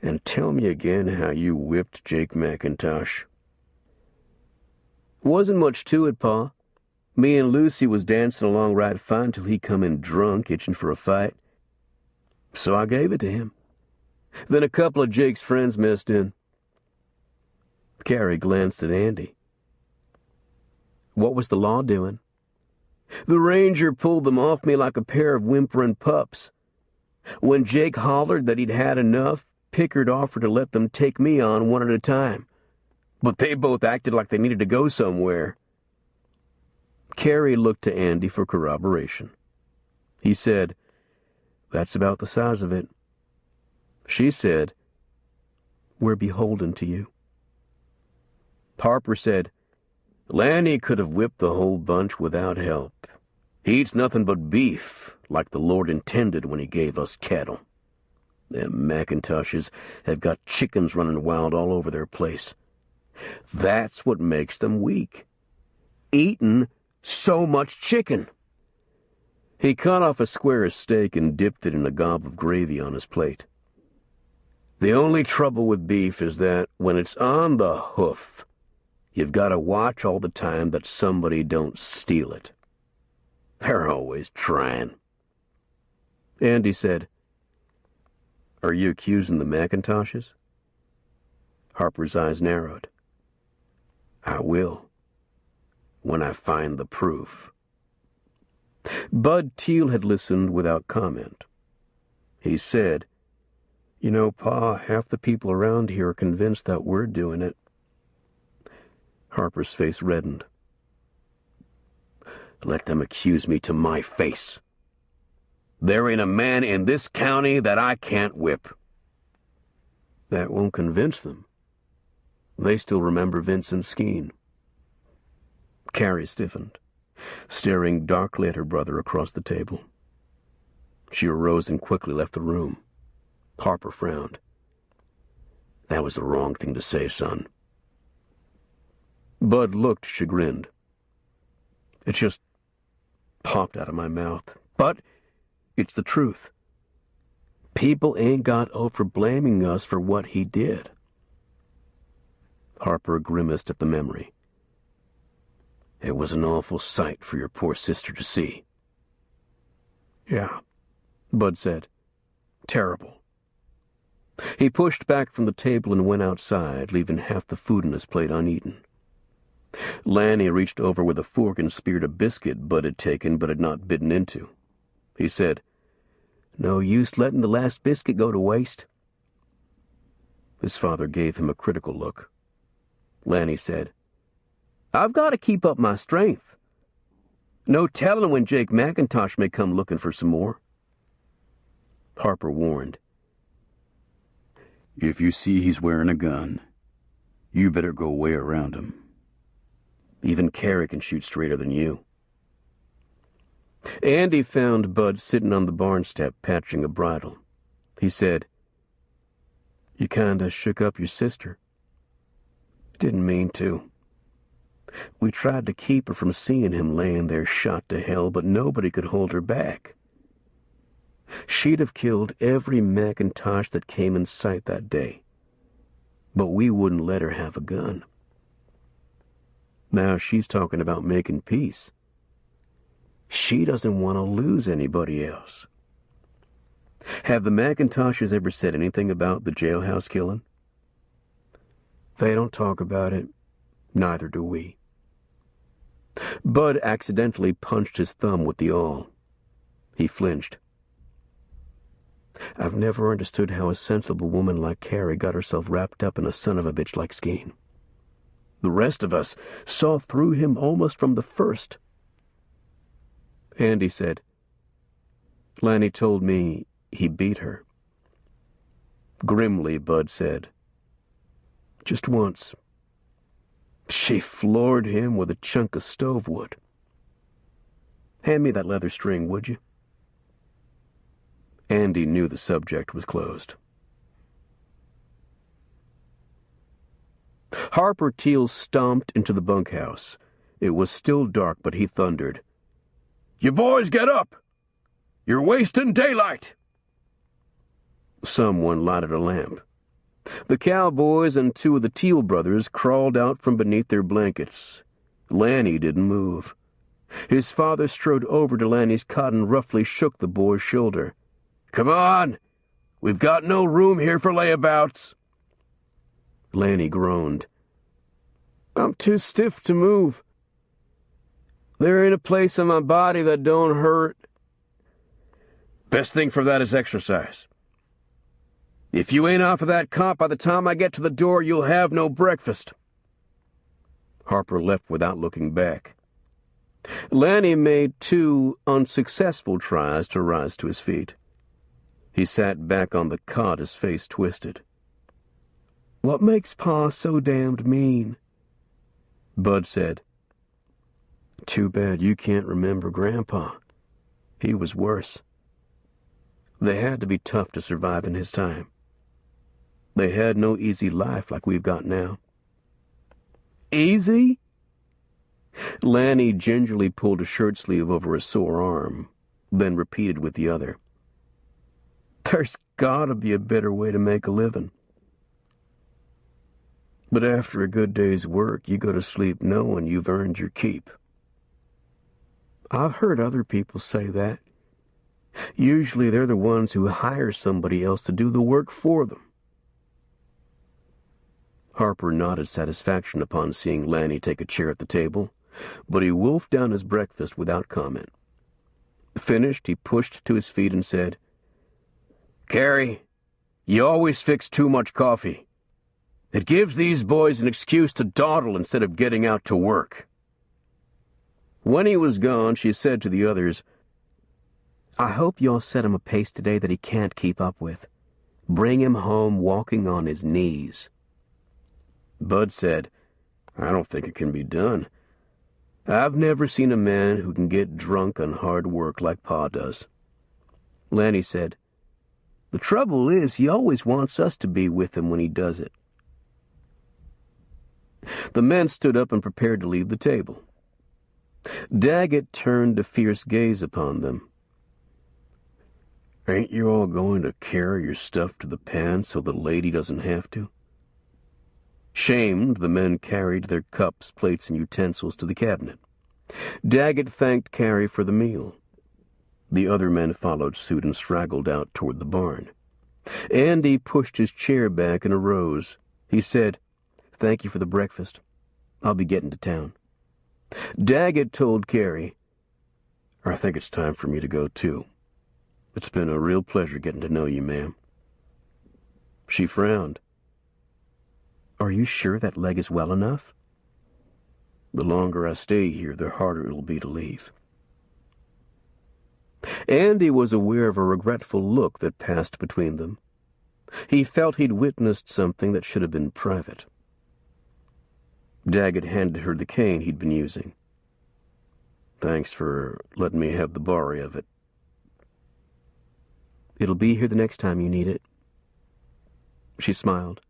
and tell me again how you whipped Jake McIntosh." "Wasn't much to it, Pa. Me and Lucy was dancing along right fine till he come in drunk, itching for a fight. So I gave it to him. Then a couple of Jake's friends messed in." Carrie glanced at Andy. "What was the law doing?" "The ranger pulled them off me like a pair of whimpering pups. When Jake hollered that he'd had enough, Pickard offered to let them take me on one at a time. But they both acted like they needed to go somewhere." Carrie looked to Andy for corroboration. He said, "That's about the size of it." She said, "We're beholden to you." Harper said, "Lanny could have whipped the whole bunch without help. He eats nothing but beef, like the Lord intended when he gave us cattle. Them McIntoshes have got chickens running wild all over their place. That's what makes them weak. Eating so much chicken." He cut off a square of steak and dipped it in a gob of gravy on his plate. "The only trouble with beef is that when it's on the hoof, you've got to watch all the time that somebody don't steal it. They're always trying." Andy said, "Are you accusing the McIntoshes?" Harper's eyes narrowed. "I will, when I find the proof." Bud Teal had listened without comment. He said, "You know, Pa, half the people around here are convinced that we're doing it." Harper's face reddened. "Let them accuse me to my face. There ain't a man in this county that I can't whip." "That won't convince them. They still remember Vincent Skeen." Carrie stiffened, staring darkly at her brother across the table. She arose and quickly left the room. Harper frowned. "That was the wrong thing to say, son." Bud looked chagrined. "It just popped out of my mouth. But it's the truth. People ain't got over blaming us for what he did." Harper grimaced at the memory. "It was an awful sight for your poor sister to see." "Yeah," Bud said. "Terrible." He pushed back from the table and went outside, leaving half the food in his plate uneaten. Lanny reached over with a fork and speared a biscuit Bud had taken but had not bitten into. He said, "No use letting the last biscuit go to waste." His father gave him a critical look. Lanny said, "I've got to keep up my strength. No telling when Jake McIntosh may come looking for some more." Harper warned, If you see he's wearing a gun, you better go way around him. Even Carrie can shoot straighter than you. Andy found Bud sitting on the barn step patching a bridle. He said, "You kinda shook up your sister." "Didn't mean to. We tried to keep her from seeing him laying there shot to hell, but nobody could hold her back. She'd have killed every Macintosh that came in sight that day, but we wouldn't let her have a gun. Now she's talking about making peace. She doesn't want to lose anybody else." "Have the Macintoshes ever said anything about the jailhouse killing?" "They don't talk about it. Neither do we." Bud accidentally punched his thumb with the awl. He flinched. "I've never understood how a sensible woman like Carrie got herself wrapped up in a son-of-a-bitch like Skeen. The rest of us saw through him almost from the first." Andy said, "Lanny told me he beat her." Grimly, Bud said, "Just once. She floored him with a chunk of stove wood. Hand me that leather string, would you?" Andy knew the subject was closed. Harper Teal stomped into the bunkhouse. It was still dark, but he thundered, "You boys get up! You're wasting daylight!" Someone lighted a lamp. The Cowboys and two of the Teal brothers crawled out from beneath their blankets. Lanny didn't move. His father strode over to Lanny's cot and roughly shook the boy's shoulder. "Come on! We've got no room here for layabouts." Lanny groaned. "I'm too stiff to move. There ain't a place on my body that don't hurt." "Best thing for that is exercise. If you ain't off of that cot by the time I get to the door, you'll have no breakfast." Harper left without looking back. Lanny made 2 unsuccessful tries to rise to his feet. He sat back on the cot, his face twisted. "What makes Pa so damned mean?" Bud said, "Too bad you can't remember Grandpa. He was worse. They had to be tough to survive in his time. They had no easy life like we've got now." "Easy?" Lanny gingerly pulled a shirt sleeve over a sore arm, then repeated with the other, "There's gotta be a better way to make a living. But after a good day's work, you go to sleep knowing you've earned your keep." "I've heard other people say that. Usually they're the ones who hire somebody else to do the work for them." Harper nodded satisfaction upon seeing Lanny take a chair at the table, but he wolfed down his breakfast without comment. Finished, he pushed to his feet and said, "Carrie, you always fix too much coffee. It gives these boys an excuse to dawdle instead of getting out to work." When he was gone, she said to the others, "I hope you'll set him a pace today that he can't keep up with. Bring him home walking on his knees." Bud said, "I don't think it can be done. I've never seen a man who can get drunk on hard work like Pa does." Lanny said, "The trouble is he always wants us to be with him when he does it." The men stood up and prepared to leave the table. Daggett turned a fierce gaze upon them. "Ain't you all going to carry your stuff to the pen so the lady doesn't have to?" Shamed, the men carried their cups, plates, and utensils to the cabinet. Daggett thanked Carrie for the meal. The other men followed suit and straggled out toward the barn. Andy pushed his chair back and arose. He said, "Thank you for the breakfast. I'll be getting to town." Daggett told Carrie, "I think it's time for me to go, too. It's been a real pleasure getting to know you, ma'am." She frowned. "Are you sure that leg is well enough?" "The longer I stay here, the harder it'll be to leave." Andy was aware of a regretful look that passed between them. He felt he'd witnessed something that should have been private. Daggett handed her the cane he'd been using. "Thanks for letting me have the borry of it." "It'll be here the next time you need it." She smiled.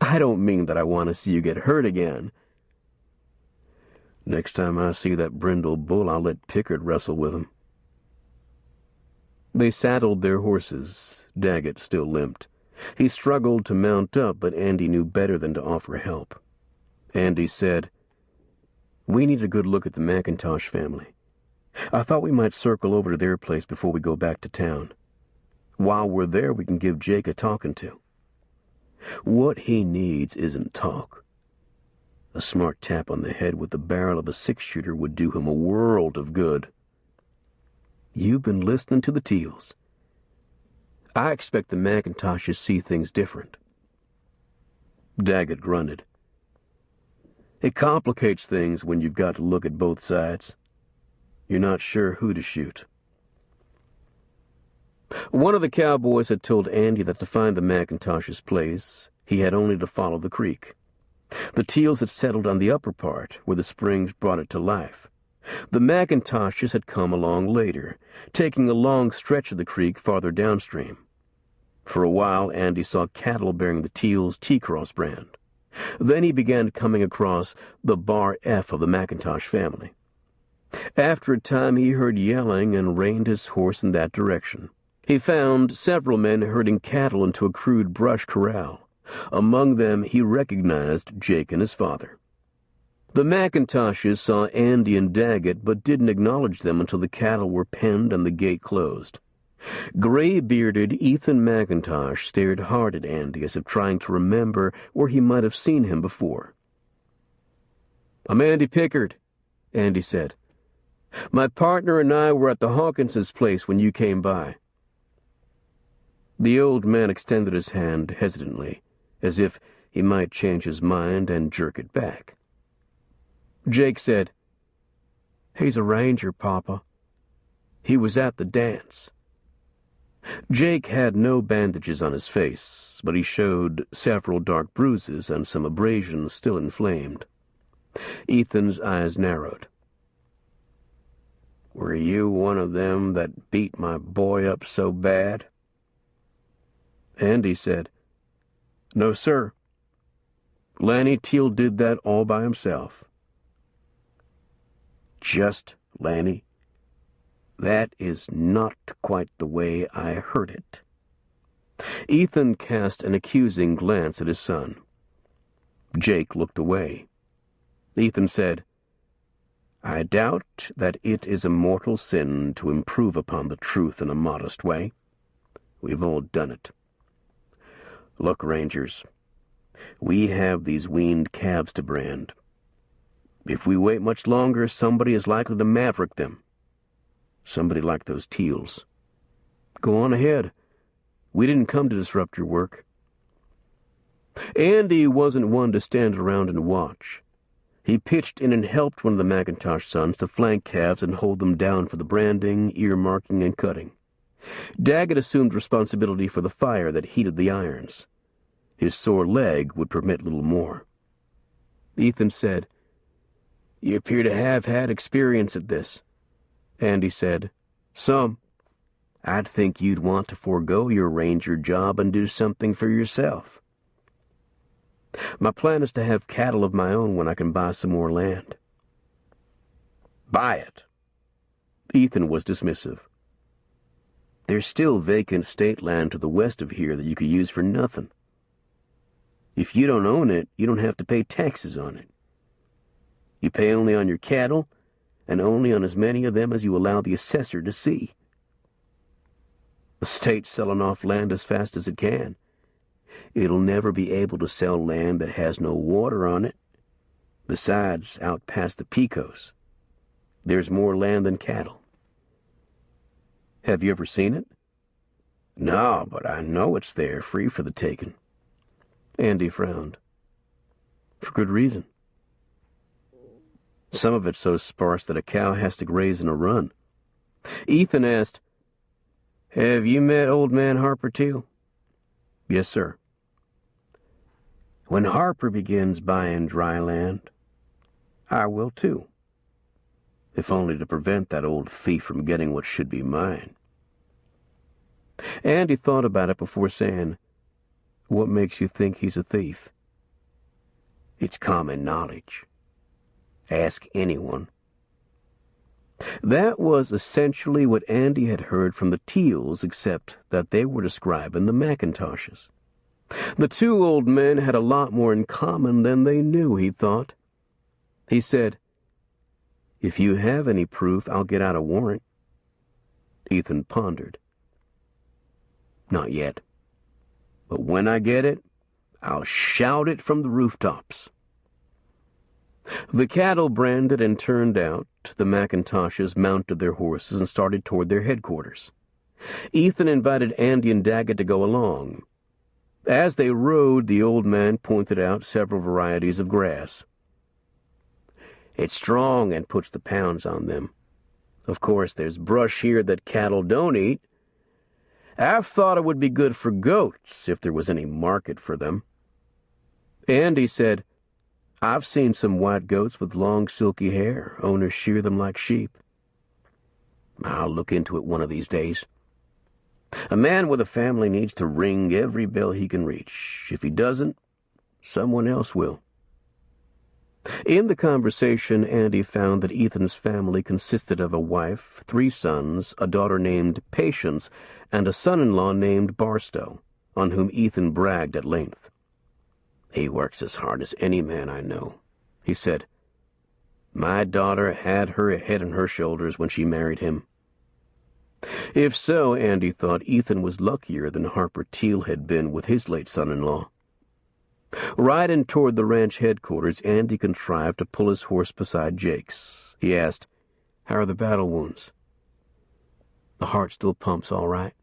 "I don't mean that I want to see you get hurt again." "Next time I see that brindle bull, I'll let Pickard wrestle with him." They saddled their horses. Daggett still limped. He struggled to mount up, but Andy knew better than to offer help. Andy said, "We need a good look at the McIntosh family. I thought we might circle over to their place before we go back to town. While we're there, we can give Jake a talking to. What he needs isn't talk. A smart tap on the head with the barrel of a six-shooter would do him a world of good. You've been listening to the Teals. I expect the McIntoshes see things different." Daggett grunted. "It complicates things when you've got to look at both sides. You're not sure who to shoot." One of the cowboys had told Andy that to find the McIntoshes' place, he had only to follow the creek. The Teals had settled on the upper part, where the springs brought it to life. The McIntoshes had come along later, taking a long stretch of the creek farther downstream. For a while, Andy saw cattle bearing the Teals' T-Cross brand. Then he began coming across the Bar F of the McIntosh family. After a time, he heard yelling and reined his horse in that direction. He found several men herding cattle into a crude brush corral. Among them, he recognized Jake and his father. The McIntoshes saw Andy and Daggett, but didn't acknowledge them until the cattle were penned and the gate closed. Gray-bearded Ethan McIntosh stared hard at Andy as if trying to remember where he might have seen him before. "I'm Andy Pickard," Andy said. "My partner and I were at the Hawkinses' place when you came by." The old man extended his hand hesitantly, as if he might change his mind and jerk it back. Jake said, "He's a ranger, Papa. He was at the dance." Jake had no bandages on his face, but he showed several dark bruises and some abrasions still inflamed. Ethan's eyes narrowed. "Were you one of them that beat my boy up so bad?" Andy said, "No, sir. Lanny Teal did that all by himself." "Just Lanny? That is not quite the way I heard it." Ethan cast an accusing glance at his son. Jake looked away. Ethan said, "I doubt that it is a mortal sin to improve upon the truth in a modest way. We've all done it. Look, Rangers, we have these weaned calves to brand. If we wait much longer, somebody is likely to maverick them. Somebody like those Teals. Go on ahead. We didn't come to disrupt your work." Andy wasn't one to stand around and watch. He pitched in and helped one of the McIntosh sons to flank calves and hold them down for the branding, ear-marking, and cutting. Daggett assumed responsibility for the fire that heated the irons. His sore leg would permit little more. Ethan said, "You appear to have had experience at this." Andy said, "Some. I'd think you'd want to forego your ranger job and do something for yourself." "My plan is to have cattle of my own when I can buy some more land." "Buy it." Ethan was dismissive. "There's still vacant state land to the west of here that you could use for nothing. If you don't own it, you don't have to pay taxes on it. You pay only on your cattle, and only on as many of them as you allow the assessor to see. The state's selling off land as fast as it can. It'll never be able to sell land that has no water on it. Besides, out past the Pecos, there's more land than cattle." "Have you ever seen it?" "No, but I know it's there, free for the taking." Andy frowned. "For good reason. Some of it's so sparse that a cow has to graze in a run." Ethan asked, "Have you met Old Man Harper Teal?" Yes, sir. When Harper begins buying dry land, I will too. If only to prevent that old thief from getting what should be mine. Andy thought about it before saying, "What makes you think he's a thief?" "It's common knowledge. Ask anyone." That was essentially what Andy had heard from the Teals, except that they were describing the Macintoshes. The two old men had a lot more in common than they knew, he thought. He said, "If you have any proof, I'll get out a warrant." Ethan pondered. "Not yet. But when I get it, I'll shout it from the rooftops." The cattle branded and turned out, the Macintoshes mounted their horses and started toward their headquarters. Ethan invited Andy and Daggett to go along. As they rode, the old man pointed out several varieties of grass. "It's strong and puts the pounds on them. Of course, there's brush here that cattle don't eat. I've thought it would be good for goats if there was any market for them." Andy said, "I've seen some white goats with long, silky hair. Owners shear them like sheep." "I'll look into it one of these days. A man with a family needs to ring every bell he can reach. If he doesn't, someone else will." In the conversation, Andy found that Ethan's family consisted of a wife, 3 sons, a daughter named Patience, and a son-in-law named Barstow, on whom Ethan bragged at length. "He works as hard as any man I know," he said. "My daughter had her head on her shoulders when she married him." If so, Andy thought Ethan was luckier than Harper Teal had been with his late son-in-law. Riding toward the ranch headquarters, Andy contrived to pull his horse beside Jake's. He asked, "How are the battle wounds?" "The heart still pumps all right.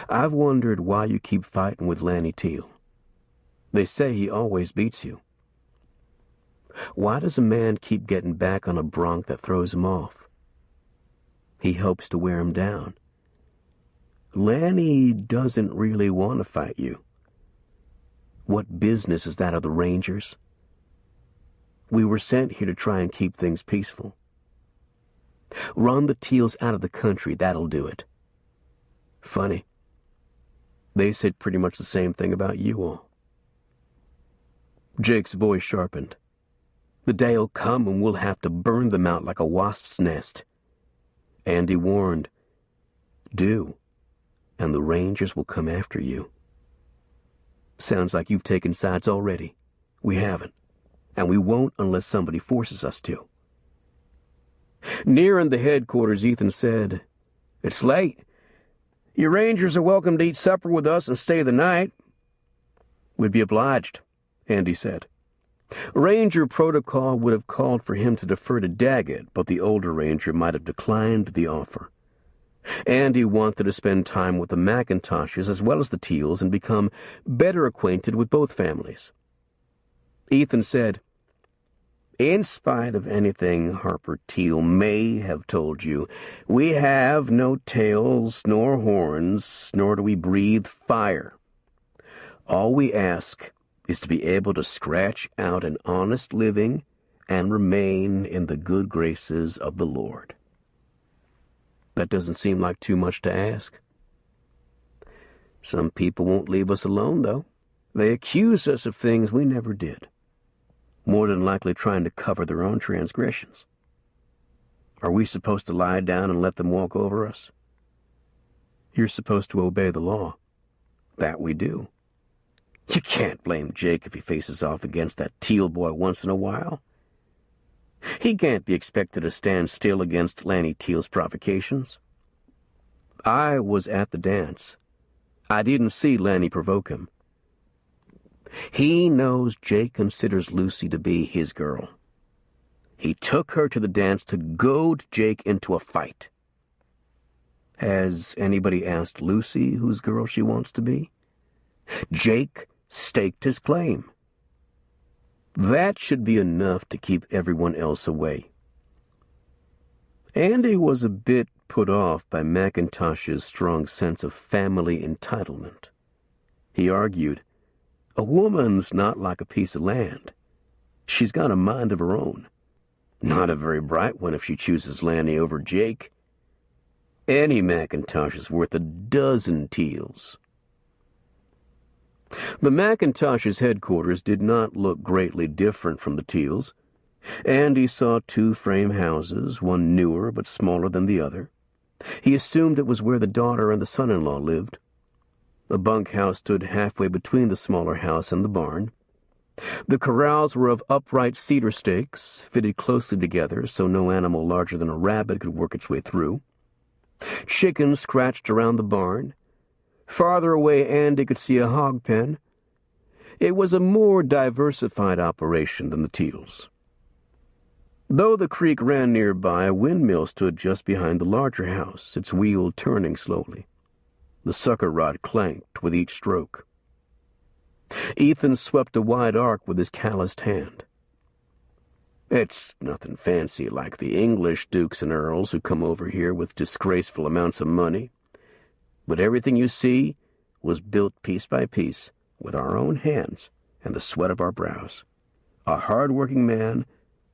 I've wondered why you keep fighting with Lanny Teal. They say he always beats you. Why does a man keep getting back on a bronc that throws him off? He hopes to wear him down. Lanny doesn't really want to fight you. What business is that of the Rangers? We were sent here to try and keep things peaceful. Run the Teals out of the country, that'll do it. Funny. They said pretty much the same thing about you all." Jake's voice sharpened. "The day'll come when we'll have to burn them out like a wasp's nest." Andy warned, "Do, and the Rangers will come after you." "Sounds like you've taken sides already." "We haven't, and we won't unless somebody forces us to." Nearing the headquarters, Ethan said, "It's late. Your Rangers are welcome to eat supper with us and stay the night." "We'd be obliged," Andy said. Ranger protocol would have called for him to defer to Daggett, but the older Ranger might have declined the offer. Andy wanted to spend time with the Macintoshes as well as the Teals and become better acquainted with both families. Ethan said, "In spite of anything Harper Teal may have told you, we have no tails nor horns, nor do we breathe fire. All we ask is to be able to scratch out an honest living and remain in the good graces of the Lord." That doesn't seem like too much to ask. Some people won't leave us alone, though. They accuse us of things we never did, more than likely trying to cover their own transgressions. Are we supposed to lie down and let them walk over us? You're supposed to obey the law. That we do. You can't blame Jake if he faces off against that Teal boy once in a while. He can't be expected to stand still against Lanny Teal's provocations. I was at the dance. I didn't see Lanny provoke him. He knows Jake considers Lucy to be his girl. He took her to the dance to goad Jake into a fight. Has anybody asked Lucy whose girl she wants to be? Jake staked his claim. That should be enough to keep everyone else away. Andy was a bit put off by Macintosh's strong sense of family entitlement. He argued, "A woman's not like a piece of land. She's got a mind of her own. Not a very bright one if she chooses Lanny over Jake. Any Macintosh is worth a dozen Teals." The Macintosh's headquarters did not look greatly different from the Teals'. Andy saw 2 frame houses, one newer but smaller than the other. He assumed it was where the daughter and the son-in-law lived. A bunkhouse stood halfway between the smaller house and the barn. The corrals were of upright cedar stakes, fitted closely together so no animal larger than a rabbit could work its way through. Chickens scratched around the barn. Farther away, Andy could see a hog pen. It was a more diversified operation than the Teals'. Though the creek ran nearby, a windmill stood just behind the larger house, its wheel turning slowly. The sucker rod clanked with each stroke. Ethan swept a wide arc with his calloused hand. "It's nothing fancy like the English dukes and earls who come over here with disgraceful amounts of money. But everything you see was built piece by piece with our own hands and the sweat of our brows. A hard-working man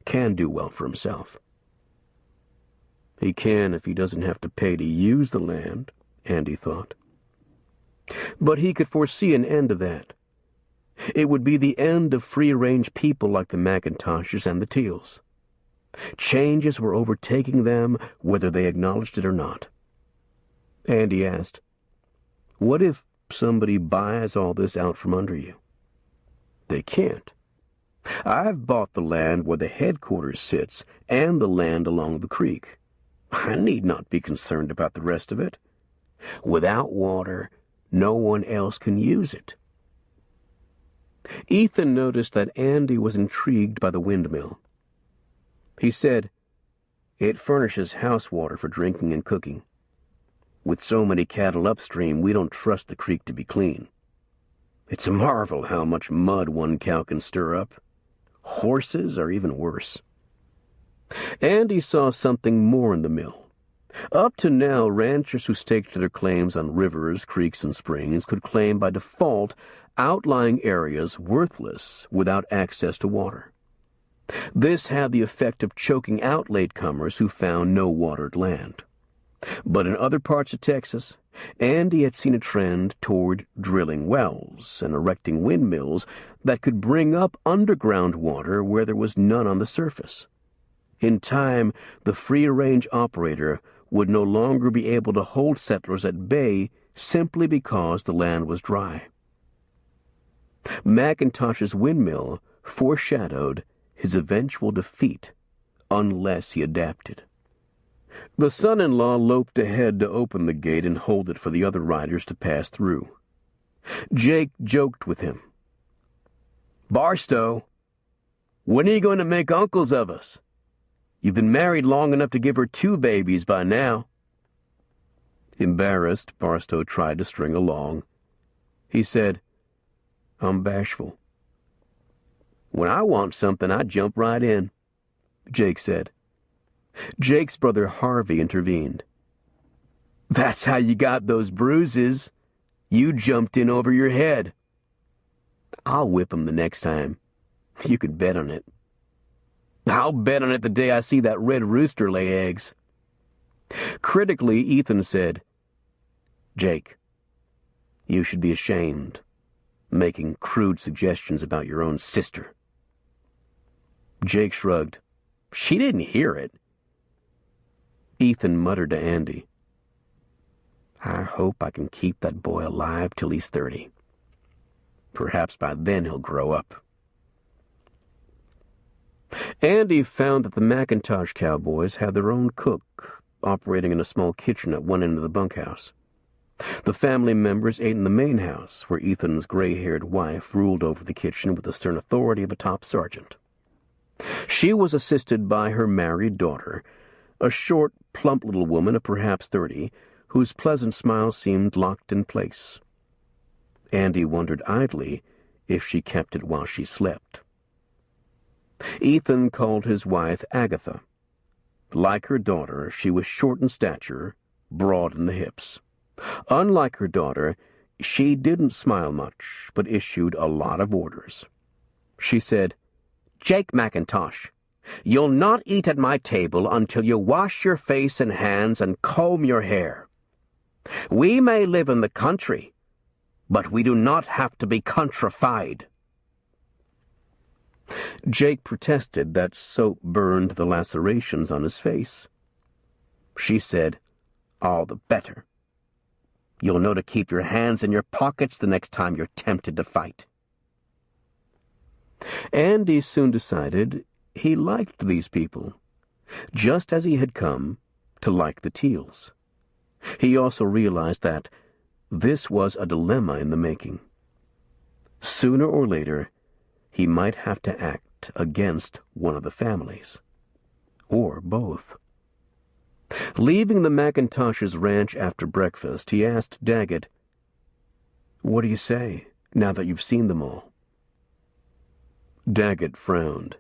can do well for himself." He can if he doesn't have to pay to use the land, Andy thought. But he could foresee an end to that. It would be the end of free-range people like the Macintoshes and the Teals'. Changes were overtaking them, whether they acknowledged it or not. Andy asked, "What if somebody buys all this out from under you?" "They can't. I've bought the land where the headquarters sits and the land along the creek. I need not be concerned about the rest of it. Without water, no one else can use it." Ethan noticed that Andy was intrigued by the windmill. He said, "It furnishes house water for drinking and cooking. With so many cattle upstream, we don't trust the creek to be clean. It's a marvel how much mud one cow can stir up. Horses are even worse." Andy saw something more in the mill. Up to now, ranchers who staked their claims on rivers, creeks, and springs could claim by default outlying areas worthless without access to water. This had the effect of choking out latecomers who found no watered land. But in other parts of Texas, Andy had seen a trend toward drilling wells and erecting windmills that could bring up underground water where there was none on the surface. In time, the free-range operator would no longer be able to hold settlers at bay simply because the land was dry. Macintosh's windmill foreshadowed his eventual defeat unless he adapted. The son-in-law loped ahead to open the gate and hold it for the other riders to pass through. Jake joked with him. "Barstow, when are you going to make uncles of us? You've been married long enough to give her 2 babies by now." Embarrassed, Barstow tried to string along. He said, "I'm bashful." "When I want something, I jump right in," Jake said. Jake's brother Harvey intervened. "That's how you got those bruises. You jumped in over your head." "I'll whip him the next time. You could bet on it." "I'll bet on it the day I see that red rooster lay eggs." Critically, Ethan said, "Jake, you should be ashamed, making crude suggestions about your own sister." Jake shrugged. "She didn't hear it." Ethan muttered to Andy, "I hope I can keep that boy alive till he's 30. Perhaps by then he'll grow up." Andy found that the Macintosh Cowboys had their own cook, operating in a small kitchen at one end of the bunkhouse. The family members ate in the main house, where Ethan's gray-haired wife ruled over the kitchen with the stern authority of a top sergeant. She was assisted by her married daughter, a short, plump little woman of perhaps 30, whose pleasant smile seemed locked in place. Andy wondered idly if she kept it while she slept. Ethan called his wife Agatha. Like her daughter, she was short in stature, broad in the hips. Unlike her daughter, She didn't smile much, but issued a lot of orders. She said, "Jake McIntosh, you'll not eat at my table until you wash your face and hands and comb your hair. We may live in the country, but we do not have to be countrified." Jake protested that soap burned the lacerations on his face. She said, "All the better. You'll know to keep your hands in your pockets the next time you're tempted to fight." Andy soon decided he liked these people, just as he had come to like the Teals. He also realized that this was a dilemma in the making. Sooner or later, he might have to act against one of the families, or both. Leaving the McIntosh's ranch after breakfast, he asked Daggett, "What do you say, now that you've seen them all?" Daggett frowned.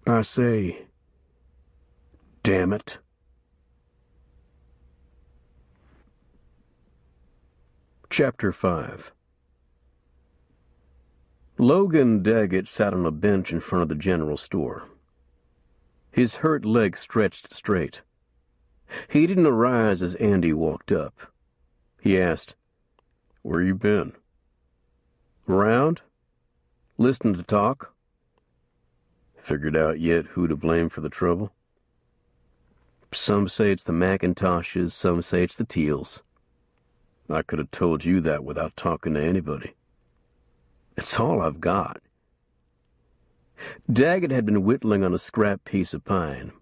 "I say, damn it." Chapter 5. Logan Daggett sat on a bench in front of the general store. His hurt leg stretched straight. He didn't arise as Andy walked up. He asked, "Where you been?" "Around. Listening to talk." "Figured out yet who to blame for the trouble?" "Some say it's the McIntoshes, some say it's the Teals." "I could have told you that without talking to anybody." "It's all I've got." Daggett had been whittling on a scrap piece of pine.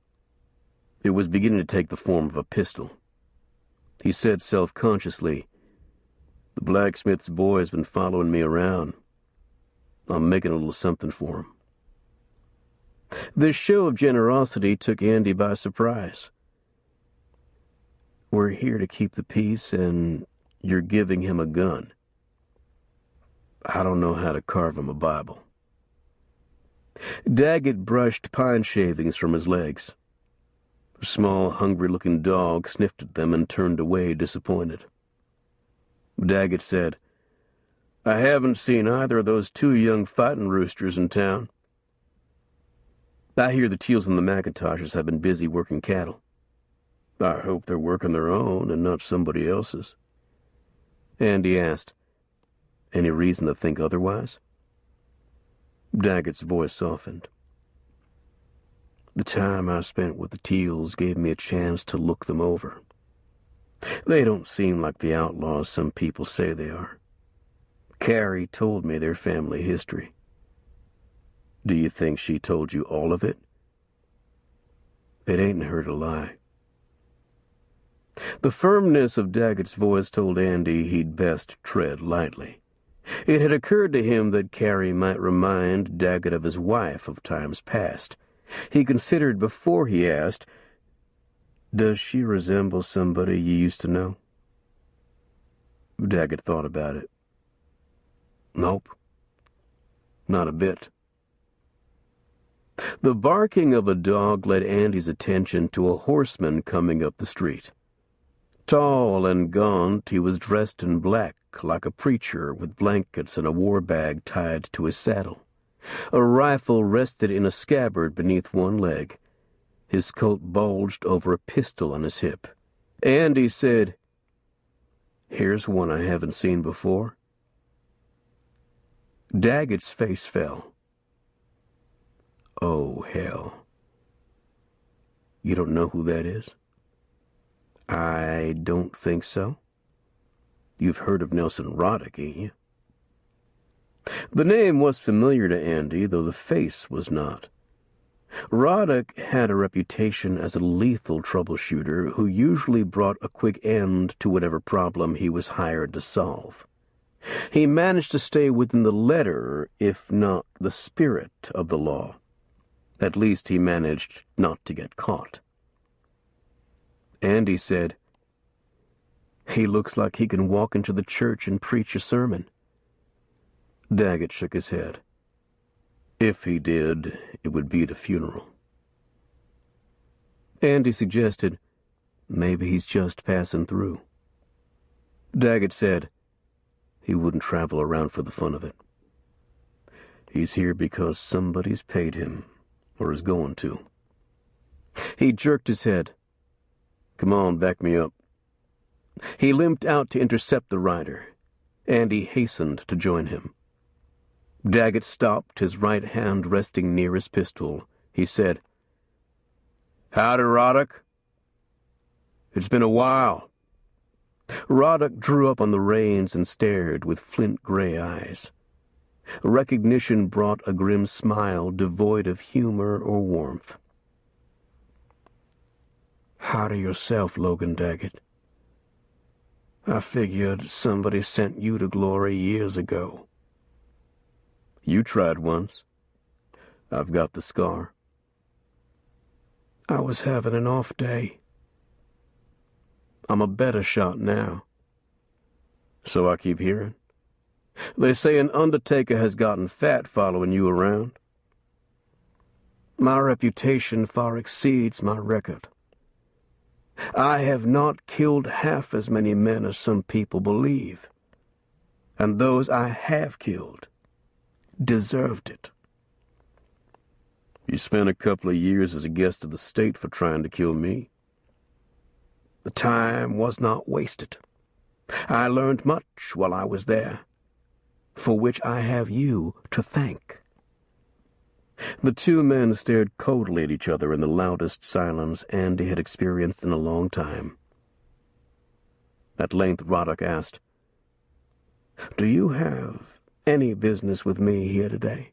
It was beginning to take the form of a pistol. He said self-consciously, "The blacksmith's boy's been following me around. I'm making a little something for him." This show of generosity took Andy by surprise. "We're here to keep the peace, and you're giving him a gun." "I don't know how to carve him a Bible." Daggett brushed pine shavings from his legs. A small, hungry-looking dog sniffed at them and turned away disappointed. Daggett said, "I haven't seen either of those two young fighting roosters in town. I hear the Teals and the McIntoshes have been busy working cattle. I hope they're working their own and not somebody else's." Andy asked, "Any reason to think otherwise?" Daggett's voice softened. "The time I spent with the Teals gave me a chance to look them over. They don't seem like the outlaws some people say they are. Carrie told me their family history." "Do you think she told you all of it?" "It ain't in her to lie." The firmness of Daggett's voice told Andy he'd best tread lightly. It had occurred to him that Carrie might remind Daggett of his wife of times past. He considered before he asked, "Does she resemble somebody you used to know?" Daggett thought about it. "Nope. Not a bit." The barking of a dog led Andy's attention to a horseman coming up the street. Tall and gaunt, he was dressed in black, like a preacher, with blankets and a war bag tied to his saddle. A rifle rested in a scabbard beneath one leg. His coat bulged over a pistol on his hip. Andy said, "Here's one I haven't seen before." Daggett's face fell. "Oh, hell. You don't know who that is?" "I don't think so." "You've heard of Nelson Roddick, ain't you?" The name was familiar to Andy, though the face was not. Roddick had a reputation as a lethal troubleshooter who usually brought a quick end to whatever problem he was hired to solve. He managed to stay within the letter, if not the spirit, of the law. At least he managed not to get caught. Andy said, "He looks like he can walk into the church and preach a sermon." Daggett shook his head. "If he did, it would be at a funeral." Andy suggested, "Maybe he's just passing through." Daggett said he wouldn't travel around for the fun of it. He's here because somebody's paid him, or is going to. He jerked his head. Come on, back me up. He limped out to intercept the rider. Andy hastened to join him. Daggett stopped, his right hand resting near his pistol. He said, "Howdy, Roddick. It's been a while." Roddick drew up on the reins and stared with flint-gray eyes. Recognition brought a grim smile devoid of humor or warmth. "Howdy yourself, Logan Daggett. I figured somebody sent you to glory years ago." "You tried once. I've got the scar." "I was having an off day. I'm a better shot now." "So I keep hearing. They say an undertaker has gotten fat following you around." "My reputation far exceeds my record. I have not killed half as many men as some people believe. And those I have killed deserved it." "You spent a couple of years as a guest of the state for trying to kill me." "The time was not wasted. I learned much while I was there, for which I have you to thank." The two men stared coldly at each other in the loudest silence Andy had experienced in a long time. At length Roddick asked, "Do you have any business with me here today?"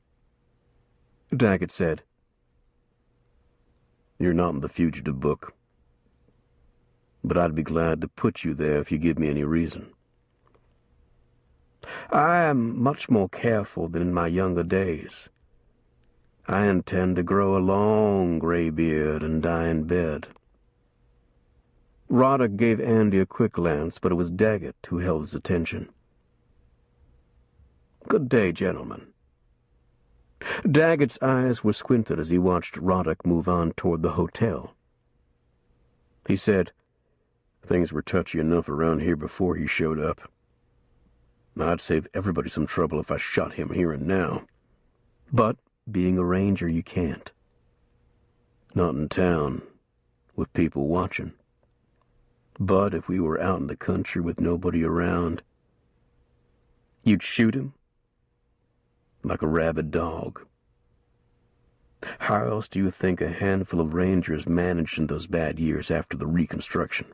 Daggett said, "You're not in the fugitive book, but I'd be glad to put you there if you give me any reason." "I am much more careful than in my younger days. I intend to grow a long gray beard and die in bed." Roddick gave Andy a quick glance, but it was Daggett who held his attention. "Good day, gentlemen." Daggett's eyes were squinted as he watched Roddick move on toward the hotel. He said, "Things were touchy enough around here before he showed up. I'd save everybody some trouble if I shot him here and now. But being a ranger, you can't. Not in town, with people watching. But if we were out in the country with nobody around, you'd shoot him? Like a rabid dog. How else do you think a handful of rangers managed in those bad years after the Reconstruction?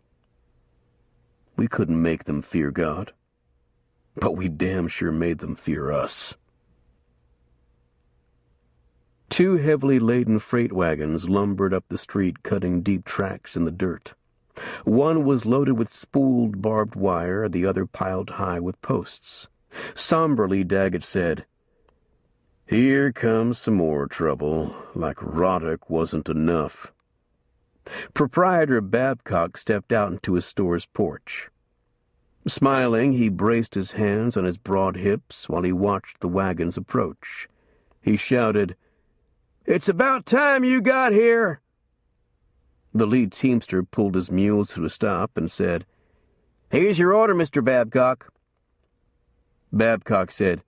We couldn't make them fear God, but we damn sure made them fear us." Two heavily laden freight wagons lumbered up the street, cutting deep tracks in the dirt. One was loaded with spooled barbed wire, the other piled high with posts. Somberly, Daggett said, "Here comes some more trouble, like Roddick wasn't enough." Proprietor Babcock stepped out into his store's porch. Smiling, he braced his hands on his broad hips while he watched the wagons approach. He shouted, "It's about time you got here." The lead teamster pulled his mules to a stop and said, "Here's your order, Mr. Babcock." Babcock said,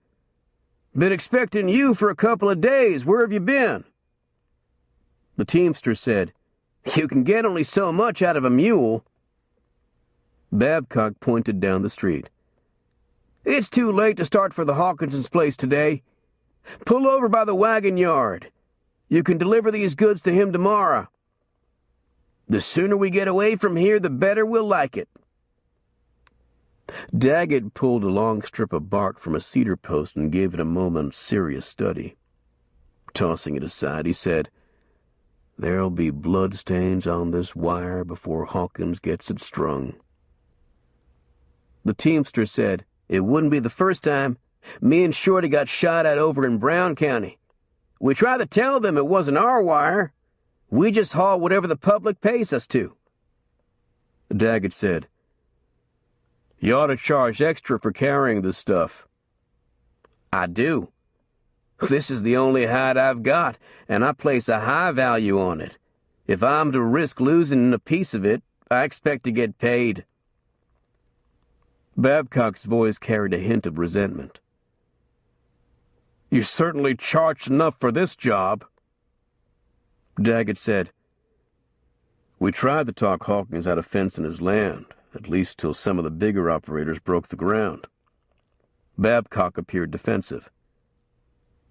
"Been expecting you for a couple of days. Where have you been?" The teamster said, "You can get only so much out of a mule." Babcock pointed down the street. "It's too late to start for the Hawkinsons' place today. Pull over by the wagon yard. You can deliver these goods to him tomorrow. The sooner we get away from here, the better we'll like it." Daggett pulled a long strip of bark from a cedar post and gave it a moment's serious study. Tossing it aside, he said, "There'll be bloodstains on this wire before Hawkins gets it strung." The teamster said, "It wouldn't be the first time. Me and Shorty got shot at over in Brown County. We tried to tell them it wasn't our wire. We just haul whatever the public pays us to." Daggett said, "You ought to charge extra for carrying this stuff." "I do. This is the only hide I've got, and I place a high value on it. If I'm to risk losing a piece of it, I expect to get paid." Babcock's voice carried a hint of resentment. "You certainly charged enough for this job." Daggett said, "We tried to talk Hawkins out of fencing his land, at least till some of the bigger operators broke the ground." Babcock appeared defensive.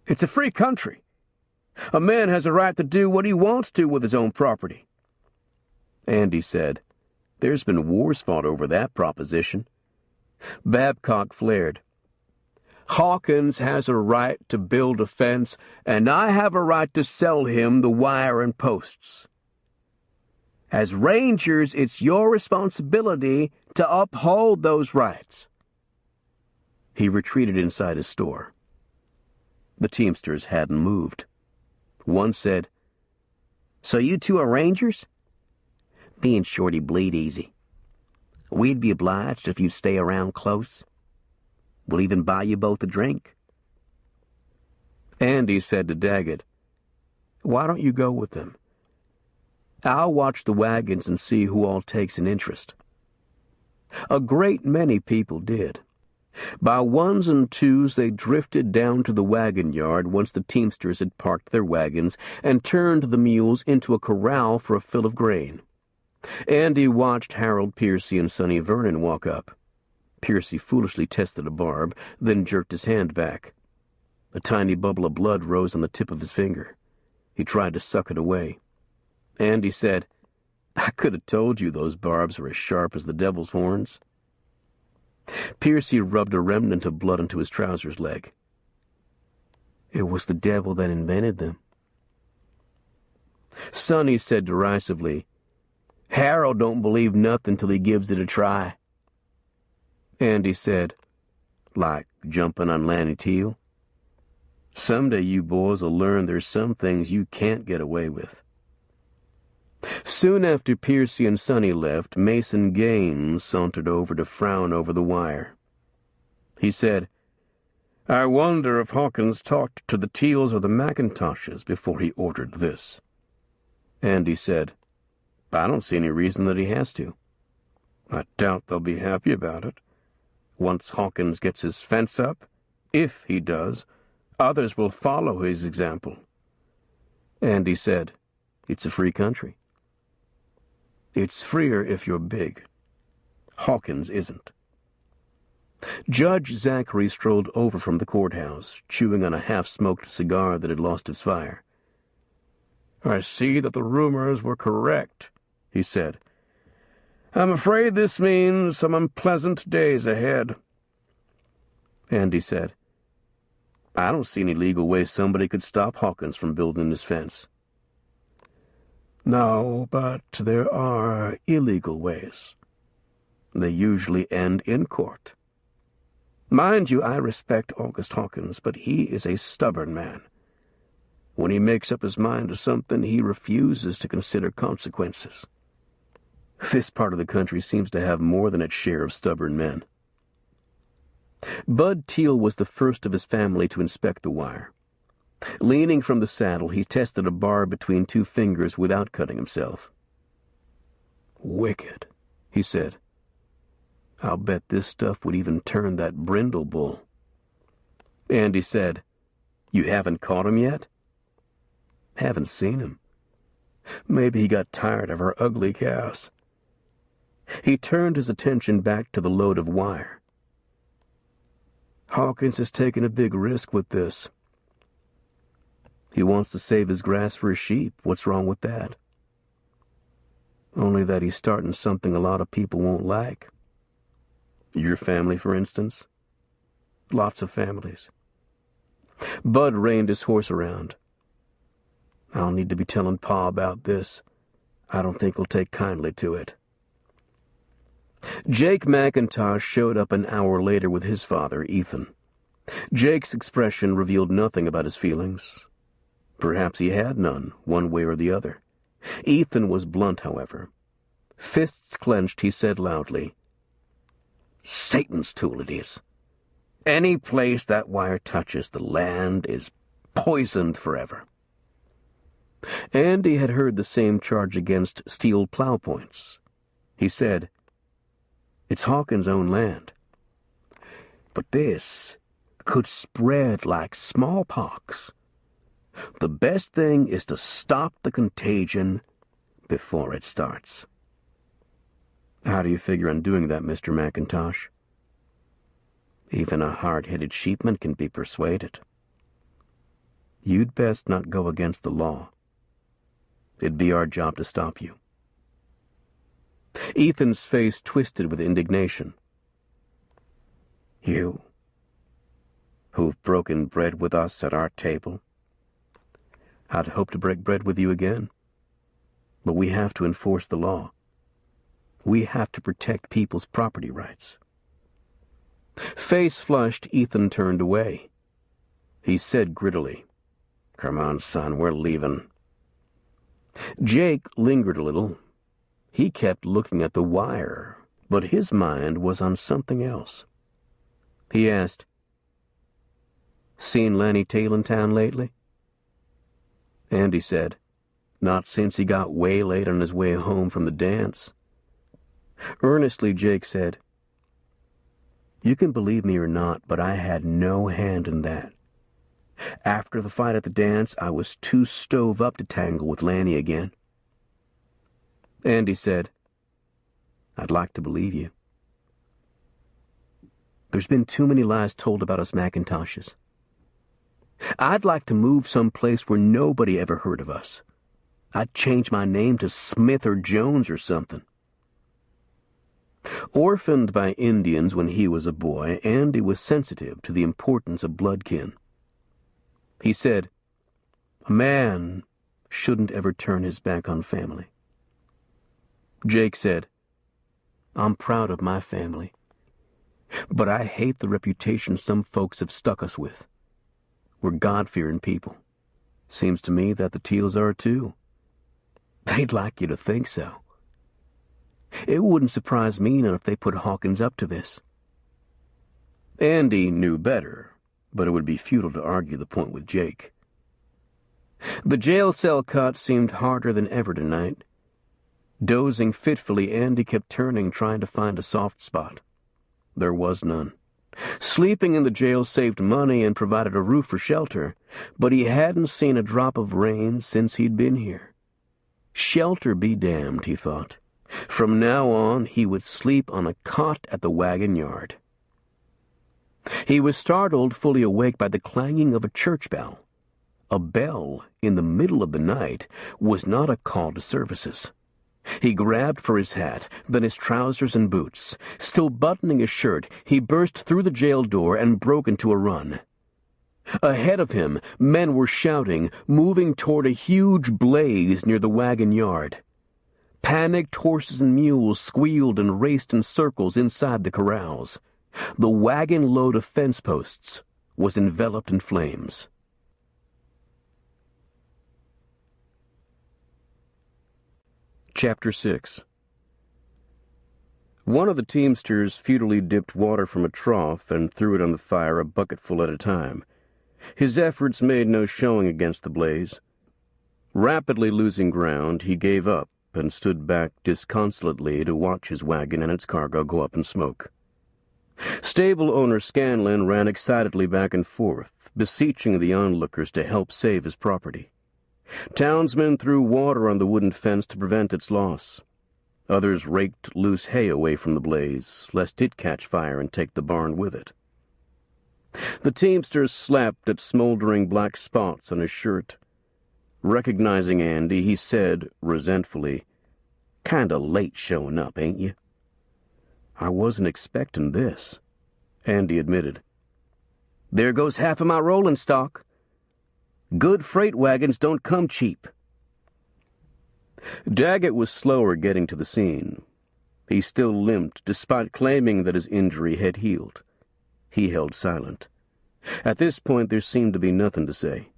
"It's a free country. A man has a right to do what he wants to with his own property." Andy said, "There's been wars fought over that proposition." Babcock flared. "Hawkins has a right to build a fence, and I have a right to sell him the wire and posts. As rangers, it's your responsibility to uphold those rights." He retreated inside his store. The Teamsters hadn't moved. One said, "So you two are rangers?" "Me and Shorty bleed easy. We'd be obliged if you'd stay around close. We'll even buy you both a drink." Andy said to Daggett, "Why don't you go with them? I'll watch the wagons and see who all takes an interest." A great many people did. By ones and twos they drifted down to the wagon yard once the Teamsters had parked their wagons and turned the mules into a corral for a fill of grain. Andy watched Harold Piercy and Sonny Vernon walk up. Piercy foolishly tested a barb, then jerked his hand back. A tiny bubble of blood rose on the tip of his finger. He tried to suck it away. Andy said, "I could have told you those barbs were as sharp as the devil's horns." Piercy rubbed a remnant of blood into his trousers leg. "It was the devil that invented them." Sonny said derisively, "Harold don't believe nothing till he gives it a try." Andy said, "Like jumping on Lanny Teal? Someday you boys will learn there's some things you can't get away with." Soon after Piercy and Sonny left, Mason Gaines sauntered over to frown over the wire. He said, "I wonder if Hawkins talked to the Teals or the McIntoshes before he ordered this." Andy said, "I don't see any reason that he has to." "I doubt they'll be happy about it. Once Hawkins gets his fence up, if he does, others will follow his example." Andy said, "It's a free country." "It's freer if you're big. Hawkins isn't." Judge Zachary strolled over from the courthouse, chewing on a half-smoked cigar that had lost its fire. "I see that the rumors were correct," he said. "I'm afraid this means some unpleasant days ahead." Andy said, "I don't see any legal way somebody could stop Hawkins from building his fence." "No, but there are illegal ways. They usually end in court. Mind you, I respect August Hawkins, but he is a stubborn man. When he makes up his mind to something, he refuses to consider consequences. This part of the country seems to have more than its share of stubborn men." Bud Teal was the first of his family to inspect the wire. Leaning from the saddle, he tested a barb between two fingers without cutting himself. "Wicked," he said. "I'll bet this stuff would even turn that brindle bull." Andy said, "You haven't caught him yet?" "Haven't seen him. Maybe he got tired of our ugly cows." He turned his attention back to the load of wire. "Hawkins has taken a big risk with this. He wants to save his grass for his sheep. What's wrong with that? Only that he's starting something a lot of people won't like. Your family, for instance? Lots of families." Bud reined his horse around. "I'll need to be telling Pa about this. I don't think he'll take kindly to it." Jake McIntosh showed up an hour later with his father, Ethan. Jake's expression revealed nothing about his feelings. Perhaps he had none, one way or the other. Ethan was blunt, however. Fists clenched, he said loudly, "Satan's tool it is. Any place that wire touches, the land is poisoned forever." Andy had heard the same charge against steel plow points. He said, "It's Hawkins' own land. But this could spread like smallpox. The best thing is to stop the contagion before it starts. How do you figure on doing that, Mr. McIntosh? Even a hard-headed sheepman can be persuaded. You'd best not go against the law. It'd be our job to stop you. Ethan's face twisted with indignation. You, who've broken bread with us at our table? I'd hope to break bread with you again. But we have to enforce the law. We have to protect people's property rights. Face flushed, Ethan turned away. He said grittily, "Come on, son, we're leaving." Jake lingered a little. He kept looking at the wire, but his mind was on something else. He asked, "Seen Lanny Tail in town lately?" Andy said, "Not since he got waylaid on his way home from the dance." Earnestly, Jake said, "You can believe me or not, but I had no hand in that. After the fight at the dance, I was too stove up to tangle with Lanny again." Andy said, "I'd like to believe you. There's been too many lies told about us McIntoshes. I'd like to move someplace where nobody ever heard of us. I'd change my name to Smith or Jones or something." Orphaned by Indians when he was a boy, Andy was sensitive to the importance of bloodkin. He said, "A man shouldn't ever turn his back on family." Jake said, "I'm proud of my family, but I hate the reputation some folks have stuck us with. We're God-fearing people. Seems to me that the Teals are too. They'd like you to think so. It wouldn't surprise me none if they put Hawkins up to this." Andy knew better, but it would be futile to argue the point with Jake. The jail cell cot seemed harder than ever tonight. Dozing fitfully, Andy kept turning, trying to find a soft spot. There was none. Sleeping in the jail saved money and provided a roof for shelter, but he hadn't seen a drop of rain since he'd been here. Shelter be damned, he thought. From now on, he would sleep on a cot at the wagon yard. He was startled, fully awake, by the clanging of a church bell. A bell in the middle of the night was not a call to services. He grabbed for his hat, then his trousers and boots. Still buttoning his shirt, he burst through the jail door and broke into a run. Ahead of him, men were shouting, moving toward a huge blaze near the wagon yard. Panicked horses and mules squealed and raced in circles inside the corrals. The wagon load of fence posts was enveloped in flames. Chapter 6. One of the teamsters futilely dipped water from a trough and threw it on the fire a bucketful at a time. His efforts made no showing against the blaze. Rapidly losing ground, he gave up and stood back disconsolately to watch his wagon and its cargo go up in smoke. Stable owner Scanlon ran excitedly back and forth, beseeching the onlookers to help save his property. Townsmen threw water on the wooden fence to prevent its loss. Others raked loose hay away from the blaze, lest it catch fire and take the barn with it. The teamster slapped at smoldering black spots on his shirt. Recognizing Andy, he said resentfully, "Kinda late showing up, ain't you?" "I wasn't expecting this," Andy admitted. "There goes half of my rolling stock. Good freight wagons don't come cheap." Daggett was slower getting to the scene. He still limped, despite claiming that his injury had healed. He held silent. At this point, there seemed to be nothing to say.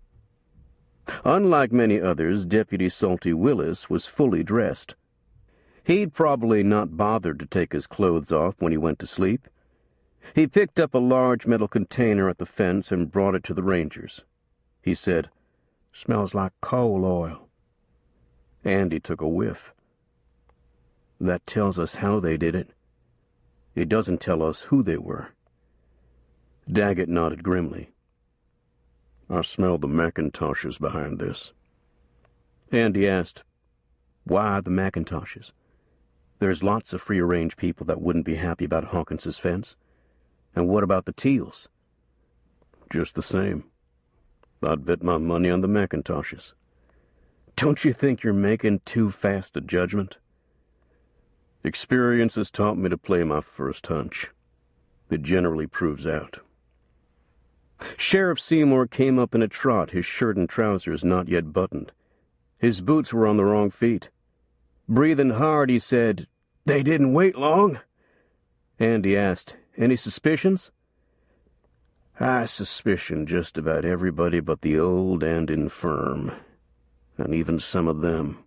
Unlike many others, Deputy Salty Willis was fully dressed. He'd probably not bothered to take his clothes off when he went to sleep. He picked up a large metal container at the fence and brought it to the Rangers. He said, "Smells like coal oil." Andy took a whiff. "That tells us how they did it. It doesn't tell us who they were." Daggett nodded grimly. I smell the Macintoshes behind this. Andy asked, "Why the Macintoshes? There's lots of free-range people that wouldn't be happy about Hawkins's fence. And what about the Teals?" Just the same. I'd bet my money on the Macintoshes. Don't you think you're making too fast a judgment? Experience has taught me to play my first hunch. It generally proves out. Sheriff Seymour came up in a trot, his shirt and trousers not yet buttoned. His boots were on the wrong feet. Breathing hard, he said, "They didn't wait long?" Andy asked, "Any suspicions?" "I suspicion just about everybody but the old and infirm, and even some of them."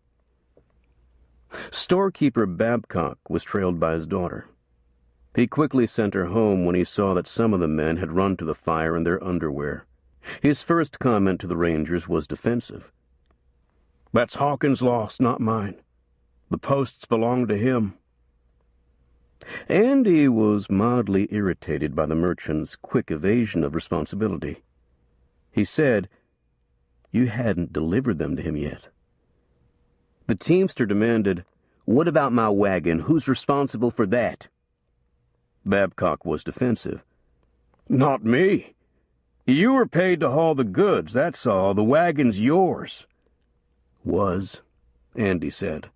Storekeeper Babcock was trailed by his daughter. He quickly sent her home when he saw that some of the men had run to the fire in their underwear. His first comment to the Rangers was defensive. "That's Hawkins' loss, not mine. The posts belong to him." Andy was mildly irritated by the merchant's quick evasion of responsibility. He said, "You hadn't delivered them to him yet." The teamster demanded, "What about my wagon? Who's responsible for that?" Babcock was defensive. "Not me. You were paid to haul the goods, that's all. The wagon's yours." "Was," Andy said.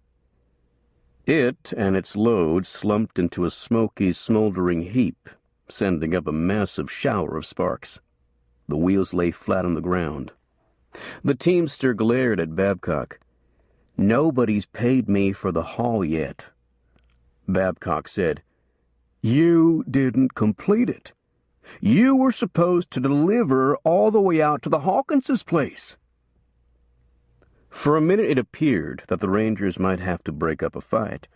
It and its load slumped into a smoky, smoldering heap, sending up a massive shower of sparks. The wheels lay flat on the ground. The teamster glared at Babcock. "Nobody's paid me for the haul yet." Babcock said, "You didn't complete it. You were supposed to deliver all the way out to the Hawkinses' place." For a minute it appeared that the Rangers might have to break up a fight,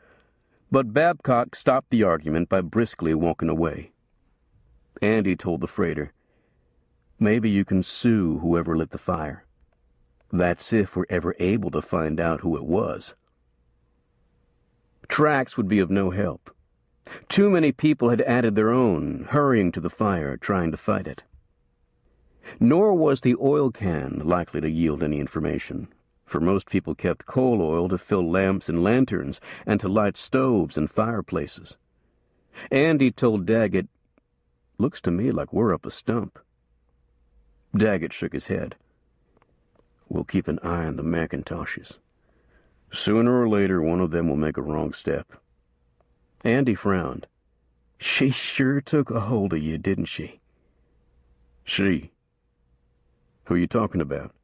but Babcock stopped the argument by briskly walking away. Andy told the freighter, "Maybe you can sue whoever lit the fire. That's if we're ever able to find out who it was." Tracks would be of no help. Too many people had added their own, hurrying to the fire, trying to fight it. Nor was the oil can likely to yield any information, for most people kept coal oil to fill lamps and lanterns and to light stoves and fireplaces. Andy told Daggett, "Looks to me like we're up a stump." Daggett shook his head. "We'll keep an eye on the Macintoshes. Sooner or later, one of them will make a wrong step." Andy frowned. "She sure took a hold of you, didn't she?" "She? Who are you talking about?"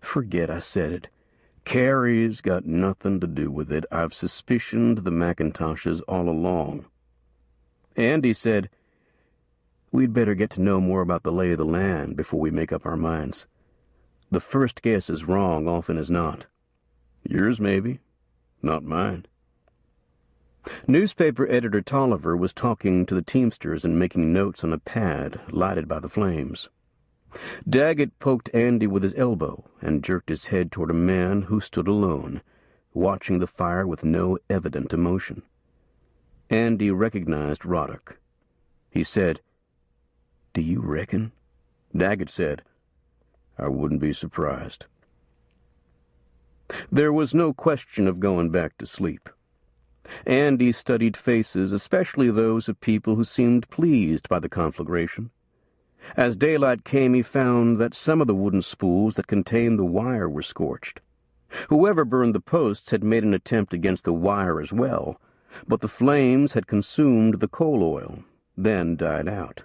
"Forget I said it. Carrie's got nothing to do with it. I've suspicioned the Macintoshes all along." Andy said, "We'd better get to know more about the lay of the land before we make up our minds. The first guess is wrong often as not." "Yours, maybe. Not mine." Newspaper editor Tolliver was talking to the teamsters and making notes on a pad lighted by the flames. Daggett poked Andy with his elbow and jerked his head toward a man who stood alone, watching the fire with no evident emotion. Andy recognized Roddick. He said, "Do you reckon?" Daggett said, "I wouldn't be surprised." There was no question of going back to sleep. Andy studied faces, especially those of people who seemed pleased by the conflagration. As daylight came, he found that some of the wooden spools that contained the wire were scorched. Whoever burned the posts had made an attempt against the wire as well, but the flames had consumed the coal oil, then died out.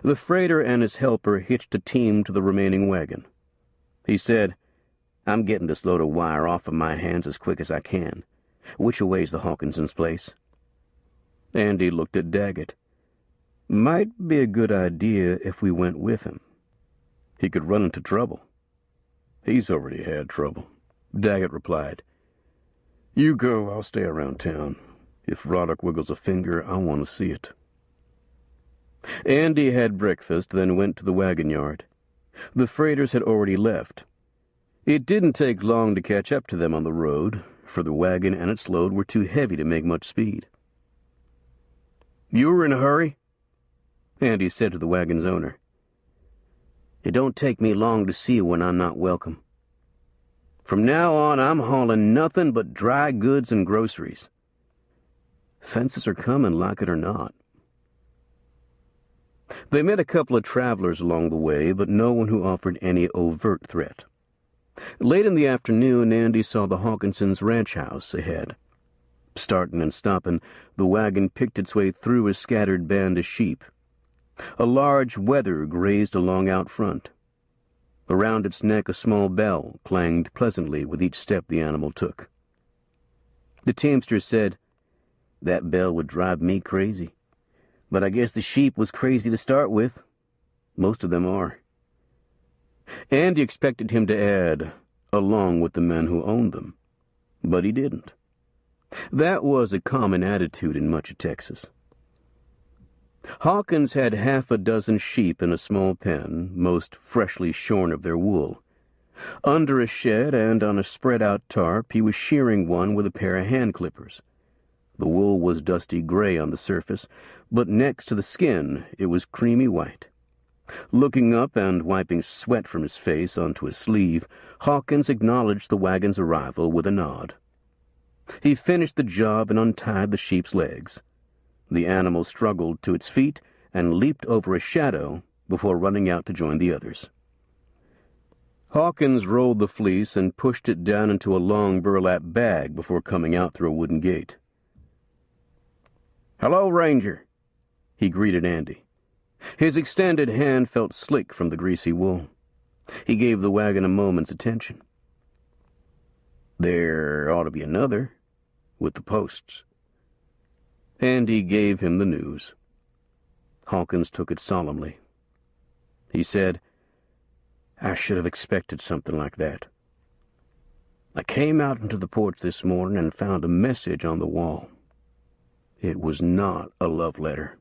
The freighter and his helper hitched a team to the remaining wagon. He said, "I'm getting this load of wire off of my hands as quick as I can. Which away's the Hawkinsons' place?" Andy looked at Daggett. "Might be a good idea if we went with him. He could run into trouble." "He's already had trouble," Daggett replied. "You go, I'll stay around town. If Roddick wiggles a finger, I want to see it." Andy had breakfast, then went to the wagon yard. The freighters had already left. It didn't take long to catch up to them on the road, for the wagon and its load were too heavy to make much speed. "You were in a hurry?" Andy said to the wagon's owner. "It don't take me long to see when I'm not welcome. From now on, I'm hauling nothing but dry goods and groceries. Fences are coming, like it or not." They met a couple of travelers along the way, but no one who offered any overt threat. Late in the afternoon, Andy saw the Hawkinsons' ranch house ahead. Starting and stopping, the wagon picked its way through a scattered band of sheep. A large wether grazed along out front. Around its neck a small bell clanged pleasantly with each step the animal took. The teamster said, "That bell would drive me crazy. But I guess the sheep was crazy to start with. Most of them are." Andy expected him to add, "along with the men who owned them," but he didn't. That was a common attitude in much of Texas. Hawkins had half a dozen sheep in a small pen, most freshly shorn of their wool. Under a shed and on a spread-out tarp, he was shearing one with a pair of hand clippers. The wool was dusty gray on the surface, but next to the skin it was creamy white. Looking up and wiping sweat from his face onto his sleeve, Hawkins acknowledged the wagon's arrival with a nod. He finished the job and untied the sheep's legs. The animal struggled to its feet and leaped over a shadow before running out to join the others. Hawkins rolled the fleece and pushed it down into a long burlap bag before coming out through a wooden gate. "Hello, Ranger," he greeted Andy. His extended hand felt slick from the greasy wool. He gave the wagon a moment's attention. "There ought to be another, with the posts." Andy gave him the news. Hawkins took it solemnly. He said, "I should have expected something like that. I came out into the porch this morning and found a message on the wall. It was not a love letter."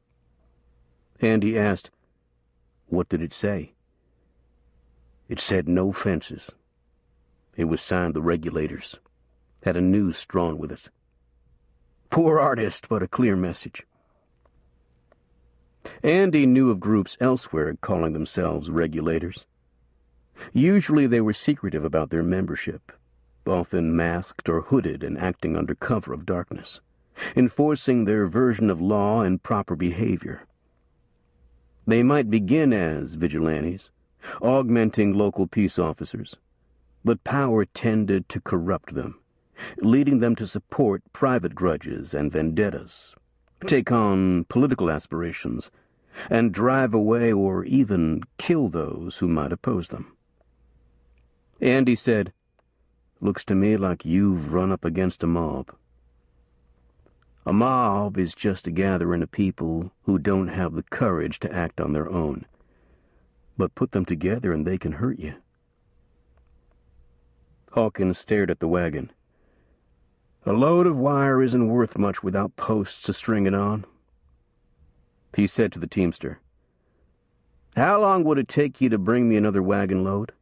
Andy asked, "What did it say?" "It said no fences. It was signed the Regulators. Had a noose drawn with it. Poor artist, but a clear message." Andy knew of groups elsewhere calling themselves Regulators. Usually they were secretive about their membership, often masked or hooded and acting under cover of darkness, enforcing their version of law and proper behavior. They might begin as vigilantes, augmenting local peace officers, but power tended to corrupt them, leading them to support private grudges and vendettas, take on political aspirations, and drive away or even kill those who might oppose them. Andy said, "Looks to me like you've run up against a mob." "A mob is just a gathering of people who don't have the courage to act on their own. But put them together and they can hurt you." Hawkins stared at the wagon. "A load of wire isn't worth much without posts to string it on." He said to the teamster, "How long would it take you to bring me another wagon load?"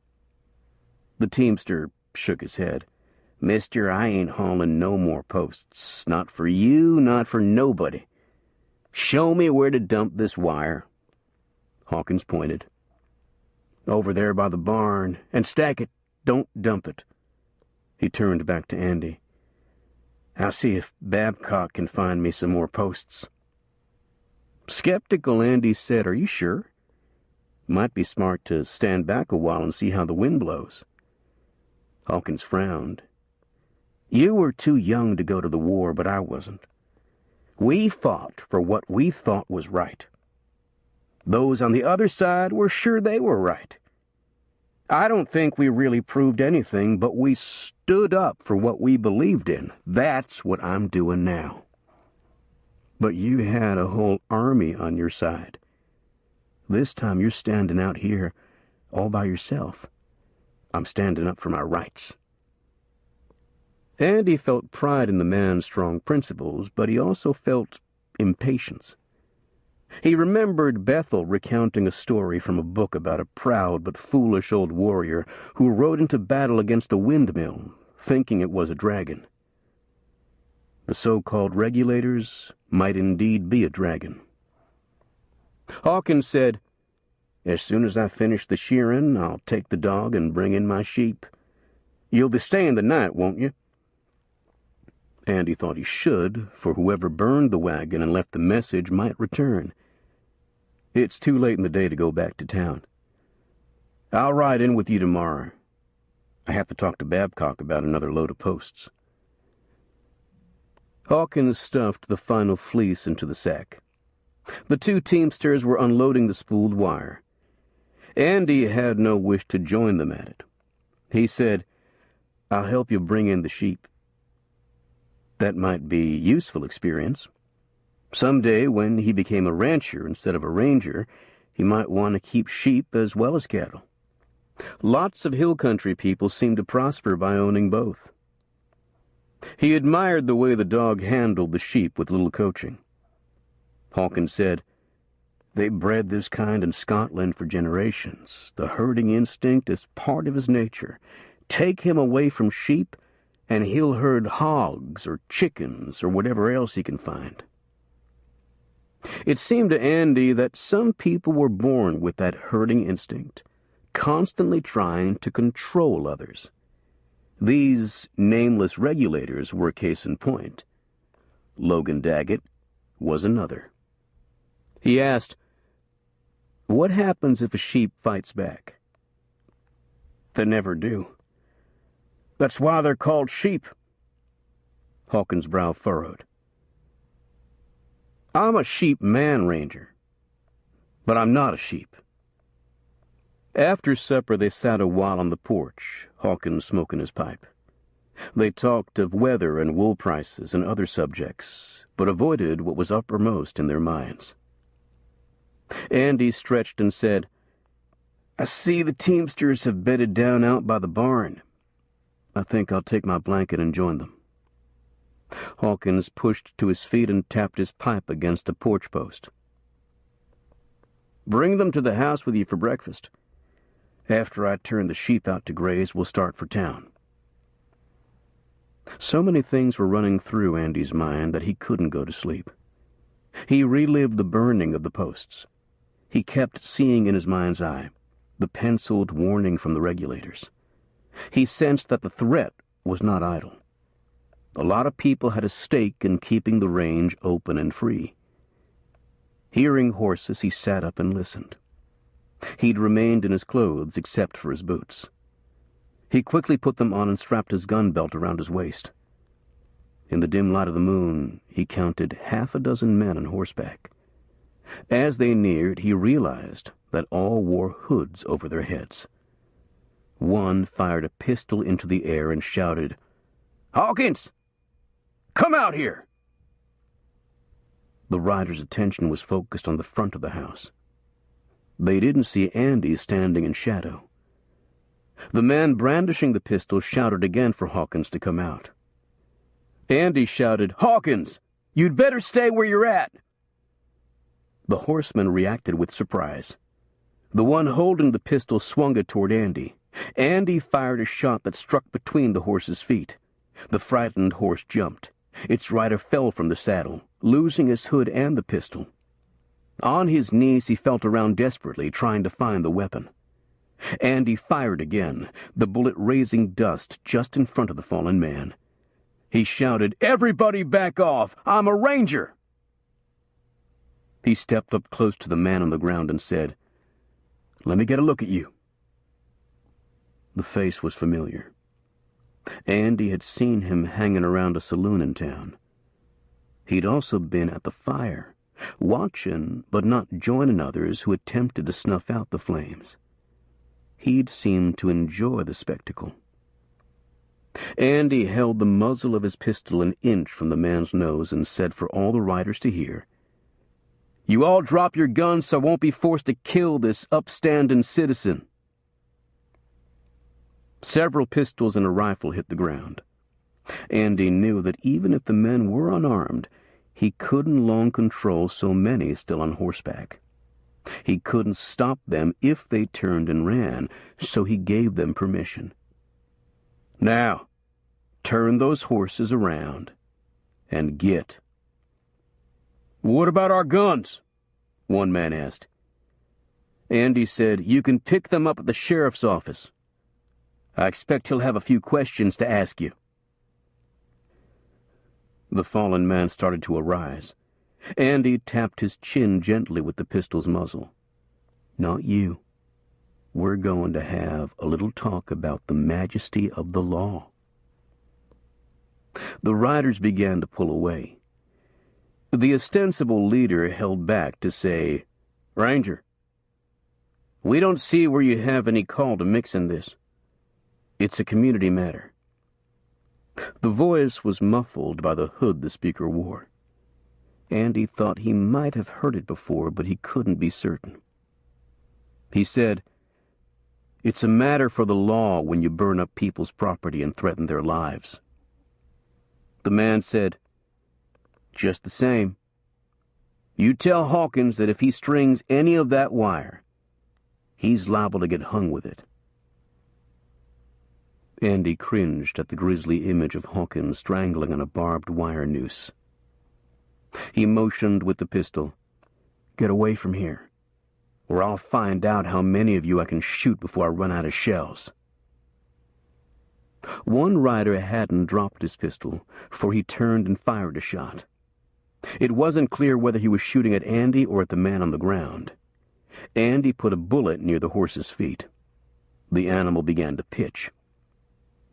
The teamster shook his head. "Mister, I ain't hauling no more posts. Not for you, not for nobody. Show me where to dump this wire." Hawkins pointed. "Over there by the barn. And stack it. Don't dump it." He turned back to Andy. "I'll see if Babcock can find me some more posts." Skeptical, Andy said, "Are you sure? Might be smart to stand back a while and see how the wind blows." Hawkins frowned. "You were too young to go to the war, but I wasn't. We fought for what we thought was right. Those on the other side were sure they were right. I don't think we really proved anything, but we stood up for what we believed in. That's what I'm doing now." "But you had a whole army on your side. This time you're standing out here all by yourself." "I'm standing up for my rights." Andy felt pride in the man's strong principles, but he also felt impatience. He remembered Bethel recounting a story from a book about a proud but foolish old warrior who rode into battle against a windmill, thinking it was a dragon. The so-called Regulators might indeed be a dragon. Hawkins said, "As soon as I finish the shearing, I'll take the dog and bring in my sheep. You'll be staying the night, won't you?" Andy thought he should, for whoever burned the wagon and left the message might return. "It's too late in the day to go back to town. I'll ride in with you tomorrow. I have to talk to Babcock about another load of posts." Hawkins stuffed the final fleece into the sack. The two teamsters were unloading the spooled wire. Andy had no wish to join them at it. He said, "I'll help you bring in the sheep." That might be useful experience. Someday, when he became a rancher instead of a ranger, he might want to keep sheep as well as cattle. Lots of hill country people seemed to prosper by owning both. He admired the way the dog handled the sheep with little coaching. Hawkins said, "They bred this kind in Scotland for generations. The herding instinct is part of his nature. Take him away from sheep, and he'll herd hogs or chickens or whatever else he can find." It seemed to Andy that some people were born with that herding instinct, constantly trying to control others. These nameless regulators were a case in point. Logan Daggett was another. He asked, "What happens if a sheep fights back?" "They never do. That's why they're called sheep." Hawkins' brow furrowed. "I'm a sheep man ranger, but I'm not a sheep." After supper, they sat a while on the porch, Hawkins smoking his pipe. They talked of weather and wool prices and other subjects, but avoided what was uppermost in their minds. Andy stretched and said, "I see the teamsters have bedded down out by the barn. I think I'll take my blanket and join them." Hawkins pushed to his feet and tapped his pipe against a porch post. "Bring them to the house with you for breakfast. After I turn the sheep out to graze, we'll start for town." So many things were running through Andy's mind that he couldn't go to sleep. He relived the burning of the posts. He kept seeing in his mind's eye the penciled warning from the regulators. He sensed that the threat was not idle. A lot of people had a stake in keeping the range open and free. Hearing horses, he sat up and listened. He'd remained in his clothes except for his boots. He quickly put them on and strapped his gun belt around his waist. In the dim light of the moon, he counted 6 men on horseback. As they neared, he realized that all wore hoods over their heads. One fired a pistol into the air and shouted, "Hawkins! Come out here!" The rider's attention was focused on the front of the house. They didn't see Andy standing in shadow. The man brandishing the pistol shouted again for Hawkins to come out. Andy shouted, "Hawkins! You'd better stay where you're at!" The horseman reacted with surprise. The one holding the pistol swung it toward Andy. Andy fired a shot that struck between the horse's feet. The frightened horse jumped. Its rider fell from the saddle, losing his hood and the pistol. On his knees, he felt around desperately, trying to find the weapon. Andy fired again, the bullet raising dust just in front of the fallen man. He shouted, "Everybody back off! I'm a ranger!" He stepped up close to the man on the ground and said, "Let me get a look at you." The face was familiar. Andy had seen him hanging around a saloon in town. He'd also been at the fire, watching but not joining others who attempted to snuff out the flames. He'd seemed to enjoy the spectacle. Andy held the muzzle of his pistol an inch from the man's nose and said for all the riders to hear, "You all drop your guns so I won't be forced to kill this upstanding citizen." Several pistols and a rifle hit the ground. Andy knew that even if the men were unarmed, he couldn't long control so many still on horseback. He couldn't stop them if they turned and ran, so he gave them permission. "Now, turn those horses around and get." "What about our guns?" one man asked. Andy said, "You can pick them up at the sheriff's office. I expect he'll have a few questions to ask you." The fallen man started to arise. Andy tapped his chin gently with the pistol's muzzle. "Not you. We're going to have a little talk about the majesty of the law." The riders began to pull away. The ostensible leader held back to say, "Ranger, we don't see where you have any call to mix in this. It's a community matter." The voice was muffled by the hood the speaker wore. Andy thought he might have heard it before, but he couldn't be certain. He said, "It's a matter for the law when you burn up people's property and threaten their lives." The man said, "Just the same, you tell Hawkins that if he strings any of that wire, he's liable to get hung with it." Andy cringed at the grisly image of Hawkins strangling on a barbed wire noose. He motioned with the pistol. "Get away from here, or I'll find out how many of you I can shoot before I run out of shells." One rider hadn't dropped his pistol, for he turned and fired a shot. It wasn't clear whether he was shooting at Andy or at the man on the ground. Andy put a bullet near the horse's feet. The animal began to pitch.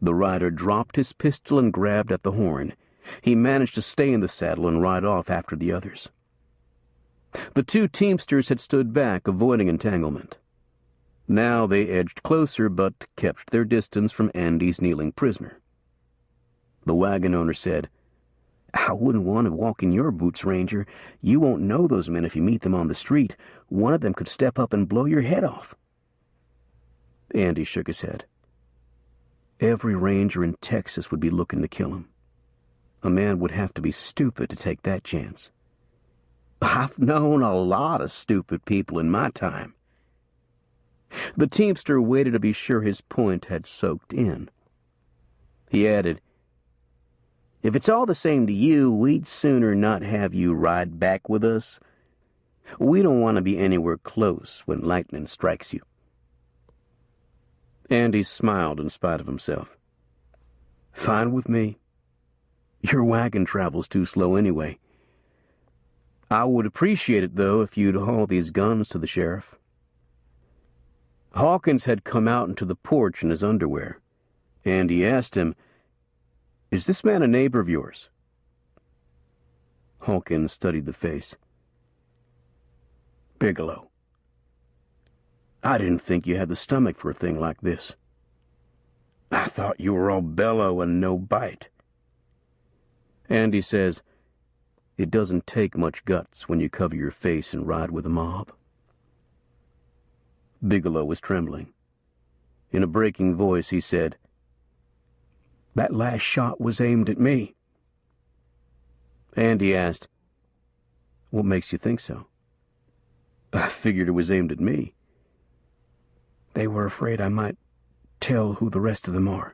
The rider dropped his pistol and grabbed at the horn. He managed to stay in the saddle and ride off after the others. The two teamsters had stood back, avoiding entanglement. Now they edged closer, but kept their distance from Andy's kneeling prisoner. The wagon owner said, "I wouldn't want to walk in your boots, Ranger. You won't know those men if you meet them on the street. One of them could step up and blow your head off." Andy shook his head. Every ranger in Texas would be looking to kill him. A man would have to be stupid to take that chance. "I've known a lot of stupid people in my time." The teamster waited to be sure his point had soaked in. He added, "If it's all the same to you, we'd sooner not have you ride back with us. We don't want to be anywhere close when lightning strikes you." Andy smiled in spite of himself. "Fine with me. Your wagon travels too slow anyway. I would appreciate it, though, if you'd haul these guns to the sheriff." Hawkins had come out into the porch in his underwear. Andy asked him, "Is this man a neighbor of yours?" Hawkins studied the face. "Bigelow. I didn't think you had the stomach for a thing like this. I thought you were all bellow and no bite." Andy says, "It doesn't take much guts when you cover your face and ride with a mob." Bigelow was trembling. In a breaking voice, he said, "That last shot was aimed at me." Andy asked, "What makes you think so?" "I figured it was aimed at me." "They were afraid I might tell who the rest of them are.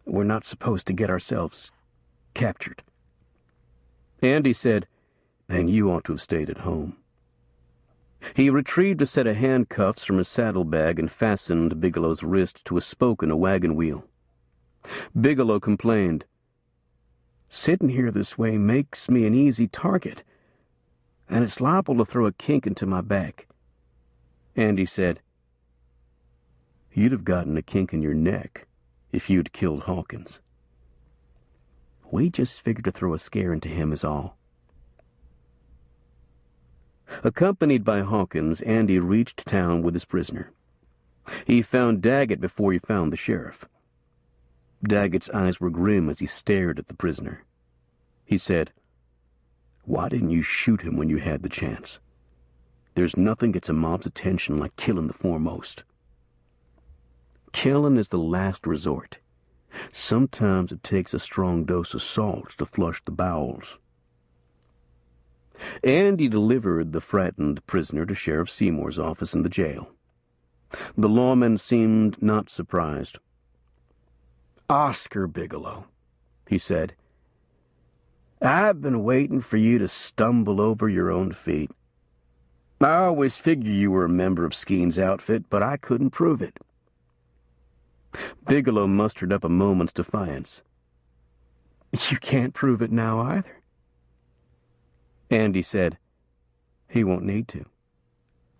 We're not supposed to get ourselves captured." Andy said, "Then you ought to have stayed at home." He retrieved a set of handcuffs from his saddlebag and fastened Bigelow's wrist to a spoke in a wagon wheel. Bigelow complained, "Sitting here this way makes me an easy target, and it's liable to throw a kink into my back." Andy said, "You'd have gotten a kink in your neck if you'd killed Hawkins. We just figured to throw a scare into him is all." Accompanied by Hawkins, Andy reached town with his prisoner. He found Daggett before he found the sheriff. Daggett's eyes were grim as he stared at the prisoner. He said, "Why didn't you shoot him when you had the chance? There's nothing gets a mob's attention like killing the foremost. Killing is the last resort. Sometimes it takes a strong dose of salts to flush the bowels." Andy delivered the frightened prisoner to Sheriff Seymour's office in the jail. The lawman seemed not surprised. "Oscar Bigelow," he said, "I've been waiting for you to stumble over your own feet. I always figured you were a member of Skeen's outfit, but I couldn't prove it. Bigelow mustered up a moment's defiance. You can't prove it now either. Andy said, he won't need to.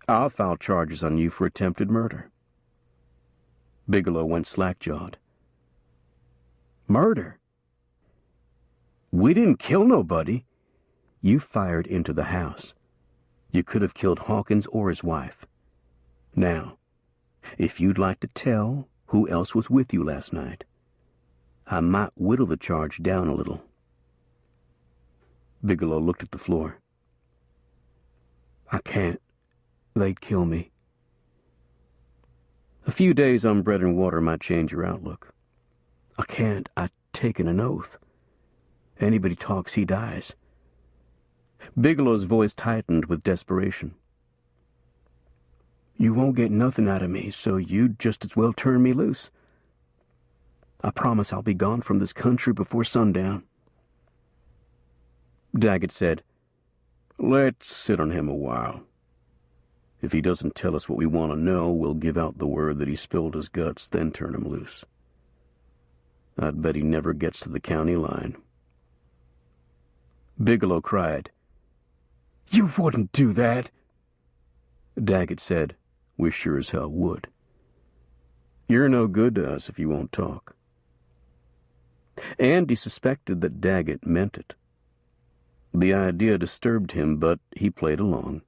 I'll file charges on you for attempted murder. Bigelow went slack-jawed. Murder? We didn't kill nobody. You fired into the house. You could have killed Hawkins or his wife. Now, if you'd like to tell who else was with you last night, I might whittle the charge down a little. Bigelow looked at the floor. I can't. They'd kill me. A few days on bread and water might change your outlook. I can't. I've taken an oath. Anybody talks, he dies. Bigelow's voice tightened with desperation. You won't get nothing out of me, so you'd just as well turn me loose. I promise I'll be gone from this country before sundown. Daggett said, Let's sit on him a while. If he doesn't tell us what we want to know, we'll give out the word that he spilled his guts, then turn him loose. I'd bet he never gets to the county line. Bigelow cried, You wouldn't do that. Daggett said, We sure as hell would. You're no good to us if you won't talk. Andy suspected that Daggett meant it. The idea disturbed him, but he played along.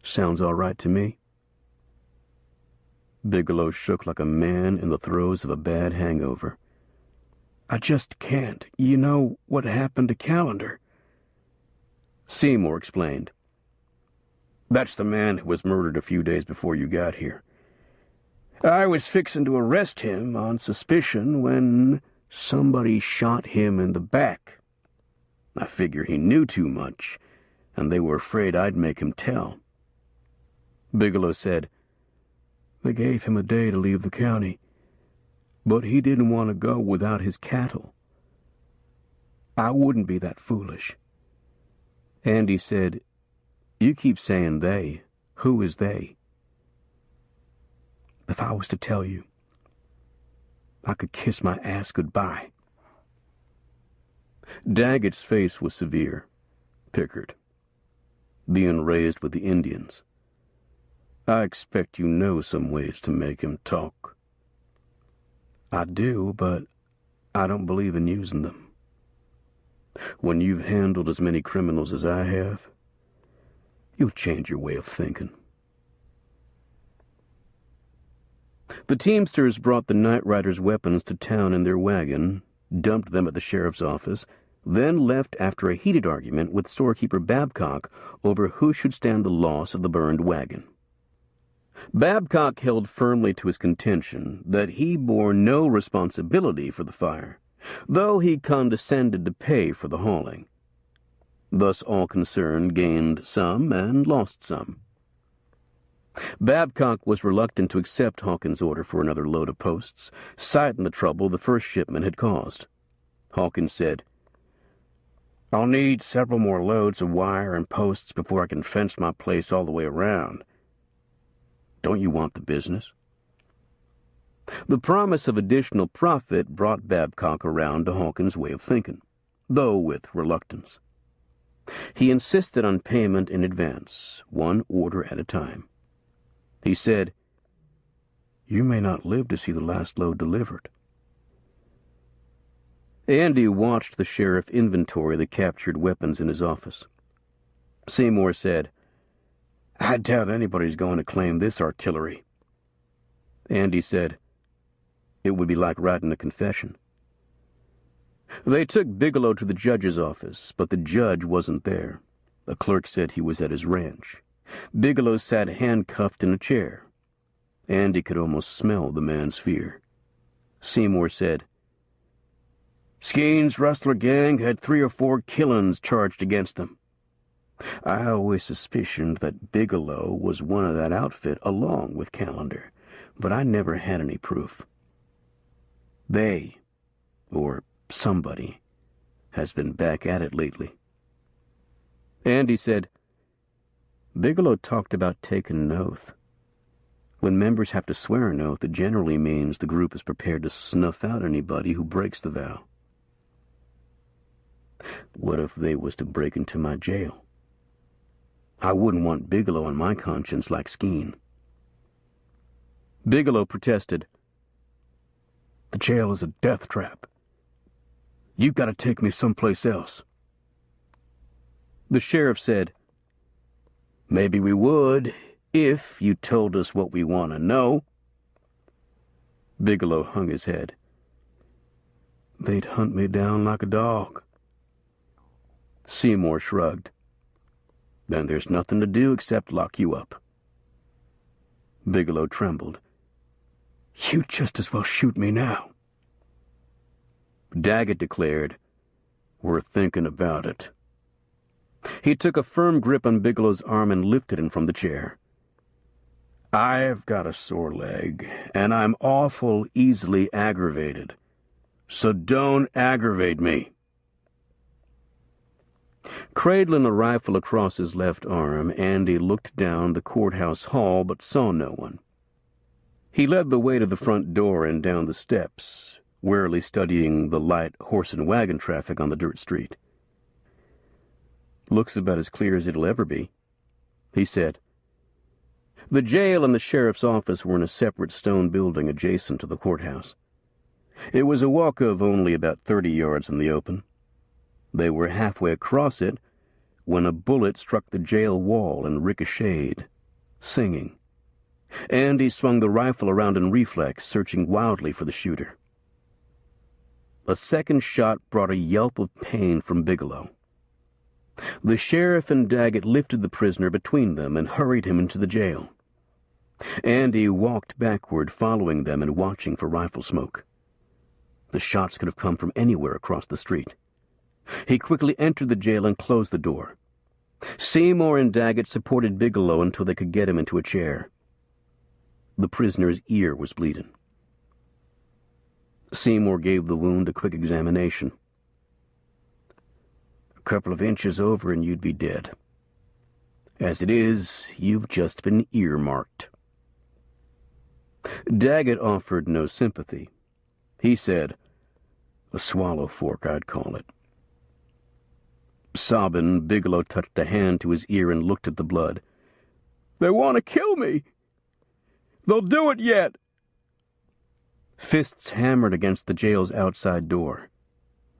Sounds all right to me. Bigelow shook like a man in the throes of a bad hangover. I just can't. You know what happened to Calendar? Seymour explained. That's the man who was murdered a few days before you got here. I was fixing to arrest him on suspicion when somebody shot him in the back. I figure he knew too much, and they were afraid I'd make him tell. Bigelow said, They gave him a day to leave the county, but he didn't want to go without his cattle. I wouldn't be that foolish. Andy said, You keep saying they. Who is they? If I was to tell you, I could kiss my ass goodbye. Daggett's face was severe, pickered. Being raised with the Indians. I expect you know some ways to make him talk. I do, but I don't believe in using them. When you've handled as many criminals as I have, you'll change your way of thinking. The teamsters brought the night riders' weapons to town in their wagon, dumped them at the sheriff's office, then left after a heated argument with storekeeper Babcock over who should stand the loss of the burned wagon. Babcock held firmly to his contention that he bore no responsibility for the fire, though he condescended to pay for the hauling. Thus all concerned gained some and lost some. Babcock was reluctant to accept Hawkins' order for another load of posts, citing the trouble the first shipment had caused. Hawkins said, I'll need several more loads of wire and posts before I can fence my place all the way around. Don't you want the business? The promise of additional profit brought Babcock around to Hawkins' way of thinking, though with reluctance. He insisted on payment in advance, one order at a time. He said, You may not live to see the last load delivered. Andy watched the sheriff inventory the captured weapons in his office. Seymour said, I doubt anybody's going to claim this artillery. Andy said, It would be like writing a confession. They took Bigelow to the judge's office, but the judge wasn't there. A clerk said he was at his ranch. Bigelow sat handcuffed in a chair. Andy could almost smell the man's fear. Seymour said, Skeen's rustler gang had 3 or 4 killings charged against them. I always suspicioned that Bigelow was one of that outfit along with Calendar, but I never had any proof. They, or somebody, has been back at it lately. Andy said, Bigelow talked about taking an oath. When members have to swear an oath, it generally means the group is prepared to snuff out anybody who breaks the vow. What if they was to break into my jail? I wouldn't want Bigelow on my conscience like Skeen. Bigelow protested. The jail is a death trap. You've got to take me someplace else. The sheriff said, Maybe we would, if you told us what we want to know. Bigelow hung his head. They'd hunt me down like a dog. Seymour shrugged. Then there's nothing to do except lock you up. Bigelow trembled. You'd just as well shoot me now. Daggett declared, We're thinking about it. He took a firm grip on Bigelow's arm and lifted him from the chair. I've got a sore leg, and I'm awful easily aggravated. So don't aggravate me. Cradling a rifle across his left arm, Andy looked down the courthouse hall but saw no one. He led the way to the front door and down the steps, warily studying the light horse and wagon traffic on the dirt street. Looks about as clear as it'll ever be, he said. The jail and the sheriff's office were in a separate stone building adjacent to the courthouse. It was a walk of only about 30 yards in the open. They were halfway across it when a bullet struck the jail wall and ricocheted, singing. Andy swung the rifle around in reflex, searching wildly for the shooter. A second shot brought a yelp of pain from Bigelow. The sheriff and Daggett lifted the prisoner between them and hurried him into the jail. Andy walked backward, following them and watching for rifle smoke. The shots could have come from anywhere across the street. He quickly entered the jail and closed the door. Seymour and Daggett supported Bigelow until they could get him into a chair. The prisoner's ear was bleeding. Seymour gave the wound a quick examination. A couple of inches over and you'd be dead. As it is, you've just been earmarked. Daggett offered no sympathy. He said, A swallow fork, I'd call it. Sobbing, Bigelow touched a hand to his ear and looked at the blood. They want to kill me. They'll do it yet. Fists hammered against the jail's outside door.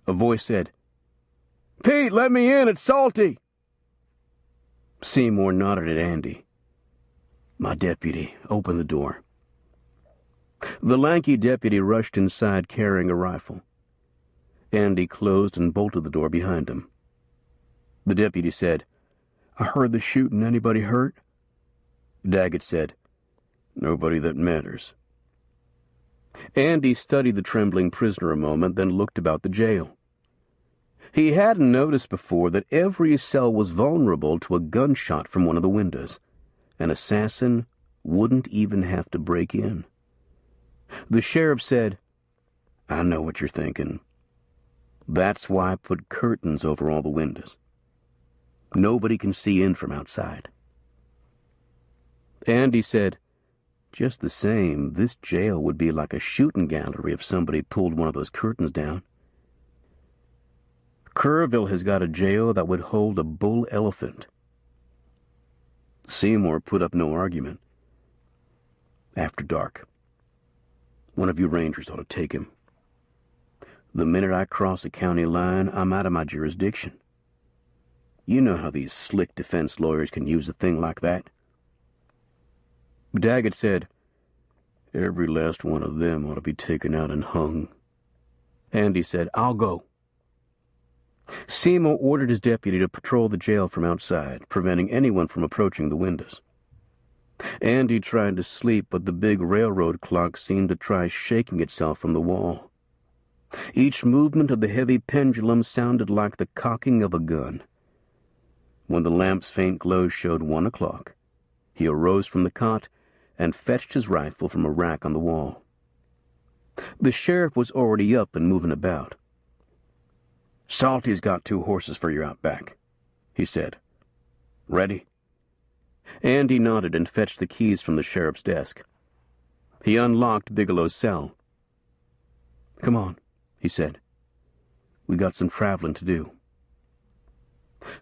A voice said, Pete, let me in. It's Salty. Seymour nodded at Andy. My deputy, open the door. The lanky deputy rushed inside carrying a rifle. Andy closed and bolted the door behind him. The deputy said, I heard the shooting. Anybody hurt? Daggett said, Nobody that matters. Andy studied the trembling prisoner a moment, then looked about the jail. He hadn't noticed before that every cell was vulnerable to a gunshot from one of the windows. An assassin wouldn't even have to break in. The sheriff said, I know what you're thinking. That's why I put curtains over all the windows. Nobody can see in from outside. Andy said, Just the same, this jail would be like a shooting gallery if somebody pulled one of those curtains down. Kerrville has got a jail that would hold a bull elephant. Seymour put up no argument. After dark. One of you rangers ought to take him. The minute I cross a county line, I'm out of my jurisdiction. You know how these slick defense lawyers can use a thing like that. Daggett said, Every last one of them ought to be taken out and hung. Andy said, I'll go. Seymour ordered his deputy to patrol the jail from outside, preventing anyone from approaching the windows. Andy tried to sleep, but the big railroad clock seemed to try shaking itself from the wall. Each movement of the heavy pendulum sounded like the cocking of a gun. When the lamp's faint glow showed 1 o'clock, he arose from the cot and fetched his rifle from a rack on the wall. The sheriff was already up and moving about. Salty's got 2 horses for your outback, he said. Ready? Andy nodded and fetched the keys from the sheriff's desk. He unlocked Bigelow's cell. "Come on," he said. "We got some traveling to do."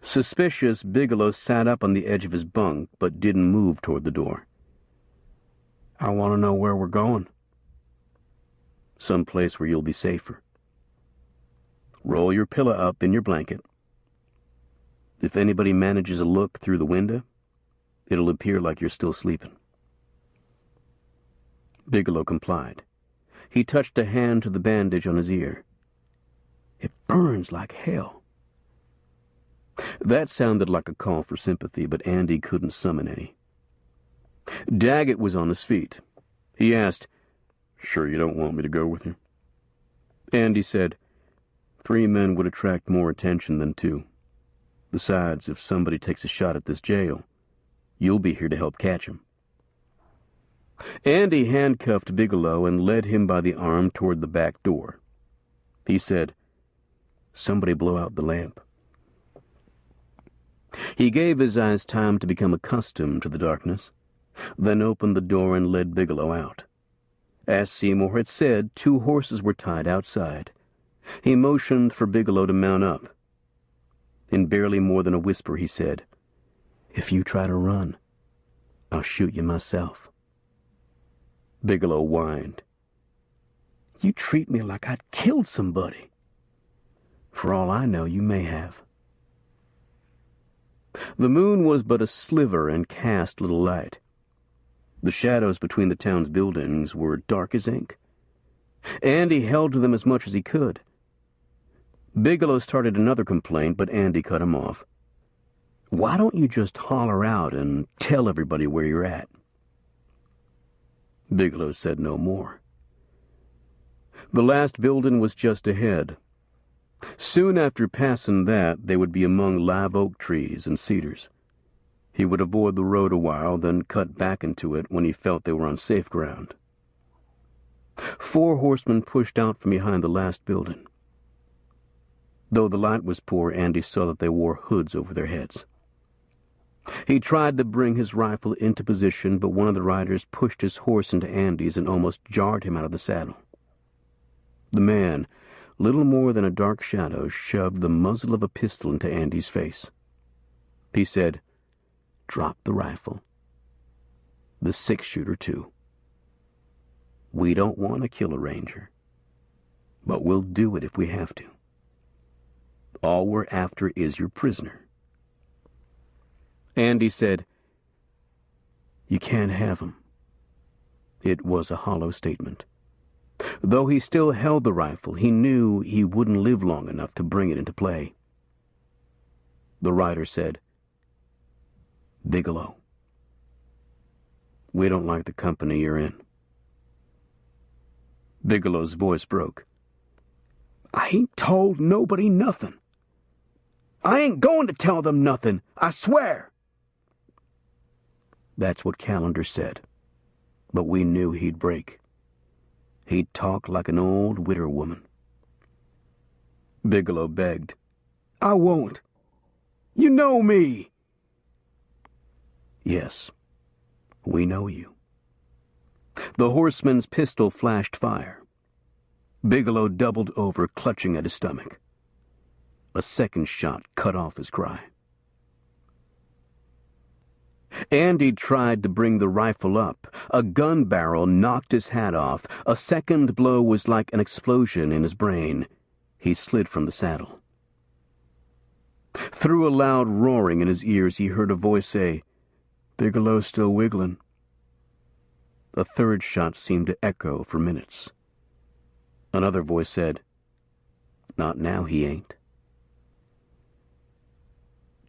Suspicious, Bigelow sat up on the edge of his bunk but didn't move toward the door. "I want to know where we're going." "Someplace where you'll be safer. Roll your pillow up in your blanket. If anybody manages a look through the window, it'll appear like you're still sleeping." Bigelow complied. He touched a hand to the bandage on his ear. "It burns like hell." That sounded like a call for sympathy, but Andy couldn't summon any. Daggett was on his feet. He asked, "Sure you don't want me to go with you?" Andy said, 3 men would attract more attention than 2. Besides, if somebody takes a shot at this jail, you'll be here to help catch him." Andy handcuffed Bigelow and led him by the arm toward the back door. He said, "Somebody blow out the lamp." He gave his eyes time to become accustomed to the darkness, then opened the door and led Bigelow out. As Seymour had said, 2 horses were tied outside. He motioned for Bigelow to mount up. In barely more than a whisper, he said, "If you try to run, I'll shoot you myself." Bigelow whined. "You treat me like I'd killed somebody." "For all I know, you may have." The moon was but a sliver and cast little light. The shadows between the town's buildings were dark as ink. Andy held to them as much as he could. Bigelow started another complaint, but Andy cut him off. "Why don't you just holler out and tell everybody where you're at?" Bigelow said no more. The last building was just ahead. Soon after passing that, they would be among live oak trees and cedars. He would avoid the road a while, then cut back into it when he felt they were on safe ground. 4 horsemen pushed out from behind the last building. Though the light was poor, Andy saw that they wore hoods over their heads. He tried to bring his rifle into position, but one of the riders pushed his horse into Andy's and almost jarred him out of the saddle. The man, little more than a dark shadow, shoved the muzzle of a pistol into Andy's face. He said, "Drop the rifle. The 6-shooter, too. We don't want to kill a ranger, but we'll do it if we have to. All we're after is your prisoner." Andy said, "You can't have him." It was a hollow statement. Though he still held the rifle, he knew he wouldn't live long enough to bring it into play. The rider said, "Bigelow, we don't like the company you're in." Bigelow's voice broke. "I ain't told nobody nothing. I ain't going to tell them nothing, I swear." That's what Calendar said, but we knew he'd break. He'd talk like an old widow woman. Bigelow begged, "I won't. You know me." "Yes, we know you." The horseman's pistol flashed fire. Bigelow doubled over, clutching at his stomach. A second shot cut off his cry. Andy tried to bring the rifle up. A gun barrel knocked his hat off. A second blow was like an explosion in his brain. He slid from the saddle. Through a loud roaring in his ears, he heard a voice say, "Bigelow's still wiggling." A third shot seemed to echo for minutes. Another voice said, "Not now, he ain't."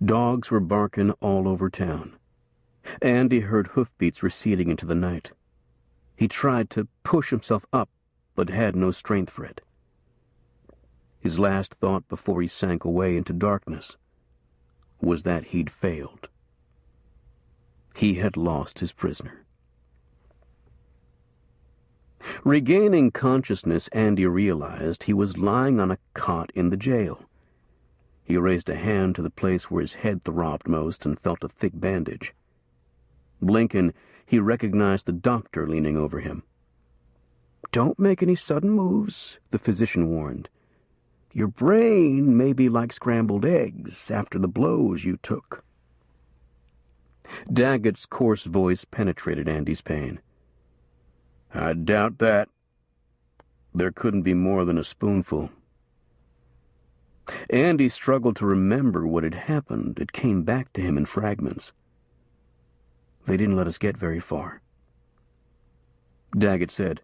Dogs were barking all over town. Andy heard hoofbeats receding into the night. He tried to push himself up, but had no strength for it. His last thought before he sank away into darkness was that he'd failed. He had lost his prisoner. Regaining consciousness, Andy realized he was lying on a cot in the jail. He raised a hand to the place where his head throbbed most and felt a thick bandage. Blinking, he recognized the doctor leaning over him. "Don't make any sudden moves," the physician warned. "Your brain may be like scrambled eggs after the blows you took." Daggett's coarse voice penetrated Andy's pain. "I doubt that. There couldn't be more than a spoonful." Andy struggled to remember what had happened. It came back to him in fragments. "They didn't let us get very far." Daggett said,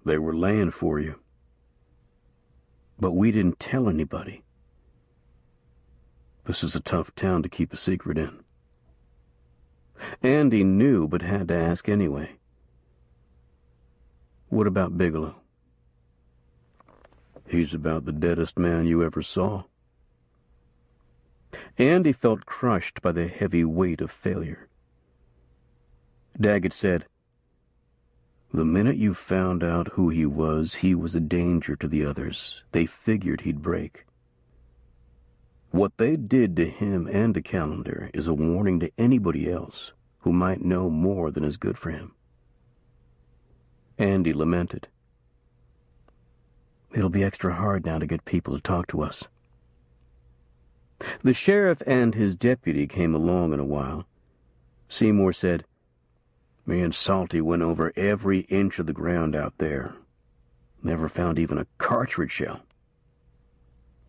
"They were laying for you." "But we didn't tell anybody." "This is a tough town to keep a secret in." Andy knew, but had to ask anyway. "What about Bigelow?" "He's about the deadest man you ever saw." Andy felt crushed by the heavy weight of failure. Daggett said, "The minute you found out who he was a danger to the others. They figured he'd break. What they did to him and to Calendar is a warning to anybody else who might know more than is good for him." Andy lamented. "It'll be extra hard now to get people to talk to us." The sheriff and his deputy came along in a while. Seymour said, "Me and Salty went over every inch of the ground out there. Never found even a cartridge shell."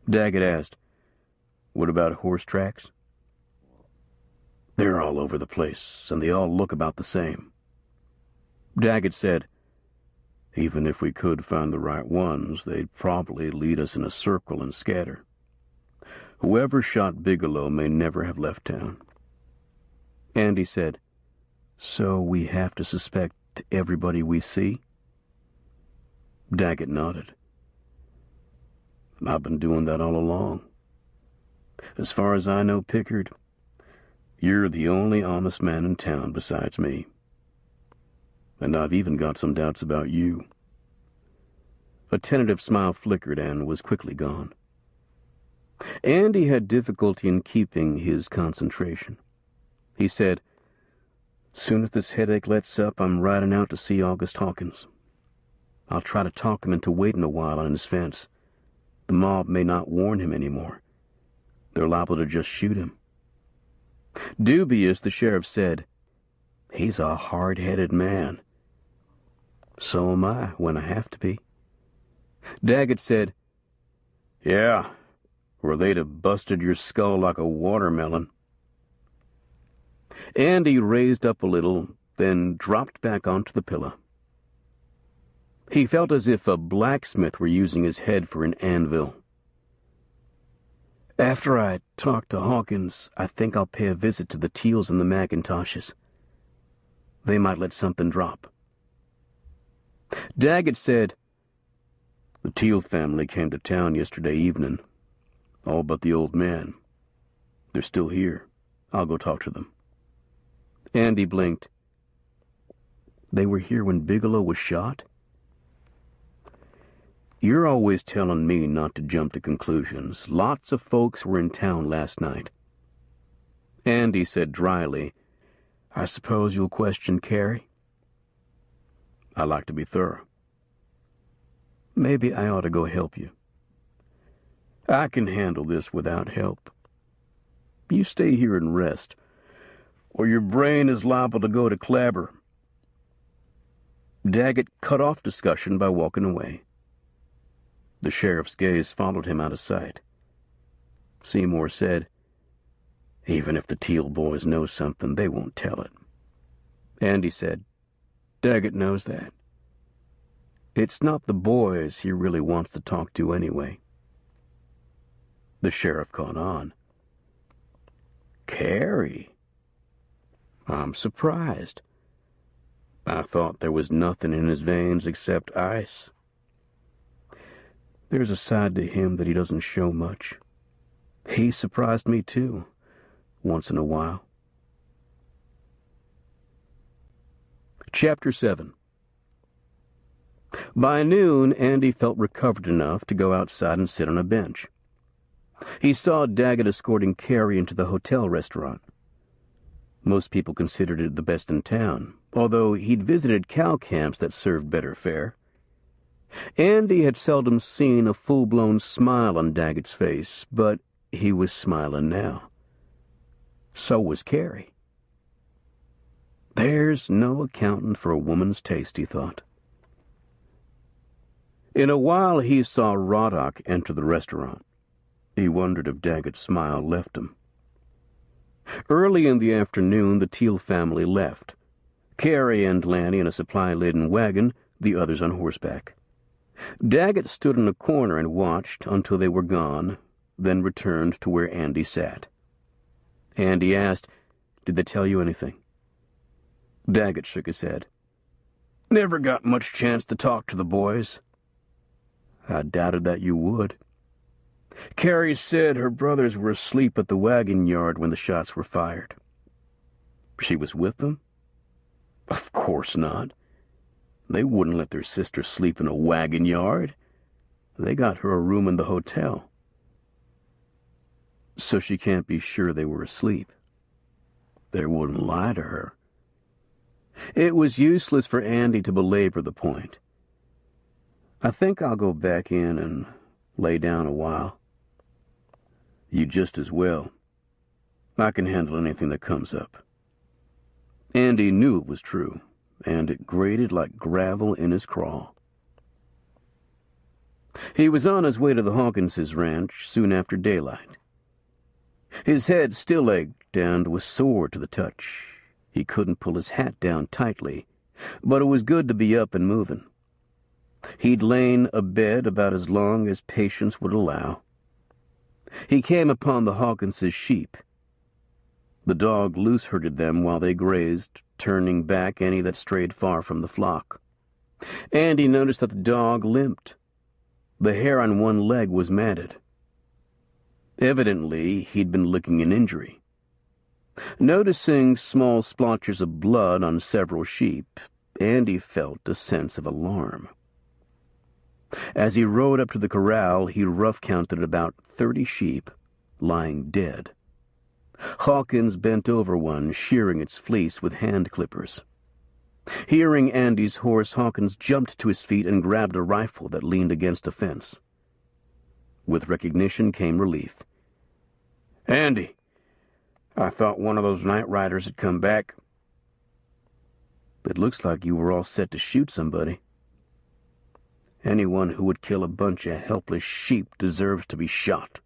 Daggett asked, "What about horse tracks?" "They're all over the place, and they all look about the same." Daggett said, "Even if we could find the right ones, they'd probably lead us in a circle and scatter. Whoever shot Bigelow may never have left town." Andy said, "So we have to suspect everybody we see?" Daggett nodded. "I've been doing that all along. As far as I know, Pickard, you're the only honest man in town besides me. And I've even got some doubts about you." A tentative smile flickered and was quickly gone. Andy had difficulty in keeping his concentration. He said, "Soon as this headache lets up, I'm riding out to see August Hawkins. I'll try to talk him into waiting a while on his fence. The mob may not warn him anymore. They're liable to just shoot him." Dubious, the sheriff said, "He's a hard-headed man." "So am I, when I have to be." Daggett said, "Yeah, or they'd have busted your skull like a watermelon." Andy raised up a little, then dropped back onto the pillow. He felt as if a blacksmith were using his head for an anvil. "After I talk to Hawkins, I think I'll pay a visit to the Teals and the McIntoshes. They might let something drop." Daggett said, "The Teal family came to town yesterday evening. All but the old man. They're still here. I'll go talk to them." Andy blinked. "They were here when Bigelow was shot?" "You're always telling me not to jump to conclusions. Lots of folks were in town last night." Andy said dryly, "I suppose you'll question Carrie?" "I like to be thorough." "Maybe I ought to go help you." "I can handle this without help. You stay here and rest, or your brain is liable to go to clabber." Daggett cut off discussion by walking away. The sheriff's gaze followed him out of sight. Seymour said, "Even if the Teal boys know something, they won't tell it." Andy said, "Daggett knows that. It's not the boys he really wants to talk to anyway." The sheriff caught on. "Carrie? I'm surprised. I thought there was nothing in his veins except ice." "There's a side to him that he doesn't show much. He surprised me too, once in a while." Chapter 7. By noon, Andy felt recovered enough to go outside and sit on a bench. He saw Daggett escorting Carrie into the hotel restaurant. Most people considered it the best in town, although he'd visited cow camps that served better fare. Andy had seldom seen a full-blown smile on Daggett's face, but he was smiling now. So was Carrie. There's no accounting for a woman's taste, he thought. In a while he saw Roddock enter the restaurant. He wondered if Daggett's smile left him. Early in the afternoon, the Teal family left. Carrie and Lanny in a supply-laden wagon, the others on horseback. Daggett stood in a corner and watched until they were gone, then returned to where Andy sat. Andy asked, "Did they tell you anything?" Daggett shook his head. "Never got much chance to talk to the boys." "I doubted that you would." "Carrie said her brothers were asleep at the wagon yard when the shots were fired." "She was with them?" "Of course not. They wouldn't let their sister sleep in a wagon yard. They got her a room in the hotel." "So she can't be sure they were asleep." "They wouldn't lie to her." It was useless for Andy to belabor the point. "I think I'll go back in and lay down a while." "You just as well. I can handle anything that comes up." Andy knew it was true, and it grated like gravel in his craw. He was on his way to the Hawkinses' ranch soon after daylight. His head still ached and was sore to the touch. He couldn't pull his hat down tightly, but it was good to be up and moving. He'd lain abed about as long as patience would allow. He came upon the Hawkinses' sheep. The dog loose-herded them while they grazed, turning back any that strayed far from the flock. Andy noticed that the dog limped. The hair on one leg was matted. Evidently, he'd been licking an injury. Noticing small splotches of blood on several sheep, Andy felt a sense of alarm. As he rode up to the corral, he rough-counted about 30 sheep lying dead. Hawkins bent over one, shearing its fleece with hand clippers. Hearing Andy's horse, Hawkins jumped to his feet and grabbed a rifle that leaned against a fence. With recognition came relief. "Andy, I thought one of those night riders had come back." "It looks like you were all set to shoot somebody." "Anyone who would kill a bunch of helpless sheep deserves to be shot."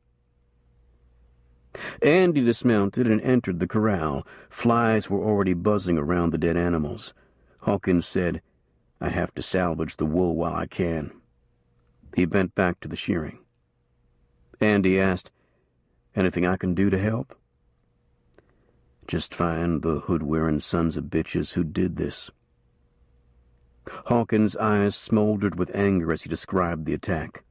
Andy dismounted and entered the corral. Flies were already buzzing around the dead animals. Hawkins said, "I have to salvage the wool while I can." He bent back to the shearing. Andy asked, "Anything I can do to help?" "Just find the hood-wearing sons of bitches who did this." Hawkins' eyes smoldered with anger as he described the attack.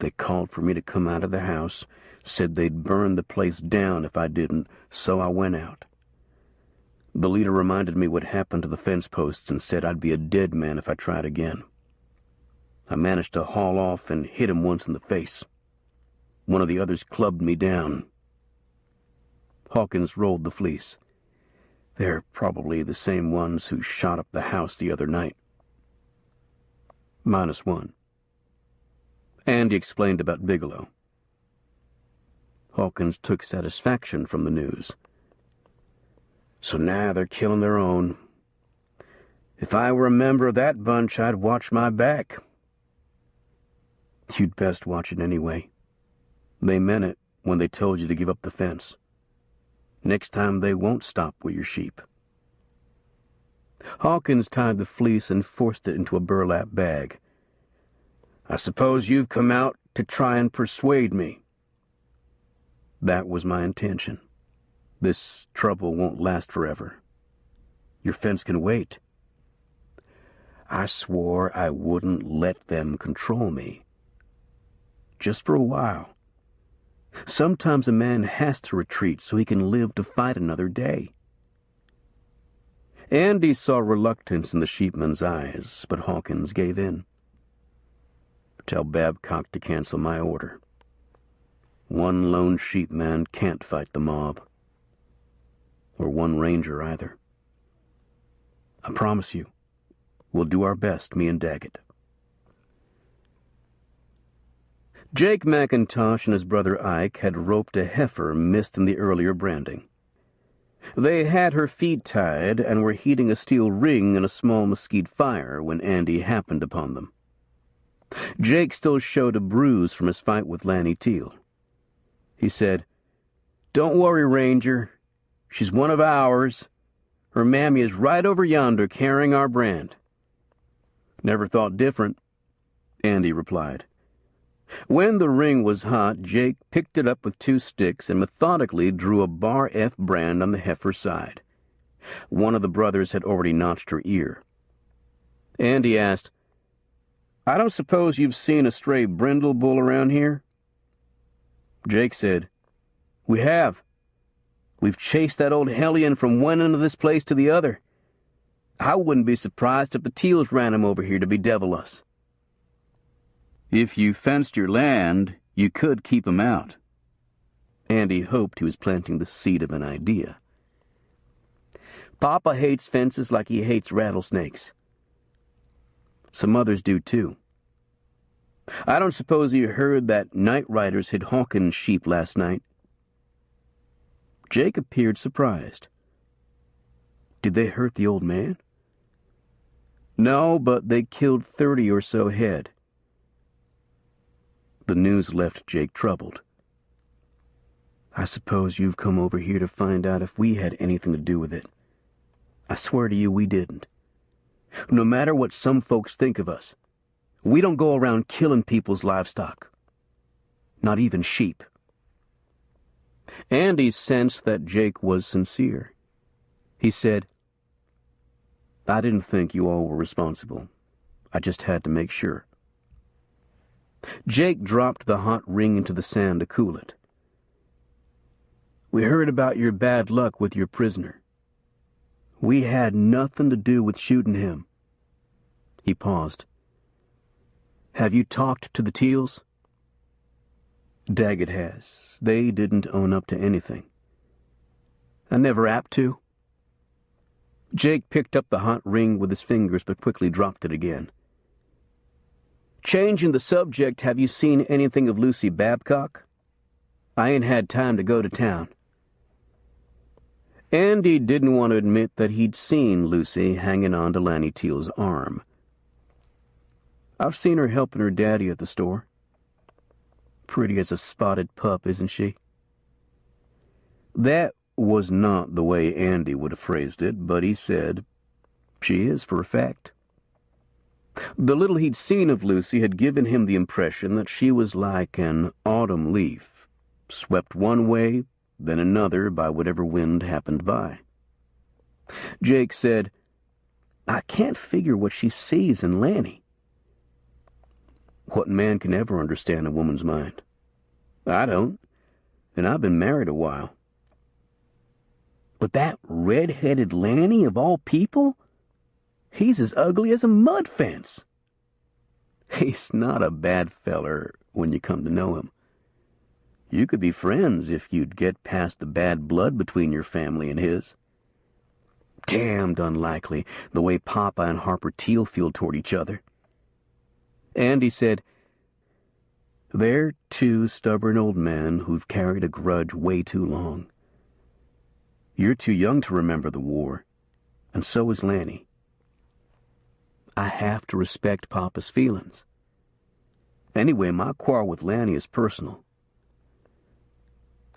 "They called for me to come out of the house, said they'd burn the place down if I didn't, so I went out. The leader reminded me what happened to the fence posts and said I'd be a dead man if I tried again. I managed to haul off and hit him once in the face. One of the others clubbed me down." Hawkins rolled the fleece. "They're probably the same ones who shot up the house the other night." -1. Andy explained about Bigelow. Hawkins took satisfaction from the news. "So now they're killing their own. If I were a member of that bunch, I'd watch my back." "You'd best watch it anyway. They meant it when they told you to give up the fence. Next time they won't stop with your sheep." Hawkins tied the fleece and forced it into a burlap bag. "I suppose you've come out to try and persuade me." "That was my intention. This trouble won't last forever. Your fence can wait." "I swore I wouldn't let them control me. Just for a while. Sometimes a man has to retreat so he can live to fight another day." Andy saw reluctance in the sheepman's eyes, but Hawkins gave in. "Tell Babcock to cancel my order. One lone sheepman can't fight the mob. or one ranger either. I promise you, we'll do our best, me and Daggett. Jake McIntosh and his brother Ike had roped a heifer missed in the earlier branding. They had her feet tied and were heating a steel ring in a small mesquite fire when Andy happened upon them. Jake still showed a bruise from his fight with Lanny Teal. He said, "Don't worry, Ranger. She's one of ours. Her mammy is right over yonder carrying our brand." "Never thought different," Andy replied. When the ring was hot, Jake picked it up with 2 sticks and methodically drew a Bar F brand on the heifer's side. One of the brothers had already notched her ear. Andy asked, "I don't suppose you've seen a stray brindle bull around here?" Jake said, "We have. We've chased that old hellion from one end of this place to the other. I wouldn't be surprised if the Teals ran him over here to bedevil us." If you fenced your land, you could keep him out. Andy hoped he was planting the seed of an idea. "Papa hates fences like he hates rattlesnakes. Some others do, too. I don't suppose you heard that night riders hit Hawkins' sheep last night?" Jake appeared surprised. "Did they hurt the old man?" "No, but they killed 30 or so head." The news left Jake troubled. "I suppose you've come over here to find out if we had anything to do with it. I swear to you we didn't. No matter what some folks think of us, we don't go around killing people's livestock. Not even sheep." Andy sensed that Jake was sincere. He said, "I didn't think you all were responsible. I just had to make sure." Jake dropped the hot ring into the sand to cool it. "We heard about your bad luck with your prisoner. We had nothing to do with shooting him." He paused. "Have you talked to the Teals?" "Daggett has. They didn't own up to anything." "I never apt to." Jake picked up the hot ring with his fingers but quickly dropped it again. "Changing the subject, have you seen anything of Lucy Babcock? I ain't had time to go to town." Andy didn't want to admit that he'd seen Lucy hanging on to Lanny Teal's arm. "I've seen her helping her daddy at the store. Pretty as a spotted pup, isn't she?" That was not the way Andy would have phrased it, but he said, "She is, for a fact." The little he'd seen of Lucy had given him the impression that she was like an autumn leaf, swept one way, then another by whatever wind happened by. Jake said, "I can't figure what she sees in Lanny." "What man can ever understand a woman's mind? I don't, and I've been married a while." "But that red-headed Lanny, of all people? He's as ugly as a mud fence." "He's not a bad feller when you come to know him. You could be friends if you'd get past the bad blood between your family and his. Damned unlikely, the way Papa and Harper Teal feel toward each other." Andy said, "They're 2 stubborn old men who've carried a grudge way too long. You're too young to remember the war, and so is Lanny. I have to respect Papa's feelings. Anyway, my quarrel with Lanny is personal.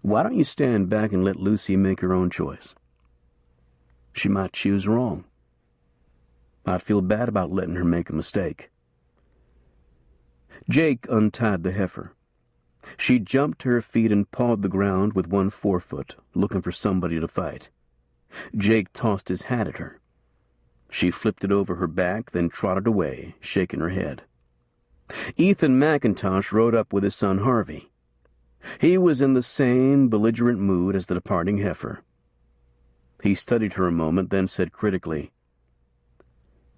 Why don't you stand back and let Lucy make her own choice? She might choose wrong. I'd feel bad about letting her make a mistake." Jake untied the heifer. She jumped to her feet and pawed the ground with one forefoot, looking for somebody to fight. Jake tossed his hat at her. She flipped it over her back, then trotted away, shaking her head. Ethan McIntosh rode up with his son Harvey. He was in the same belligerent mood as the departing heifer. He studied her a moment, then said critically,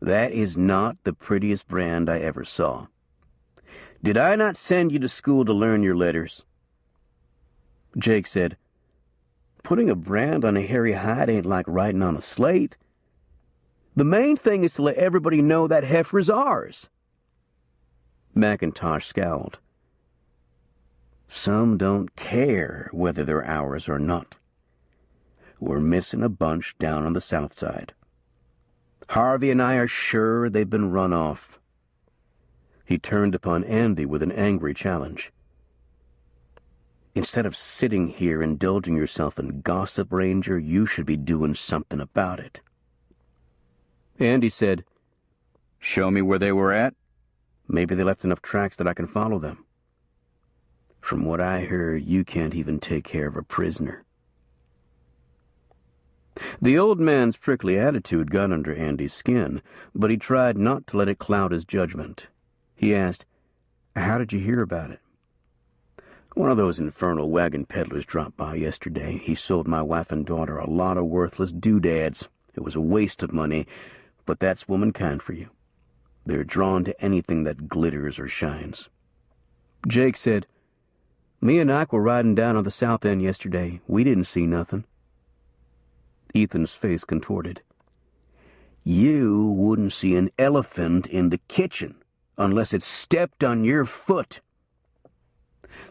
"That is not the prettiest brand I ever saw. Did I not send you to school to learn your letters?" Jake said, Putting a brand on a hairy hide ain't like writing on a slate. The main thing is to let everybody know that heifer's ours. McIntosh scowled. Some don't care whether they're ours or not. We're missing a bunch down on the south side. Harvey and I are sure they've been run off. He turned upon Andy with an angry challenge. Instead of sitting here indulging yourself in gossip, Ranger, you should be doing something about it. Andy said, Show me where they were at? Maybe they left enough tracks that I can follow them. From what I heard, you can't even take care of a prisoner. The old man's prickly attitude got under Andy's skin, but he tried not to let it cloud his judgment. He asked, How did you hear about it? One of those infernal wagon peddlers dropped by yesterday. He sold my wife and daughter a lot of worthless doodads. It was a waste of money, but that's womankind for you. They're drawn to anything that glitters or shines. Jake said, Me and Ike were riding down on the south end yesterday. We didn't see nothing. Ethan's face contorted. You wouldn't see an elephant in the kitchen unless it stepped on your foot.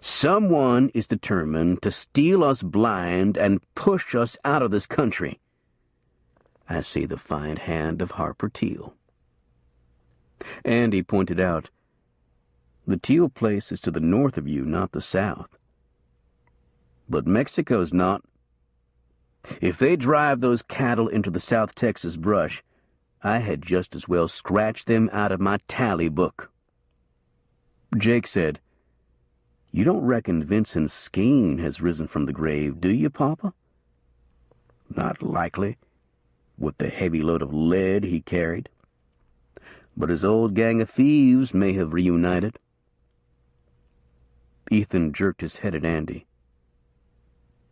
Someone is determined to steal us blind and push us out of this country. I see the fine hand of Harper Teal. Andy pointed out, The Teal place is to the north of you, not the south. But Mexico's not. If they drive those cattle into the South Texas brush, I had just as well scratch them out of my tally book. Jake said, You don't reckon Vincent Skeen has risen from the grave, do you, Papa? Not likely, with the heavy load of lead he carried. But his old gang of thieves may have reunited. Ethan jerked his head at Andy.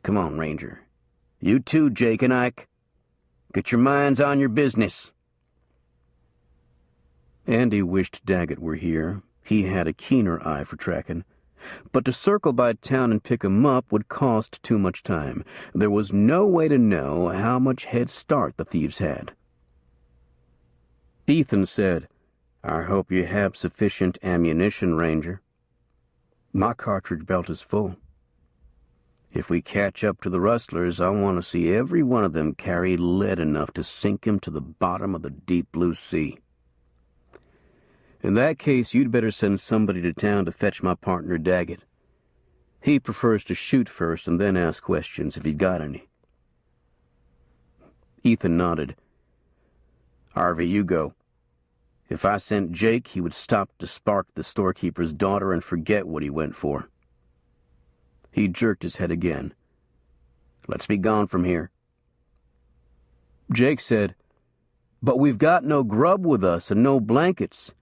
Come on, Ranger. You too, Jake and Ike. Get your minds on your business. Andy wished Daggett were here. He had a keener eye for tracking. But to circle by town and pick him up would cost too much time. There was no way to know how much head start the thieves had. Ethan said, I hope you have sufficient ammunition, Ranger. My cartridge belt is full. If we catch up to the rustlers, I want to see every one of them carry lead enough to sink him to the bottom of the deep blue sea. In that case, you'd better send somebody to town to fetch my partner Daggett. He prefers to shoot first and then ask questions if he's got any. Ethan nodded. Harvey, you go. If I sent Jake, he would stop to spark the storekeeper's daughter and forget what he went for. He jerked his head again. Let's be gone from here. Jake said, But we've got no grub with us and no blankets.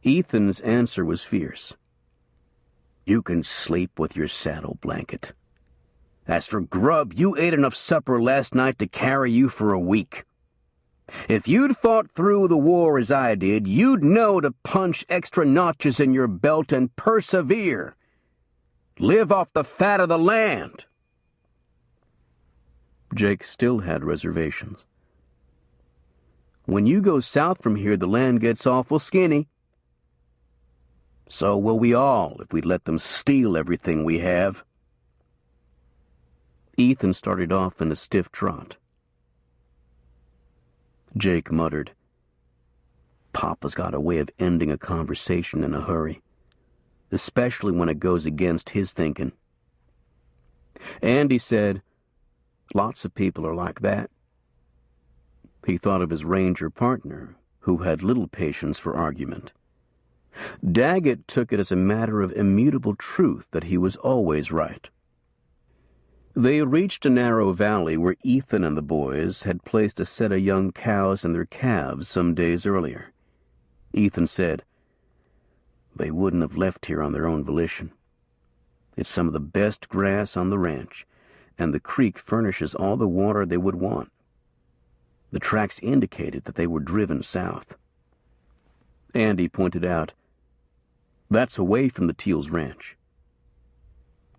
Ethan's answer was fierce. You can sleep with your saddle blanket. As for grub, you ate enough supper last night to carry you for a week. If you'd fought through the war as I did, you'd know to punch extra notches in your belt and persevere. Live off the fat of the land. Jake still had reservations. When you go south from here, the land gets awful skinny. So will we all if we let them steal everything we have. Ethan started off in a stiff trot. Jake muttered, Papa's got a way of ending a conversation in a hurry, especially when it goes against his thinking. Andy said, Lots of people are like that. He thought of his ranger partner, who had little patience for argument. Daggett took it as a matter of immutable truth that he was always right. They reached a narrow valley where Ethan and the boys had placed a set of young cows and their calves some days earlier. Ethan said, They wouldn't have left here on their own volition. It's some of the best grass on the ranch, and the creek furnishes all the water they would want. The tracks indicated that they were driven south. Andy pointed out, That's away from the Teals' ranch.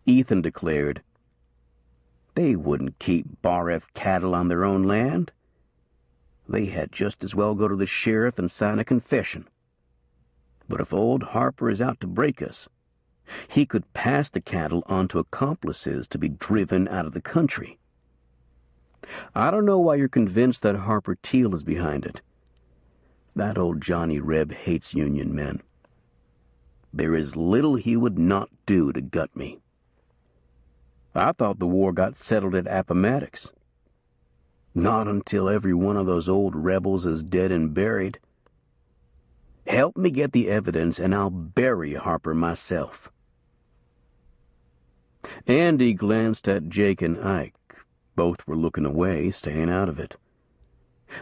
Ethan declared, They wouldn't keep Bar F cattle on their own land. They had just as well go to the sheriff and sign a confession. But if old Harper is out to break us, he could pass the cattle on to accomplices to be driven out of the country. I don't know why you're convinced that Harper Teal is behind it. That old Johnny Reb hates Union men. There is little he would not do to gut me. I thought the war got settled at Appomattox. Not until every one of those old rebels is dead and buried. Help me get the evidence, and I'll bury Harper myself. Andy glanced at Jake and Ike. Both were looking away, staying out of it.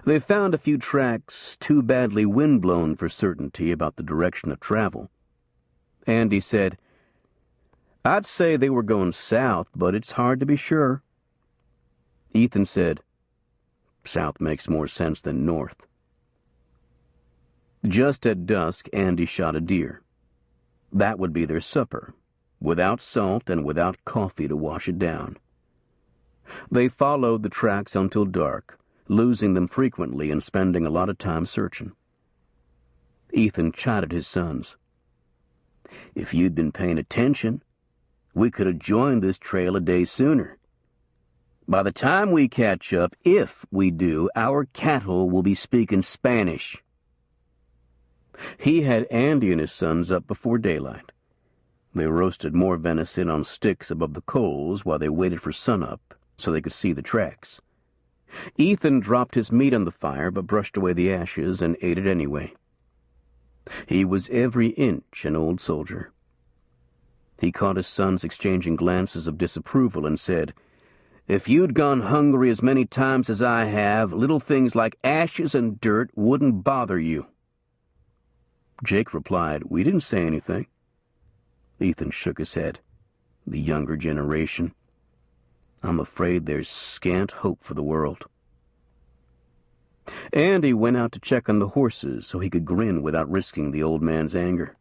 They found a few tracks too badly windblown for certainty about the direction of travel. Andy said, "I'd say they were going south, but it's hard to be sure." Ethan said, "South makes more sense than north." Just at dusk, Andy shot a deer. That would be their supper, without salt and without coffee to wash it down. They followed the tracks until dark, losing them frequently and spending a lot of time searching. Ethan chided his sons. "If you'd been paying attention, we could have joined this trail a day sooner. By the time we catch up, if we do, our cattle will be speaking Spanish." He had Andy and his sons up before daylight. They roasted more venison on sticks above the coals while they waited for sunup so they could see the tracks. Ethan dropped his meat on the fire but brushed away the ashes and ate it anyway. He was every inch an old soldier. He caught his sons exchanging glances of disapproval and said, "If you'd gone hungry as many times as I have, little things like ashes and dirt wouldn't bother you." Jake replied, "We didn't say anything." Ethan shook his head. "The younger generation. I'm afraid there's scant hope for the world." Andy went out to check on the horses so he could grin without risking the old man's anger.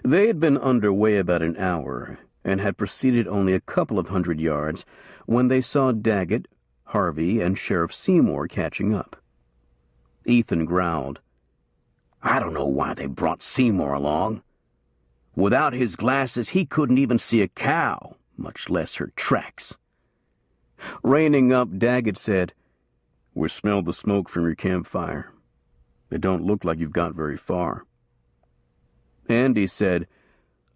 They had been underway about an hour and had proceeded only a couple of 100 yards when they saw Daggett, Harvey, and Sheriff Seymour catching up. Ethan growled, "I don't know why they brought Seymour along. Without his glasses, he couldn't even see a cow, much less her tracks." Reining up, Daggett said, "We smelled the smoke from your campfire. It don't look like you've got very far." Andy said,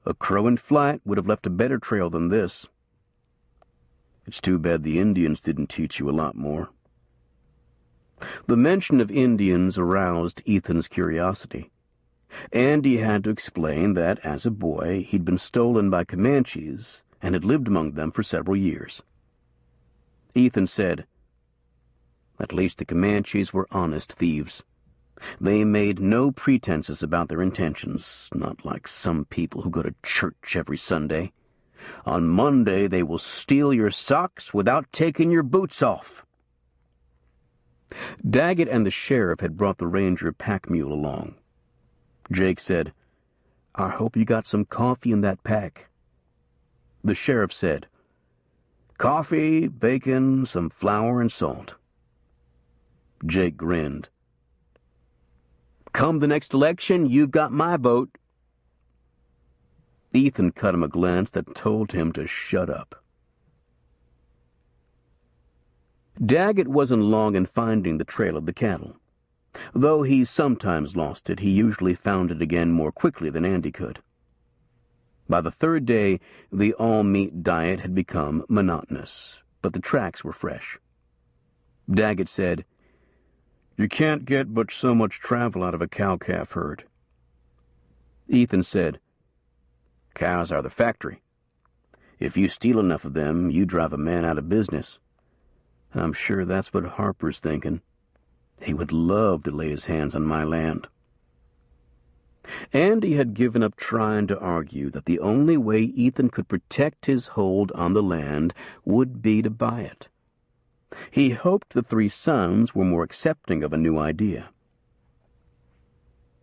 "A crow in flight would have left a better trail than this." "It's too bad the Indians didn't teach you a lot more." The mention of Indians aroused Ethan's curiosity. Andy had to explain that, as a boy, he'd been stolen by Comanches and had lived among them for several years. Ethan said, "At least the Comanches were honest thieves. They made no pretenses about their intentions, not like some people who go to church every Sunday. On Monday they will steal your socks without taking your boots off." Daggett and the sheriff had brought the ranger pack mule along. Jake said, "I hope you got some coffee in that pack." The sheriff said, "Coffee, bacon, some flour, and salt." Jake grinned. "Come the next election, you've got my vote." Ethan cut him a glance that told him to shut up. Daggett wasn't long in finding the trail of the cattle. Though he sometimes lost it, he usually found it again more quickly than Andy could. By the third day, the all-meat diet had become monotonous, but the tracks were fresh. Daggett said, "You can't get but so much travel out of a cow-calf herd." Ethan said, "Cows are the factory. If you steal enough of them, you drive a man out of business. I'm sure that's what Harper's thinking. He would love to lay his hands on my land." Andy had given up trying to argue that the only way Ethan could protect his hold on the land would be to buy it. He hoped the three sons were more accepting of a new idea.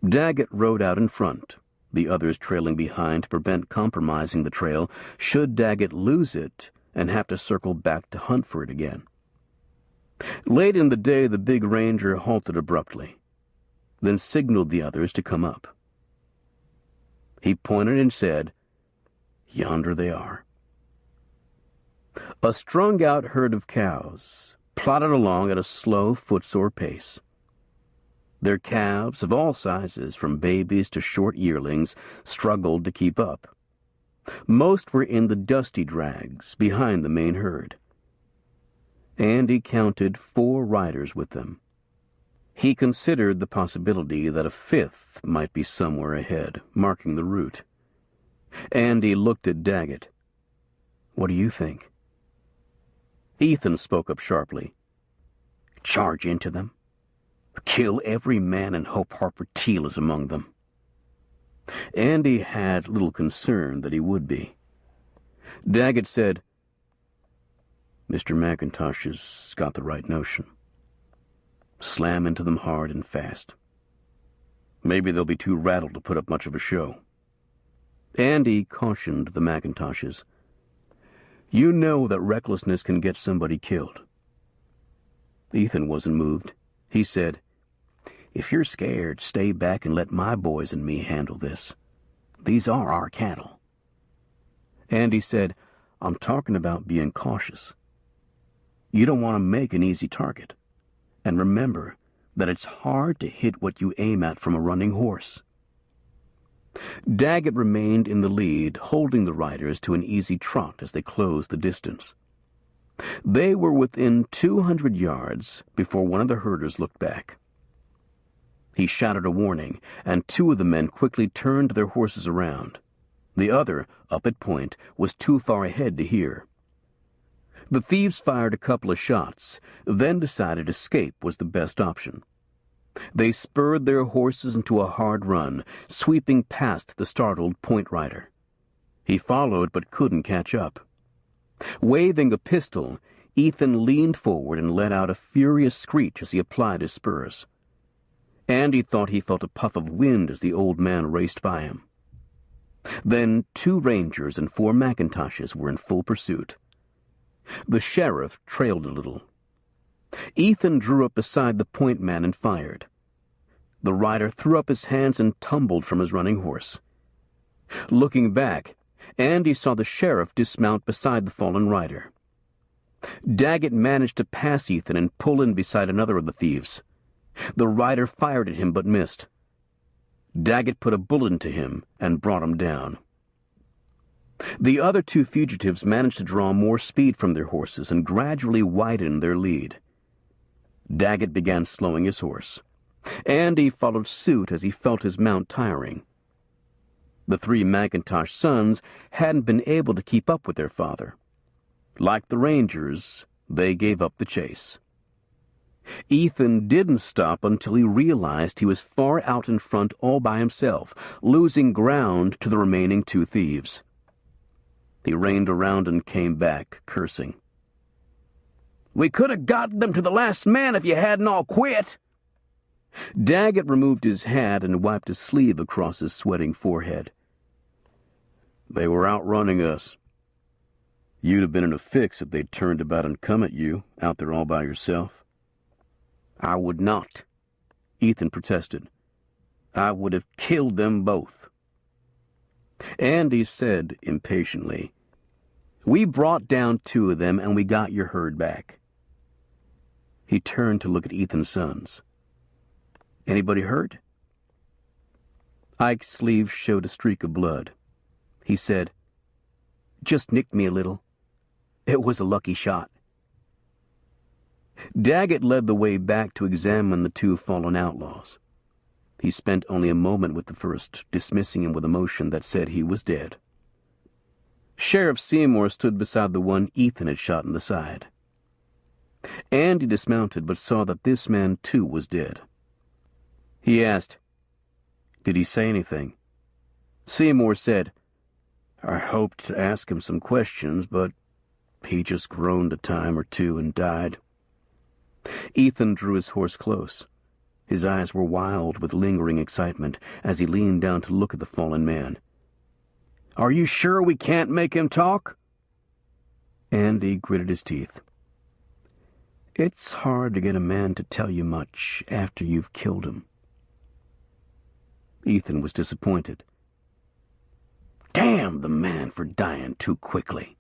Daggett rode out in front, the others trailing behind to prevent compromising the trail should Daggett lose it and have to circle back to hunt for it again. Late in the day, the big ranger halted abruptly, then signaled the others to come up. He pointed and said, "Yonder they are." A strung-out herd of cows plodded along at a slow, footsore pace. Their calves, of all sizes, from babies to short yearlings, struggled to keep up. Most were in the dusty drags behind the main herd. Andy counted 4 riders with them. He considered the possibility that a 5th might be somewhere ahead, marking the route. Andy looked at Daggett. "What do you think?" Ethan spoke up sharply. "Charge into them. Kill every man and hope Harper Teal is among them." Andy had little concern that he would be. Daggett said, "Mr. McIntosh has got the right notion. Slam into them hard and fast. Maybe they'll be too rattled to put up much of a show." Andy cautioned the McIntoshes. "You know that recklessness can get somebody killed." Ethan wasn't moved. He said, "If you're scared, stay back and let my boys and me handle this. These are our cattle." Andy said, "I'm talking about being cautious. You don't want to make an easy target. And remember that it's hard to hit what you aim at from a running horse." Daggett remained in the lead, holding the riders to an easy trot as they closed the distance. They were within 200 yards before one of the herders looked back. He shouted a warning, and 2 of the men quickly turned their horses around. The other, up at point, was too far ahead to hear. The thieves fired a couple of shots, then decided escape was the best option. They spurred their horses into a hard run, sweeping past the startled point rider. He followed but couldn't catch up. Waving a pistol, Ethan leaned forward and let out a furious screech as he applied his spurs. Andy thought he felt a puff of wind as the old man raced by him. Then 2 Rangers and 4 McIntoshes were in full pursuit. The sheriff trailed a little. Ethan drew up beside the point man and fired. The rider threw up his hands and tumbled from his running horse. Looking back, Andy saw the sheriff dismount beside the fallen rider. Daggett managed to pass Ethan and pull in beside another of the thieves. The rider fired at him but missed. Daggett put a bullet into him and brought him down. The other 2 fugitives managed to draw more speed from their horses and gradually widen their lead. Daggett began slowing his horse. Andy followed suit as he felt his mount tiring. The 3 McIntosh sons hadn't been able to keep up with their father. Like the Rangers, they gave up the chase. Ethan didn't stop until he realized he was far out in front all by himself, losing ground to the remaining 2 thieves. He reined around and came back, cursing. "We could have gotten them to the last man if you hadn't all quit." Daggett removed his hat and wiped his sleeve across his sweating forehead. "They were outrunning us. You'd have been in a fix if they'd turned about and come at you, out there all by yourself." "I would not," Ethan protested. "I would have killed them both." Andy said impatiently, "We brought down 2 of them and we got your herd back." He turned to look at Ethan's sons. "Anybody hurt?" Ike's sleeve showed a streak of blood. He said, "Just nicked me a little. It was a lucky shot." Daggett led the way back to examine the 2 fallen outlaws. He spent only a moment with the first, dismissing him with a motion that said he was dead. Sheriff Seymour stood beside the one Ethan had shot in the side. Andy dismounted but saw that this man too was dead. He asked, "Did he say anything?" Seymour said, "I hoped to ask him some questions, but he just groaned a time or 2 and died." Ethan drew his horse close. His eyes were wild with lingering excitement as he leaned down to look at the fallen man. "Are you sure we can't make him talk?" Andy gritted his teeth. It's hard to get a man to tell you much after you've killed him. Ethan was disappointed. Damn the man for dying too quickly.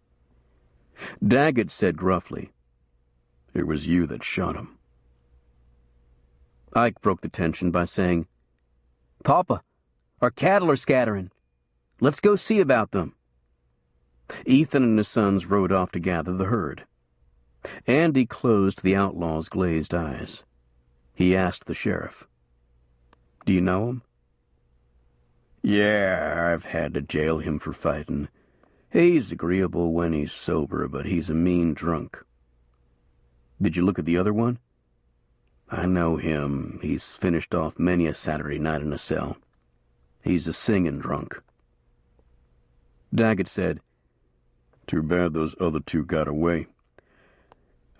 Daggett said gruffly, "It was you that shot him." Ike broke the tension by saying, "Papa, our cattle are scattering. Let's go see about them." Ethan and his sons rode off to gather the herd. Andy closed the outlaw's glazed eyes. He asked the sheriff, "Do you know him?" "Yeah, I've had to jail him for fighting. He's agreeable when he's sober, but he's a mean drunk." "Did you look at the other one?" "I know him. He's finished off many a Saturday night in a cell. He's a singing drunk." Daggett said, "Too bad those other two got away.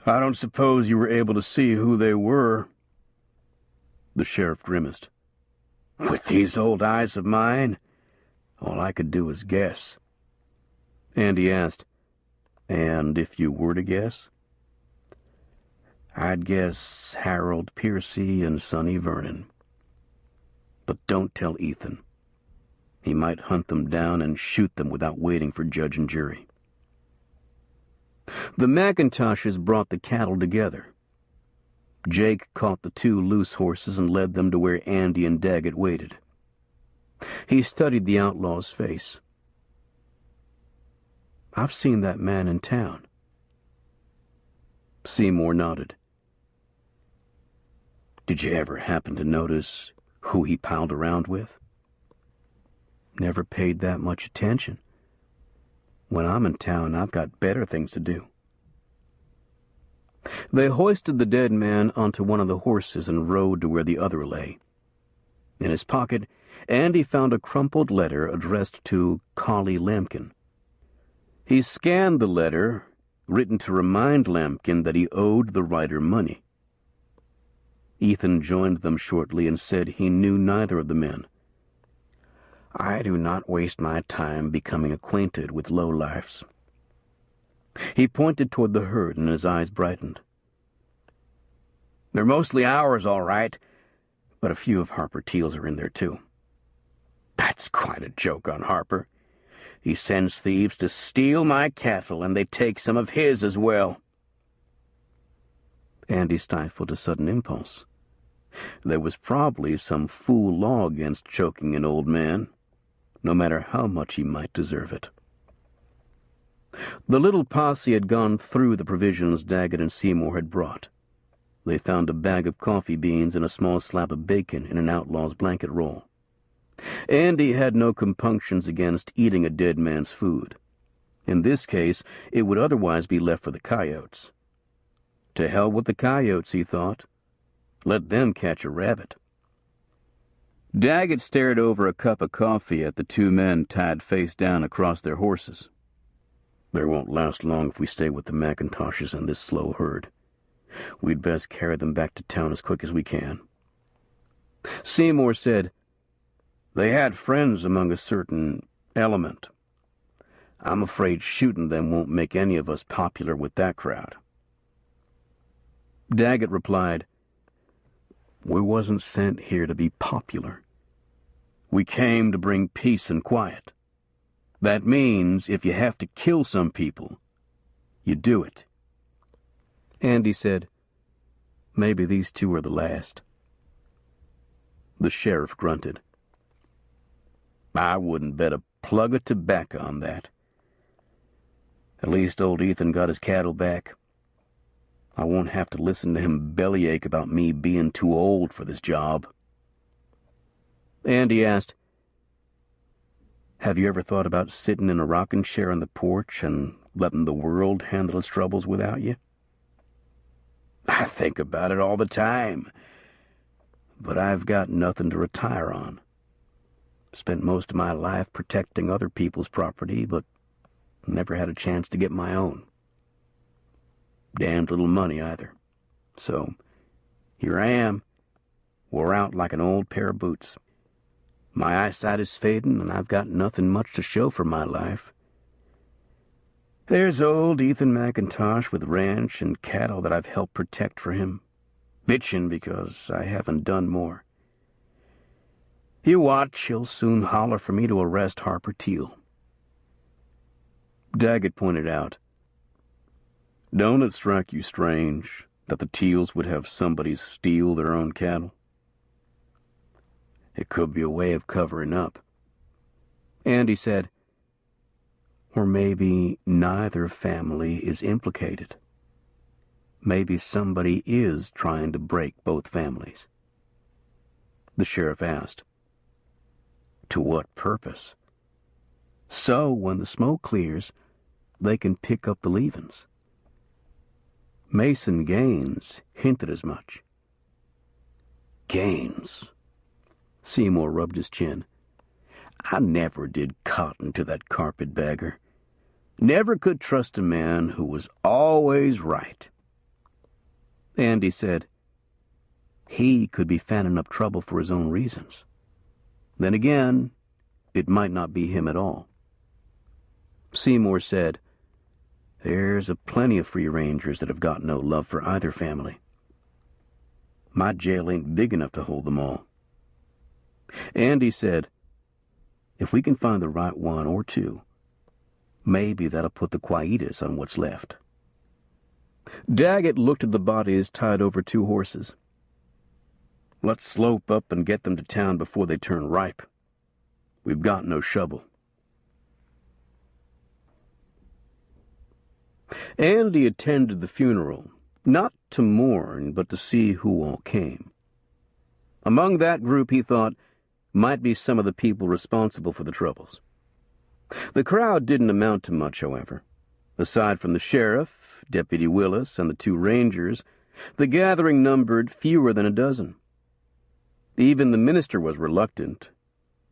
I don't suppose you were able to see who they were." The sheriff grimaced. "With these old eyes of mine, all I could do was guess." Andy asked, "And if you were to guess?" "I'd guess Harold Piercy and Sonny Vernon. But don't tell Ethan. He might hunt them down and shoot them without waiting for judge and jury." The McIntoshes brought the cattle together. Jake caught the two loose horses and led them to where Andy and Daggett waited. He studied the outlaw's face. "I've seen that man in town." Seymour nodded. "Did you ever happen to notice who he palled around with?" "Never paid that much attention. When I'm in town, I've got better things to do." They hoisted the dead man onto one of the horses and rode to where the other lay. In his pocket, Andy found a crumpled letter addressed to Collie Lampkin. He scanned the letter, written to remind Lampkin that he owed the writer money. Ethan joined them shortly and said he knew neither of the men. "I do not waste my time becoming acquainted with lowlifes." He pointed toward the herd and his eyes brightened. "They're mostly ours, all right, but a few of Harper Teal's are in there, too. That's quite a joke on Harper. He sends thieves to steal my cattle, and they take some of his as well." Andy stifled a sudden impulse. There was probably some fool law against choking an old man, no matter how much he might deserve it. The little posse had gone through the provisions Daggett and Seymour had brought. They found a bag of coffee beans and a small slab of bacon in an outlaw's blanket roll. Andy had no compunctions against eating a dead man's food. In this case, it would otherwise be left for the coyotes. To hell with the coyotes, he thought. Let them catch a rabbit. Daggett stared over a cup of coffee at the two men tied face down across their horses. "They won't last long if we stay with the McIntoshes and this slow herd. We'd best carry them back to town as quick as we can." Seymour said, "They had friends among a certain element. I'm afraid shooting them won't make any of us popular with that crowd." Daggett replied, "We wasn't sent here to be popular. We came to bring peace and quiet. That means if you have to kill some people, you do it." Andy said, "Maybe these two are the last." The sheriff grunted. "I wouldn't bet a plug of tobacco on that. At least old Ethan got his cattle back. I won't have to listen to him bellyache about me being too old for this job." Andy asked, "Have you ever thought about sitting in a rocking chair on the porch and letting the world handle its troubles without you?" "I think about it all the time. But I've got nothing to retire on. Spent most of my life protecting other people's property, but never had a chance to get my own. Damned little money, either. So, here I am, wore out like an old pair of boots. My eyesight is fading, and I've got nothing much to show for my life. There's old Ethan McIntosh with ranch and cattle that I've helped protect for him, bitching because I haven't done more. You watch, he'll soon holler for me to arrest Harper Teal." Daggett pointed out, "Don't it strike you strange that the Teals would have somebody steal their own cattle?" "It could be a way of covering up." Andy said, "Or maybe neither family is implicated. Maybe somebody is trying to break both families." The sheriff asked, "To what purpose?" "So when the smoke clears, they can pick up the leavings." Mason Gaines hinted as much. "Gaines?" Seymour rubbed his chin. "I never did cotton to that carpetbagger. Never could trust a man who was always right." Andy said, "He could be fanning up trouble for his own reasons. Then again, it might not be him at all." Seymour said, "There's a plenty of free rangers that have got no love for either family. My jail ain't big enough to hold them all." Andy said, "If we can find the right one or two, maybe that'll put the quietus on what's left." Daggett looked at the bodies tied over 2 horses. "Let's slope up and get them to town before they turn ripe. We've got no shovel." Andy attended the funeral, not to mourn, but to see who all came. Among that group, he thought, might be some of the people responsible for the troubles. The crowd didn't amount to much, however. Aside from the sheriff, Deputy Willis, and the 2 rangers, the gathering numbered fewer than a dozen. Even the minister was reluctant,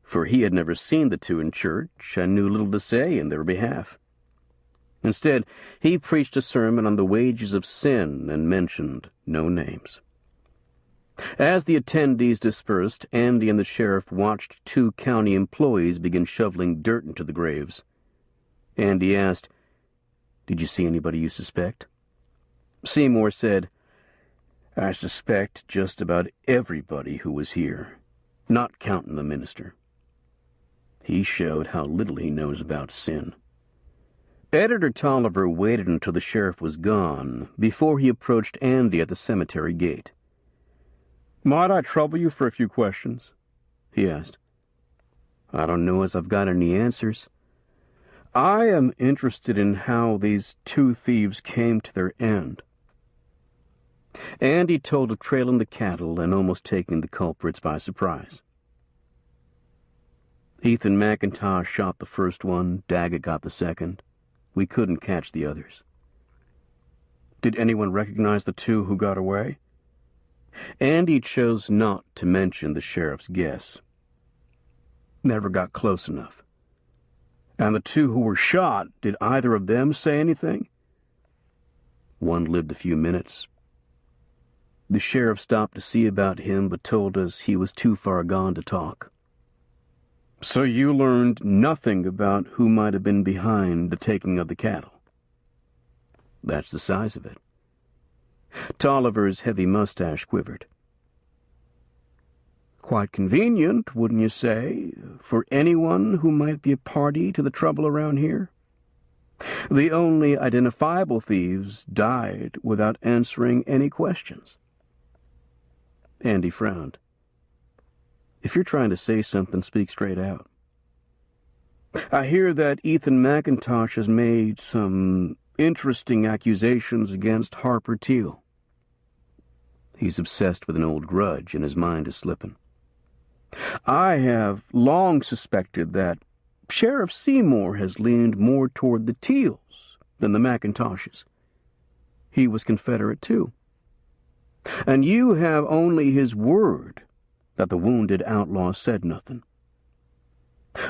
for he had never seen the 2 in church and knew little to say in their behalf. Instead, he preached a sermon on the wages of sin and mentioned no names. As the attendees dispersed, Andy and the sheriff watched 2 county employees begin shoveling dirt into the graves. Andy asked, "Did you see anybody you suspect?" Seymour said, "I suspect just about everybody who was here, not counting the minister. He showed how little he knows about sin." Editor Tolliver waited until the sheriff was gone before he approached Andy at the cemetery gate. "Might I trouble you for a few questions?" he asked. "I don't know as I've got any answers." "I am interested in how these 2 thieves came to their end." Andy told of trailing the cattle and almost taking the culprits by surprise. "Ethan McIntosh shot the first one, Daggett got the second. We couldn't catch the others." "Did anyone recognize the 2 who got away?" Andy chose not to mention the sheriff's guess. "Never got close enough." "And the 2 who were shot, did either of them say anything?" "One lived a few minutes. The sheriff stopped to see about him, but told us he was too far gone to talk." "So you learned nothing about who might have been behind the taking of the cattle?" "That's the size of it." Tolliver's heavy mustache quivered. "Quite convenient, wouldn't you say, for anyone who might be a party to the trouble around here? The only identifiable thieves died without answering any questions." Andy frowned. "If you're trying to say something, speak straight out." "I hear that Ethan McIntosh has made some interesting accusations against Harper Teal." "He's obsessed with an old grudge, and his mind is slipping." "I have long suspected that Sheriff Seymour has leaned more toward the Teals than the McIntoshes. He was Confederate, too. And you have only his word that the wounded outlaw said nothing.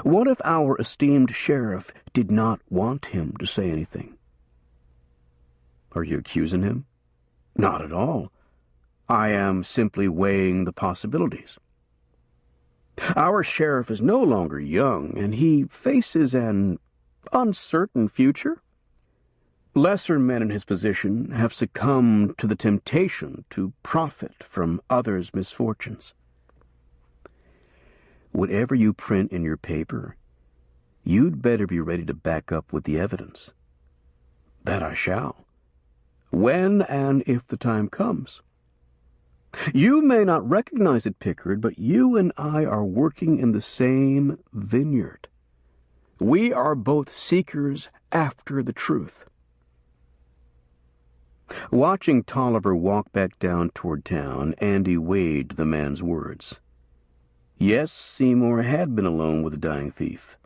What if our esteemed sheriff did not want him to say anything?" "Are you accusing him?" "Not at all. I am simply weighing the possibilities. Our sheriff is no longer young, and he faces an uncertain future. Lesser men in his position have succumbed to the temptation to profit from others' misfortunes. Whatever you print in your paper, you'd better be ready to back up with the evidence. That I shall, when and if the time comes. You may not recognize it, Pickard, but you and I are working in the same vineyard. We are both seekers after the truth. Watching Tolliver walk back down toward town, Andy weighed the man's words. Yes, Seymour had been alone with the dying thief.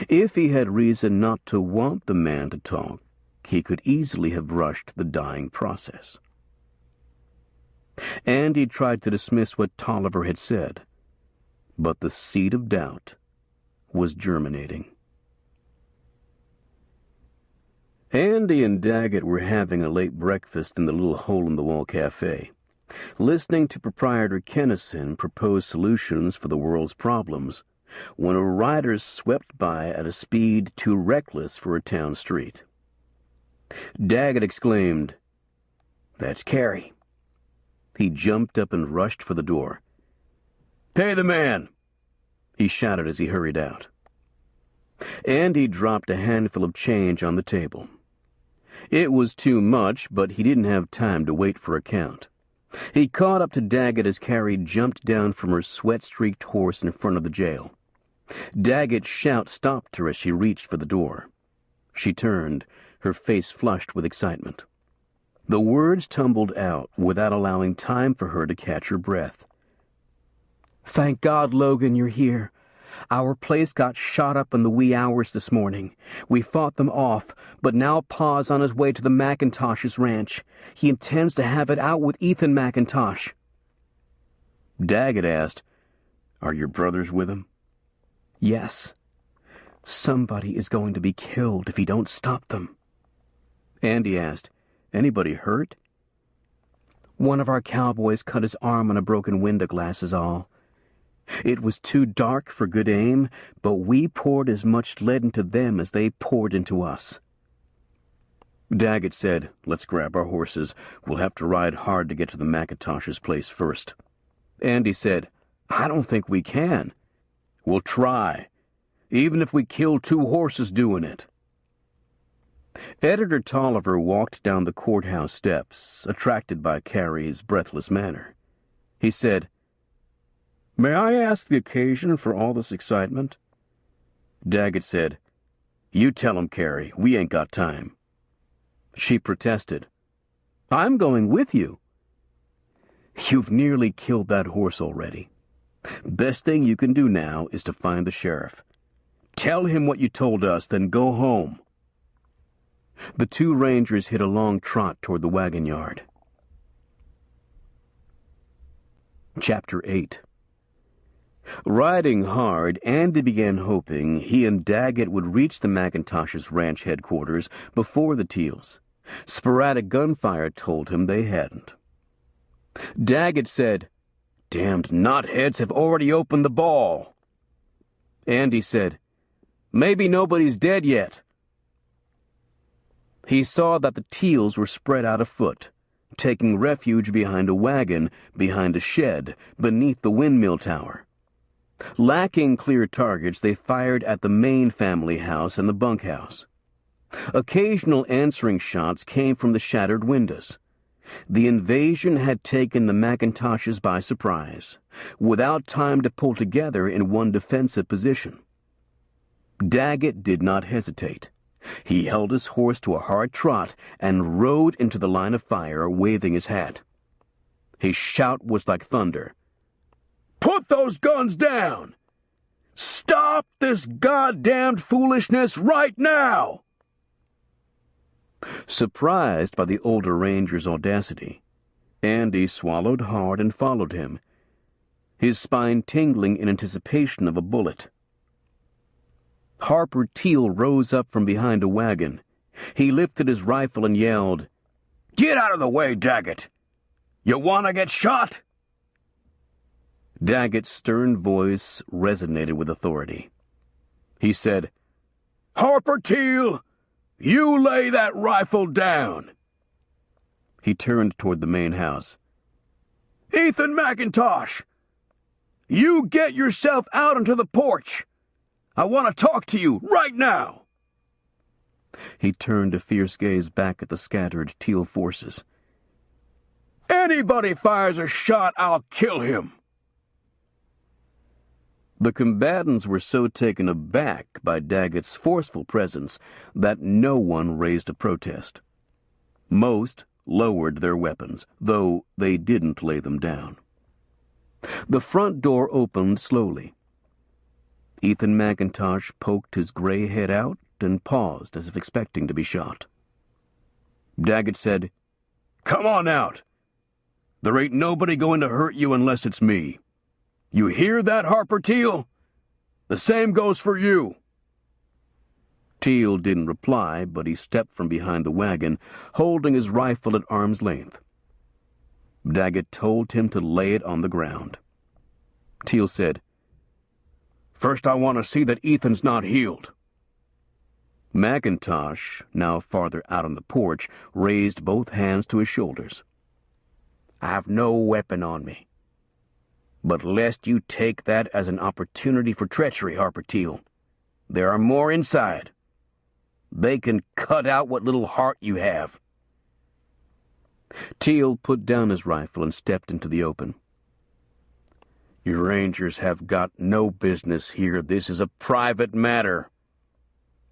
If he had reason not to want the man to talk, he could easily have rushed the dying process. Andy tried to dismiss what Tolliver had said, but the seed of doubt was germinating. Andy and Daggett were having a late breakfast in the little hole-in-the-wall cafe, listening to proprietor Kennison propose solutions for the world's problems, when a rider swept by at a speed too reckless for a town street. Daggett exclaimed, "That's Carey." He jumped up and rushed for the door. "Pay the man!" he shouted as he hurried out. Andy dropped a handful of change on the table. It was too much, but he didn't have time to wait for a count. He caught up to Daggett as Carey jumped down from her sweat-streaked horse in front of the jail. Daggett's shout stopped her as she reached for the door. She turned, her face flushed with excitement. The words tumbled out without allowing time for her to catch her breath. "Thank God, Logan, you're here. Our place got shot up in the wee hours this morning. We fought them off, but now Pa's on his way to the McIntosh's ranch. He intends to have it out with Ethan McIntosh." Daggett asked, "Are your brothers with him?" "Yes. Somebody is going to be killed if he don't stop them." Andy asked, "Anybody hurt?" "One of our cowboys cut his arm on a broken window glass is all. It was too dark for good aim, but we poured as much lead into them as they poured into us." Daggett said, "Let's grab our horses. We'll have to ride hard to get to the McIntosh's place first." Andy said, "I don't think we can." "We'll try, even if we kill 2 horses doing it." Editor Tolliver walked down the courthouse steps, attracted by Carey's breathless manner. He said, "May I ask the occasion for all this excitement?" Daggett said, "You tell him, Carey. We ain't got time." She protested, "I'm going with you." "You've nearly killed that horse already. Best thing you can do now is to find the sheriff. Tell him what you told us, then go home." The 2 rangers hit a long trot toward the wagon yard. Chapter 8. Riding hard, Andy began hoping he and Daggett would reach the McIntosh's ranch headquarters before the Teals. Sporadic gunfire told him they hadn't. Daggett said, "Damned knotheads have already opened the ball." Andy said, "Maybe nobody's dead yet." He saw that the Teals were spread out afoot, taking refuge behind a wagon, behind a shed, beneath the windmill tower. Lacking clear targets, they fired at the main family house and the bunkhouse. Occasional answering shots came from the shattered windows. The invasion had taken the McIntoshes by surprise, without time to pull together in one defensive position. Daggett did not hesitate. He held his horse to a hard trot and rode into the line of fire, waving his hat. His shout was like thunder. "Put those guns down! Stop this goddamned foolishness right now!" Surprised by the older ranger's audacity, Andy swallowed hard and followed him, his spine tingling in anticipation of a bullet. Harper Teal rose up from behind a wagon. He lifted his rifle and yelled, "Get out of the way, Daggett! You want to get shot?" Daggett's stern voice resonated with authority. He said, "Harper Teal, You lay that rifle down. He turned toward the main house. Ethan McIntosh, you get yourself out onto the porch. I want to talk to you right now. He turned a fierce gaze back at the scattered Teal forces. Anybody fires a shot, I'll kill him. The combatants were so taken aback by Daggett's forceful presence that no one raised a protest. Most lowered their weapons, though they didn't lay them down. The front door opened slowly. Ethan McIntosh poked his gray head out and paused as if expecting to be shot. Daggett said, Come on out. There ain't nobody going to hurt you unless it's me. You hear that, Harper Teal? The same goes for you. Teal didn't reply, but he stepped from behind the wagon, holding his rifle at arm's length. Daggett told him to lay it on the ground. Teal said, First I want to see that Ethan's not healed. McIntosh, now farther out on the porch, raised both hands to his shoulders. I have no weapon on me. But lest you take that as an opportunity for treachery, Harper Teal, there are more inside. They can cut out what little heart you have. Teal put down his rifle and stepped into the open. You Rangers have got no business here. This is a private matter.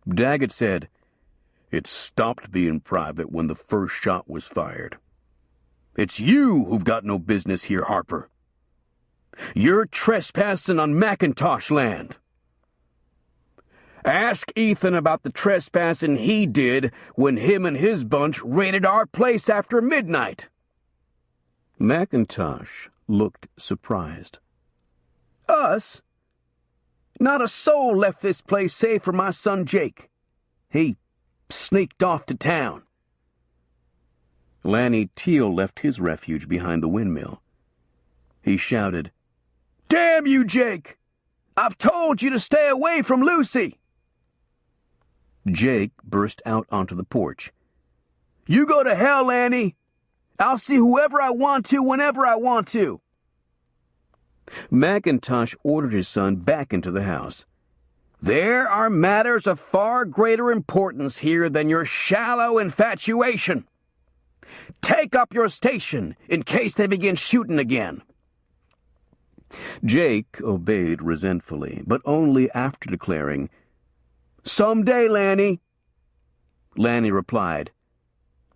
Daggett said, It stopped being private when the first shot was fired. It's you who've got no business here, Harper. You're trespassing on McIntosh land. Ask Ethan about the trespassing he did when him and his bunch raided our place after midnight. McIntosh looked surprised. Us? Not a soul left this place save for my son Jake. He sneaked off to town. Lanny Teal left his refuge behind the windmill. He shouted, Damn you, Jake! I've told you to stay away from Lucy! Jake burst out onto the porch. You go to hell, Lanny! I'll see whoever I want to whenever I want to. McIntosh ordered his son back into the house. There are matters of far greater importance here than your shallow infatuation. Take up your station in case they begin shooting again. Jake obeyed resentfully, but only after declaring, Someday, Lanny. Lanny replied,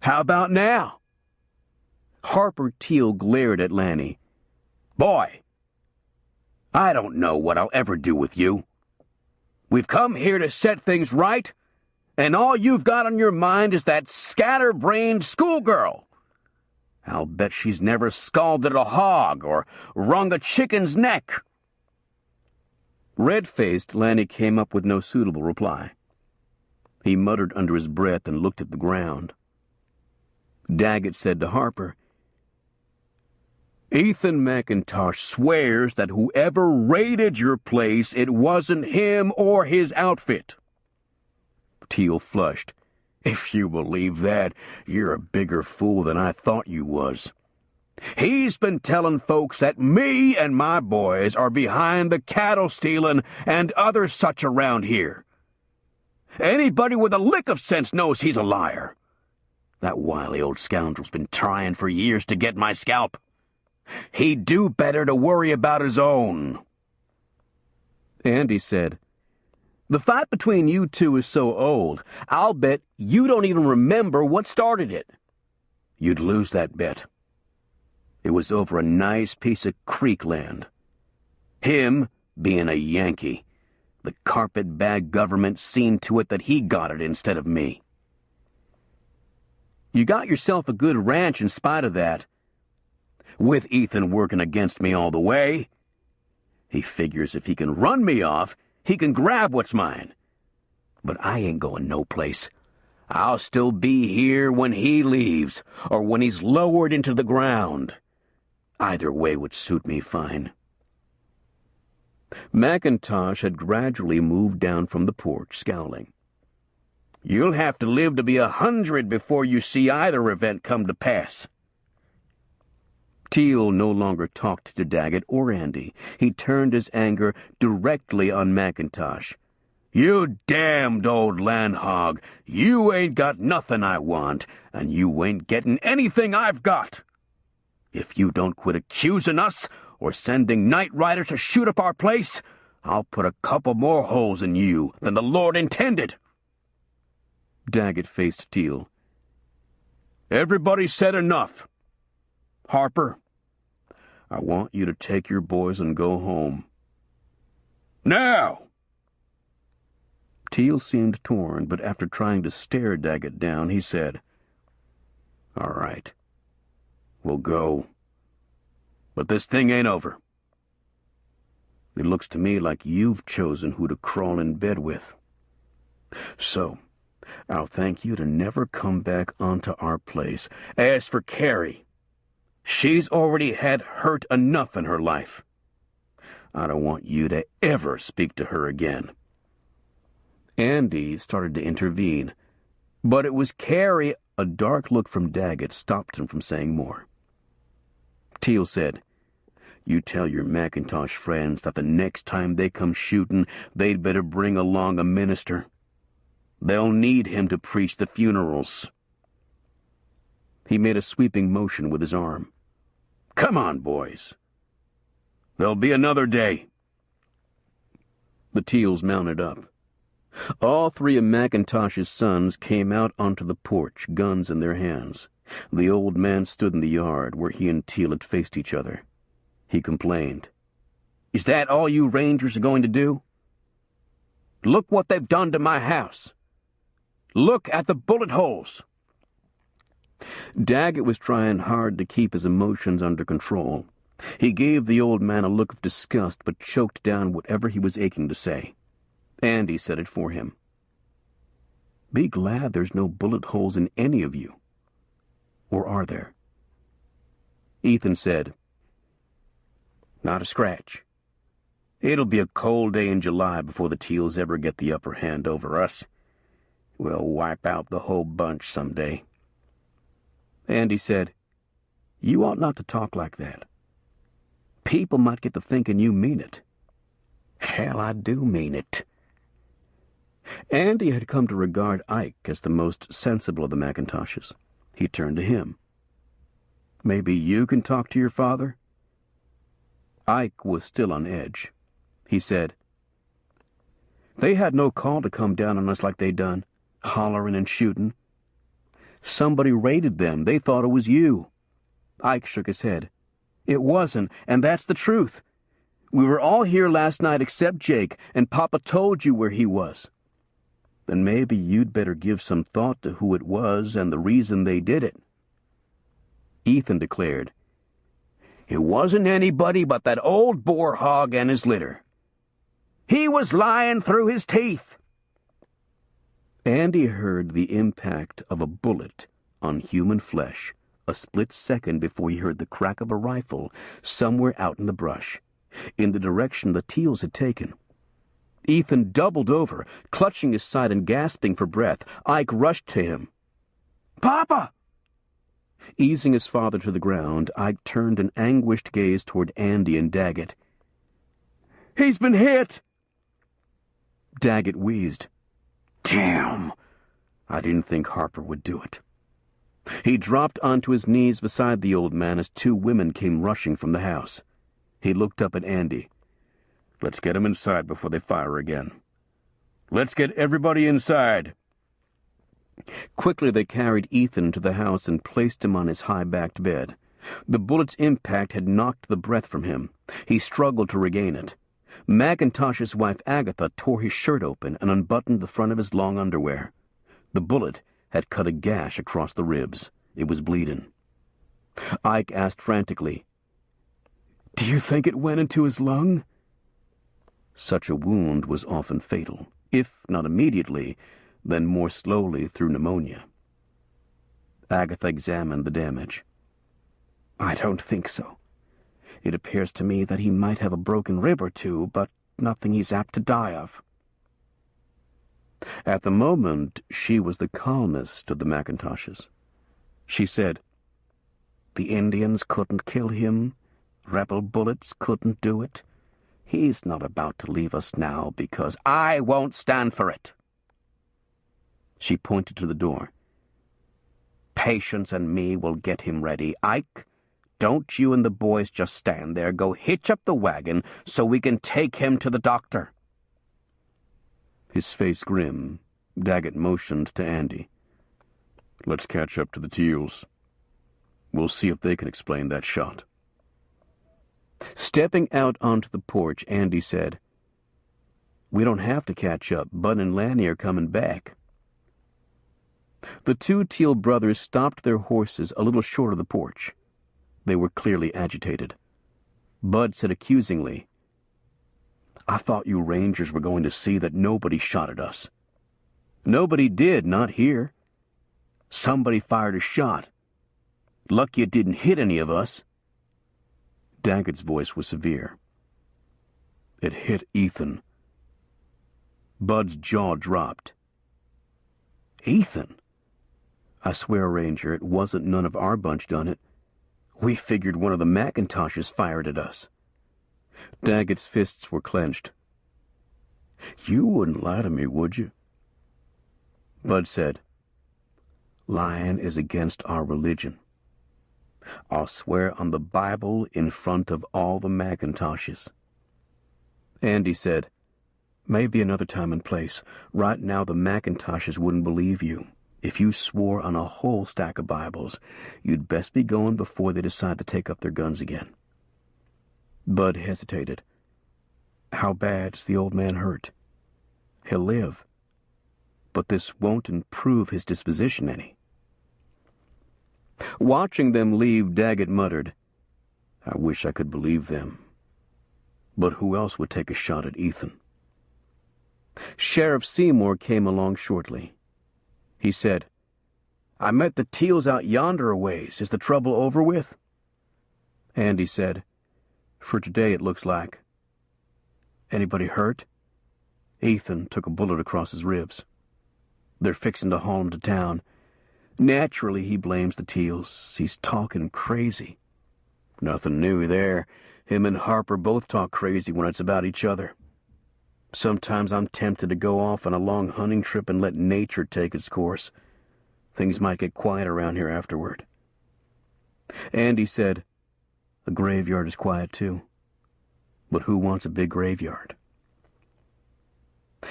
How about now? Harper Teal glared at Lanny. Boy, I don't know what I'll ever do with you. We've come here to set things right, and all you've got on your mind is that scatterbrained schoolgirl. I'll bet she's never scalded a hog or wrung a chicken's neck. Red-faced, Lanny came up with no suitable reply. He muttered under his breath and looked at the ground. Daggett said to Harper, Ethan McIntosh swears that whoever raided your place, it wasn't him or his outfit. Teal flushed. If you believe that, you're a bigger fool than I thought you was. He's been telling folks that me and my boys are behind the cattle stealing and other such around here. Anybody with a lick of sense knows he's a liar. That wily old scoundrel's been trying for years to get my scalp. He'd do better to worry about his own. Andy said, The fight between you two is so old, I'll bet you don't even remember what started it. You'd lose that bet. It was over a nice piece of creek land. Him being a Yankee, the carpetbag government seen to it that he got it instead of me. You got yourself a good ranch in spite of that. With Ethan working against me all the way, he figures if he can run me off, he can grab what's mine. But I ain't going no place. I'll still be here when he leaves, or when he's lowered into the ground. Either way would suit me fine. McIntosh had gradually moved down from the porch, scowling. You'll have to live to be 100 before you see either event come to pass. Teal no longer talked to Daggett or Andy. He turned his anger directly on McIntosh. You damned old land hog. You ain't got nothing I want, and you ain't getting anything I've got. If you don't quit accusing us or sending night riders to shoot up our place, I'll put a couple more holes in you than the Lord intended. Daggett faced Teal. Everybody said enough. Harper, I want you to take your boys and go home. Now! Teal seemed torn, but after trying to stare Daggett down, he said, All right, we'll go. But this thing ain't over. It looks to me like you've chosen who to crawl in bed with. So, I'll thank you to never come back onto our place. As for Carrie, she's already had hurt enough in her life. I don't want you to ever speak to her again. Andy started to intervene, but it was Carrie. A dark look from Daggett stopped him from saying more. Teal said, You tell your McIntosh friends that the next time they come shooting, they'd better bring along a minister. They'll need him to preach the funerals. He made a sweeping motion with his arm. Come on, boys. There'll be another day. The Teals mounted up. All three of McIntosh's sons came out onto the porch, guns in their hands. The old man stood in the yard where he and Teal had faced each other. He complained. Is that all you Rangers are going to do? Look what they've done to my house. Look at the bullet holes. Daggett was trying hard to keep his emotions under control. He gave the old man a look of disgust, but choked down whatever he was aching to say. Andy said it for him. Be glad there's no bullet holes in any of you. Or are there? Ethan said, Not a scratch. It'll be a cold day in July before the Teals ever get the upper hand over us. We'll wipe out the whole bunch someday. Andy said, You ought not to talk like that. People might get to thinking you mean it. Hell, I do mean it. Andy had come to regard Ike as the most sensible of the McIntoshes. He turned to him. Maybe you can talk to your father? Ike was still on edge. He said, They had no call to come down on us like they done, hollering and shooting. Somebody raided them. They thought it was you. Ike shook his head. It wasn't, and that's the truth. We were all here last night except Jake, and Papa told you where he was. Then maybe you'd better give some thought to who it was and the reason they did it. Ethan declared, It wasn't anybody but that old boar hog and his litter. He was lying through his teeth. Andy heard the impact of a bullet on human flesh a split second before he heard the crack of a rifle somewhere out in the brush, in the direction the Teals had taken. Ethan doubled over, clutching his side and gasping for breath. Ike rushed to him. Papa! Easing his father to the ground, Ike turned an anguished gaze toward Andy and Daggett. He's been hit! Daggett wheezed. Damn! I didn't think Harper would do it. He dropped onto his knees beside the old man as two women came rushing from the house. He looked up at Andy. Let's get them inside before they fire again. Let's get everybody inside. Quickly they carried Ethan to the house and placed him on his high-backed bed. The bullet's impact had knocked the breath from him. He struggled to regain it. McIntosh's wife Agatha tore his shirt open and unbuttoned the front of his long underwear. The bullet had cut a gash across the ribs. It was bleeding. Ike asked frantically, Do you think it went into his lung? Such a wound was often fatal, if not immediately, then more slowly through pneumonia. Agatha examined the damage. I don't think so. It appears to me that he might have a broken rib or two, but nothing he's apt to die of. At the moment, she was the calmest of the McIntoshes. She said, "The Indians couldn't kill him. Rebel bullets couldn't do it. He's not about to leave us now because I won't stand for it." She pointed to the door. "Patience and me will get him ready. Ike, don't you and the boys just stand there. Go hitch up the wagon so we can take him to the doctor." His face grim, Daggett motioned to Andy. "Let's catch up to the Teals. We'll see if they can explain that shot." Stepping out onto the porch, Andy said, "We don't have to catch up. Bud and Lanny are coming back." The two Teal brothers stopped their horses a little short of the porch. They were clearly agitated. Bud said accusingly, "I thought you Rangers were going to see that nobody shot at us." "Nobody did, not here. Somebody fired a shot. Lucky it didn't hit any of us." Daggett's voice was severe. "It hit Ethan." Bud's jaw dropped. "Ethan? I swear, Ranger, it wasn't none of our bunch done it. We figured one of the McIntoshes fired at us." Daggett's fists were clenched. "You wouldn't lie to me, would you?" Bud said, "Lying is against our religion. I'll swear on the Bible in front of all the McIntoshes." Andy said, "Maybe another time and place. Right now the McIntoshes wouldn't believe you. If you swore on a whole stack of Bibles, you'd best be going before they decide to take up their guns again." Bud hesitated. "How bad is the old man hurt?" "He'll live. But this won't improve his disposition any." Watching them leave, Daggett muttered, "I wish I could believe them. But who else would take a shot at Ethan?" Sheriff Seymour came along shortly. He said, "I met the Teals out yonder a ways. Is the trouble over with?" Andy said, "For today it looks like." "Anybody hurt?" "Ethan took a bullet across his ribs. They're fixing to haul him to town. Naturally, he blames the Teals. He's talking crazy." "Nothing new there. Him and Harper both talk crazy when it's about each other. Sometimes I'm tempted to go off on a long hunting trip and let nature take its course. Things might get quiet around here afterward." Andy said, "The graveyard is quiet too. But who wants a big graveyard?"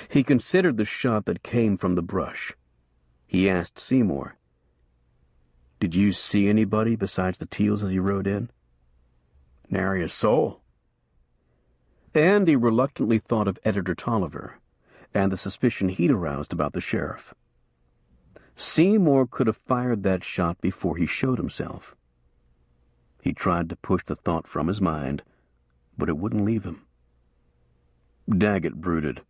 He considered the shot that came from the brush. He asked Seymour, "Did you see anybody besides the Teals as you rode in?" "Nary a soul." Andy reluctantly thought of Editor Tolliver and the suspicion he'd aroused about the sheriff. Seymour could have fired that shot before he showed himself. He tried to push the thought from his mind, but it wouldn't leave him. Daggett brooded,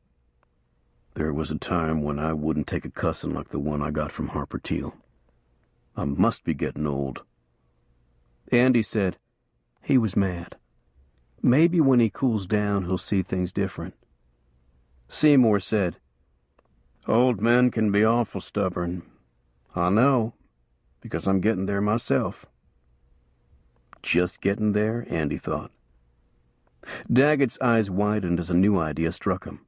"There was a time when I wouldn't take a cussing like the one I got from Harper Teal. I must be getting old." Andy said, "He was mad. Maybe when he cools down he'll see things different." Seymour said, "Old men can be awful stubborn. I know, because I'm getting there myself." Just getting there, Andy thought. Daggett's eyes widened as a new idea struck him.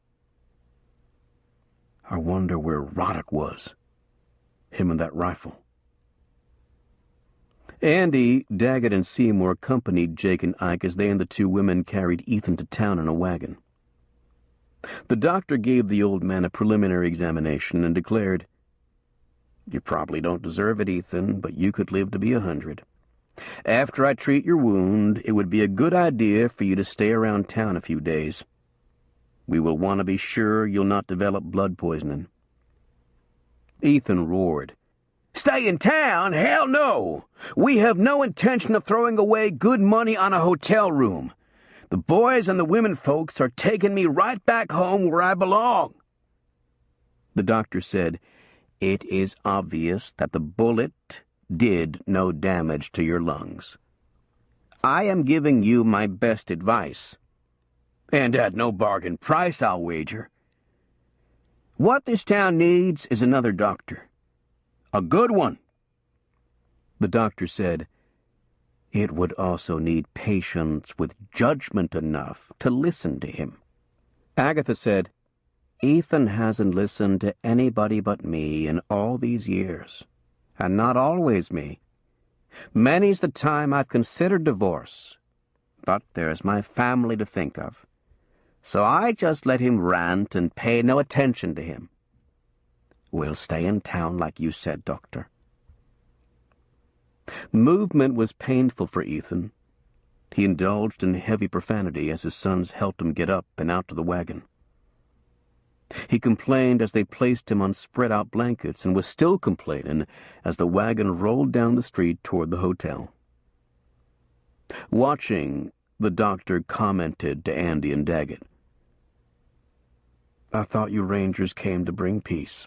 "I wonder where Roddick was. Him and that rifle." Andy, Daggett, and Seymour accompanied Jake and Ike as they and the two women carried Ethan to town in a wagon. The doctor gave the old man a preliminary examination and declared, "You probably don't deserve it, Ethan, but you could live to be 100. After I treat your wound, it would be a good idea for you to stay around town a few days. We will want to be sure you'll not develop blood poisoning." Ethan roared, "Stay in town? Hell no! We have no intention of throwing away good money on a hotel room. The boys and the women folks are taking me right back home where I belong." The doctor said, "It is obvious that the bullet did no damage to your lungs. I am giving you my best advice. And at no bargain price, I'll wager. What this town needs is another doctor. A good one. The doctor said, it would also need patience with judgment enough to listen to him. Agatha said, Ethan hasn't listened to anybody but me in all these years, and not always me. Many's the time I've considered divorce, but there's my family to think of. So I just let him rant and pay no attention to him. We'll stay in town like you said, Doctor. Movement was painful for Ethan. He indulged in heavy profanity as his sons helped him get up and out to the wagon. He complained as they placed him on spread-out blankets and was still complaining as the wagon rolled down the street toward the hotel. Watching, the doctor commented to Andy and Daggett, I thought you Rangers came to bring peace.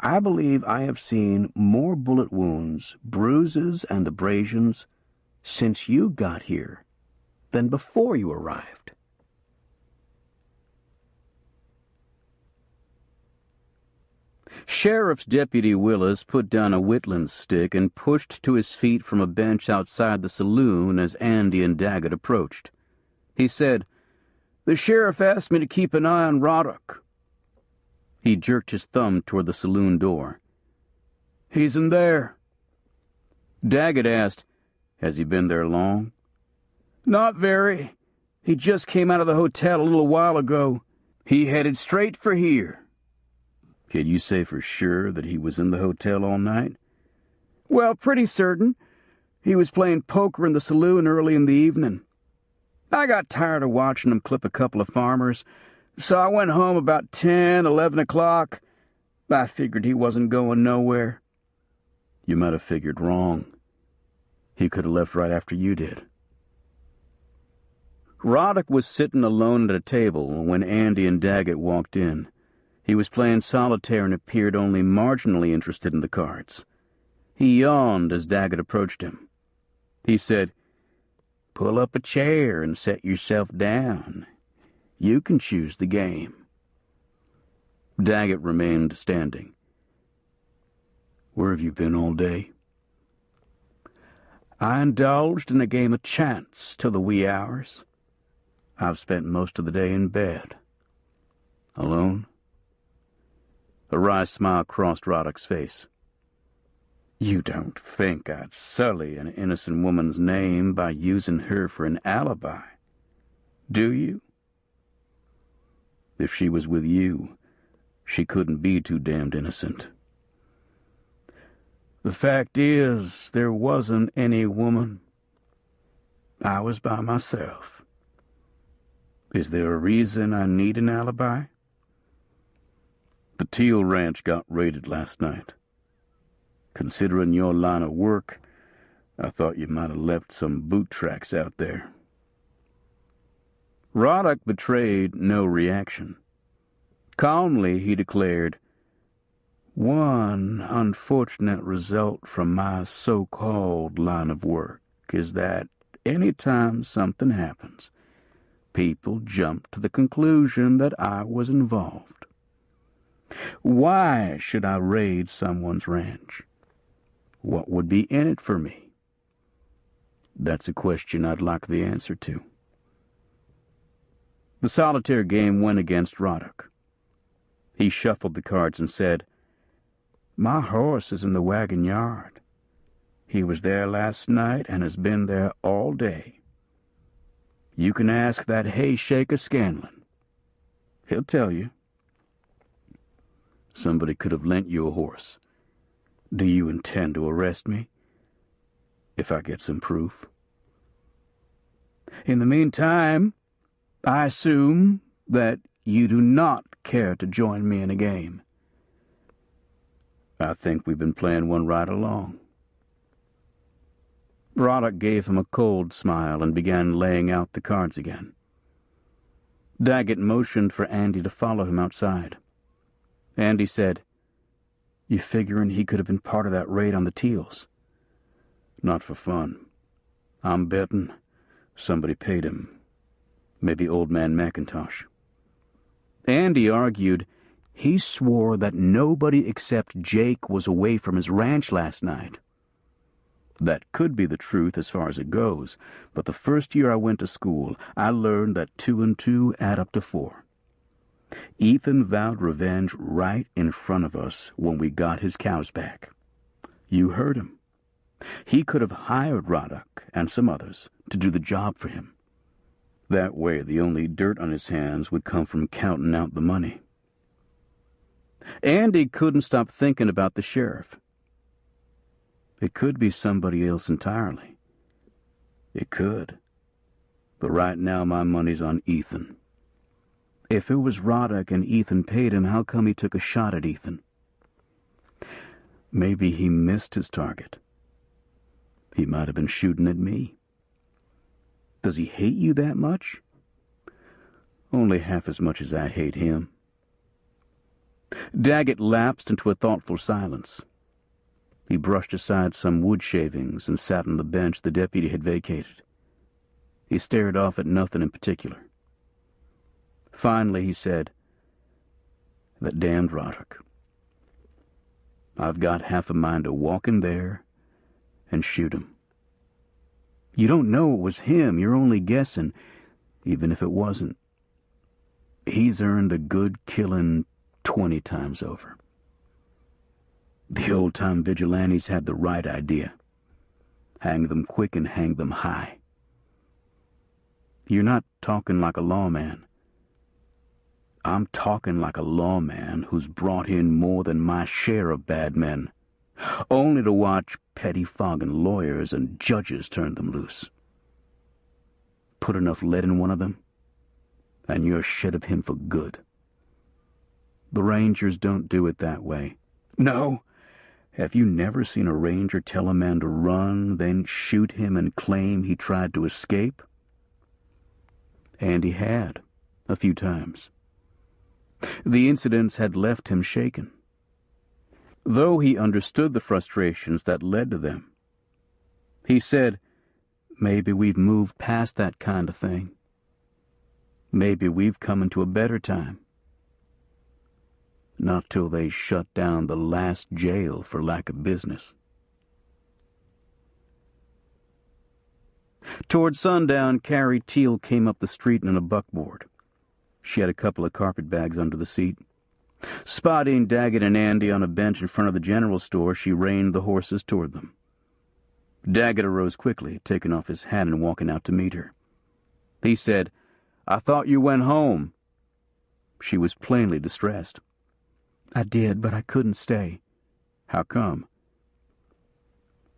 I believe I have seen more bullet wounds, bruises, and abrasions since you got here than before you arrived. Sheriff's Deputy Willis put down a whittling stick and pushed to his feet from a bench outside the saloon as Andy and Daggett approached. He said, The sheriff asked me to keep an eye on Roddock. He jerked his thumb toward the saloon door. He's in there. Daggett asked, Has he been there long? Not very. He just came out of the hotel a little while ago. He headed straight for here. Can you say for sure that he was in the hotel all night? Well, pretty certain. He was playing poker in the saloon early in the evening. I got tired of watching him clip a couple of farmers, so I went home about 10, 11 o'clock. I figured he wasn't going nowhere. You might have figured wrong. He could have left right after you did. Roddock was sitting alone at a table when Andy and Daggett walked in. He was playing solitaire and appeared only marginally interested in the cards. He yawned as Daggett approached him. He said, Pull up a chair and set yourself down. You can choose the game. Daggett remained standing. Where have you been all day? I indulged in a game of chance till the wee hours. I've spent most of the day in bed. Alone? A wry smile crossed Roddock's face. You don't think I'd sully an innocent woman's name by using her for an alibi, do you? If she was with you, she couldn't be too damned innocent. The fact is, there wasn't any woman. I was by myself. Is there a reason I need an alibi? The Teal Ranch got raided last night. Considering your line of work, I thought you might have left some boot tracks out there. Roddock betrayed no reaction. Calmly, he declared, One unfortunate result from my so-called line of work is that any time something happens, people jump to the conclusion that I was involved. Why should I raid someone's ranch? What would be in it for me? That's a question I'd like the answer to. The solitaire game went against Roddock. He shuffled the cards and said, My horse is in the wagon yard. He was there last night and has been there all day. You can ask that hay-shaker Scanlon. He'll tell you. Somebody could have lent you a horse. Do you intend to arrest me? If I get some proof? In the meantime, I assume that you do not care to join me in a game. I think we've been playing one right along. Roddock gave him a cold smile and began laying out the cards again. Daggett motioned for Andy to follow him outside. Andy said, You figuring he could have been part of that raid on the Teals? Not for fun. I'm betting somebody paid him. Maybe old man McIntosh. Andy argued, He swore that nobody except Jake was away from his ranch last night. That could be the truth as far as it goes, but the first year I went to school, I learned that 2 and 2 add up to 4. Ethan vowed revenge right in front of us when we got his cows back. You heard him. He could have hired Roddock and some others to do the job for him. That way the only dirt on his hands would come from counting out the money. Andy couldn't stop thinking about the sheriff. It could be somebody else entirely. It could. But right now my money's on Ethan. If it was Roddock and Ethan paid him, how come he took a shot at Ethan? Maybe he missed his target. He might have been shooting at me. Does he hate you that much? Only half as much as I hate him. Daggett lapsed into a thoughtful silence. He brushed aside some wood shavings and sat on the bench the deputy had vacated. He stared off at nothing in particular. Finally, he said, "That damned Roddock. I've got half a mind to walk in there and shoot him. You don't know it was him. You're only guessing, even if it wasn't. He's earned a good killing 20 times over. The old-time vigilantes had the right idea. Hang them quick and hang them high. You're not talking like a lawman. I'm talking like a lawman who's brought in more than my share of bad men, only to watch pettifogging lawyers and judges turn them loose. Put enough lead in one of them, and you're shed of him for good. The Rangers don't do it that way. No. Have you never seen a ranger tell a man to run, then shoot him and claim he tried to escape? And he had, a few times. The incidents had left him shaken. Though he understood the frustrations that led to them, he said, maybe we've moved past that kind of thing. Maybe we've come into a better time. Not till they shut down the last jail for lack of business. Toward sundown, Carrie Teal came up the street in a buckboard. She had a couple of carpet bags under the seat. Spotting Daggett and Andy on a bench in front of the general store, she reined the horses toward them. Daggett arose quickly, taking off his hat and walking out to meet her. He said, "I thought you went home." She was plainly distressed. "I did, but I couldn't stay." "How come?"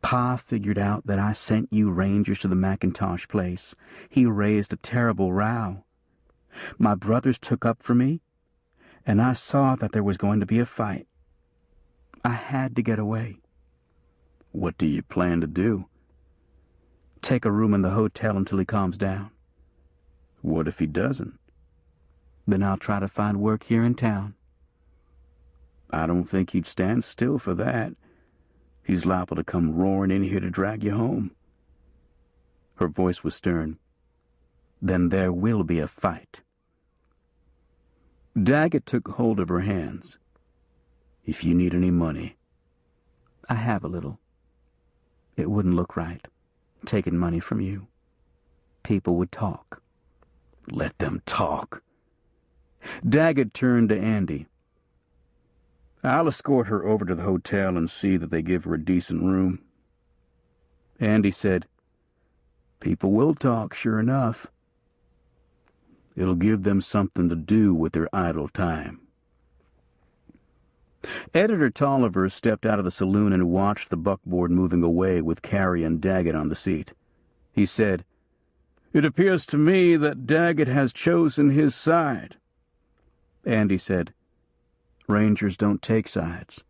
"Pa figured out that I sent you Rangers to the McIntosh place. He raised a terrible row. My brothers took up for me, and I saw that there was going to be a fight. I had to get away." "What do you plan to do?" "Take a room in the hotel until he calms down." "What if he doesn't?" "Then I'll try to find work here in town." "I don't think he'd stand still for that. He's liable to come roaring in here to drag you home." Her voice was stern. "Then there will be a fight." Daggett took hold of her hands. "If you need any money—" "I have a little. It wouldn't look right, taking money from you. People would talk." "Let them talk." Daggett turned to Andy. "I'll escort her over to the hotel and see that they give her a decent room." Andy said, "People will talk, sure enough. It'll give them something to do with their idle time." Editor Tolliver stepped out of the saloon and watched the buckboard moving away with Carrie and Daggett on the seat. He said, "It appears to me that Daggett has chosen his side." Andy said, "Rangers don't take sides."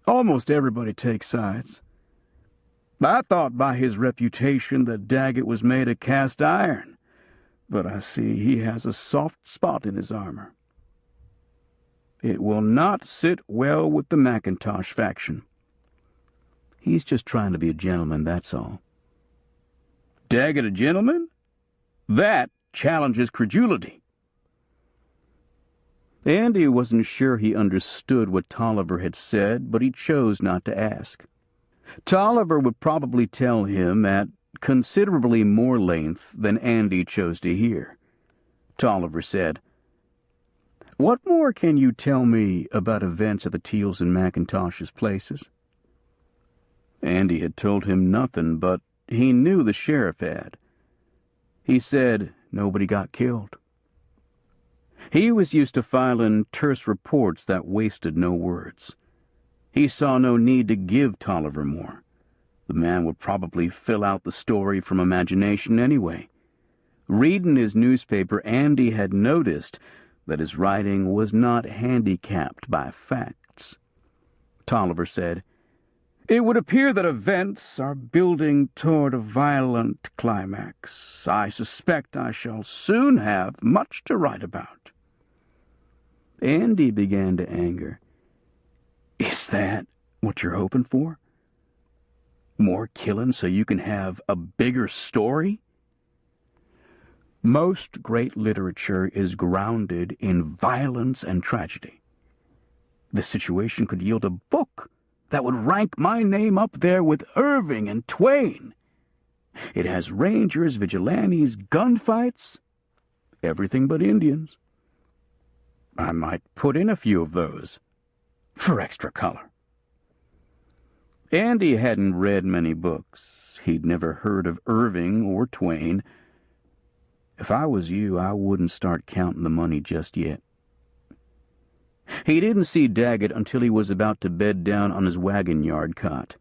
"Almost everybody takes sides. I thought by his reputation that Daggett was made of cast iron, but I see he has a soft spot in his armor. It will not sit well with the McIntosh faction." "He's just trying to be a gentleman, that's all." "Daggett a gentleman? That challenges credulity." Andy wasn't sure he understood what Tolliver had said, but he chose not to ask. Tolliver would probably tell him at considerably more length than Andy chose to hear. Tolliver said, "What more can you tell me about events at the Teals and McIntosh's places?" Andy had told him nothing, but he knew the sheriff had. He said nobody got killed. He was used to filing terse reports that wasted no words. He saw no need to give Tolliver more. The man would probably fill out the story from imagination anyway. Reading his newspaper, Andy had noticed that his writing was not handicapped by facts. Tolliver said, "It would appear that events are building toward a violent climax. I suspect I shall soon have much to write about." Andy began to anger. "Is that what you're hoping for? More killing so you can have a bigger story?" "Most great literature is grounded in violence and tragedy. The situation could yield a book that would rank my name up there with Irving and Twain. It has rangers, vigilantes, gunfights, everything but Indians. I might put in a few of those for extra color." Andy hadn't read many books. He'd never heard of Irving or Twain. "If I was you, I wouldn't start counting the money just yet." He didn't see Daggett until he was about to bed down on his wagon yard cot.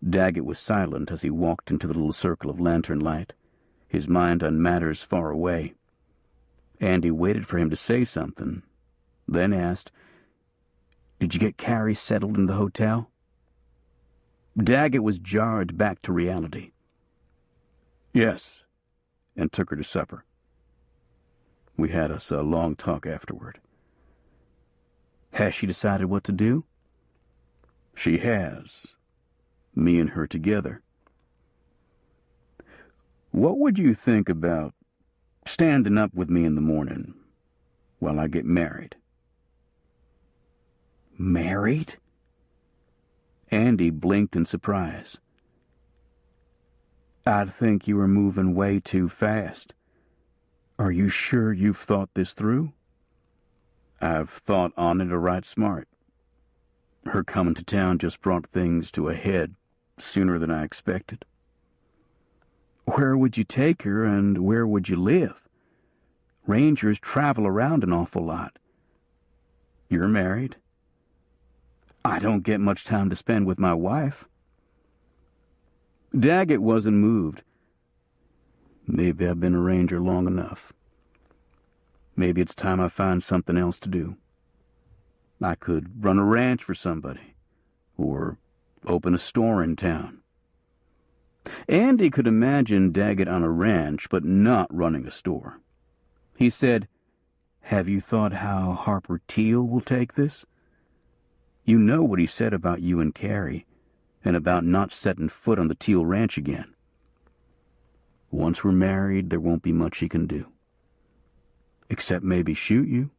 Daggett was silent as he walked into the little circle of lantern light, his mind on matters far away. Andy waited for him to say something, then asked, "Did you get Carrie settled in the hotel?" Daggett was jarred back to reality. "Yes," and took her to supper. We had us a long talk afterward. "Has she decided what to do?" "She has. Me and her together." "What would you think about standing up with me in the morning while I get married?" "Married?" Andy blinked in surprise. "I'd think you were moving way too fast. Are you sure you've thought this through?" "I've thought on it a right smart. Her coming to town just brought things to a head sooner than I expected." "Where would you take her, and where would you live? Rangers travel around an awful lot." "You're married." "I don't get much time to spend with my wife." Daggett wasn't moved. "Maybe I've been a ranger long enough. Maybe it's time I find something else to do. I could run a ranch for somebody, or open a store in town." Andy could imagine Daggett on a ranch, but not running a store. He said, "Have you thought how Harper Teal will take this? You know what he said about you and Carrie, and about not setting foot on the Teal ranch again. Once we're married, there won't be much he can do. Except maybe shoot you.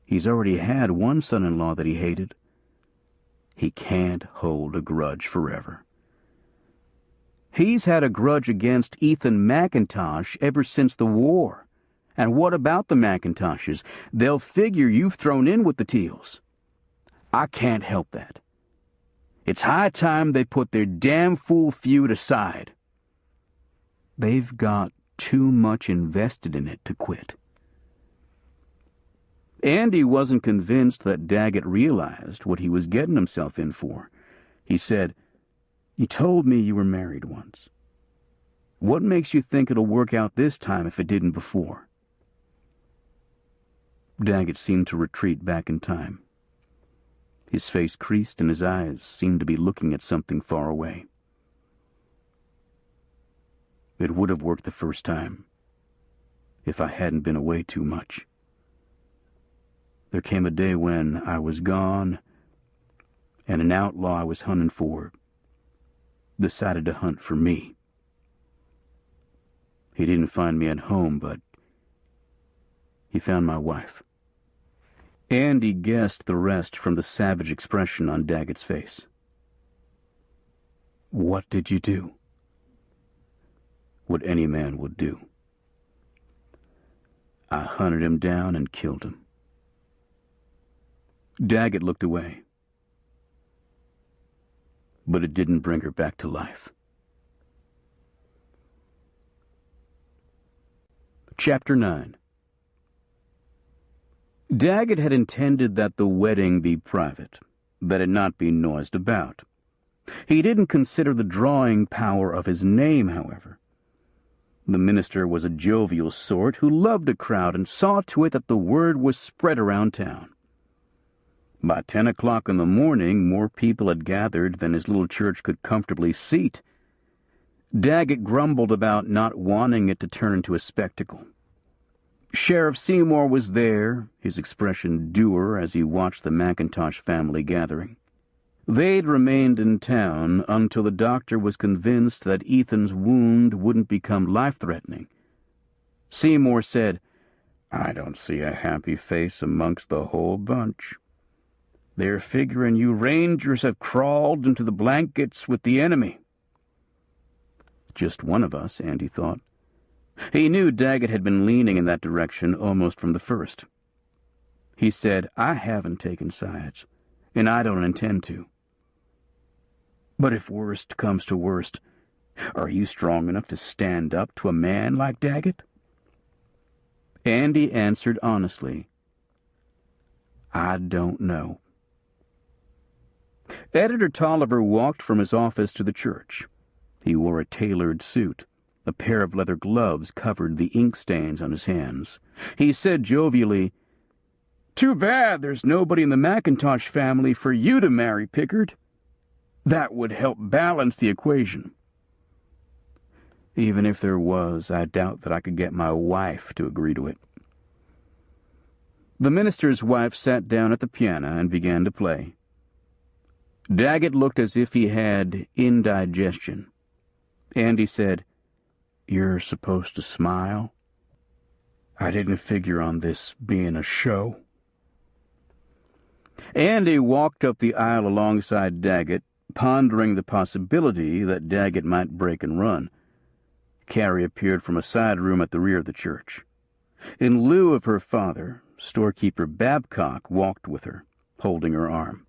He's already had one son-in-law that he hated. He can't hold a grudge forever." "He's had a grudge against Ethan McIntosh ever since the war. And what about the McIntoshes? They'll figure you've thrown in with the Teals. I can't help that. It's high time they put their damn fool feud aside. They've got too much invested in it to quit." Andy wasn't convinced that Daggett realized what he was getting himself in for. He said, "You told me you were married once. What makes you think it'll work out this time if it didn't before?" Daggett seemed to retreat back in time. His face creased and his eyes seemed to be looking at something far away. "It would have worked the first time, if I hadn't been away too much. There came a day when I was gone, and an outlaw I was hunting for decided to hunt for me. He didn't find me at home, but he found my wife. Andy guessed the rest from the savage expression on Daggett's face. What did you do? What any man would do. I hunted him down and killed him. Daggett looked away. But it didn't bring her back to life. Chapter 9. Daggett had intended that the wedding be private, that it not be noised about. He didn't consider the drawing power of his name, however. The minister was a jovial sort who loved a crowd and saw to it that the word was spread around town. By 10 o'clock in the morning, more people had gathered than his little church could comfortably seat. Daggett grumbled about not wanting it to turn into a spectacle. Sheriff Seymour was there, his expression dour as he watched the McIntosh family gathering. They'd remained in town until the doctor was convinced that Ethan's wound wouldn't become life-threatening. Seymour said, "I don't see a happy face amongst the whole bunch. They're figuring you Rangers have crawled into the blankets with the enemy." Just one of us, Andy thought. He knew Daggett had been leaning in that direction almost from the first. He said, "I haven't taken sides, and I don't intend to. But if worst comes to worst, are you strong enough to stand up to a man like Daggett?" Andy answered honestly, "I don't know." Editor Tolliver walked from his office to the church. He wore a tailored suit. A pair of leather gloves covered the ink stains on his hands. He said jovially, "Too bad there's nobody in the McIntosh family for you to marry, Pickard. That would help balance the equation." "Even if there was, I doubt that I could get my wife to agree to it." The minister's wife sat down at the piano and began to play. Daggett looked as if he had indigestion. Andy said, "You're supposed to smile? I didn't figure on this being a show." Andy walked up the aisle alongside Daggett, pondering the possibility that Daggett might break and run. Carrie appeared from a side room at the rear of the church. In lieu of her father, storekeeper Babcock walked with her, holding her arm.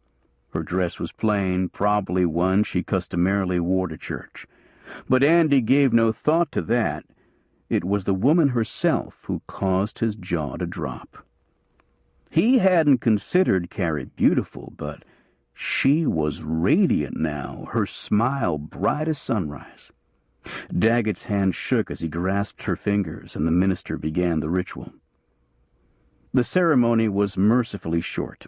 Her dress was plain, probably one she customarily wore to church. But Andy gave no thought to that. It was the woman herself who caused his jaw to drop. He hadn't considered Carrie beautiful, but she was radiant now, her smile bright as sunrise. Daggett's hand shook as he grasped her fingers, and the minister began the ritual. The ceremony was mercifully short.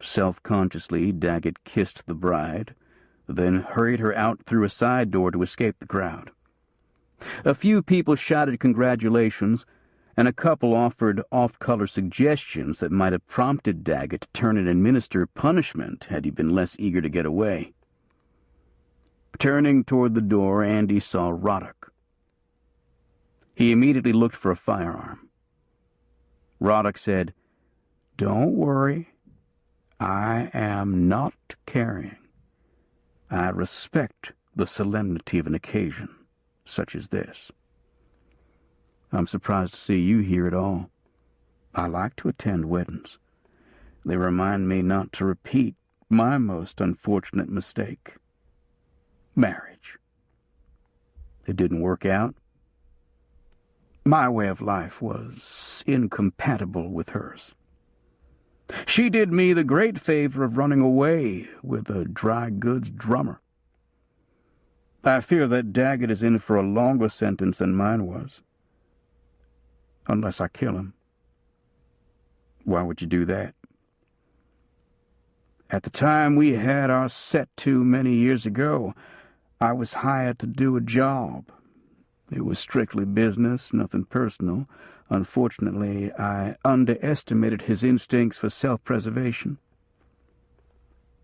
Self-consciously, Daggett kissed the bride, then hurried her out through a side door to escape the crowd. A few people shouted congratulations, and a couple offered off-color suggestions that might have prompted Daggett to turn and administer punishment had he been less eager to get away. Turning toward the door, Andy saw Roddick. He immediately looked for a firearm. Roddick said, "Don't worry. I am not carrying. I respect the solemnity of an occasion such as this. I'm surprised to see you here at all. I like to attend weddings. They remind me not to repeat my most unfortunate mistake. Marriage. It didn't work out. My way of life was incompatible with hers. She did me the great favor of running away with a dry goods drummer. I fear that Daggett is in for a longer sentence than mine was. Unless I kill him." "Why would you do that?" "At the time we had our set to many years ago, I was hired to do a job. It was strictly business, nothing personal. Unfortunately, I underestimated his instincts for self-preservation.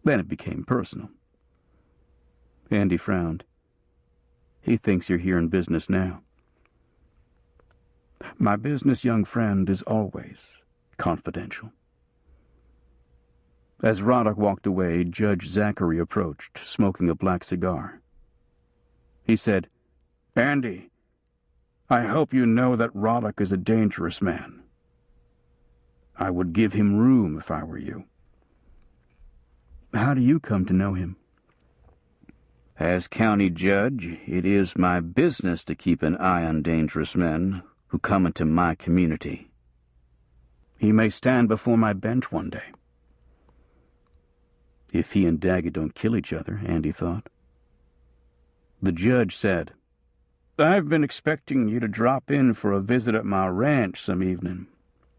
Then it became personal." Andy frowned. "He thinks you're here in business now." "My business, young friend, is always confidential." As Roddick walked away, Judge Zachary approached, smoking a black cigar. He said, "Andy, I hope you know that Roddick is a dangerous man. I would give him room if I were you." "How do you come to know him?" As county judge, it is my business to keep an eye on dangerous men who come into my community. "He may stand before my bench one day." If he and Daggett don't kill each other, Andy thought. The judge said, "I've been expecting you to drop in for a visit at my ranch some evening.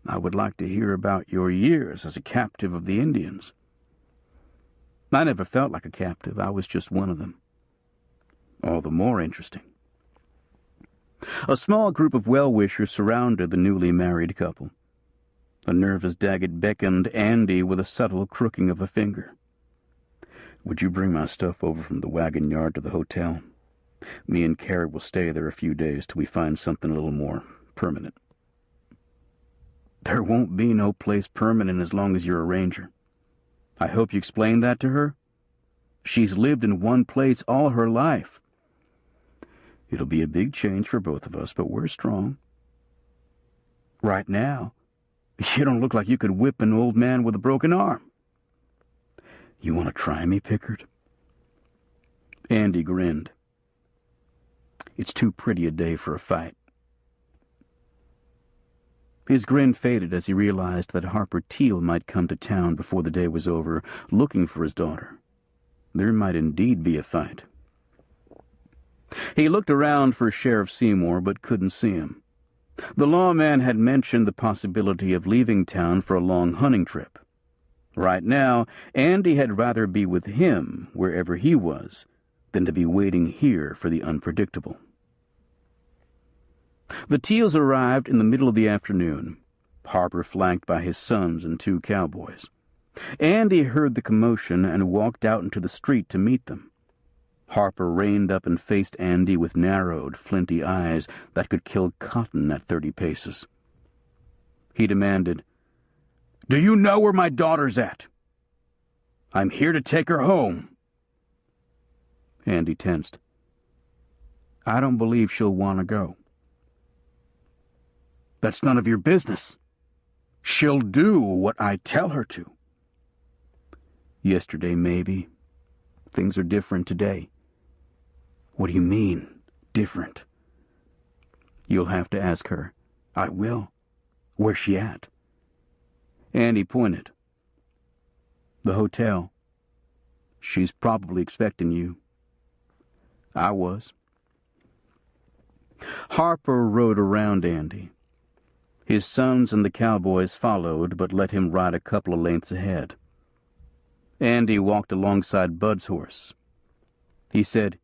I would like to hear about your years as a captive of the Indians." "I never felt like a captive. I was just one of them." "All the more interesting." A small group of well-wishers surrounded the newly married couple. A nervous Daggett beckoned Andy with a subtle crooking of a finger. "Would you bring my stuff over from the wagon yard to the hotel? Me and Carrie will stay there a few days till we find something a little more permanent." "There won't be no place permanent as long as you're a ranger. I hope you explained that to her. She's lived in one place all her life." "It'll be a big change for both of us, but we're strong." "Right now, you don't look like you could whip an old man with a broken arm." "You want to try me, Pickard?" Andy grinned. "It's too pretty a day for a fight." His grin faded as he realized that Harper Teal might come to town before the day was over, looking for his daughter. There might indeed be a fight. He looked around for Sheriff Seymour, but couldn't see him. The lawman had mentioned the possibility of leaving town for a long hunting trip. Right now, Andy had rather be with him, wherever he was, than to be waiting here for the unpredictable. The Teals arrived in the middle of the afternoon, Harper flanked by his sons and 2 cowboys. Andy heard the commotion and walked out into the street to meet them. Harper reined up and faced Andy with narrowed, flinty eyes that could kill cotton at 30 paces. He demanded, "Do you know where my daughter's at? I'm here to take her home." Andy tensed. "I don't believe she'll want to go." "That's none of your business. She'll do what I tell her to." "Yesterday, maybe. Things are different today." "What do you mean, different?" "You'll have to ask her." "I will. Where's she at?" Andy pointed. "The hotel. She's probably expecting you." "I was." Harper rode around Andy. His sons and the cowboys followed, but let him ride a couple of lengths ahead. Andy walked alongside Bud's horse. He said,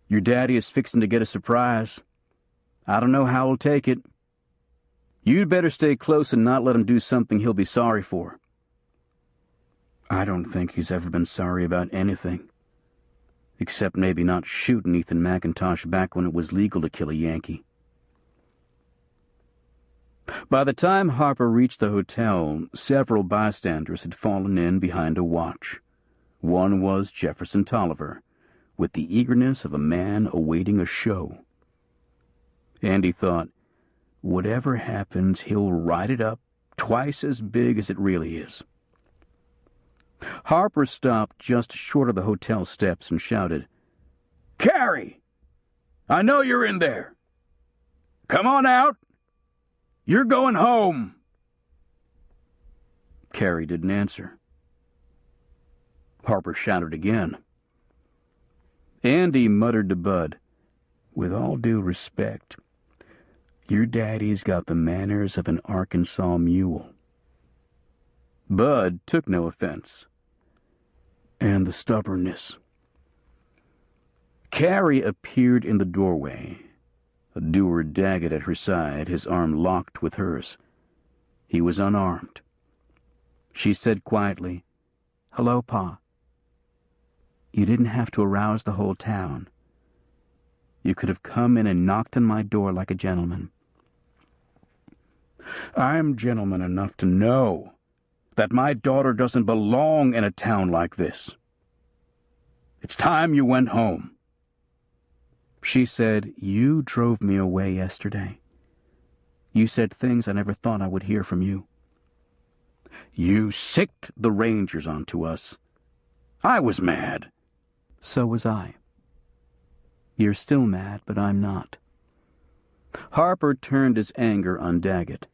"Your daddy is fixing to get a surprise. I don't know how he'll take it. You'd better stay close and not let him do something he'll be sorry for." "I don't think he's ever been sorry about anything, except maybe not shooting Ethan McIntosh back when it was legal to kill a Yankee." By the time Harper reached the hotel, several bystanders had fallen in behind a watch. One was Jefferson Tolliver, with the eagerness of a man awaiting a show. Andy thought, whatever happens, he'll write it up twice as big as it really is. Harper stopped just short of the hotel steps and shouted, "Carrie! I know you're in there! Come on out! You're going home!" Carrie didn't answer. Harper shouted again. Andy muttered to Bud, "With all due respect, your daddy's got the manners of an Arkansas mule." Bud took no offense. "And the stubbornness." Carrie appeared in the doorway, a doer Daggett at her side, his arm locked with hers. He was unarmed. She said quietly, "Hello, Pa. You didn't have to arouse the whole town. You could have come in and knocked on my door like a gentleman." "I'm gentleman enough to know that my daughter doesn't belong in a town like this. It's time you went home." She said, "You drove me away yesterday. You said things I never thought I would hear from you. You sicked the Rangers onto us. I was mad." So was I. You're still mad, but I'm not." Harper turned his anger on Daggett.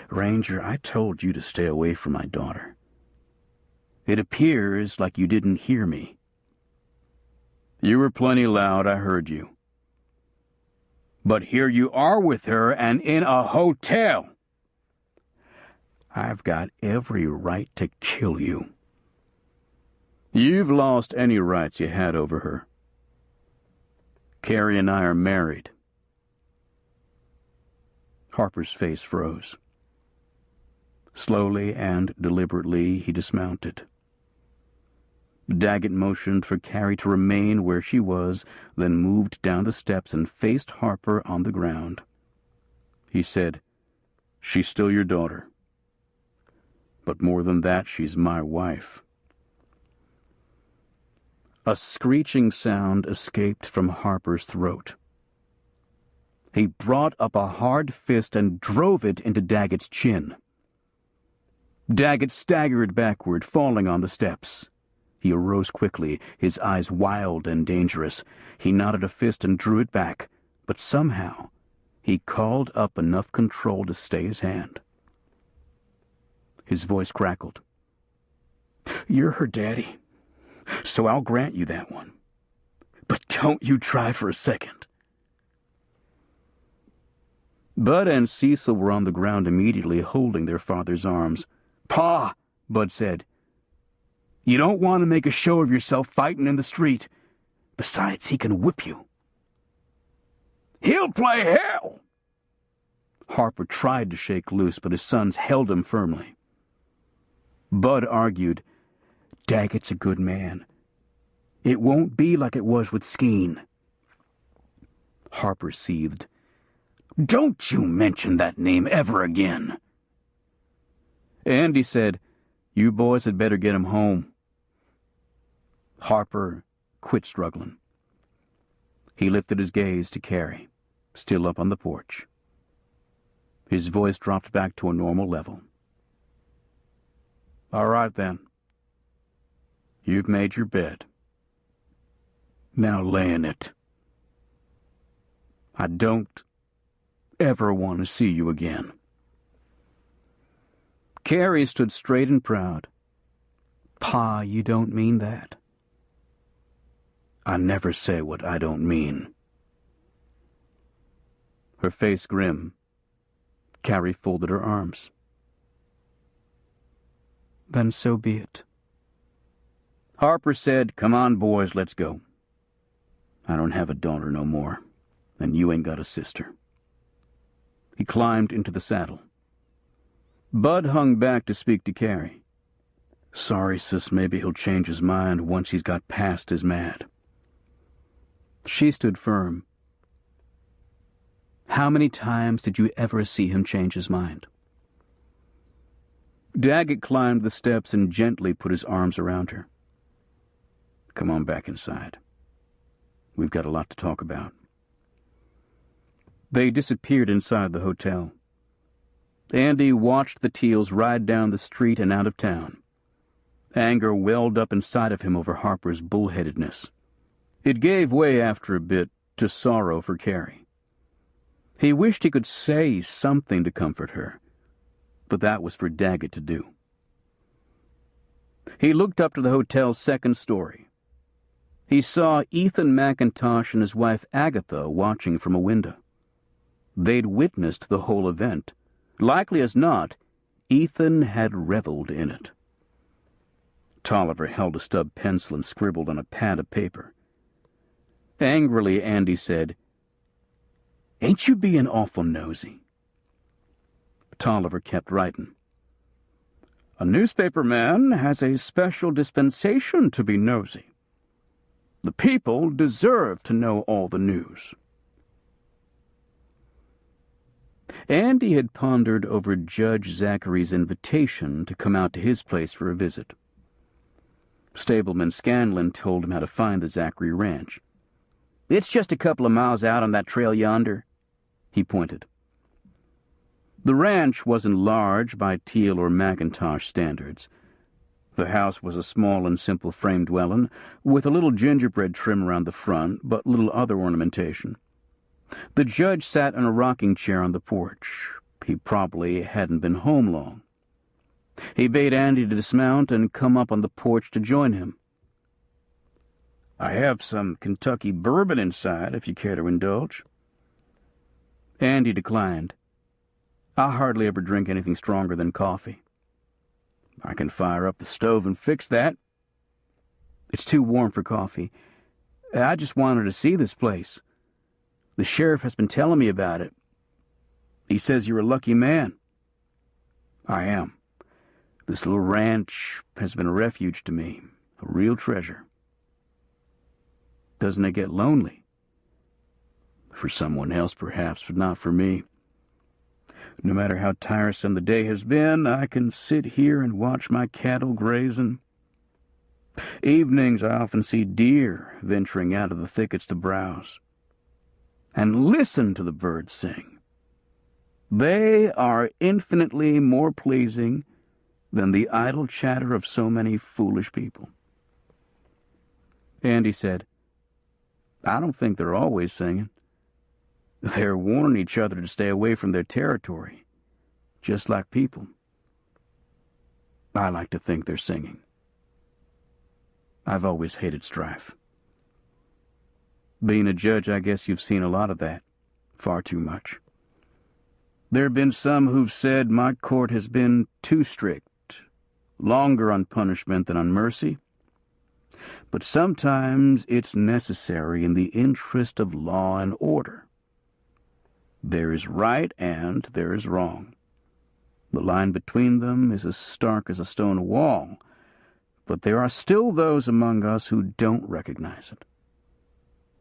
"Ranger, I told you to stay away from my daughter. It appears like you didn't hear me." "You were plenty loud, I heard you. But here you are with her and in a hotel. I've got every right to kill you." "You've lost any rights you had over her. Carrie and I are married." Harper's face froze. Slowly and deliberately he dismounted. Daggett motioned for Carrie to remain where she was, then moved down the steps and faced Harper on the ground. He said, "She's still your daughter. But more than that, she's my wife." A screeching sound escaped from Harper's throat. He brought up a hard fist and drove it into Daggett's chin. Daggett staggered backward, falling on the steps. He arose quickly, his eyes wild and dangerous. He knotted a fist and drew it back, but somehow he called up enough control to stay his hand. His voice crackled. "You're her daddy, so I'll grant you that one. But don't you try for a second." Bud and Cecil were on the ground immediately, holding their father's arms. "Pa," Bud said, "you don't want to make a show of yourself fighting in the street. Besides, he can whip you." "He'll play hell!" Harper tried to shake loose, but his sons held him firmly. Bud argued, "Daggett's a good man. It won't be like it was with Skeen." Harper seethed. "Don't you mention that name ever again." Andy said, "You boys had better get him home." Harper quit struggling. He lifted his gaze to Carrie, still up on the porch. His voice dropped back to a normal level. "All right, then. You've made your bed. Now lay in it. I don't ever want to see you again." Carrie stood straight and proud. "Pa, you don't mean that." "I never say what I don't mean." Her face grim, Carrie folded her arms. "Then so be it." Harper said, "Come on, boys, let's go. I don't have a daughter no more, and you ain't got a sister." He climbed into the saddle. Bud hung back to speak to Carrie. "Sorry, sis, maybe he'll change his mind once he's got past his mad." She stood firm. "How many times did you ever see him change his mind?" Daggett climbed the steps and gently put his arms around her. "Come on back inside. We've got a lot to talk about." They disappeared inside the hotel. Andy watched the Teals ride down the street and out of town. Anger welled up inside of him over Harper's bullheadedness. It gave way after a bit to sorrow for Carrie. He wished he could say something to comfort her, but that was for Daggett to do. He looked up to the hotel's second story. He saw Ethan McIntosh and his wife Agatha watching from a window. They'd witnessed the whole event. Likely as not, Ethan had reveled in it. Tolliver held a stub pencil and scribbled on a pad of paper. Angrily, Andy said, "Ain't you being awful nosy?" Tolliver kept writing. "A newspaper man has a special dispensation to be nosy. The people deserve to know all the news." Andy had pondered over Judge Zachary's invitation to come out to his place for a visit. Stableman Scanlon told him how to find the Zachary ranch. "It's just a couple of miles out on that trail yonder," he pointed. The ranch wasn't large by Teal or McIntosh standards. The house was a small and simple frame dwelling, with a little gingerbread trim around the front, but little other ornamentation. The judge sat in a rocking chair on the porch. He probably hadn't been home long. He bade Andy to dismount and come up on the porch to join him. "I have some Kentucky bourbon inside, if you care to indulge." Andy declined. "I hardly ever drink anything stronger than coffee." "I can fire up the stove and fix that." "It's too warm for coffee. I just wanted to see this place. The sheriff has been telling me about it. He says you're a lucky man." "I am. This little ranch has been a refuge to me, a real treasure." "Doesn't it get lonely?" "For someone else, perhaps, but not for me. No matter how tiresome the day has been, I can sit here and watch my cattle grazing. Evenings I often see deer venturing out of the thickets to browse. And listen to the birds sing. They are infinitely more pleasing than the idle chatter of so many foolish people." Andy said, "I don't think they're always singing. They're warning each other to stay away from their territory, just like people. I like to think they're singing. I've always hated strife. Being a judge, I guess you've seen a lot of that. Far too much. There have been some who've said my court has been too strict, longer on punishment than on mercy. But sometimes it's necessary in the interest of law and order. There is right and there is wrong. The line between them is as stark as a stone wall, but there are still those among us who don't recognize it.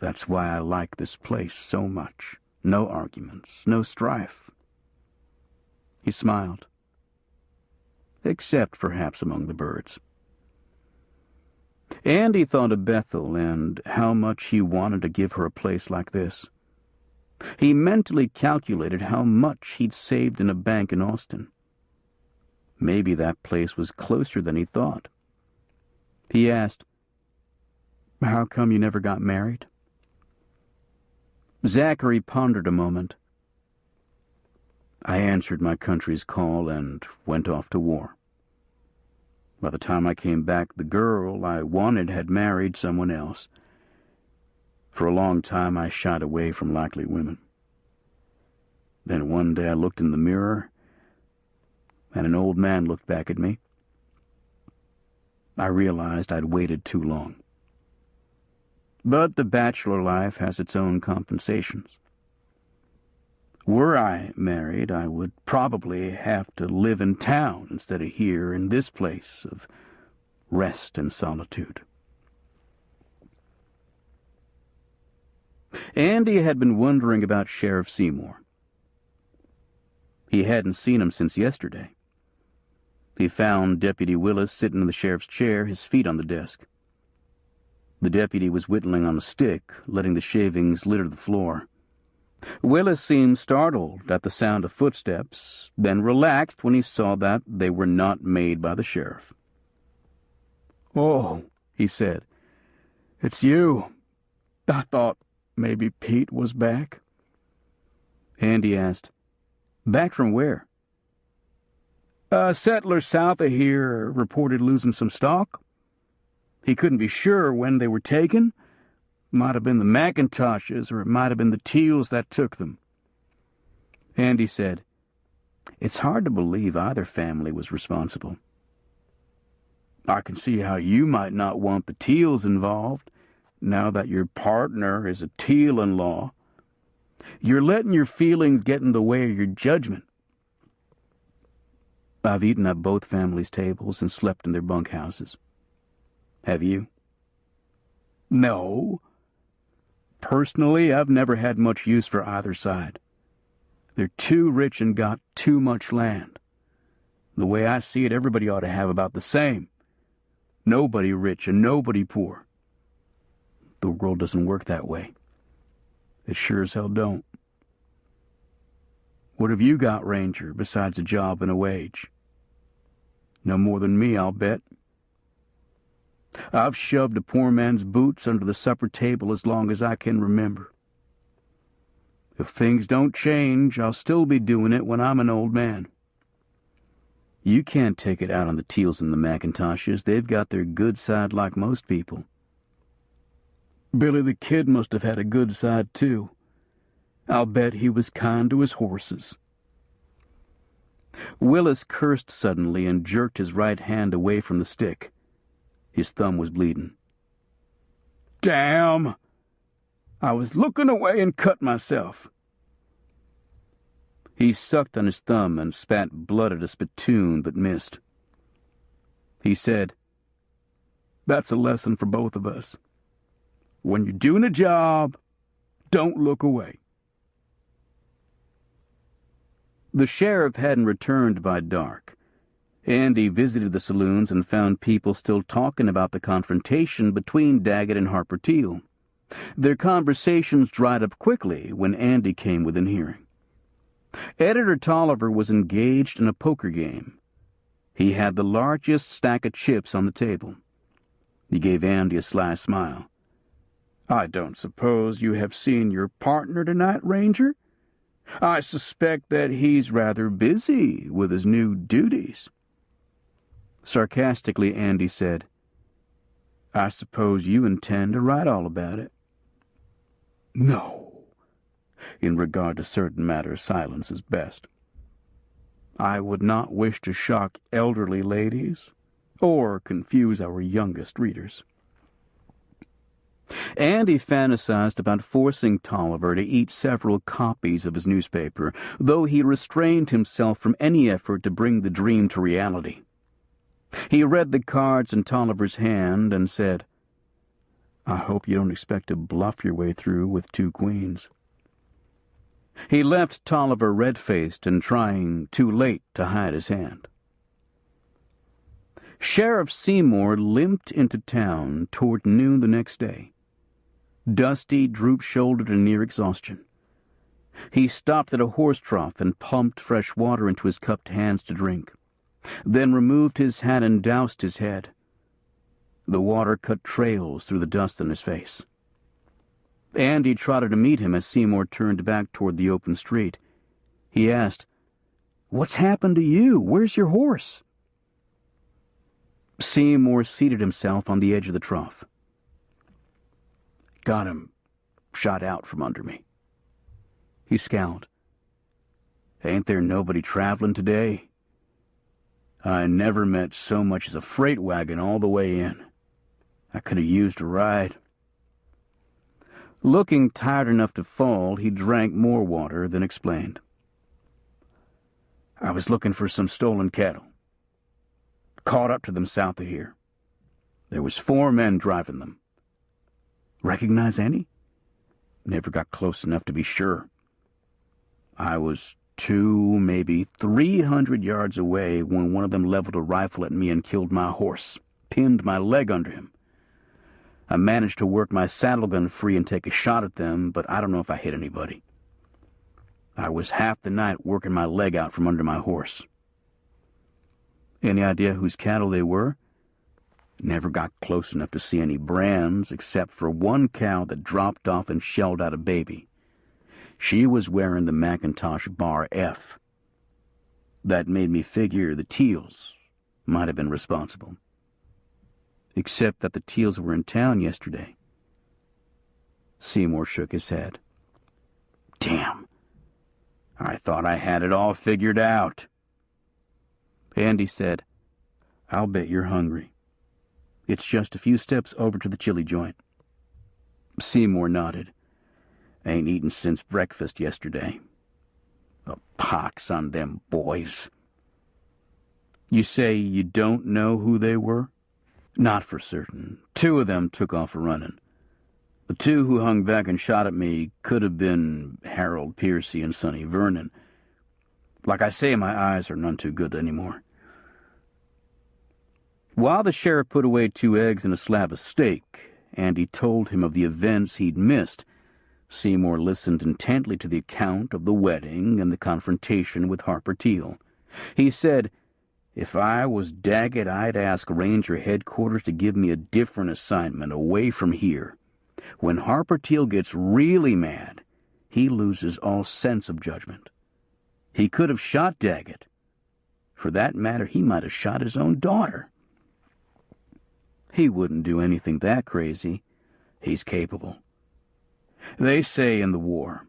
That's why I like this place so much. No arguments, no strife." He smiled. "Except perhaps among the birds." Andy thought of Bethel and how much he wanted to give her a place like this. He mentally calculated how much he'd saved in a bank in Austin. Maybe that place was closer than he thought. He asked, "How come you never got married?" Zachary pondered a moment. "I answered my country's call and went off to war. By the time I came back, the girl I wanted had married someone else. For a long time, I shied away from likely women. Then one day I looked in the mirror, and an old man looked back at me. I realized I'd waited too long. But the bachelor life has its own compensations. Were I married, I would probably have to live in town instead of here in this place of rest and solitude." Andy had been wondering about Sheriff Seymour. He hadn't seen him since yesterday. He found Deputy Willis sitting in the sheriff's chair, his feet on the desk. The deputy was whittling on a stick, letting the shavings litter the floor. Willis seemed startled at the sound of footsteps, then relaxed when he saw that they were not made by the sheriff. "Oh," he said, "it's you. I thought maybe Pete was back." Andy asked, "Back from where?" "A settler south of here reported losing some stock. He couldn't be sure when they were taken. Might have been the McIntoshes, or it might have been the Teals that took them." Andy said, "It's hard to believe either family was responsible." "I can see how you might not want the Teals involved, now that your partner is a Teal-in-law. You're letting your feelings get in the way of your judgment." "I've eaten at both families' tables and slept in their bunkhouses. Have you?" "No. Personally, I've never had much use for either side. They're too rich and got too much land. The way I see it, everybody ought to have about the same. Nobody rich and nobody poor. The world doesn't work that way. It sure as hell don't. What have you got, Ranger, besides a job and a wage? No more than me, I'll bet. I've shoved a poor man's boots under the supper table as long as I can remember. If things don't change, I'll still be doing it when I'm an old man. You can't take it out on the Teals and the McIntoshes. They've got their good side like most people. Billy the Kid must have had a good side, too. I'll bet he was kind to his horses. Willis cursed suddenly and jerked his right hand away from the stick. His thumb was bleeding. Damn! I was looking away and cut myself. He sucked on his thumb and spat blood at a spittoon, but missed. He said, "That's a lesson for both of us. When you're doing a job, don't look away." The sheriff hadn't returned by dark. Andy visited the saloons and found people still talking about the confrontation between Daggett and Harper Teal. Their conversations dried up quickly when Andy came within hearing. Editor Tolliver was engaged in a poker game. He had the largest stack of chips on the table. He gave Andy a sly smile. "I don't suppose you have seen your partner tonight, Ranger? I suspect that he's rather busy with his new duties." Sarcastically, Andy said, "I suppose you intend to write all about it." "No. In regard to certain matters, silence is best. I would not wish to shock elderly ladies or confuse our youngest readers." Andy fantasized about forcing Tolliver to eat several copies of his newspaper, though he restrained himself from any effort to bring the dream to reality. He read the cards in Tolliver's hand and said, "I hope you don't expect to bluff your way through with 2 queens." He left Tolliver red-faced and trying too late to hide his hand. Sheriff Seymour limped into town toward noon the next day. Dusty, droop-shouldered, and near exhaustion. He stopped at a horse trough and pumped fresh water into his cupped hands to drink, then removed his hat and doused his head. The water cut trails through the dust on his face. Andy trotted to meet him as Seymour turned back toward the open street. He asked, "What's happened to you? Where's your horse?" Seymour seated himself on the edge of the trough. "Got him shot out from under me." He scowled. "Ain't there nobody traveling today? I never met so much as a freight wagon all the way in. I could have used a ride." Looking tired enough to fall, he drank more water, then explained. "I was looking for some stolen cattle. Caught up to them south of here. There was 4 men driving them. Recognize any? Never got close enough to be sure. I was 2, maybe 300 yards away when one of them leveled a rifle at me and killed my horse, pinned my leg under him. I managed to work my saddle gun free and take a shot at them, but I don't know if I hit anybody. I was half the night working my leg out from under my horse." "Any idea whose cattle they were?" "Never got close enough to see any brands, except for one cow that dropped off and shelled out a baby. She was wearing the McIntosh bar F. That made me figure the Teals might have been responsible. Except that the Teals were in town yesterday." Seymour shook his head. "Damn. I thought I had it all figured out." Andy said, "I'll bet you're hungry. It's just a few steps over to the chili joint." Seymour nodded. "Ain't eaten since breakfast yesterday. A pox on them boys." "You say you don't know who they were?" "Not for certain. 2 of them took off running. The 2 who hung back and shot at me could have been Harold Piercy and Sonny Vernon. Like I say, my eyes are none too good anymore. While the sheriff put away 2 eggs and a slab of steak, Andy told him of the events he'd missed, Seymour listened intently to the account of the wedding and the confrontation with Harper Teal. He said, "If I was Daggett, I'd ask Ranger headquarters to give me a different assignment away from here. When Harper Teal gets really mad, he loses all sense of judgment. He could have shot Daggett. For that matter, he might have shot his own daughter. He wouldn't do anything that crazy. He's capable. They say in the war,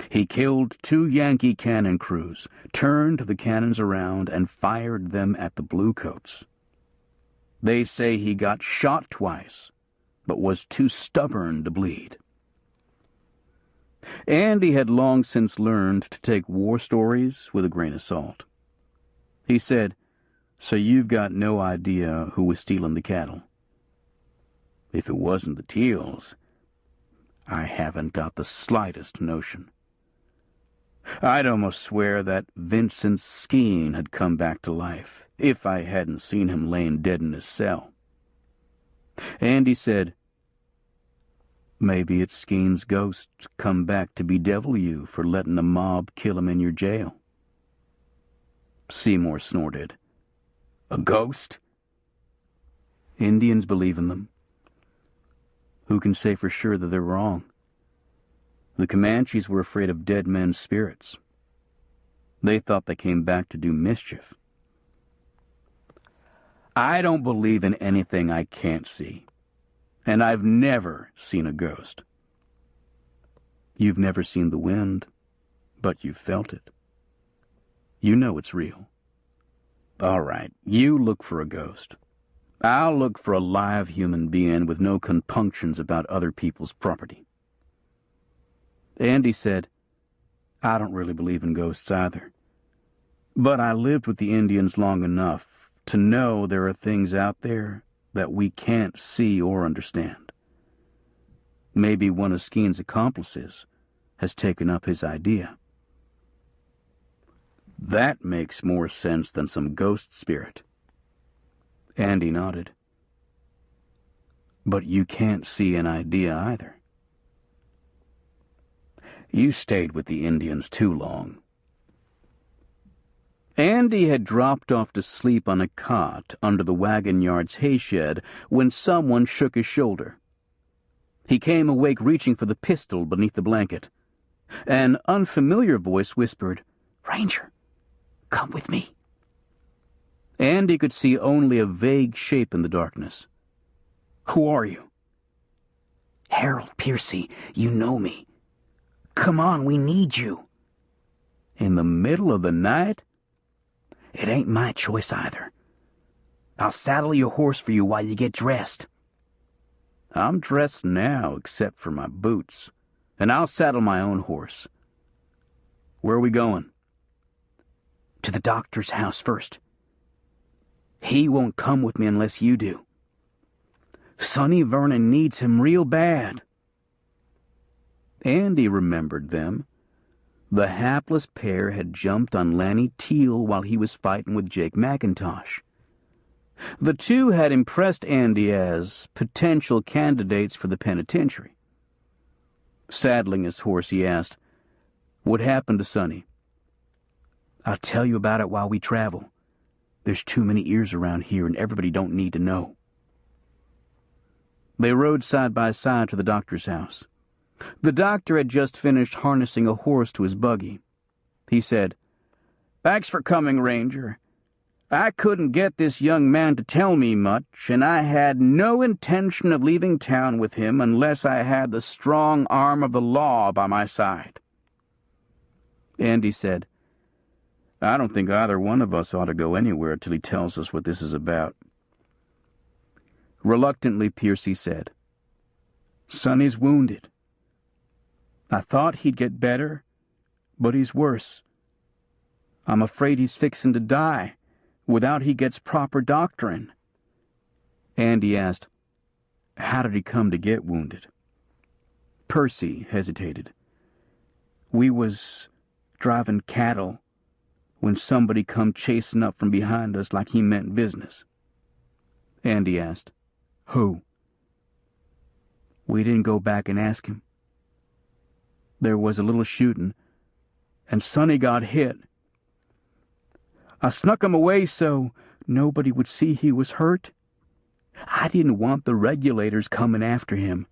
he killed 2 Yankee cannon crews, turned the cannons around, and fired them at the Bluecoats. They say he got shot twice, but was too stubborn to bleed." Andy had long since learned to take war stories with a grain of salt. He said, "So you've got no idea who was stealing the cattle?" "If it wasn't the Teals, I haven't got the slightest notion. I'd almost swear that Vincent Skeen had come back to life, if I hadn't seen him laying dead in his cell." Andy said, "Maybe it's Skeen's ghost come back to bedevil you for letting the mob kill him in your jail." Seymour snorted. "A ghost?" "Indians believe in them. Who can say for sure that they're wrong? The Comanches were afraid of dead men's spirits. They thought they came back to do mischief. I don't believe in anything I can't see, and I've never seen a ghost." "You've never seen the wind, but you've felt it. You know it's real." "All right, you look for a ghost. I'll look for a live human being with no compunctions about other people's property." Andy said, "I don't really believe in ghosts either. But I lived with the Indians long enough to know there are things out there that we can't see or understand. Maybe one of Skeen's accomplices has taken up his idea." "That makes more sense than some ghost spirit." Andy nodded. "But you can't see an idea either." "You stayed with the Indians too long." Andy had dropped off to sleep on a cot under the wagon yard's hayshed when someone shook his shoulder. He came awake reaching for the pistol beneath the blanket. An unfamiliar voice whispered, "Ranger, come with me." Andy could see only a vague shape in the darkness. "Who are you?" "Harold Piercy, you know me. Come on, we need you." "In the middle of the night?" "It ain't my choice either. I'll saddle your horse for you while you get dressed." "I'm dressed now, except for my boots, and I'll saddle my own horse. Where are we going?" "To the doctor's house first. He won't come with me unless you do. Sonny Vernon needs him real bad." Andy remembered them. The hapless pair had jumped on Lanny Teal while he was fighting with Jake McIntosh. The two had impressed Andy as potential candidates for the penitentiary. Saddling his horse, he asked, "What happened to Sonny?" "I'll tell you about it while we travel. There's too many ears around here, and everybody don't need to know." They rode side by side to the doctor's house. The doctor had just finished harnessing a horse to his buggy. He said, "Thanks for coming, Ranger. I couldn't get this young man to tell me much, and I had no intention of leaving town with him unless I had the strong arm of the law by my side." Andy said, "I don't think either one of us ought to go anywhere till he tells us what this is about." Reluctantly, Piercy said, "Sonny's wounded. I thought he'd get better, but he's worse. I'm afraid he's fixin' to die without he gets proper doctoring." Andy asked, "How did he come to get wounded?" Percy hesitated. "We was driving cattle when somebody come chasing up from behind us like he meant business. Andy asked. Who? We didn't go back and ask him. There was a little shooting, and Sonny got hit. I snuck him away so nobody would see he was hurt. I didn't want the regulators coming after him.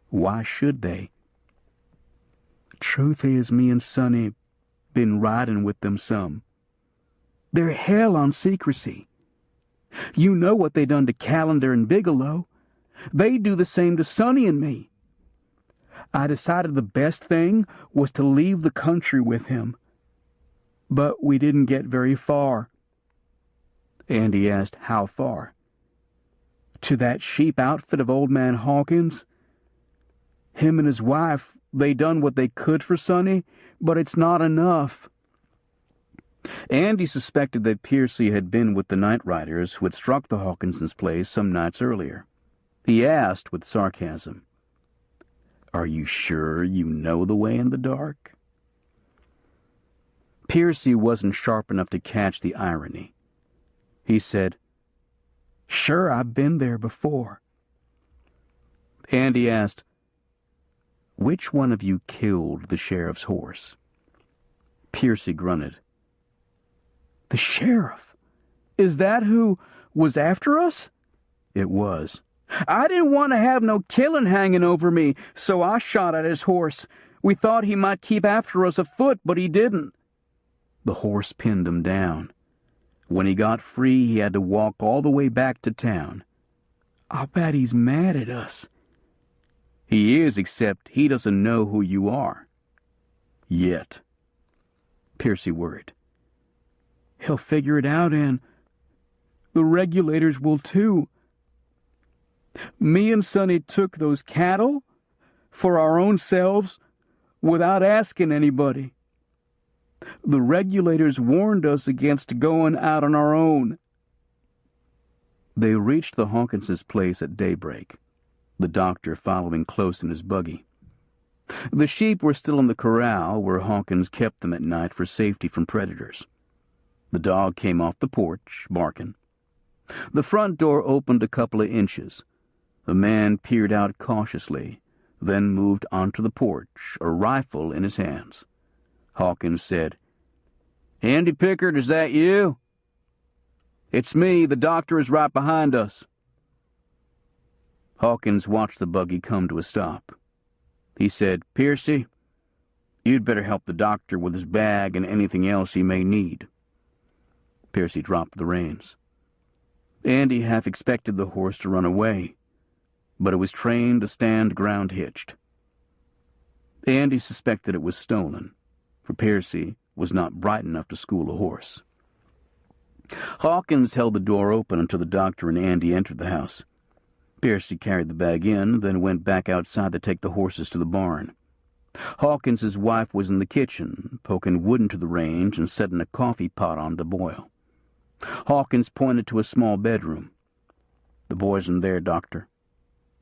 Why should they? Truth is, me and Sonny been riding with them some. They're hell on secrecy. You know what they done to Callender and Bigelow. They do the same to Sonny and me. I decided the best thing was to leave the country with him. But we didn't get very far. Andy asked how far. To that sheep outfit of old man Hawkins. Him and his wife, they done what they could for Sonny, but it's not enough. Andy suspected that Piercy had been with the night riders who had struck the Hawkinsons' place some nights earlier. He asked with sarcasm, Are you sure you know the way in the dark? Piercy wasn't sharp enough to catch the irony. He said, Sure, I've been there before. Andy asked, Which one of you killed the sheriff's horse? Piercy grunted. The sheriff? Is that who was after us? It was. I didn't want to have no killing hanging over me, so I shot at his horse. We thought he might keep after us afoot, but he didn't. The horse pinned him down. When he got free, he had to walk all the way back to town. I'll bet he's mad at us. He is, except he doesn't know who you are. Yet. Piercy worried. He'll figure it out, and the regulators will too. Me and Sonny took those cattle for our own selves without asking anybody. The regulators warned us against going out on our own. They reached the Hawkinses' place at daybreak, the doctor following close in his buggy. The sheep were still in the corral where Hawkins kept them at night for safety from predators. The dog came off the porch, barking. The front door opened a couple of inches. The man peered out cautiously, then moved onto the porch, a rifle in his hands. Hawkins said, Andy Pickard, is that you? It's me. The doctor is right behind us. Hawkins watched the buggy come to a stop. He said, Piercy, you'd better help the doctor with his bag and anything else he may need. Piercy dropped the reins. Andy half expected the horse to run away, but it was trained to stand ground-hitched. Andy suspected it was stolen, for Piercy was not bright enough to school a horse. Hawkins held the door open until the doctor and Andy entered the house. Piercy carried the bag in, then went back outside to take the horses to the barn. Hawkins's wife was in the kitchen, poking wood into the range and setting a coffee pot on to boil. Hawkins pointed to a small bedroom. The boy's in there, Doctor.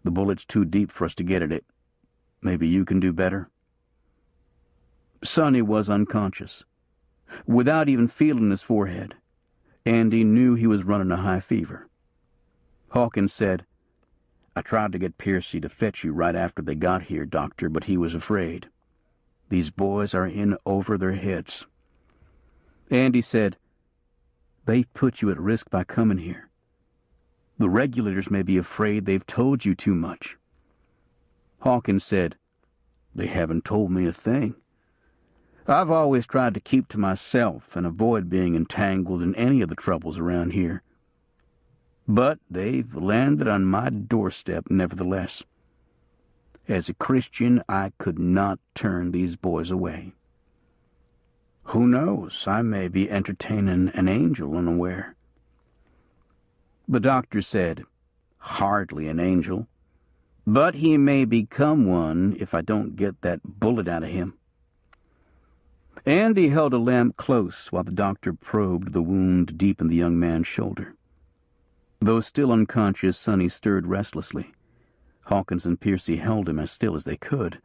The bullet's too deep for us to get at it. Maybe you can do better. Sonny was unconscious. Without even feeling his forehead, Andy knew he was running a high fever. Hawkins said, I tried to get Piercy to fetch you right after they got here, Doctor, but he was afraid. These boys are in over their heads. Andy said, They've put you at risk by coming here. The regulators may be afraid they've told you too much. Hawkins said, They haven't told me a thing. I've always tried to keep to myself and avoid being entangled in any of the troubles around here. But they've landed on my doorstep nevertheless. As a Christian, I could not turn these boys away. Who knows, I may be entertaining an angel unaware. The doctor said, Hardly an angel, but he may become one if I don't get that bullet out of him. Andy held a lamp close while the doctor probed the wound deep in the young man's shoulder. Though still unconscious, Sonny stirred restlessly. Hawkins and Piercy held him as still as they could.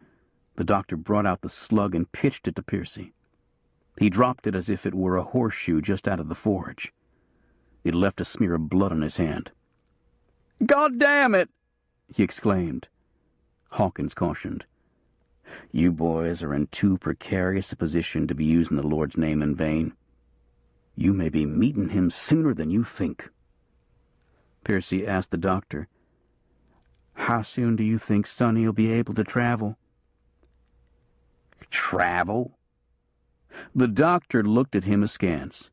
The doctor brought out the slug and pitched it to Piercy. He dropped it as if it were a horseshoe just out of the forge. It left a smear of blood on his hand. "God damn it!" he exclaimed. Hawkins cautioned. "You boys are in too precarious a position to be using the Lord's name in vain. You may be meeting him sooner than you think." Piercy asked the doctor, "How soon do you think Sonny will be able to travel?" "Travel?" The doctor looked at him askance.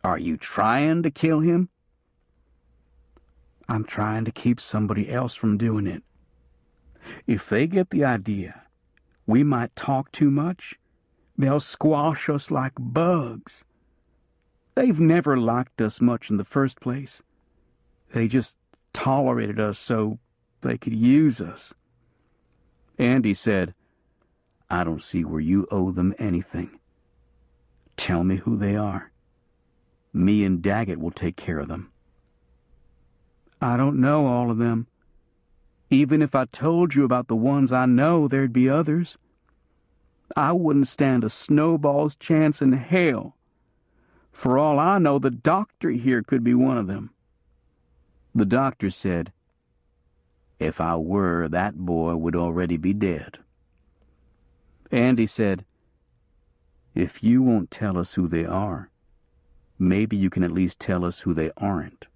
"Are you trying to kill him?" "I'm trying to keep somebody else from doing it. If they get the idea we might talk too much, they'll squash us like bugs. They've never liked us much in the first place. They just tolerated us so they could use us." Andy said, "I don't see where you owe them anything. Tell me who they are. Me and Daggett will take care of them." "I don't know all of them. Even if I told you about the ones I know, there'd be others. I wouldn't stand a snowball's chance in hell. For all I know, the doctor here could be one of them." The doctor said, "If I were, that boy would already be dead." Andy said, "If you won't tell us who they are, maybe you can at least tell us who they aren't.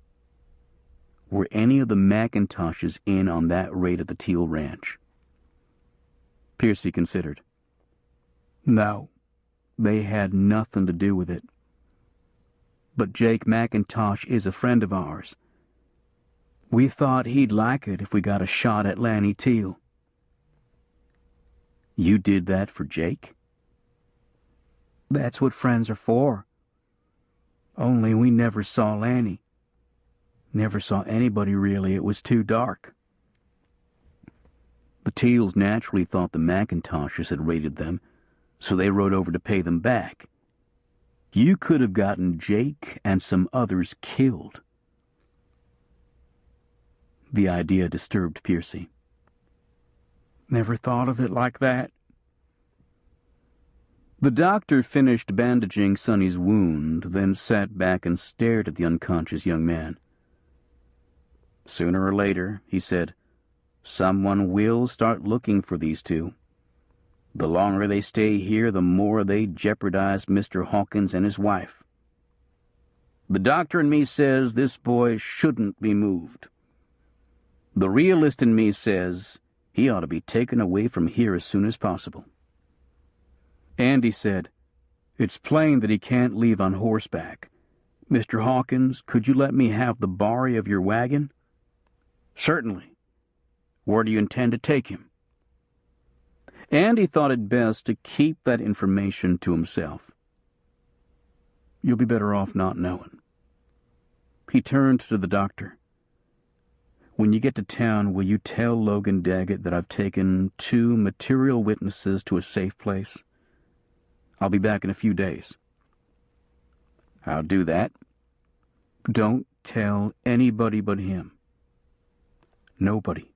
Were any of the McIntoshes in on that raid at the Teal Ranch?" Piercy considered. "No, they had nothing to do with it. But Jake McIntosh is a friend of ours. We thought he'd like it if we got a shot at Lanny Teal." "You did that for Jake?" "That's what friends are for. Only we never saw Lanny. Never saw anybody, really. It was too dark." "The Teals naturally thought the McIntoshes had raided them, so they rode over to pay them back. You could have gotten Jake and some others killed." The idea disturbed Piercy. "Never thought of it like that." The doctor finished bandaging Sonny's wound, then sat back and stared at the unconscious young man. "Sooner or later," he said, "someone will start looking for these two. The longer they stay here, the more they jeopardize Mr. Hawkins and his wife. The doctor in me says this boy shouldn't be moved. The realist in me says he ought to be taken away from here as soon as possible." Andy said, "It's plain that he can't leave on horseback. Mr. Hawkins, could you let me have the barry of your wagon?" "Certainly. Where do you intend to take him?" Andy thought it best to keep that information to himself. "You'll be better off not knowing." He turned to the doctor. "When you get to town, will you tell Logan Daggett that I've taken 2 material witnesses to a safe place? I'll be back in a few days." "I'll do that." "Don't tell anybody but him." "Nobody."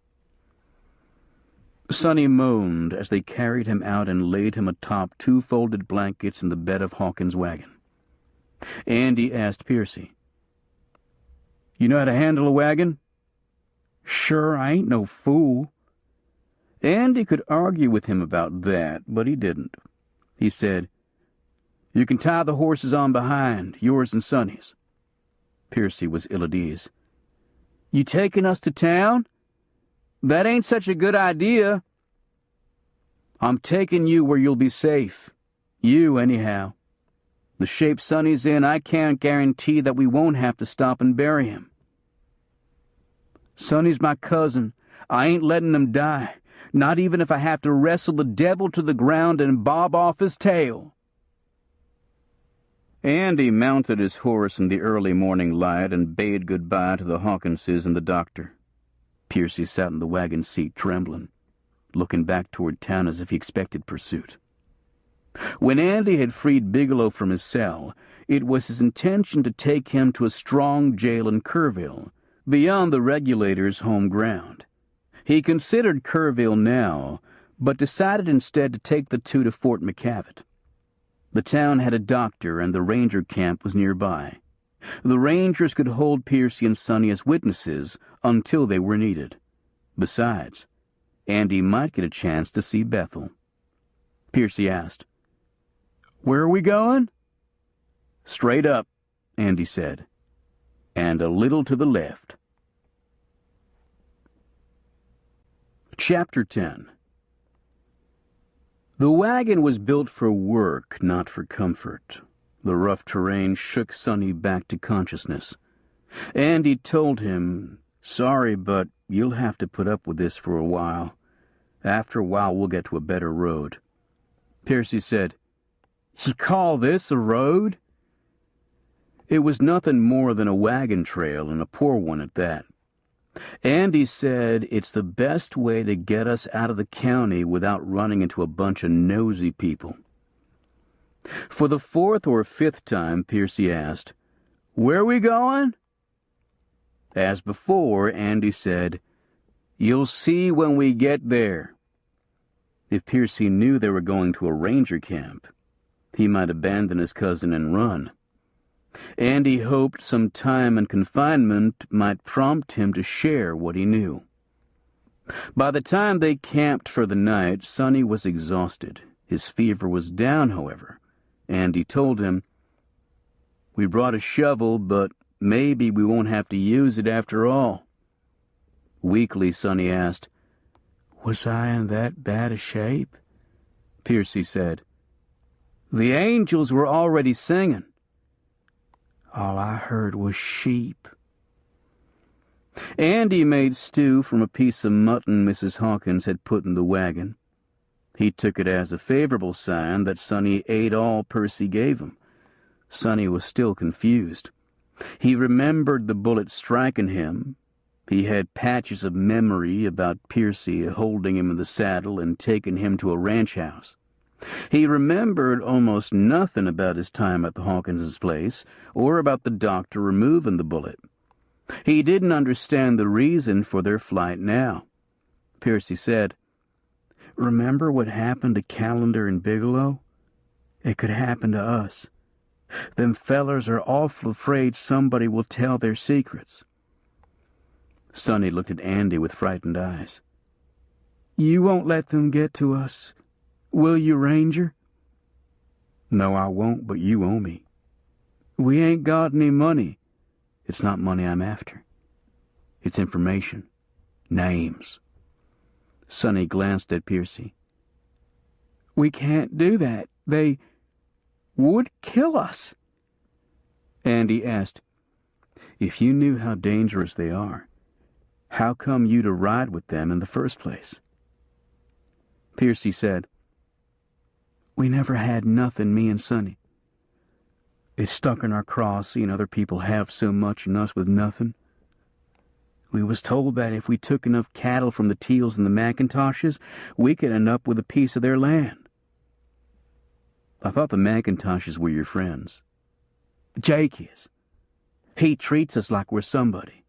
Sonny moaned as they carried him out and laid him atop 2 folded blankets in the bed of Hawkins' wagon. Andy asked Piercy, "You know how to handle a wagon?" "Sure, I ain't no fool." Andy could argue with him about that, but he didn't. He said, "You can tie the horses on behind, yours and Sonny's." Piercy was ill at ease. "You taking us to town? That ain't such a good idea." "I'm taking you where you'll be safe. You, anyhow. The shape Sonny's in, I can't guarantee that we won't have to stop and bury him." "Sonny's my cousin. I ain't letting him die, not even if I have to wrestle the devil to the ground and bob off his tail." Andy mounted his horse in the early morning light and bade goodbye to the Hawkinses and the doctor. Piercy sat in the wagon seat trembling, looking back toward town as if he expected pursuit. When Andy had freed Bigelow from his cell, it was his intention to take him to a strong jail in Kerrville, beyond the regulators' home ground. He considered Kerrville now, but decided instead to take the 2 to Fort McCavitt. The town had a doctor, and the ranger camp was nearby. The rangers could hold Piercy and Sonny as witnesses until they were needed. Besides, Andy might get a chance to see Bethel. Piercy asked, "Where are we going?" "Straight up," Andy said, "and a little to the left." Chapter 10. The wagon was built for work, not for comfort. The rough terrain shook Sonny back to consciousness. Andy told him, "Sorry, but you'll have to put up with this for a while. After a while, we'll get to a better road." Piercy said, "You call this a road?" It was nothing more than a wagon trail, and a poor one at that. Andy said it's the best way to get us out of the county without running into a bunch of nosy people. For the fourth or fifth time, Piercy asked, "Where are we going?" As before, Andy said, "You'll see when we get there." If Piercy knew they were going to a ranger camp, he might abandon his cousin and run. Andy hoped some time in confinement might prompt him to share what he knew. By the time they camped for the night, Sonny was exhausted. His fever was down, however. Andy told him, "We brought a shovel, but maybe we won't have to use it after all." Weakly, Sonny asked, "Was I in that bad a shape?" Piercy said, "The angels were already singing." "All I heard was sheep." Andy made stew from a piece of mutton Mrs. Hawkins had put in the wagon. He took it as a favorable sign that Sonny ate all Percy gave him. Sonny was still confused. He remembered the bullet striking him. He had patches of memory about Piercy holding him in the saddle and taking him to a ranch house. He remembered almost nothing about his time at the Hawkins' place or about the doctor removing the bullet. He didn't understand the reason for their flight now. Piercy said, "Remember what happened to Callender and Bigelow? It could happen to us. Them fellers are awful afraid somebody will tell their secrets." Sonny looked at Andy with frightened eyes. "You won't let them get to us, will you, Ranger?" "No, I won't, but you owe me." "We ain't got any money." "It's not money I'm after. It's information. Names." Sonny glanced at Piercy. "We can't do that. They would kill us." Andy asked, "If you knew how dangerous they are, how come you to ride with them in the first place?" Piercy said, "We never had nothing, me and Sonny. It stuck in our craw seeing other people have so much and us with nothing. We was told that if we took enough cattle from the Teals and the McIntoshes, we could end up with a piece of their land." "I thought the McIntoshes were your friends." "Jake is. He treats us like we're somebody.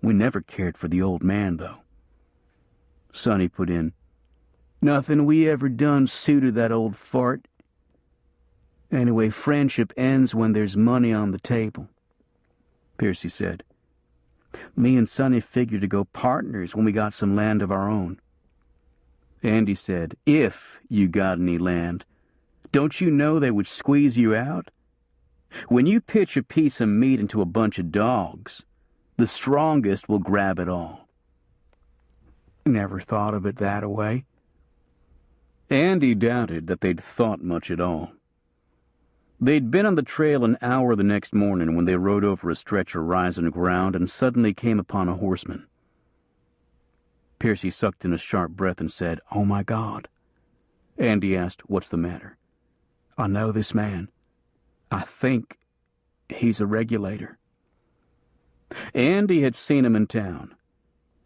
We never cared for the old man, though." Sonny put in, "Nothing we ever done suited that old fart. Anyway, friendship ends when there's money on the table." Piercy said, "Me and Sonny figured to go partners when we got some land of our own." Andy said, "If you got any land. Don't you know they would squeeze you out? When you pitch a piece of meat into a bunch of dogs, the strongest will grab it all." "Never thought of it that way." Andy doubted that they'd thought much at all. They'd been on the trail an hour the next morning when they rode over a stretch of rising ground and suddenly came upon a horseman. Piercy sucked in a sharp breath and said, "Oh, my God." Andy asked, "What's the matter?" "I know this man. I think he's a regulator." Andy had seen him in town.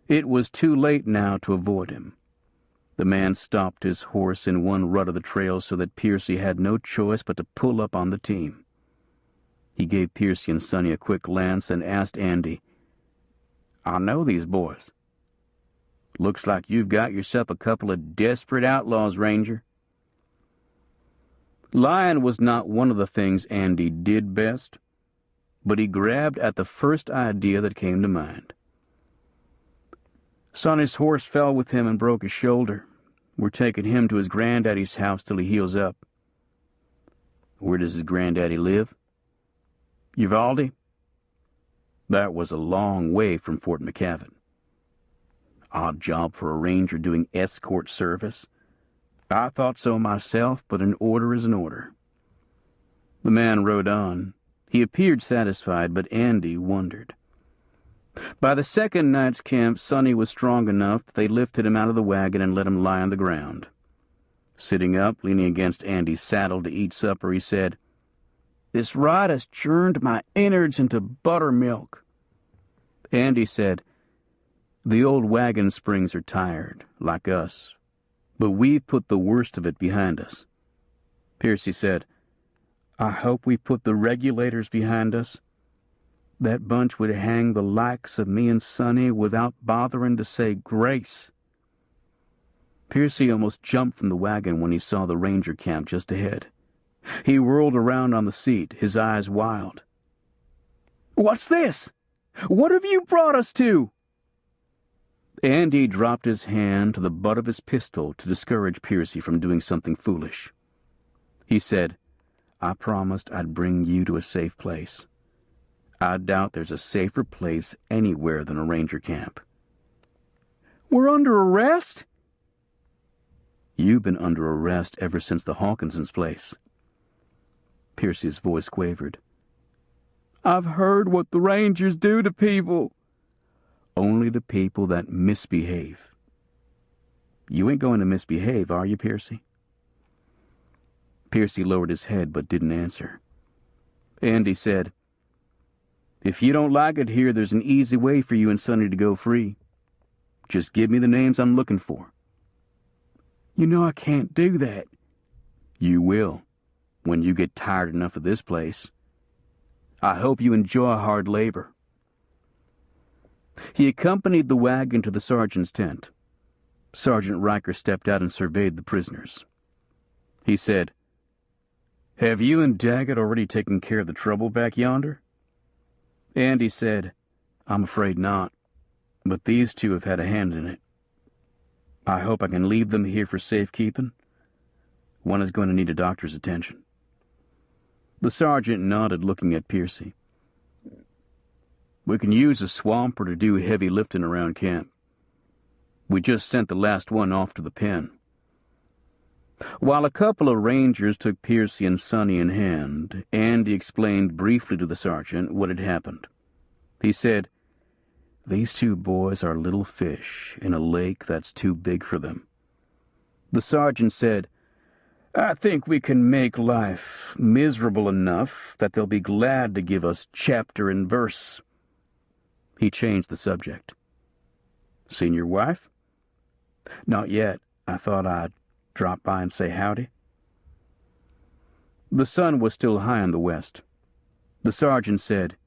It was too late now to avoid him. The man stopped his horse in one rut of the trail so that Piercy had no choice but to pull up on the team. He gave Piercy and Sonny a quick glance and asked Andy, "I know these boys. Looks like you've got yourself a couple of desperate outlaws, Ranger." Lying was not one of the things Andy did best, but he grabbed at the first idea that came to mind. Sonny's horse fell with him and broke his shoulder. We're taking him to his granddaddy's house till he heals up. Where does his granddaddy live? Uvalde? That was a long way from Fort McCavin. Odd job for a ranger doing escort service. I thought so myself, but an order is an order. The man rode on. He appeared satisfied, but Andy wondered. By the second night's camp, Sonny was strong enough that they lifted him out of the wagon and let him lie on the ground. Sitting up, leaning against Andy's saddle to eat supper, he said, "This ride has churned my innards into buttermilk." Andy said, "The old wagon springs are tired, like us, but we've put the worst of it behind us." Piercy said, "I hope we've put the regulators behind us. That bunch would hang the likes of me and Sonny without bothering to say grace." Piercy almost jumped from the wagon when he saw the ranger camp just ahead. He whirled around on the seat, his eyes wild. "What's this? What have you brought us to?" Andy dropped his hand to the butt of his pistol to discourage Piercy from doing something foolish. He said, "I promised I'd bring you to a safe place. I doubt there's a safer place anywhere than a ranger camp." "We're under arrest?" "You've been under arrest ever since the Hawkinsons' place." Piercy's voice quavered. "I've heard what the rangers do to people." "Only to people that misbehave." "You ain't going to misbehave, are you, Piercy?" Piercy lowered his head but didn't answer. Andy said, "If you don't like it here, there's an easy way for you and Sonny to go free. Just give me the names I'm looking for." "You know I can't do that." "You will, when you get tired enough of this place. I hope you enjoy hard labor." He accompanied the wagon to the sergeant's tent. Sergeant Riker stepped out and surveyed the prisoners. He said, "Have you and Daggett already taken care of the trouble back yonder?" Andy said, "I'm afraid not, but these two have had a hand in it. I hope I can leave them here for safekeeping. One is going to need a doctor's attention." The sergeant nodded, looking at Piercy. "We can use a swamper to do heavy lifting around camp. We just sent the last one off to the pen." While a couple of rangers took Piercy and Sonny in hand, Andy explained briefly to the sergeant what had happened. He said, "These two boys are little fish in a lake that's too big for them." The sergeant said, "I think we can make life miserable enough that they'll be glad to give us chapter and verse." He changed the subject. "Seen your wife?" "Not yet. I thought I'd drop by and say howdy." The sun was still high in the west. The sergeant said,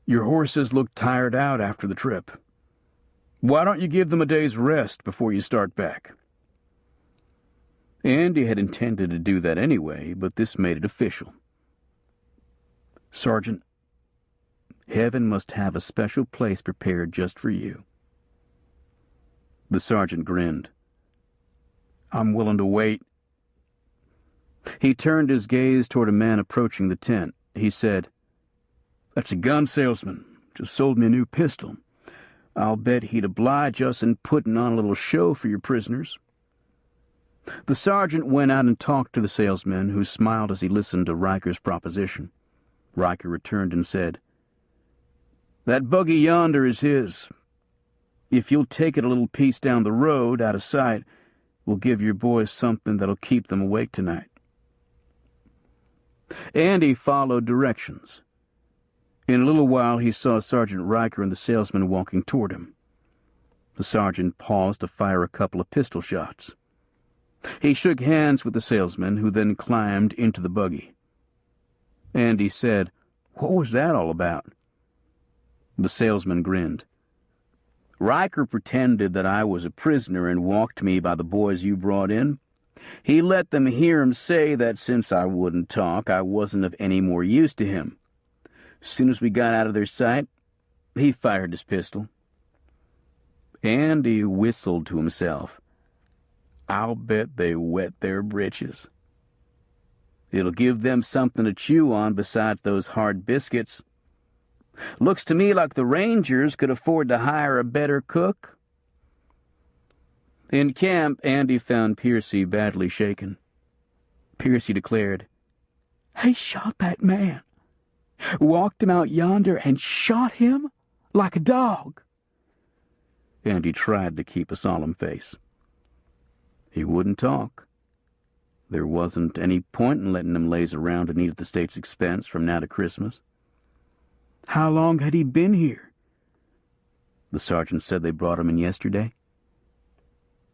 "Your horses look tired out after the trip. Why don't you give them a day's rest before you start back?" Andy had intended to do that anyway, but this made it official. "Sergeant, heaven must have a special place prepared just for you." The sergeant grinned. "I'm willing to wait." He turned his gaze toward a man approaching the tent. He said, "That's a gun salesman. Just sold me a new pistol. I'll bet he'd oblige us in putting on a little show for your prisoners." The sergeant went out and talked to the salesman, who smiled as he listened to Riker's proposition. Riker returned and said, "That buggy yonder is his. If you'll take it a little piece down the road, out of sight, we'll give your boys something that'll keep them awake tonight." Andy followed directions. In a little while he saw Sergeant Riker and the salesman walking toward him. The sergeant paused to fire a couple of pistol shots. He shook hands with the salesman, who then climbed into the buggy. Andy said, "What was that all about?" The salesman grinned. "Riker pretended that I was a prisoner and walked me by the boys you brought in. He let them hear him say that since I wouldn't talk, I wasn't of any more use to him. As soon as we got out of their sight, he fired his pistol. Andy whistled to himself. I'll bet they wet their britches. It'll give them something to chew on besides those hard biscuits. Looks to me like the Rangers could afford to hire a better cook. In camp, Andy found Piercy badly shaken. Piercy declared, "He shot that man. Walked him out yonder and shot him like a dog." Andy tried to keep a solemn face. He wouldn't talk. There wasn't any point in letting him laze around and eat at the state's expense from now to Christmas. How long had he been here? The sergeant said they brought him in yesterday.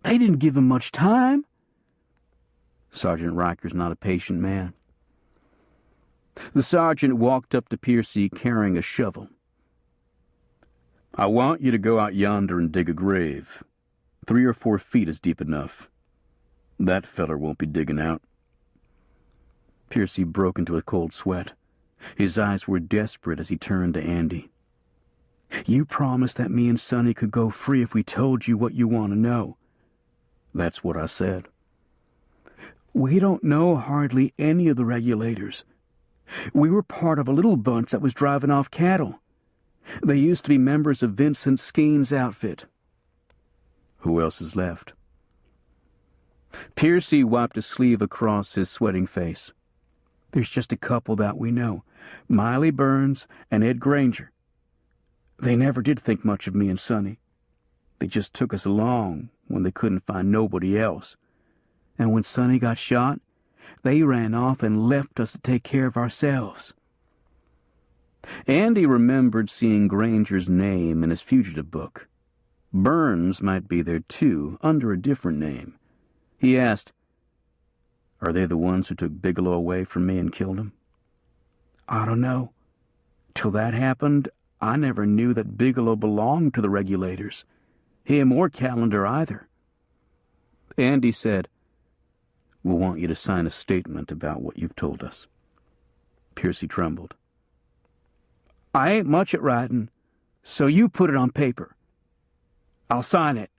They didn't give him much time. Sergeant Riker's not a patient man. The sergeant walked up to Piercy carrying a shovel. I want you to go out yonder and dig a grave. 3 or 4 feet is deep enough. That feller won't be digging out. Piercy broke into a cold sweat. His eyes were desperate as he turned to Andy. You promised that me and Sonny could go free if we told you what you want to know. That's what I said. We don't know hardly any of the regulators. We were part of a little bunch that was driving off cattle. They used to be members of Vincent Skeen's outfit. Who else is left? Piercy wiped a sleeve across his sweating face. There's just a couple that we know, Miley Burns and Ed Granger. They never did think much of me and Sonny. They just took us along when they couldn't find nobody else. And when Sonny got shot, they ran off and left us to take care of ourselves. Andy remembered seeing Granger's name in his fugitive book. Burns might be there too, under a different name. He asked, Are they the ones who took Bigelow away from me and killed him? I don't know. Till that happened, I never knew that Bigelow belonged to the regulators. Him or Callender either. Andy said, We'll want you to sign a statement about what you've told us. Piercy trembled. I ain't much at writing, so you put it on paper. I'll sign it.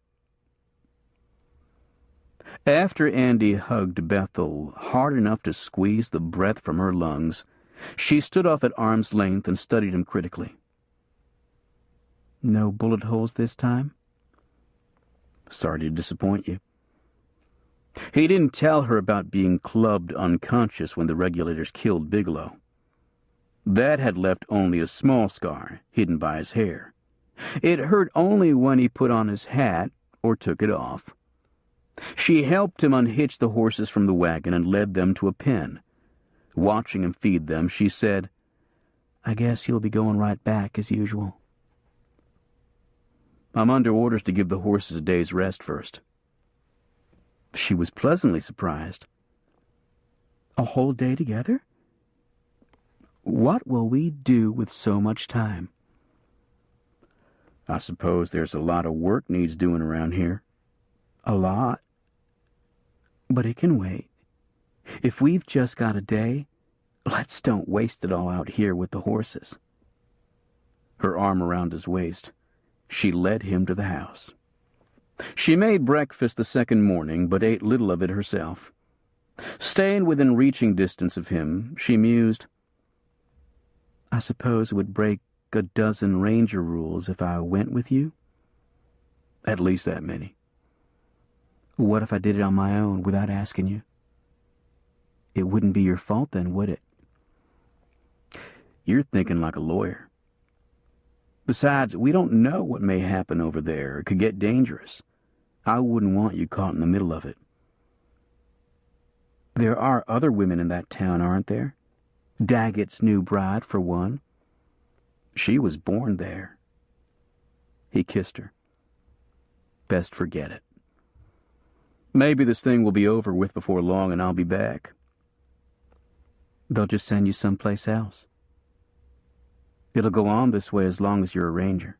After Andy hugged Bethel hard enough to squeeze the breath from her lungs, she stood off at arm's length and studied him critically. No bullet holes this time? Sorry to disappoint you. He didn't tell her about being clubbed unconscious when the regulators killed Bigelow. That had left only a small scar, hidden by his hair. It hurt only when he put on his hat or took it off. She helped him unhitch the horses from the wagon and led them to a pen. Watching him feed them, she said, I guess he'll be going right back as usual. I'm under orders to give the horses a day's rest first. She was pleasantly surprised. A whole day together? What will we do with so much time? I suppose there's a lot of work needs doing around here. A lot. But it can wait. If we've just got a day, let's don't waste it all out here with the horses. Her arm around his waist, she led him to the house. She made breakfast the second morning, but ate little of it herself. Staying within reaching distance of him, she mused, I suppose it would break a dozen ranger rules if I went with you? At least that many. What if I did it on my own without asking you? It wouldn't be your fault then, would it? You're thinking like a lawyer. Besides, we don't know what may happen over there. It could get dangerous. I wouldn't want you caught in the middle of it. There are other women in that town, aren't there? Daggett's new bride, for one. She was born there. He kissed her. Best forget it. Maybe this thing will be over with before long and I'll be back. They'll just send you someplace else. It'll go on this way as long as you're a ranger.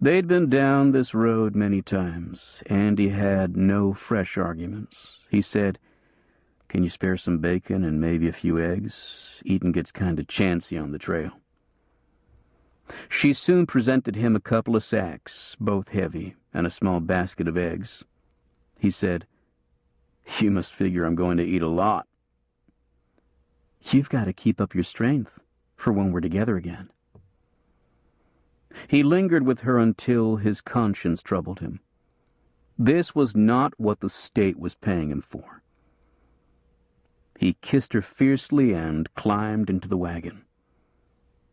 They'd been down this road many times. Andy had no fresh arguments. He said, "Can you spare some bacon and maybe a few eggs? Eating gets kind of chancy on the trail." She soon presented him a couple of sacks, both heavy, and a small basket of eggs. He said, "You must figure I'm going to eat a lot." "You've got to keep up your strength for when we're together again." He lingered with her until his conscience troubled him. This was not what the state was paying him for. He kissed her fiercely and climbed into the wagon.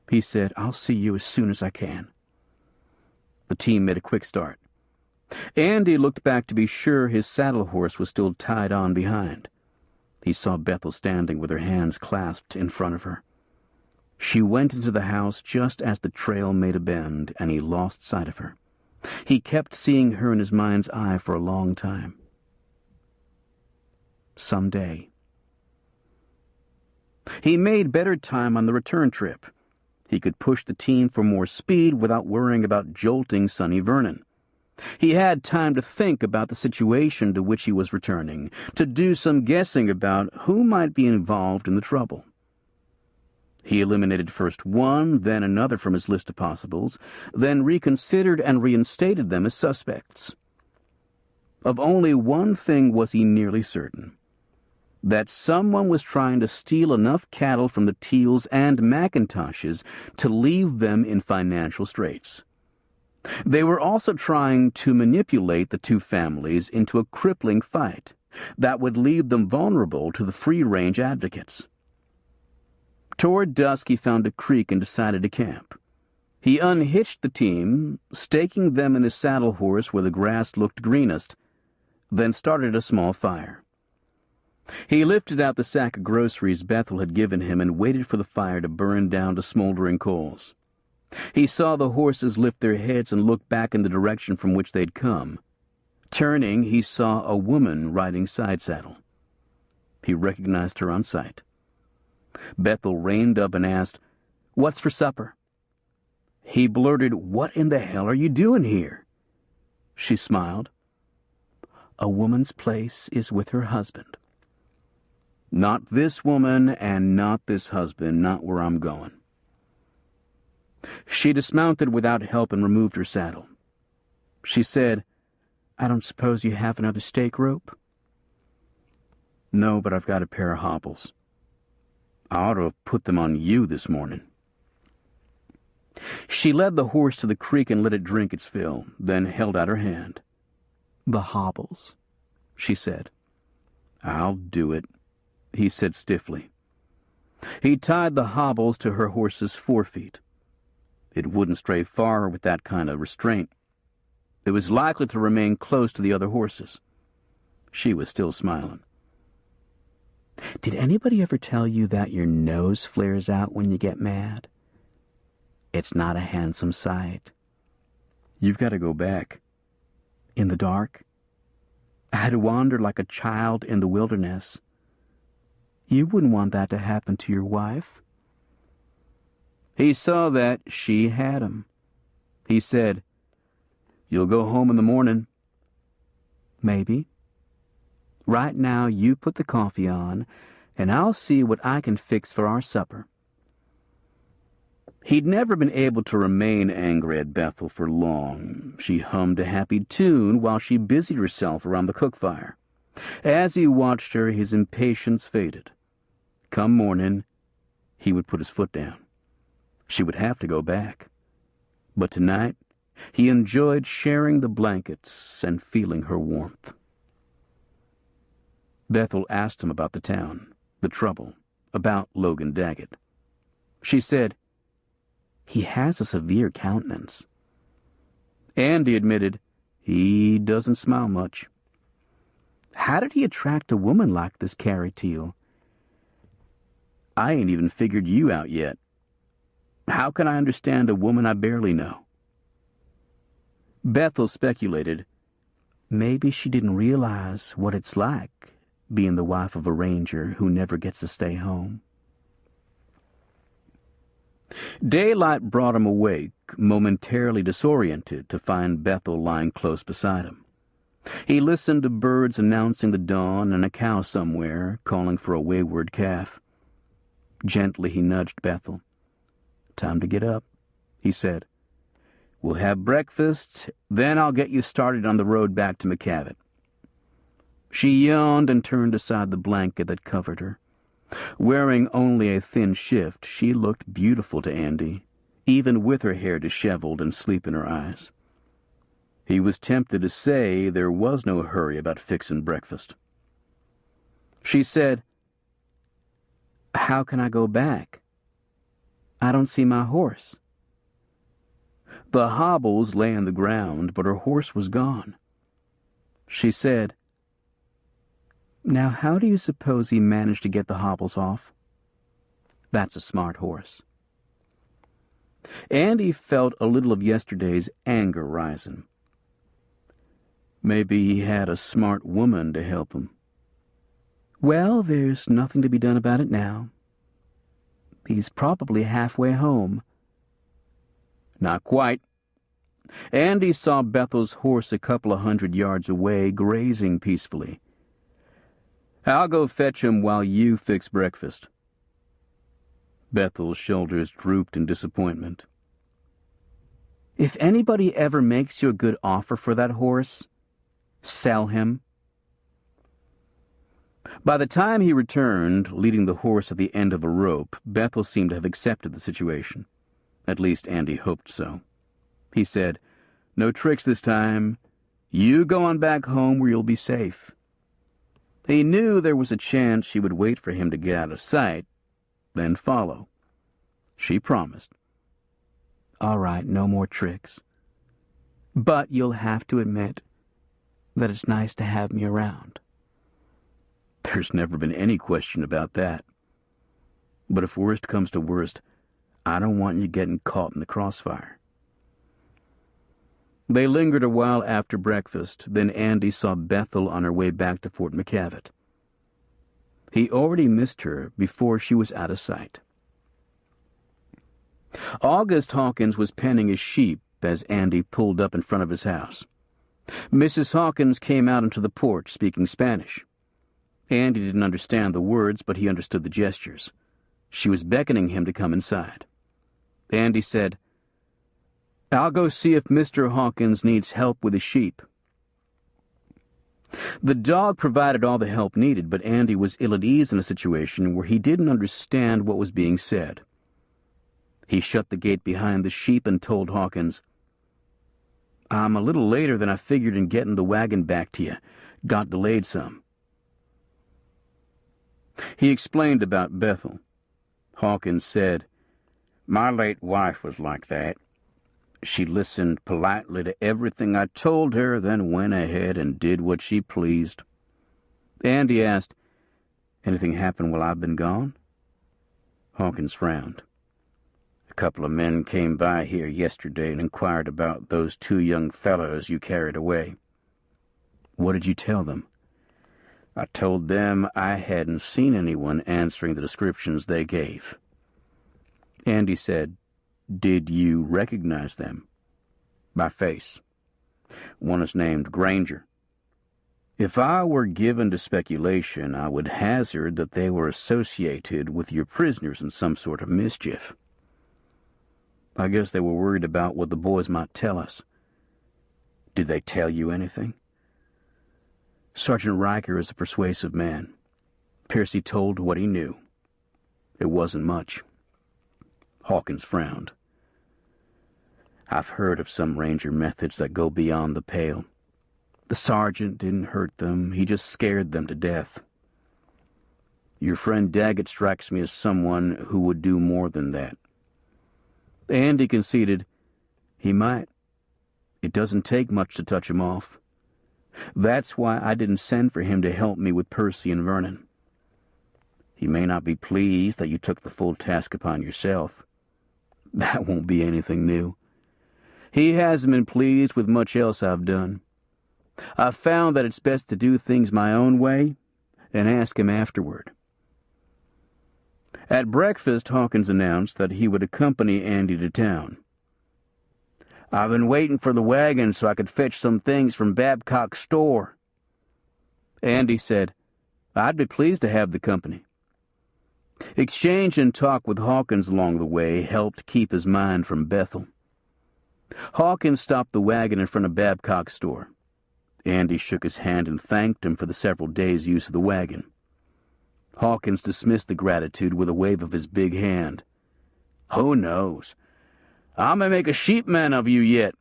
He said, "I'll see you as soon as I can." The team made a quick start. Andy looked back to be sure his saddle horse was still tied on behind. He saw Bethel standing with her hands clasped in front of her. She went into the house just as the trail made a bend, and he lost sight of her. He kept seeing her in his mind's eye for a long time. Someday. He made better time on the return trip. He could push the team for more speed without worrying about jolting Sonny Vernon. He had time to think about the situation to which he was returning, to do some guessing about who might be involved in the trouble. He eliminated first one, then another from his list of possibles, then reconsidered and reinstated them as suspects. Of only one thing was he nearly certain: that someone was trying to steal enough cattle from the Teals and McIntoshes to leave them in financial straits. They were also trying to manipulate the two families into a crippling fight that would leave them vulnerable to the free-range advocates. Toward dusk, he found a creek and decided to camp. He unhitched the team, staking them in his saddle horse where the grass looked greenest, then started a small fire. He lifted out the sack of groceries Bethel had given him and waited for the fire to burn down to smoldering coals. He saw the horses lift their heads and look back in the direction from which they'd come. Turning, he saw a woman riding side saddle. He recognized her on sight. Bethel reined up and asked, "What's for supper?" He blurted, "What in the hell are you doing here?" She smiled. "A woman's place is with her husband." "Not this woman and not this husband, not where I'm going." She dismounted without help and removed her saddle. She said, "I don't suppose you have another stake rope?" "No, but I've got a pair of hobbles. I ought to have put them on you this morning." She led the horse to the creek and let it drink its fill, then held out her hand. "The hobbles," she said. "I'll do it," he said stiffly. He tied the hobbles to her horse's forefeet. It wouldn't stray far with that kind of restraint. It was likely to remain close to the other horses. She was still smiling. "Did anybody ever tell you that your nose flares out when you get mad? It's not a handsome sight." "You've got to go back." "In the dark? I'd wander like a child in the wilderness. You wouldn't want that to happen to your wife." He saw that she had him. He said, "You'll go home in the morning." "Maybe. Right now, you put the coffee on, and I'll see what I can fix for our supper." He'd never been able to remain angry at Bethel for long. She hummed a happy tune while she busied herself around the cook fire. As he watched her, his impatience faded. Come morning, he would put his foot down. She would have to go back. But tonight, he enjoyed sharing the blankets and feeling her warmth. Bethel asked him about the town, the trouble, about Logan Daggett. She said, "He has a severe countenance." Andy admitted, "He doesn't smile much." "How did he attract a woman like this Carrie Teal?" "I ain't even figured you out yet. How can I understand a woman I barely know?" Bethel speculated, maybe she didn't realize what it's like being the wife of a ranger who never gets to stay home. Daylight brought him awake, awoke, momentarily disoriented, to find Bethel lying close beside him. He listened to birds announcing the dawn and a cow somewhere calling for a wayward calf. Gently he nudged Bethel. "Time to get up," he said. "We'll have breakfast, then I'll get you started on the road back to McCavitt." She yawned and turned aside the blanket that covered her. Wearing only a thin shift, she looked beautiful to Andy, even with her hair disheveled and sleep in her eyes. He was tempted to say there was no hurry about fixing breakfast. She said, "How can I go back? I don't see my horse." The hobbles lay on the ground, but her horse was gone. She said, "Now how do you suppose he managed to get the hobbles off? That's a smart horse." Andy felt a little of yesterday's anger rising. Maybe he had a smart woman to help him. Well, there's nothing to be done about it now. He's probably halfway home. Not quite. Andy saw Bethel's horse a couple of 100 yards away, grazing peacefully. "I'll go fetch him while you fix breakfast." Bethel's shoulders drooped in disappointment. "If anybody ever makes you a good offer for that horse, sell him." By the time he returned, leading the horse at the end of a rope, Bethel seemed to have accepted the situation. At least Andy hoped so. He said, "No tricks this time. You go on back home where you'll be safe." He knew there was a chance she would wait for him to get out of sight, then follow. She promised. "All right, no more tricks. But you'll have to admit that it's nice to have me around." "There's never been any question about that. But if worst comes to worst, I don't want you getting caught in the crossfire." They lingered a while after breakfast, then Andy saw Bethel on her way back to Fort McCavitt. He already missed her before she was out of sight. August Hawkins was penning his sheep as Andy pulled up in front of his house. Mrs. Hawkins came out onto the porch speaking Spanish. Andy didn't understand the words, but he understood the gestures. She was beckoning him to come inside. Andy said, "I'll go see if Mr. Hawkins needs help with his sheep." The dog provided all the help needed, but Andy was ill at ease in a situation where he didn't understand what was being said. He shut the gate behind the sheep and told Hawkins, "I'm a little later than I figured in getting the wagon back to you. Got delayed some." He explained about Bethel. Hawkins said, "My late wife was like that. She listened politely to everything I told her, then went ahead and did what she pleased." Andy asked, "Anything happened while I've been gone?" Hawkins frowned. "A couple of men came by here yesterday and inquired about those 2 young fellows you carried away." "What did you tell them?" "I told them I hadn't seen anyone answering the descriptions they gave." Andy said, "Did you recognize them?" "By face. One is named Granger. If I were given to speculation, I would hazard that they were associated with your prisoners in some sort of mischief. I guess they were worried about what the boys might tell us." "Did they tell you anything?" "Sergeant Riker is a persuasive man. Piercy told what he knew. It wasn't much." Hawkins frowned. "I've heard of some ranger methods that go beyond the pale. The sergeant didn't hurt them, he just scared them to death. Your friend Daggett strikes me as someone who would do more than that." Andy conceded, "He might. It doesn't take much to touch him off. That's why I didn't send for him to help me with Percy and Vernon. He may not be pleased that you took the full task upon yourself. That won't be anything new. He hasn't been pleased with much else I've done. I've found that it's best to do things my own way and ask him afterward." At breakfast, Hawkins announced that he would accompany Andy to town. I've been waiting for the wagon so I could fetch some things from Babcock's store." Andy said, "I'd be pleased to have the company." Exchange and talk with Hawkins along the way helped keep his mind from Bethel. Hawkins stopped the wagon in front of Babcock's store. Andy shook his hand and thanked him for the several days' use of the wagon. Hawkins dismissed the gratitude with a wave of his big hand. "Who knows? I may make a sheepman of you yet."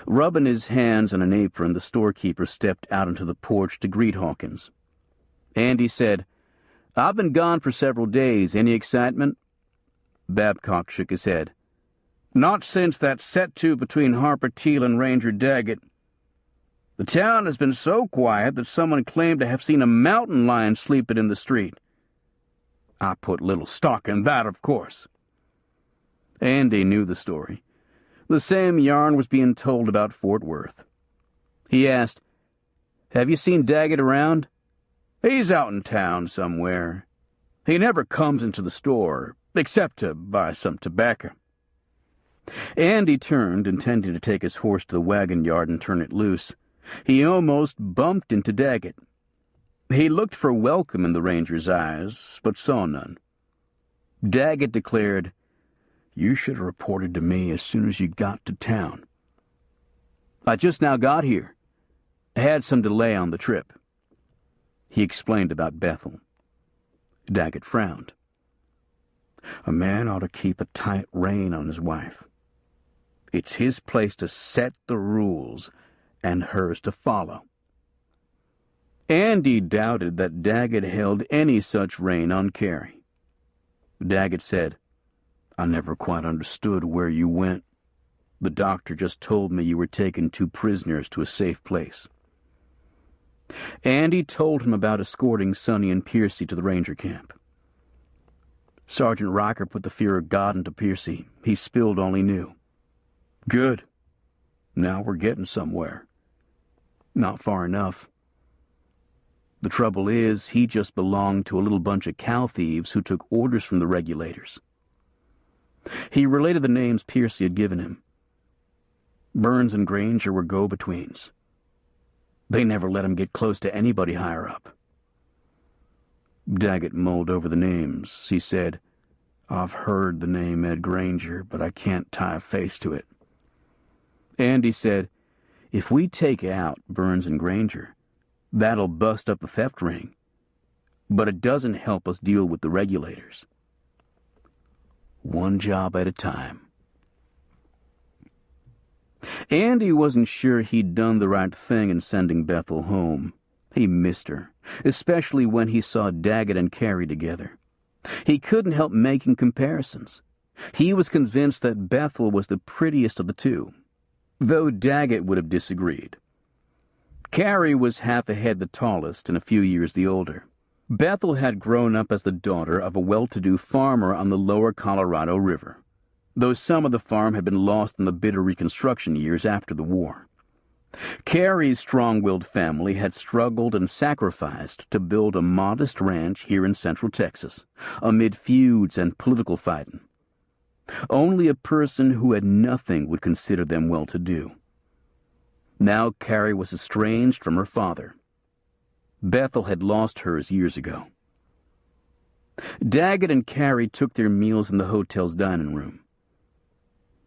Rubbing his hands on an apron, the storekeeper stepped out onto the porch to greet Hawkins. Andy said, "I've been gone for several days. Any excitement?" Babcock shook his head. "Not since that set-to between Harper Teal and Ranger Daggett. The town has been so quiet that someone claimed to have seen a mountain lion sleeping in the street. I put little stock in that, of course." Andy knew the story. The same yarn was being told about Fort Worth. He asked, "Have you seen Daggett around?" "He's out in town somewhere. He never comes into the store, except to buy some tobacco." Andy turned, intending to take his horse to the wagon yard and turn it loose. He almost bumped into Daggett. He looked for welcome in the ranger's eyes, but saw none. Daggett declared, "You should have reported to me as soon as you got to town." "I just now got here. I had some delay on the trip." He explained about Bethel. Daggett frowned. "A man ought to keep a tight rein on his wife. It's his place to set the rules and hers to follow." Andy doubted that Daggett held any such rein on Carrie. Daggett said, "I never quite understood where you went. The doctor just told me you were taking 2 prisoners to a safe place." Andy told him about escorting Sonny and Piercy to the ranger camp. "Sergeant Riker put the fear of God into Piercy. He spilled all he knew." "Good. Now we're getting somewhere." "Not far enough. The trouble is, he just belonged to a little bunch of cow thieves who took orders from the regulators." He related the names Piercy had given him. Burns and Granger were go-betweens. They never let him get close to anybody higher up. Daggett mulled over the names. He said, "I've heard the name Ed Granger, but I can't tie a face to it." Andy said, "If we take out Burns and Granger, that'll bust up the theft ring. But it doesn't help us deal with the regulators. One job at a time." Andy wasn't sure he'd done the right thing in sending Bethel home. He missed her, especially when he saw Daggett and Carrie together. He couldn't help making comparisons. He was convinced that Bethel was the prettiest of the two, though Daggett would have disagreed. Carrie was half a head the tallest and a few years the older. Bethel had grown up as the daughter of a well-to-do farmer on the lower Colorado River, though some of the farm had been lost in the bitter Reconstruction years after the war. Carrie's strong-willed family had struggled and sacrificed to build a modest ranch here in central Texas, amid feuds and political fighting. Only a person who had nothing would consider them well-to-do. Now Carrie was estranged from her father. Bethel had lost hers years ago. Daggett and Carrie took their meals in the hotel's dining room.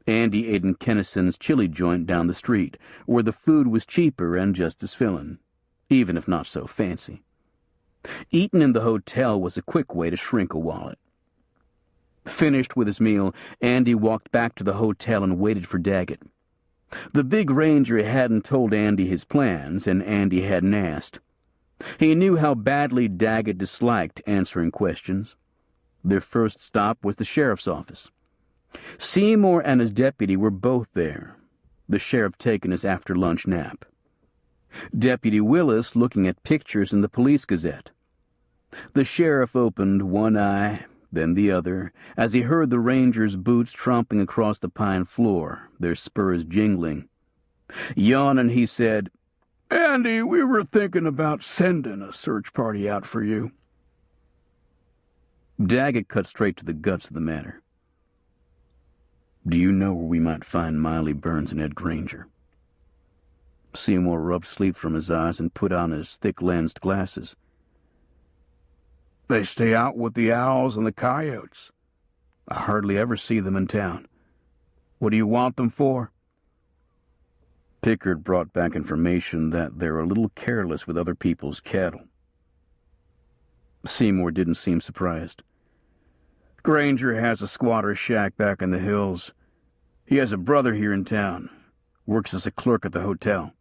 Andy ate in Kennison's chili joint down the street, where the food was cheaper and just as filling, even if not so fancy. Eating in the hotel was a quick way to shrink a wallet. Finished with his meal, Andy walked back to the hotel and waited for Daggett. The big ranger hadn't told Andy his plans, and Andy hadn't asked. He knew how badly Daggett disliked answering questions. Their first stop was the sheriff's office. Seymour and his deputy were both there, the sheriff taking his after-lunch nap. Deputy Willis looking at pictures in the Police Gazette. The sheriff opened one eye, then the other, as he heard the ranger's boots tromping across the pine floor, their spurs jingling. Yawning, he said, "Andy, we were thinking about sending a search party out for you." Daggett cut straight to the guts of the matter. Do you know where we might find Miley Burns and Ed Granger?" Seymour rubbed sleep from his eyes and put on his thick-lensed glasses. "They stay out with the owls and the coyotes. I hardly ever see them in town. What do you want them for?" Pickard brought back information that they're a little careless with other people's cattle. Seymour didn't seem surprised. "Granger has a squatter's shack back in the hills. He has a brother here in town. Works as a clerk at the hotel."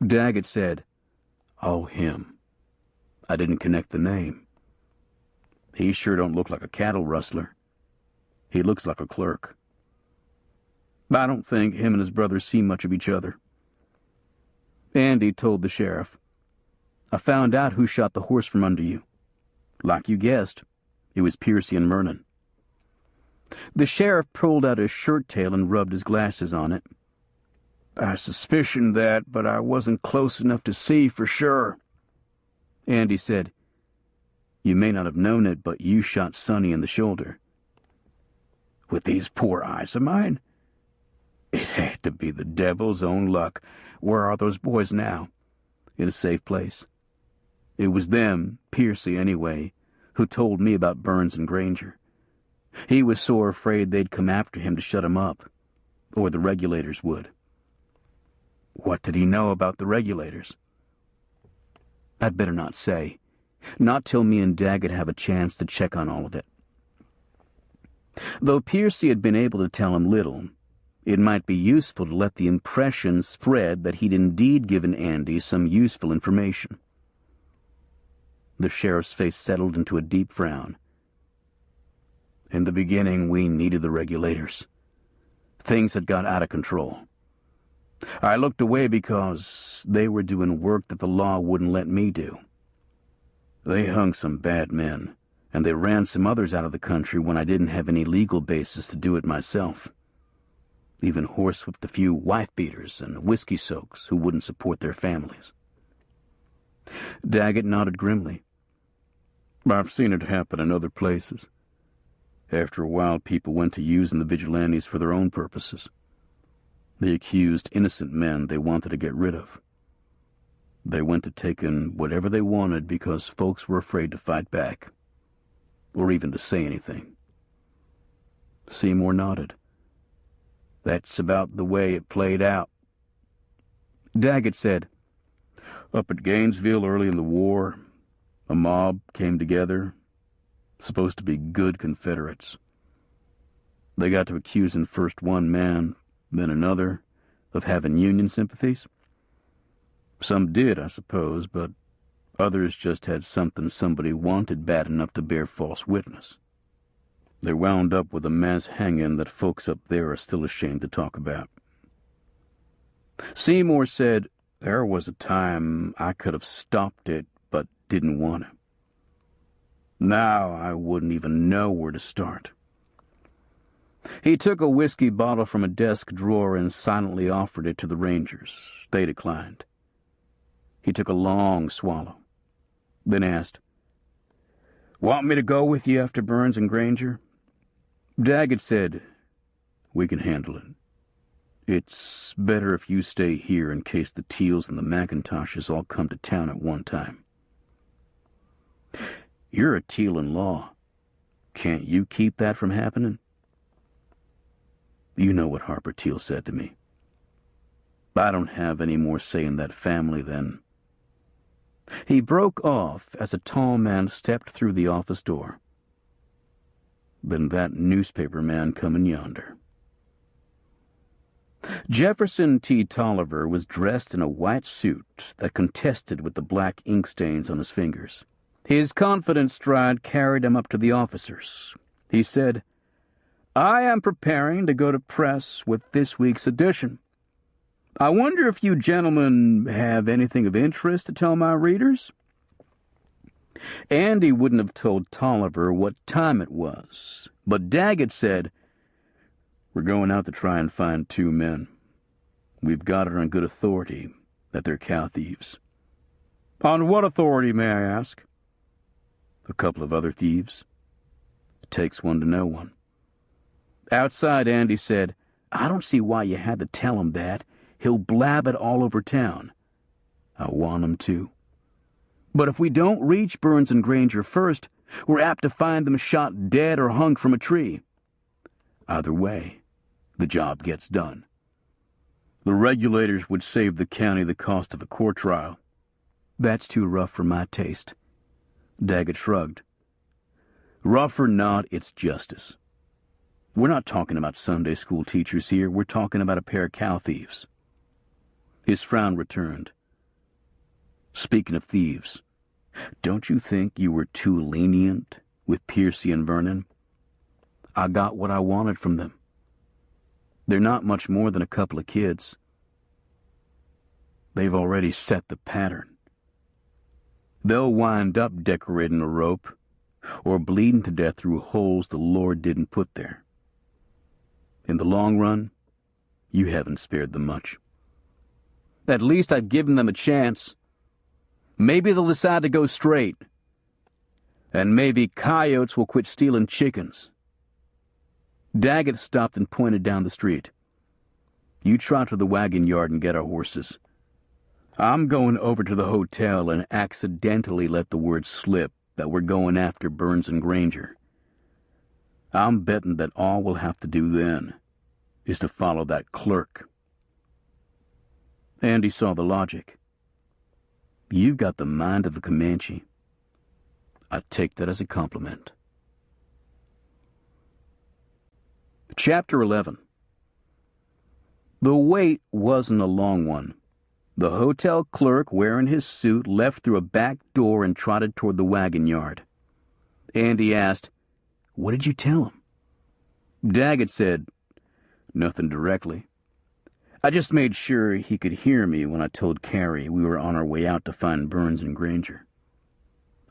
Daggett said, "Oh, him. I didn't connect the name. He sure don't look like a cattle rustler. He looks like a clerk. I don't think him and his brother see much of each other." Andy told the sheriff, "I found out who shot the horse from under you. Like you guessed, it was Piercy and Mernon." The sheriff pulled out his shirt tail and rubbed his glasses on it. "I suspicioned that, but I wasn't close enough to see for sure." Andy said, "You may not have known it, but you shot Sonny in the shoulder." "With these poor eyes of mine? It had to be the devil's own luck. Where are those boys now?" "In a safe place. It was them, Piercy anyway, who told me about Burns and Granger. He was sore afraid they'd come after him to shut him up, or the regulators would." "What did he know about the regulators?" "I'd better not say. Not till me and Daggett have a chance to check on all of it." Though Piercy had been able to tell him little, it might be useful to let the impression spread that he'd indeed given Andy some useful information. The sheriff's face settled into a deep frown. "In the beginning, we needed the regulators. Things had got out of control. I looked away because they were doing work that the law wouldn't let me do. They hung some bad men, and they ran some others out of the country when I didn't have any legal basis to do it myself. Even horsewhipped a few wife-beaters and whiskey-soaks who wouldn't support their families." Daggett nodded grimly. "I've seen it happen in other places. After a while, people went to using the vigilantes for their own purposes. They accused innocent men they wanted to get rid of. They went to taking whatever they wanted because folks were afraid to fight back, or even to say anything." Seymour nodded. "That's about the way it played out." Daggett said, "Up at Gainesville early in the war, a mob came together, supposed to be good Confederates. They got to accusing first one man, then another, of having Union sympathies. Some did, I suppose, but others just had something somebody wanted bad enough to bear false witness. They wound up with a mass hanging that folks up there are still ashamed to talk about." Seymour said, "There was a time I could have stopped it, but didn't want to. Now I wouldn't even know where to start." He took a whiskey bottle from a desk drawer and silently offered it to the Rangers. They declined. He took a long swallow, then asked, "Want me to go with you after Burns and Granger?" Daggett said, "We can handle it. It's better if you stay here in case the Teals and the McIntoshes all come to town at one time." "You're a Teal-in-law. Can't you keep that from happening?" "You know what Harper Teal said to me. I don't have any more say in that family than—" He broke off as a tall man stepped through the office door. "Than that newspaper man coming yonder." Jefferson T. Tolliver was dressed in a white suit that contested with the black ink stains on his fingers. His confident stride carried him up to the officers. He said, "I am preparing to go to press with this week's edition. I wonder if you gentlemen have anything of interest to tell my readers?" Andy wouldn't have told Tolliver what time it was, but Daggett said, "We're going out to try and find 2 men. We've got it on good authority that they're cow thieves." "On what authority, may I ask?" "A couple of other thieves. It takes one to know one." Outside, Andy said, "I don't see why you had to tell him that. He'll blab it all over town." I want him to. But if we don't reach Burns and Granger first, we're apt to find them shot dead or hung from a tree. Either way, the job gets done. The regulators would save the county the cost of a court trial. That's too rough for my taste. Daggett shrugged. Rough or not, it's justice. We're not talking about Sunday school teachers here. We're talking about a pair of cow thieves. His frown returned. Speaking of thieves, don't you think you were too lenient with Piercy and Vernon? I got what I wanted from them. They're not much more than a couple of kids. They've already set the pattern. They'll wind up decorating a rope or bleeding to death through holes the Lord didn't put there. In the long run, you haven't spared them much. At least I've given them a chance. Maybe they'll decide to go straight. And maybe coyotes will quit stealing chickens. Daggett stopped and pointed down the street. You trot to the wagon yard and get our horses. I'm going over to the hotel and accidentally let the word slip that we're going after Burns and Granger. I'm betting that all we'll have to do then is to follow that clerk. Andy saw the logic. You've got the mind of a Comanche. I take that as a compliment. Chapter 11. The wait wasn't a long one. The hotel clerk, wearing his suit, left through a back door and trotted toward the wagon yard. Andy asked, "What did you tell him?" Daggett said, "Nothing directly. I just made sure he could hear me when I told Carrie we were on our way out to find Burns and Granger.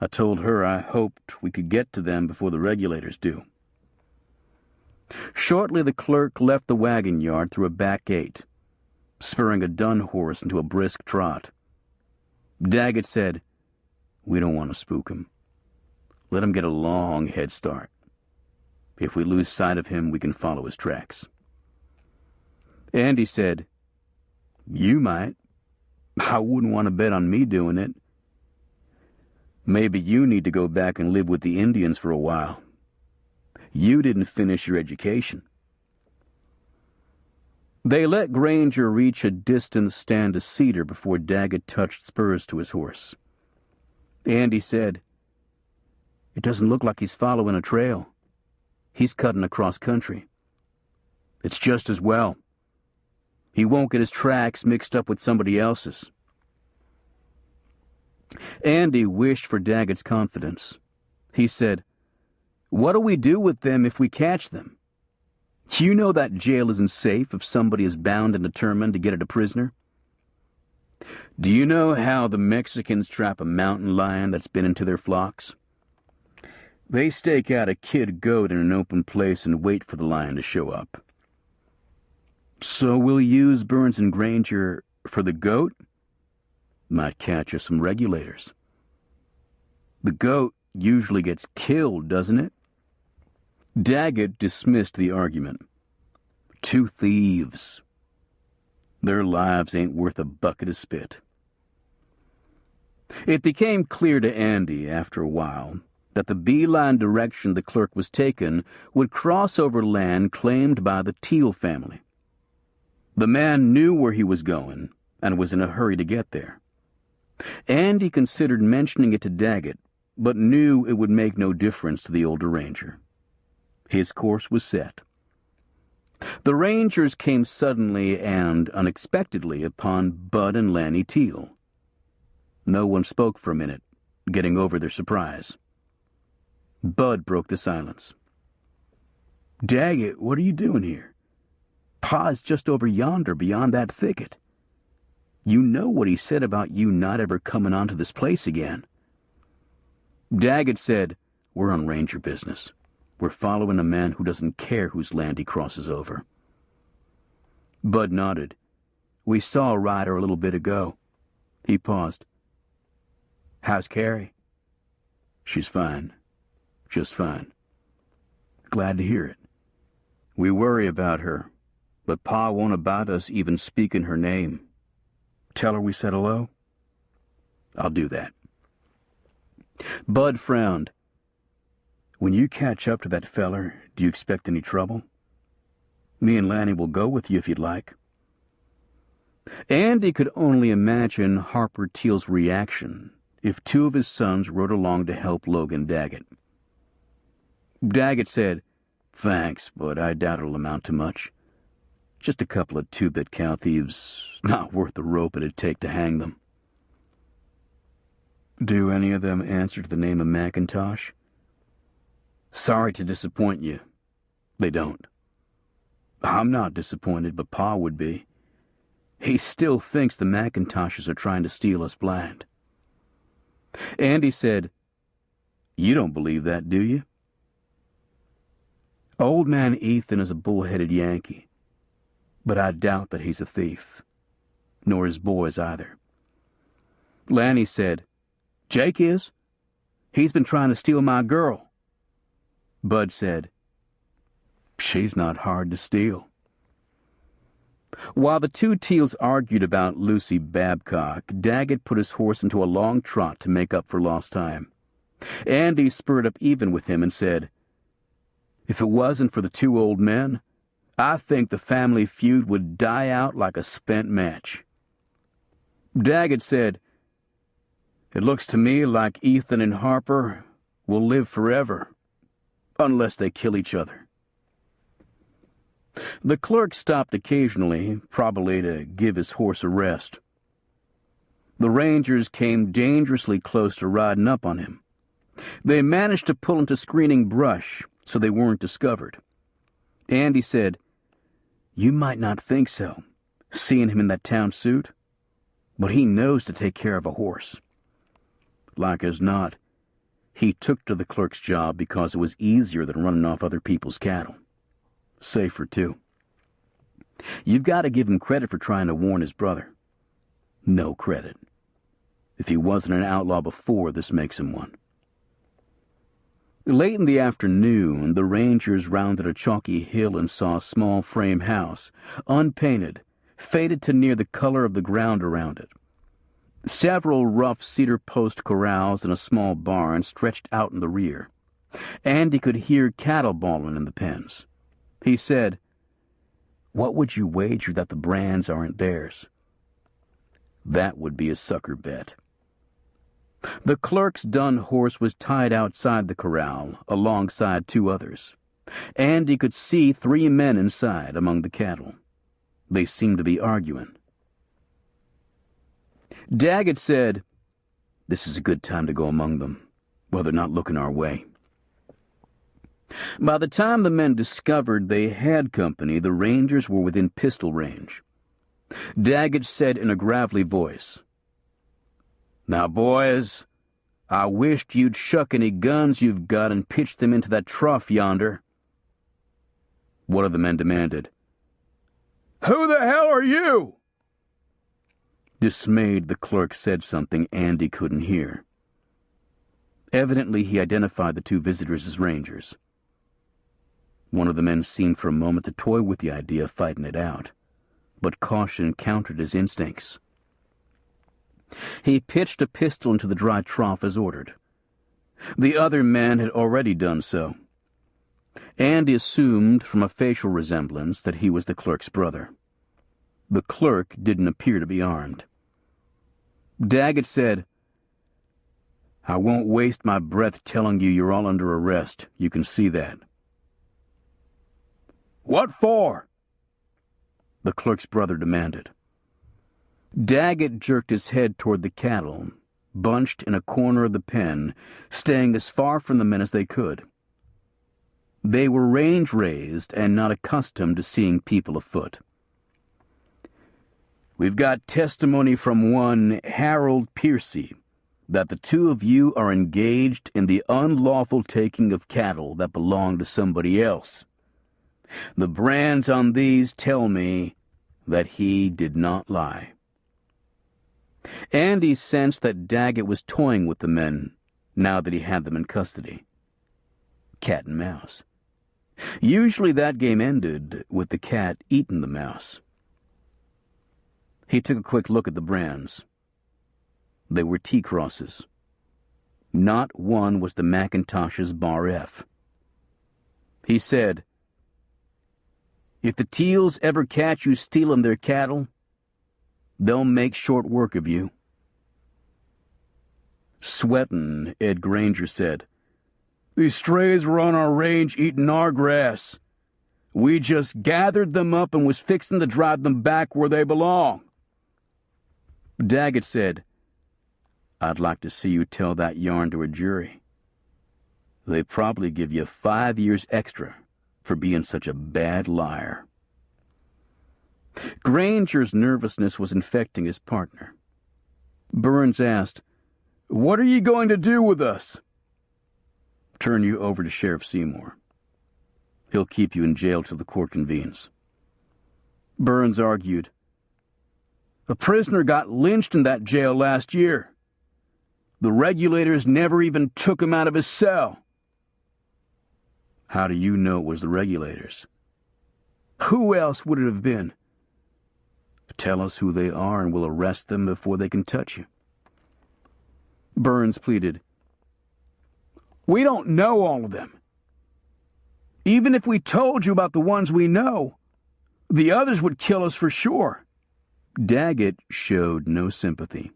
I told her I hoped we could get to them before the regulators do." Shortly, the clerk left the wagon yard through a back gate, spurring a dun horse into a brisk trot. Daggett said, "We don't want to spook him. Let him get a long head start. If we lose sight of him, we can follow his tracks." Andy said, "You might. I wouldn't want to bet on me doing it. Maybe you need to go back and live with the Indians for a while. You didn't finish your education." They let Granger reach a distant stand of cedar before Daggett touched spurs to his horse. Andy said, "It doesn't look like he's following a trail. He's cutting across country. It's just as well. He won't get his tracks mixed up with somebody else's." Andy wished for Daggett's confidence. He said, "What do we do with them if we catch them? You know that jail isn't safe if somebody is bound and determined to get at a prisoner. Do you know how the Mexicans trap a mountain lion that's been into their flocks? They stake out a kid goat in an open place and wait for the lion to show up. So we'll use Burns and Granger for the goat? Might catch us some regulators. The goat usually gets killed, doesn't it?" Daggett dismissed the argument. "Two thieves. Their lives ain't worth a bucket of spit." It became clear to Andy after a while that the beeline direction the clerk was taking would cross over land claimed by the Teal family. The man knew where he was going and was in a hurry to get there. Andy considered mentioning it to Daggett, but knew it would make no difference to the older ranger. His course was set. The Rangers came suddenly and unexpectedly upon Bud and Lanny Teal. No one spoke for a minute, getting over their surprise. Bud broke the silence. "Daggett, what are you doing here? Pa's just over yonder beyond that thicket. You know what he said about you not ever coming onto this place again." Daggett said, "We're on ranger business. We're following a man who doesn't care whose land he crosses over." Bud nodded. "We saw a rider a little bit ago." He paused. "How's Carrie?" "She's fine. Just fine." "Glad to hear it. We worry about her, but Pa won't about us even speaking her name. Tell her we said hello? I'll do that. Bud frowned. When you catch up to that feller, do you expect any trouble? Me and Lanny will go with you if you'd like. Andy could only imagine Harper Teal's reaction if two of his sons rode along to help Logan Daggett. Daggett said, "Thanks, but I doubt it'll amount to much. Just a couple of two-bit cow thieves, not worth the rope it'd take to hang them." Do any of them answer to the name of McIntosh? Sorry to disappoint you. They don't. I'm not disappointed, but Pa would be. He still thinks the McIntoshes are trying to steal us blind. Andy said, "You don't believe that, do you?" Old man Ethan is a bull-headed Yankee, but I doubt that he's a thief, nor his boys either. Lanny said, "Jake is. He's been trying to steal my girl." Bud said, "She's not hard to steal." While the two Teals argued about Lucy Babcock, Daggett put his horse into a long trot to make up for lost time. Andy spurred up even with him and said, "If it wasn't for the two old men, I think the family feud would die out like a spent match." Daggett said, "It looks to me like Ethan and Harper will live forever, unless they kill each other." The clerk stopped occasionally, probably to give his horse a rest. The Rangers came dangerously close to riding up on him. They managed to pull into screening brush so they weren't discovered. Andy said, "You might not think so, seeing him in that town suit, but he knows to take care of a horse." Like as not, he took to the clerk's job because it was easier than running off other people's cattle. Safer, too. You've got to give him credit for trying to warn his brother. No credit. If he wasn't an outlaw before, this makes him one. Late in the afternoon, the Rangers rounded a chalky hill and saw a small frame house, unpainted, faded to near the color of the ground around it. Several rough cedar post corrals and a small barn stretched out in the rear. Andy could hear cattle bawling in the pens. He said, "What would you wager that the brands aren't theirs?" That would be a sucker bet. The clerk's dun horse was tied outside the corral, alongside two others. Andy could see 3 men inside among the cattle. They seemed to be arguing. Daggett said, "This is a good time to go among them, while they're not looking our way." By the time the men discovered they had company, the Rangers were within pistol range. Daggett said in a gravelly voice, "Now, boys, I wished you'd shuck any guns you've got and pitch them into that trough yonder." One of the men demanded, "Who the hell are you?" Dismayed, the clerk said something Andy couldn't hear. Evidently, he identified the two visitors as Rangers. One of the men seemed for a moment to toy with the idea of fighting it out, but caution countered his instincts. He pitched a pistol into the dry trough as ordered. The other man had already done so. Andy assumed from a facial resemblance that he was the clerk's brother. The clerk didn't appear to be armed. Daggett said, "I won't waste my breath telling you you're all under arrest. You can see that." "What for?" the clerk's brother demanded. Daggett jerked his head toward the cattle, bunched in a corner of the pen, staying as far from the men as they could. They were range-raised and not accustomed to seeing people afoot. "We've got testimony from one Harold Piercy that the two of you are engaged in the unlawful taking of cattle that belong to somebody else. The brands on these tell me that he did not lie." Andy sensed that Daggett was toying with the men now that he had them in custody. Cat and mouse. Usually that game ended with the cat eating the mouse. He took a quick look at the brands. They were T-crosses. Not one was the Macintosh's Bar F. He said, "If the Teals ever catch you stealing their cattle, they'll make short work of you." Sweatin', Ed Granger said, "These strays were on our range eating our grass. We just gathered them up and was fixing to drive them back where they belong." Daggett said, "I'd like to see you tell that yarn to a jury. They probably give you 5 years extra for being such a bad liar." Granger's nervousness was infecting his partner. Burns asked, "What are you going to do with us?" "Turn you over to Sheriff Seymour. He'll keep you in jail till the court convenes." Burns argued, "A prisoner got lynched in that jail last year. The regulators never even took him out of his cell." "How do you know it was the regulators?" "Who else would it have been?" "Tell us who they are and we'll arrest them before they can touch you." Burns pleaded, "We don't know all of them. Even if we told you about the ones we know, the others would kill us for sure." Daggett showed no sympathy.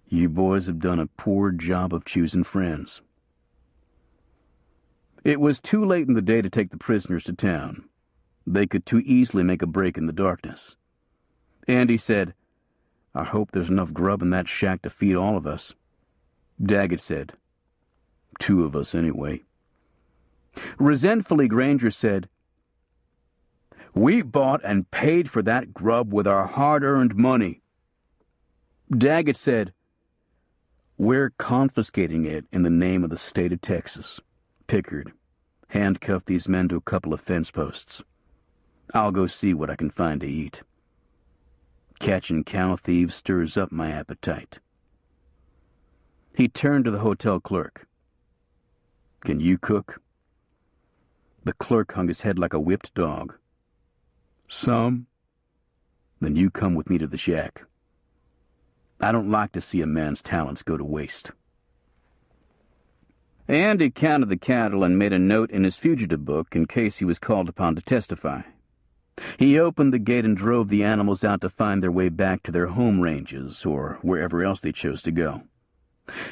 "You boys have done a poor job of choosing friends." It was too late in the day to take the prisoners to town. They could too easily make a break in the darkness. Andy said, "I hope there's enough grub in that shack to feed all of us." Daggett said, "2 of us anyway." Resentfully, Granger said, "We bought and paid for that grub with our hard-earned money." Daggett said, "We're confiscating it in the name of the state of Texas. Pickard, handcuff these men to a couple of fence posts. I'll go see what I can find to eat. Catching cow thieves stirs up my appetite." He turned to the hotel clerk. "Can you cook?" The clerk hung his head like a whipped dog. "Some." "Then you come with me to the shack. I don't like to see a man's talents go to waste." Andy counted the cattle and made a note in his fugitive book in case he was called upon to testify. He opened the gate and drove the animals out to find their way back to their home ranges or wherever else they chose to go.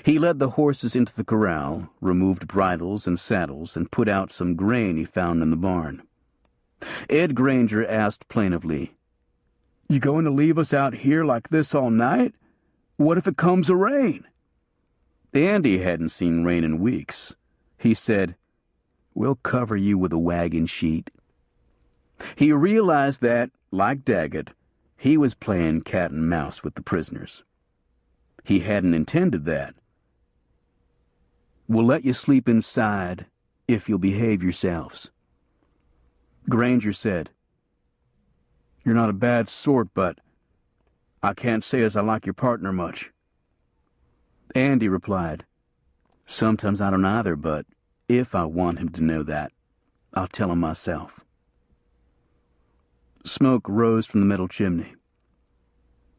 He led the horses into the corral, removed bridles and saddles, and put out some grain he found in the barn. Ed Granger asked plaintively, "You going to leave us out here like this all night? What if it comes a rain?" Andy hadn't seen rain in weeks. He said, "We'll cover you with a wagon sheet." He realized that, like Daggett, he was playing cat and mouse with the prisoners. He hadn't intended that. "We'll let you sleep inside if you'll behave yourselves." Granger said, "You're not a bad sort, but I can't say as I like your partner much." Andy replied, "Sometimes I don't either, but if I want him to know that, I'll tell him myself." Smoke rose from the metal chimney.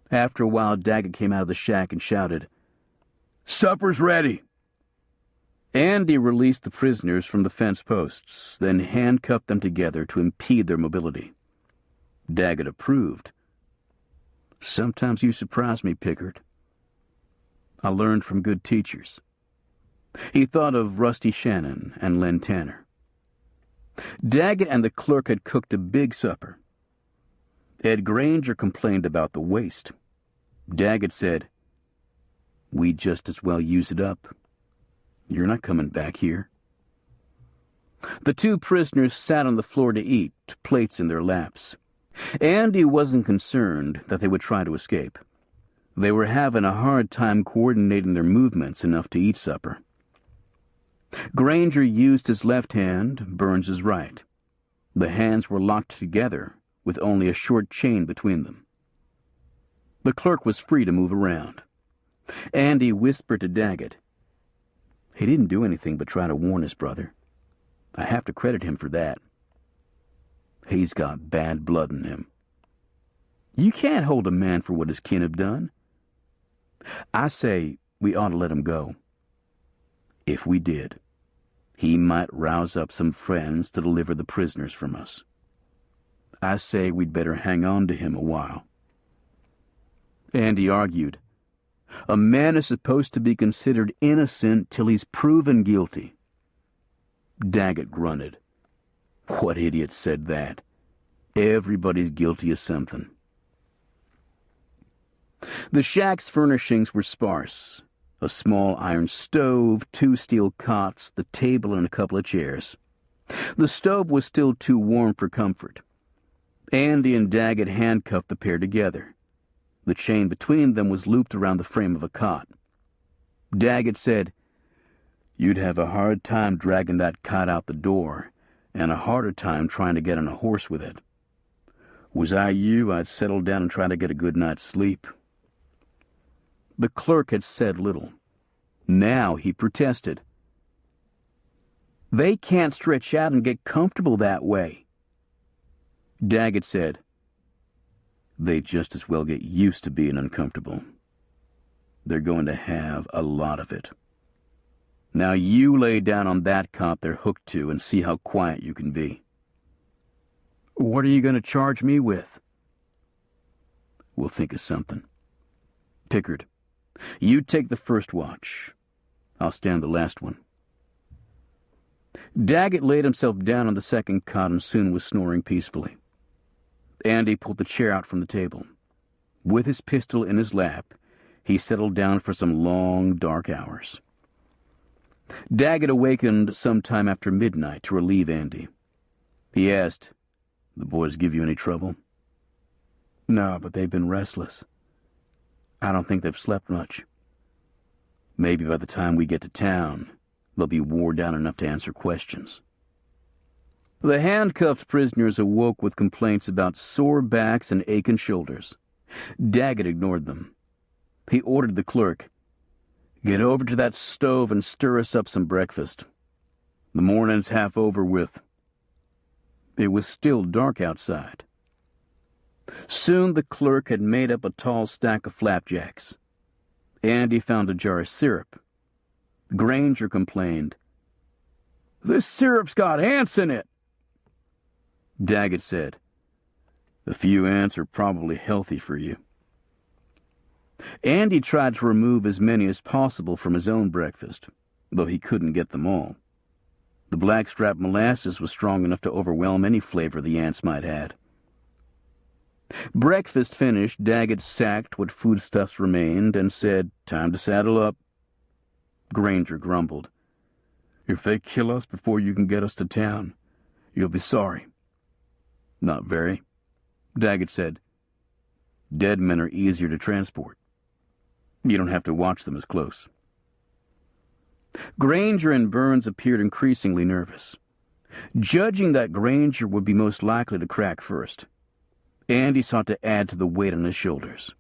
After a while, Daggett came out of the shack and shouted, "Supper's ready." Andy released the prisoners from the fence posts, then handcuffed them together to impede their mobility. Daggett approved. "Sometimes you surprise me, Pickard. I learned from good teachers." He thought of Rusty Shannon and Len Tanner. Daggett and the clerk had cooked a big supper. Ed Granger complained about the waste. Daggett said, "We'd just as well use it up. You're not coming back here." The 2 prisoners sat on the floor to eat, plates in their laps. Andy wasn't concerned that they would try to escape. They were having a hard time coordinating their movements enough to eat supper. Granger used his left hand, Burns's right. The hands were locked together, with only a short chain between them. The clerk was free to move around. Andy whispered to Daggett. He didn't do anything but try to warn his brother. I have to credit him for that. He's got bad blood in him. You can't hold a man for what his kin have done. I say we ought to let him go. If we did, he might rouse up some friends to deliver the prisoners from us. I say we'd better hang on to him a while. Andy argued. A man is supposed to be considered innocent till he's proven guilty. Daggett grunted. What idiot said that? Everybody's guilty of something. The shack's furnishings were sparse. A small iron stove, 2 steel cots, the table, and a couple of chairs. The stove was still too warm for comfort. Andy and Daggett handcuffed the pair together. The chain between them was looped around the frame of a cot. Daggett said, "You'd have a hard time dragging that cot out the door, and a harder time trying to get on a horse with it. Was I you, I'd settle down and try to get a good night's sleep." The clerk had said little. Now he protested. "They can't stretch out and get comfortable that way." Daggett said, "They'd just as well get used to being uncomfortable. They're going to have a lot of it. Now you lay down on that cot they're hooked to and see how quiet you can be." "What are you going to charge me with?" "We'll think of something. Pickard, you take the first watch. I'll stand the last one." Daggett laid himself down on the second cot and soon was snoring peacefully. Andy pulled the chair out from the table. With his pistol in his lap, he settled down for some long, dark hours. Daggett awakened sometime after midnight to relieve Andy. He asked, "The boys give you any trouble?" "No, but they've been restless. I don't think they've slept much." "Maybe by the time we get to town, they'll be wore down enough to answer questions." The handcuffed prisoners awoke with complaints about sore backs and aching shoulders. Daggett ignored them. He ordered the clerk, "Get over to that stove and stir us up some breakfast. The morning's half over with." It was still dark outside. Soon the clerk had made up a tall stack of flapjacks. Andy found a jar of syrup. Granger complained, "This syrup's got ants in it." Daggett said, "A few ants are probably healthy for you." Andy tried to remove as many as possible from his own breakfast, though he couldn't get them all. The blackstrap molasses was strong enough to overwhelm any flavor the ants might add. Breakfast finished, Daggett sacked what foodstuffs remained and said, "Time to saddle up." Granger grumbled, "If they kill us before you can get us to town, you'll be sorry." "Not very," Daggett said. "Dead men are easier to transport. You don't have to watch them as close." Granger and Burns appeared increasingly nervous. Judging that Granger would be most likely to crack first, Andy sought to add to the weight on his shoulders.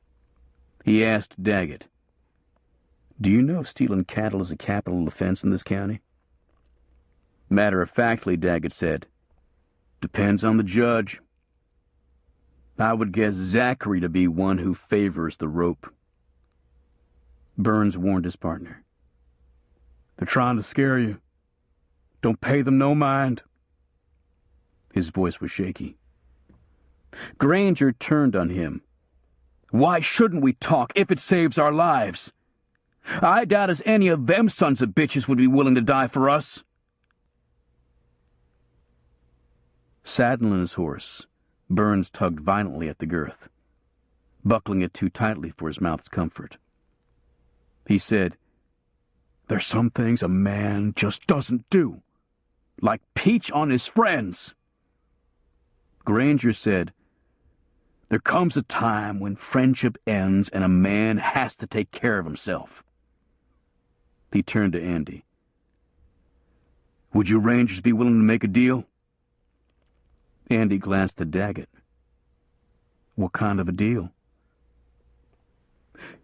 He asked Daggett, "Do you know if stealing cattle is a capital offense in this county?" Matter-of-factly, Daggett said, "Depends on the judge. I would guess Zachary to be one who favors the rope." Burns warned his partner, "They're trying to scare you. Don't pay them no mind." His voice was shaky. Granger turned on him. "Why shouldn't we talk if it saves our lives? I doubt as any of them sons of bitches would be willing to die for us." Saddling his horse, Burns tugged violently at the girth, buckling it too tightly for his mouth's comfort. He said, "There's some things a man just doesn't do, like peach on his friends." Granger said, "There comes a time when friendship ends and a man has to take care of himself." He turned to Andy. "Would you Rangers be willing to make a deal?" Andy glanced at Daggett. "What kind of a deal?"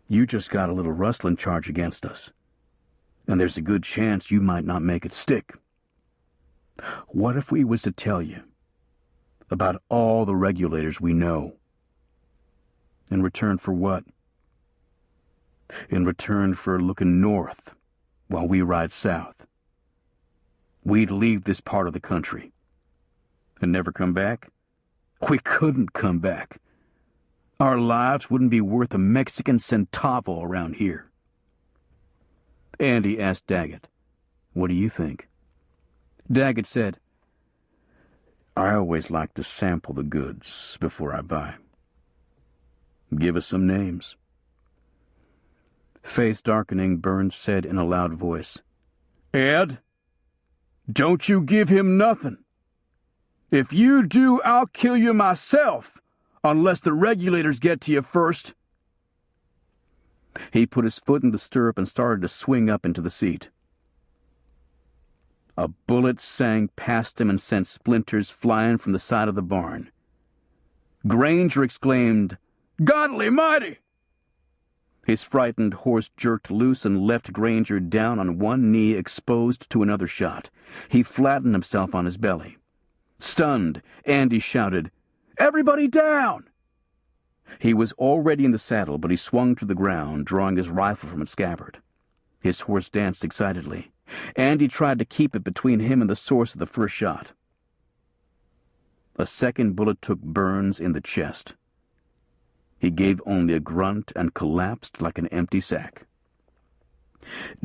"You just got a little rustling charge against us, and there's a good chance you might not make it stick. What if we was to tell you about all the regulators we know? In return for what? In return for looking north while we ride south. We'd leave this part of the country and never come back? We couldn't come back. Our lives wouldn't be worth a Mexican centavo around here. Andy asked Daggett, "What do you think?" Daggett said, "I always like to sample the goods before I buy. Give us some names." Face darkening, Burns said in a loud voice, "Ed, don't you give him nothing. If you do, I'll kill you myself, unless the regulators get to you first." He put his foot in the stirrup and started to swing up into the seat. A bullet sang past him and sent splinters flying from the side of the barn. Granger exclaimed, "Godly mighty!" His frightened horse jerked loose and left Granger down on one knee, exposed to another shot. He flattened himself on his belly. Stunned, Andy shouted, "Everybody down!" He was already in the saddle, but he swung to the ground, drawing his rifle from its scabbard. His horse danced excitedly. Andy tried to keep it between him and the source of the first shot. A second bullet took Burns in the chest. He gave only a grunt and collapsed like an empty sack.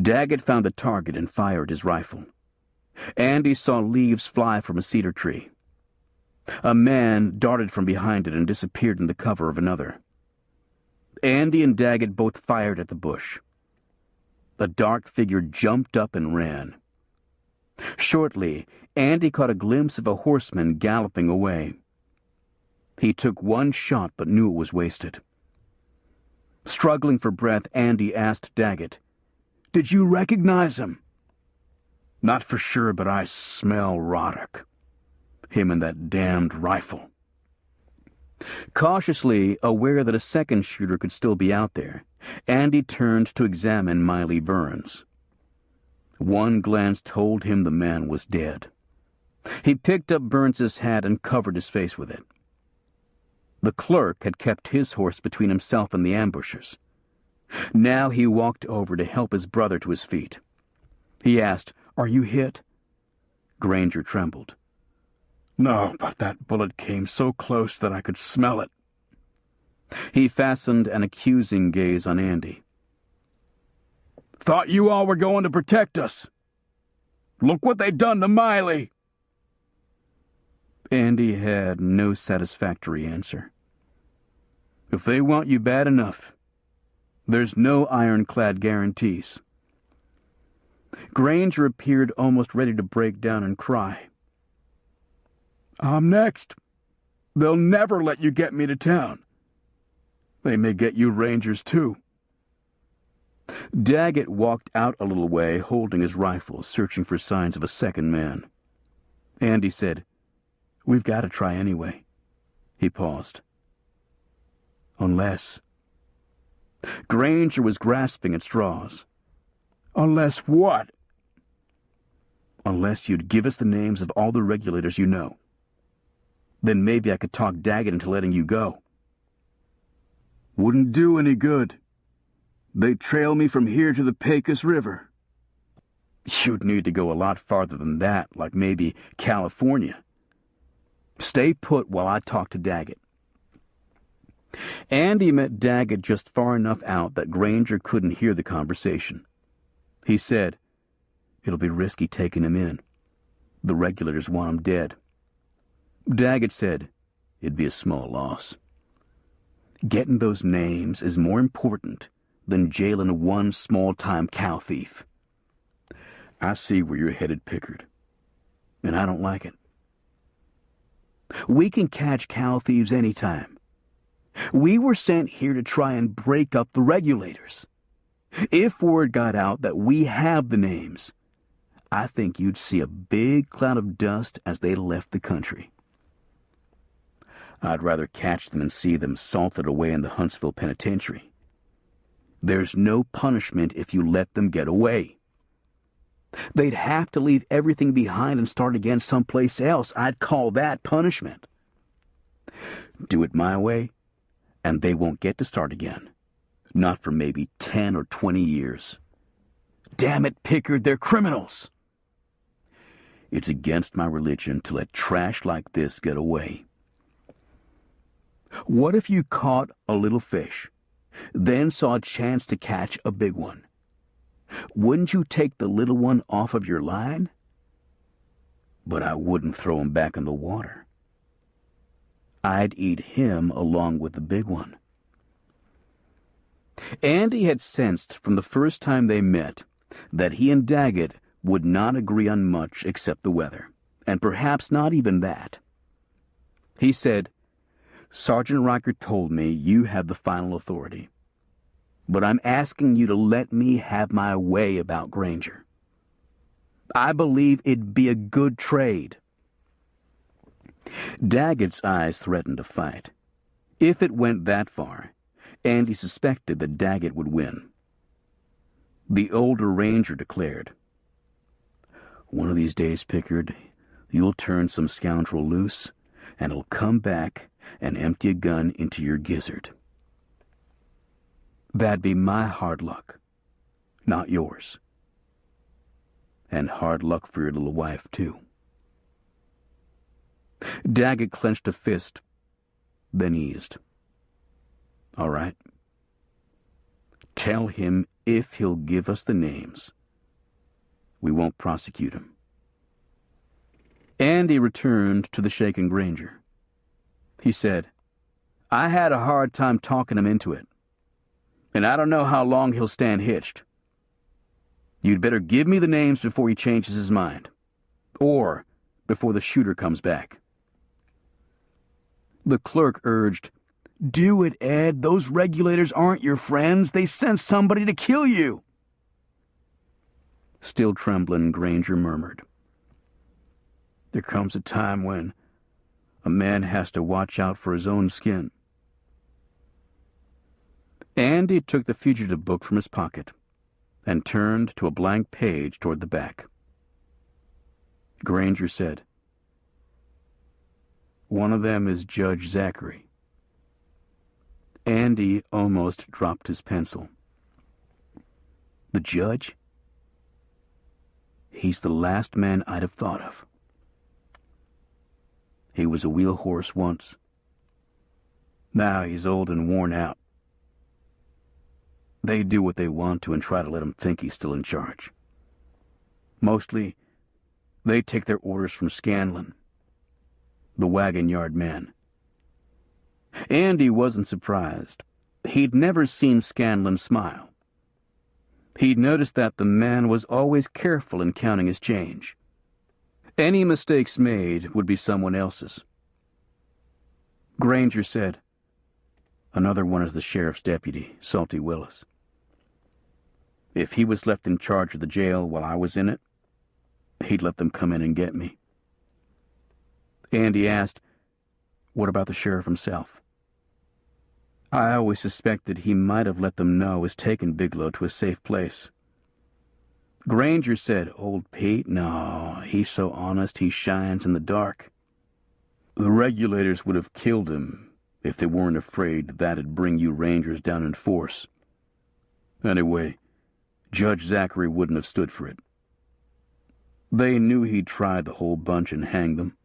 Daggett found the target and fired his rifle. Andy saw leaves fly from a cedar tree. A man darted from behind it and disappeared in the cover of another. Andy and Daggett both fired at the bush. The dark figure jumped up and ran. Shortly, Andy caught a glimpse of a horseman galloping away. He took one shot but knew it was wasted. Struggling for breath, Andy asked Daggett, "Did you recognize him?" "Not for sure, but I smell Roddick. Him and that damned rifle." Cautiously, aware that a second shooter could still be out there, Andy turned to examine Miley Burns. One glance told him the man was dead. He picked up Burns's hat and covered his face with it. The clerk had kept his horse between himself and the ambushers. Now he walked over to help his brother to his feet. He asked, "Are you hit?" Granger trembled. "No, but that bullet came so close that I could smell it." He fastened an accusing gaze on Andy. "Thought you all were going to protect us. Look what they done to Miley." Andy had no satisfactory answer. "If they want you bad enough, there's no ironclad guarantees." Granger appeared almost ready to break down and cry. "I'm next. They'll never let you get me to town. They may get you Rangers, too." Daggett walked out a little way, holding his rifle, searching for signs of a second man. Andy said, "We've got to try anyway." He paused. "Unless..." Granger was grasping at straws. "Unless what?" "Unless you'd give us the names of all the regulators you know. Then maybe I could talk Daggett into letting you go." "Wouldn't do any good. They'd trail me from here to the Pecos River." "You'd need to go a lot farther than that, like maybe California. Stay put while I talk to Daggett." Andy met Daggett just far enough out that Granger couldn't hear the conversation. He said, "It'll be risky taking him in. The regulators want him dead." Daggett said, "It'd be a small loss. Getting those names is more important than jailing one small-time cow thief." "I see where you're headed, Pickard, and I don't like it. We can catch cow thieves anytime. We were sent here to try and break up the regulators. If word got out that we have the names, I think you'd see a big cloud of dust as they left the country. I'd rather catch them and see them salted away in the Huntsville penitentiary. There's no punishment if you let them get away." They'd have to leave everything behind and start again someplace else. I'd call that punishment. Do it my way, and they won't get to start again. Not for maybe 10 or 20 years. Damn it, Pickard, they're criminals. It's against my religion to let trash like this get away. What if you caught a little fish, then saw a chance to catch a big one? Wouldn't you take the little one off of your line? But I wouldn't throw him back in the water. I'd eat him along with the big one. Andy had sensed from the first time they met that he and Daggett would not agree on much except the weather, and perhaps not even that. He said, "Sergeant Riker told me you have the final authority, but I'm asking you to let me have my way about Granger. I believe it'd be a good trade." Daggett's eyes threatened to fight. If it went that far, Andy suspected that Daggett would win. The older ranger declared, "One of these days, Pickard, you'll turn some scoundrel loose, and he'll come back and empty a gun into your gizzard. That'd be my hard luck, not yours. And hard luck for your little wife, too." Daggett clenched a fist, then eased. "All right. Tell him if he'll give us the names, we won't prosecute him." Andy returned to the shaken Granger. He said, "I had a hard time talking him into it, and I don't know how long he'll stand hitched. You'd better give me the names before he changes his mind, or before the shooter comes back." The clerk urged, "Do it, Ed. Those regulators aren't your friends. They sent somebody to kill you." Still trembling, Granger murmured, "There comes a time when a man has to watch out for his own skin." Andy took the fugitive book from his pocket and turned to a blank page toward the back. Granger said, "One of them is Judge Zachary." Andy almost dropped his pencil. "The judge? He's the last man I'd have thought of. He was a wheel horse once. Now he's old and worn out. They do what they want to and try to let him think he's still in charge. Mostly, they take their orders from Scanlon, the wagon yard man." Andy wasn't surprised. He'd never seen Scanlon smile. He'd noticed that the man was always careful in counting his change. Any mistakes made would be someone else's. Granger said, "Another one is the sheriff's deputy, Salty Willis. If he was left in charge of the jail while I was in it, he'd let them come in and get me." Andy asked, "What about the sheriff himself?" "I always suspected he might have let them know he's taken Bigelow to a safe place." Granger said, "Old Pete? No, he's so honest he shines in the dark. The regulators would have killed him if they weren't afraid that'd bring you Rangers down in force. Anyway, Judge Zachary wouldn't have stood for it. They knew he'd tried the whole bunch and hanged them.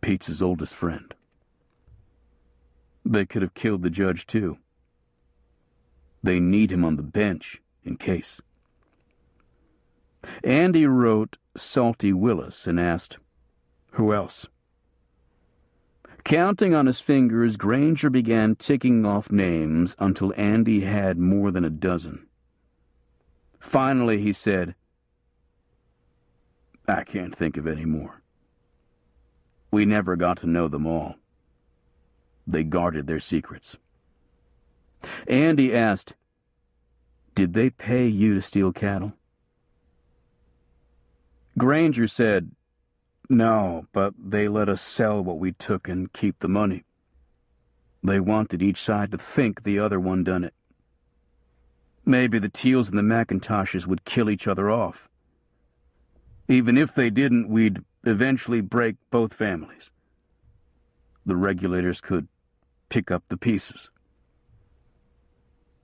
Pete's his oldest friend. They could have killed the judge, too. They need him on the bench, in case." Andy wrote Salty Willis and asked, "Who else?" Counting on his fingers, Granger began ticking off names until Andy had more than a dozen. Finally, he said, "I can't think of any more. We never got to know them all. They guarded their secrets." Andy asked, "Did they pay you to steal cattle?" Granger said, "No, but they let us sell what we took and keep the money. They wanted each side to think the other one done it." Maybe the Teals and the McIntoshes would kill each other off. Even if they didn't, we'd eventually break both families. The regulators could pick up the pieces.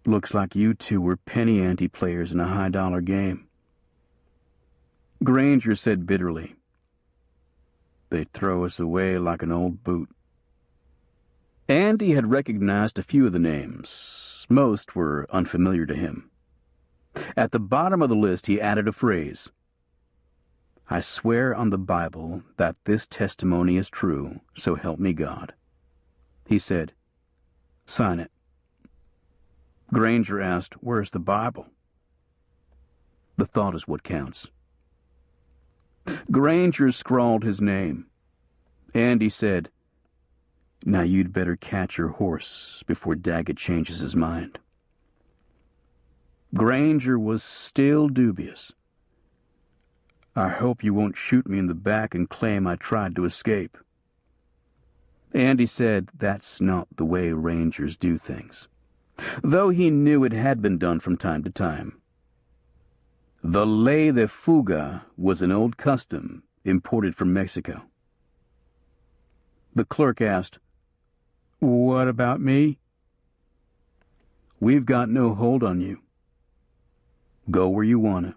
Looks like you two were penny ante players in a high-dollar game. Granger said bitterly, "They'd throw us away like an old boot." Andy had recognized a few of the names. Most were unfamiliar to him. At the bottom of the list, he added a phrase. "I swear on the Bible that this testimony is true, so help me God." He said, "Sign it." Granger asked, "Where's the Bible?" "The thought is what counts." Granger scrawled his name. Andy said, "Now you'd better catch your horse before Daggett changes his mind." Granger was still dubious. "I hope you won't shoot me in the back and claim I tried to escape." Andy said that's not the way Rangers do things, though he knew it had been done from time to time. The ley de fuga was an old custom imported from Mexico. The clerk asked, "What about me?" "We've got no hold on you. Go where you wanna."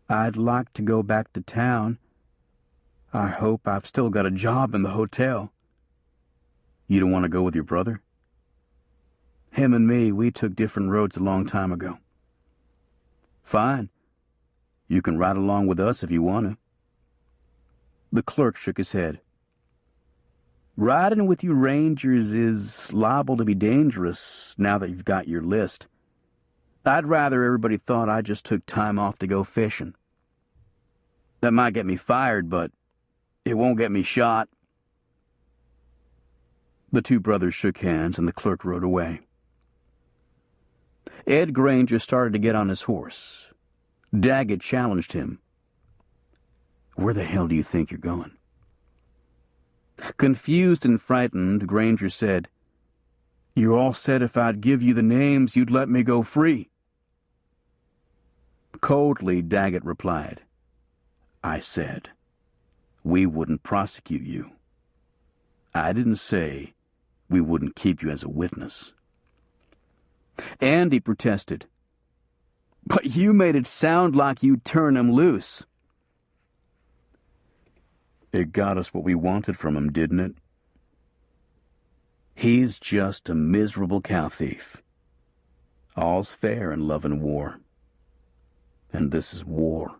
"I'd like to go back to town. I hope I've still got a job in the hotel." "You don't want to go with your brother?" "Him and me, we took different roads a long time ago." "Fine. You can ride along with us if you want to." The clerk shook his head. "Riding with you Rangers is liable to be dangerous now that you've got your list. I'd rather everybody thought I just took time off to go fishing. That might get me fired, but it won't get me shot." The two brothers shook hands and the clerk rode away. Ed Granger started to get on his horse. Daggett challenged him. "Where the hell do you think you're going?" Confused and frightened, Granger said, "You all said if I'd give you the names, you'd let me go free." Coldly, Daggett replied, "I said we wouldn't prosecute you. I didn't say we wouldn't keep you as a witness." Andy protested, "But you made it sound like you'd turn him loose." "It got us what we wanted from him, didn't it? He's just a miserable cow thief. All's fair in love and war. And this is war."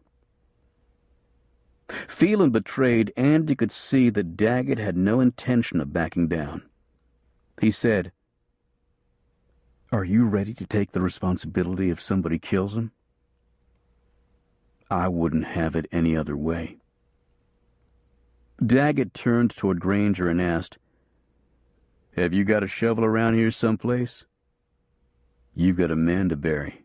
Feeling betrayed, Andy could see that Daggett had no intention of backing down. He said, "Are you ready to take the responsibility if somebody kills him?" "I wouldn't have it any other way." Daggett turned toward Granger and asked, "Have you got a shovel around here someplace? You've got a man to bury."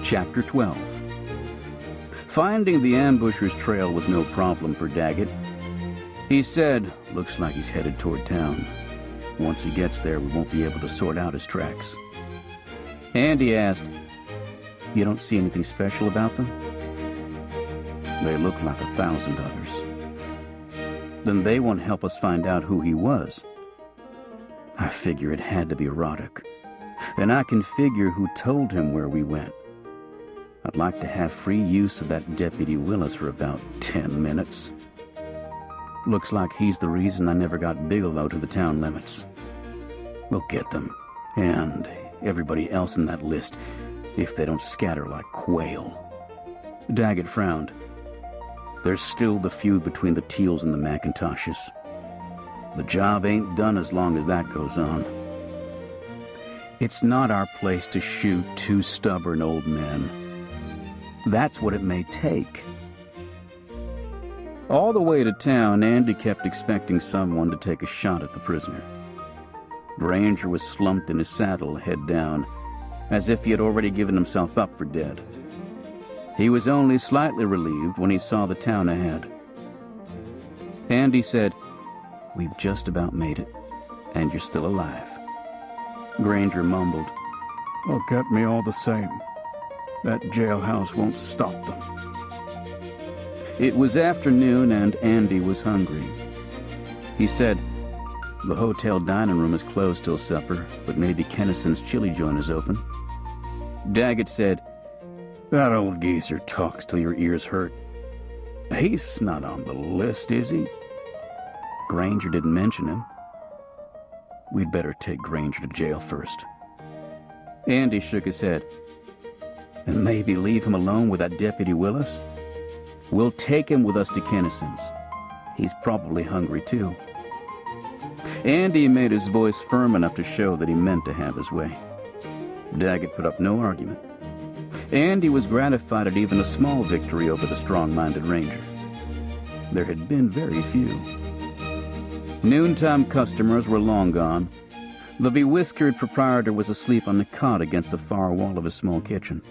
Chapter 12. Finding the ambusher's trail was no problem for Daggett. He said, "Looks like he's headed toward town. Once he gets there, we won't be able to sort out his tracks." Andy asked, "You don't see anything special about them?" "They look like 1,000 others." "Then they won't help us find out who he was." "I figure it had to be Roddick. And I can figure who told him where we went. I'd like to have free use of that Deputy Willis for about 10 minutes. Looks like he's the reason I never got Bigelow to the town limits. We'll get them, and everybody else in that list, if they don't scatter like quail." Daggett frowned. "There's still the feud between the Teals and the McIntoshes. The job ain't done as long as that goes on. It's not our place to shoot two stubborn old men. That's what it may take." All the way to town, Andy kept expecting someone to take a shot at the prisoner. Granger was slumped in his saddle, head down, as if he had already given himself up for dead. He was only slightly relieved when he saw the town ahead. Andy said, "We've just about made it, and you're still alive." Granger mumbled, "They'll get me all the same. That jailhouse won't stop them." It was afternoon, and Andy was hungry. He said, "The hotel dining room is closed till supper, but maybe Kennison's chili joint is open." Daggett said, "That old geezer talks till your ears hurt. He's not on the list, is he?" Granger didn't mention him. "We'd better take Granger to jail first." Andy shook his head. "And maybe leave him alone with that Deputy Willis? We'll take him with us to Kennison's. He's probably hungry, too." Andy made his voice firm enough to show that he meant to have his way. Daggett put up no argument. Andy was gratified at even a small victory over the strong-minded ranger. There had been very few. Noontime customers were long gone. The bewhiskered proprietor was asleep on the cot against the far wall of his small kitchen.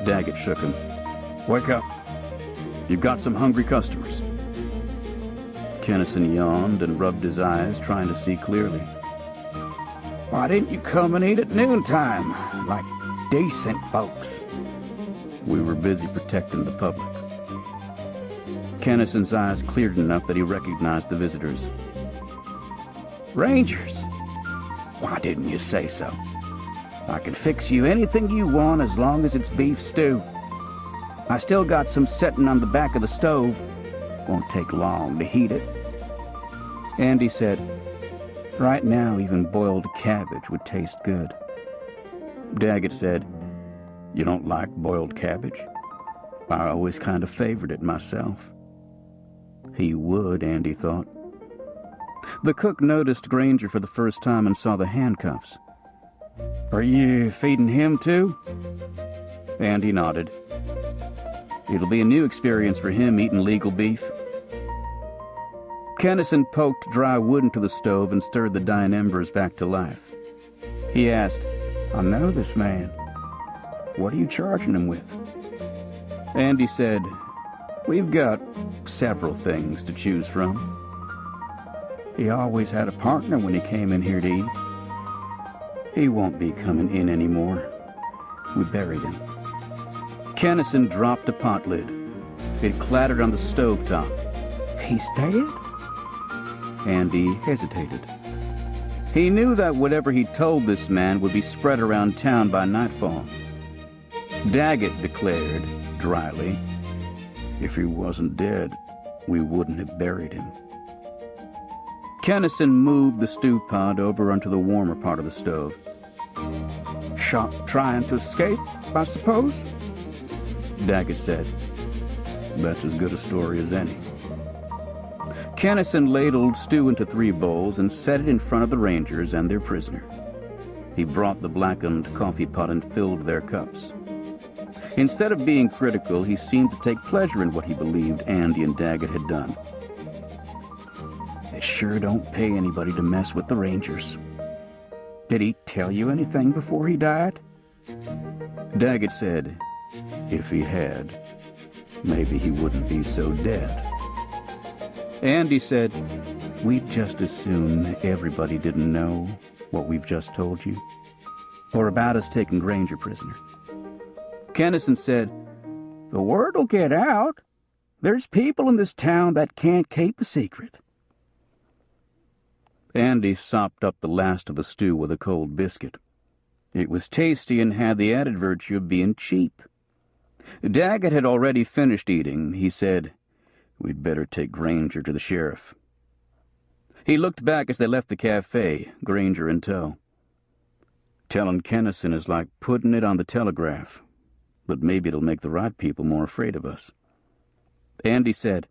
Daggett shook him. Wake up. You've got some hungry customers. Kennison yawned and rubbed his eyes, trying to see clearly. Why didn't you come and eat at noontime, like decent folks? We were busy protecting the public. Kennison's eyes cleared enough that he recognized the visitors. Rangers? Why didn't you say so? I can fix you anything you want as long as it's beef stew. I still got some setting on the back of the stove. Won't take long to heat it. Andy said, right now even boiled cabbage would taste good. Daggett said, you don't like boiled cabbage? I always kind of favored it myself. He would, Andy thought. The cook noticed Granger for the first time and saw the handcuffs. Are you feeding him too? Andy nodded. It'll be a new experience for him eating legal beef. Kennison poked dry wood into the stove and stirred the dying embers back to life. He asked, I know this man. What are you charging him with? Andy said, we've got several things to choose from. He always had a partner when he came in here to eat. He won't be coming in anymore. We buried him. Kennison dropped a pot lid. It clattered on the stovetop. He's dead? Andy hesitated. He knew that whatever he told this man would be spread around town by nightfall. Daggett declared, dryly, if he wasn't dead, we wouldn't have buried him. Kennison moved the stew pot over onto the warmer part of the stove. Shot trying to escape, I suppose? Daggett said. That's as good a story as any. Kennison ladled stew into 3 bowls and set it in front of the Rangers and their prisoner. He brought the blackened coffee pot and filled their cups. Instead of being critical, he seemed to take pleasure in what he believed Andy and Daggett had done. It sure don't pay anybody to mess with the Rangers. Did he tell you anything before he died? Daggett said, if he had, maybe he wouldn't be so dead. Andy said, we'd just as soon everybody didn't know what we've just told you, or about us taking Granger prisoner. Kennison said, the word'll get out. There's people in this town that can't keep a secret. Andy sopped up the last of the stew with a cold biscuit. It was tasty and had the added virtue of being cheap. Daggett had already finished eating. He said, we'd better take Granger to the sheriff. He looked back as they left the cafe, Granger in tow. Telling Kennison is like putting it on the telegraph, but maybe it'll make the right people more afraid of us. Andy said,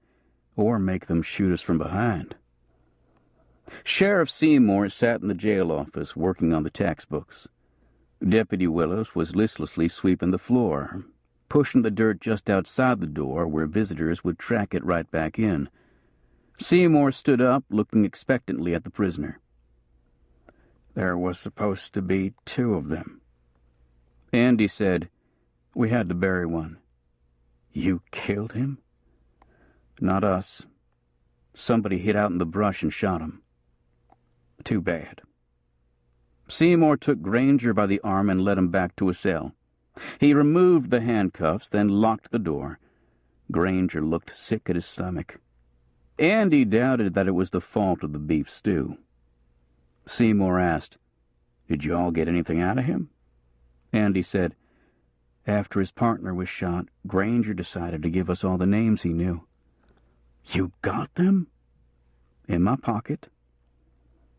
or make them shoot us from behind. Sheriff Seymour sat in the jail office working on the tax books. Deputy Willis was listlessly sweeping the floor, pushing the dirt just outside the door where visitors would track it right back in. Seymour stood up, looking expectantly at the prisoner. There was supposed to be 2 of them. Andy said, we had to bury one. You killed him? Not us. Somebody hid out in the brush and shot him. Too bad. Seymour took Granger by the arm and led him back to a cell. He removed the handcuffs, then locked the door. Granger looked sick at his stomach. Andy doubted that it was the fault of the beef stew. Seymour asked, did you all get anything out of him? Andy said, after his partner was shot, Granger decided to give us all the names he knew. You got them? In my pocket.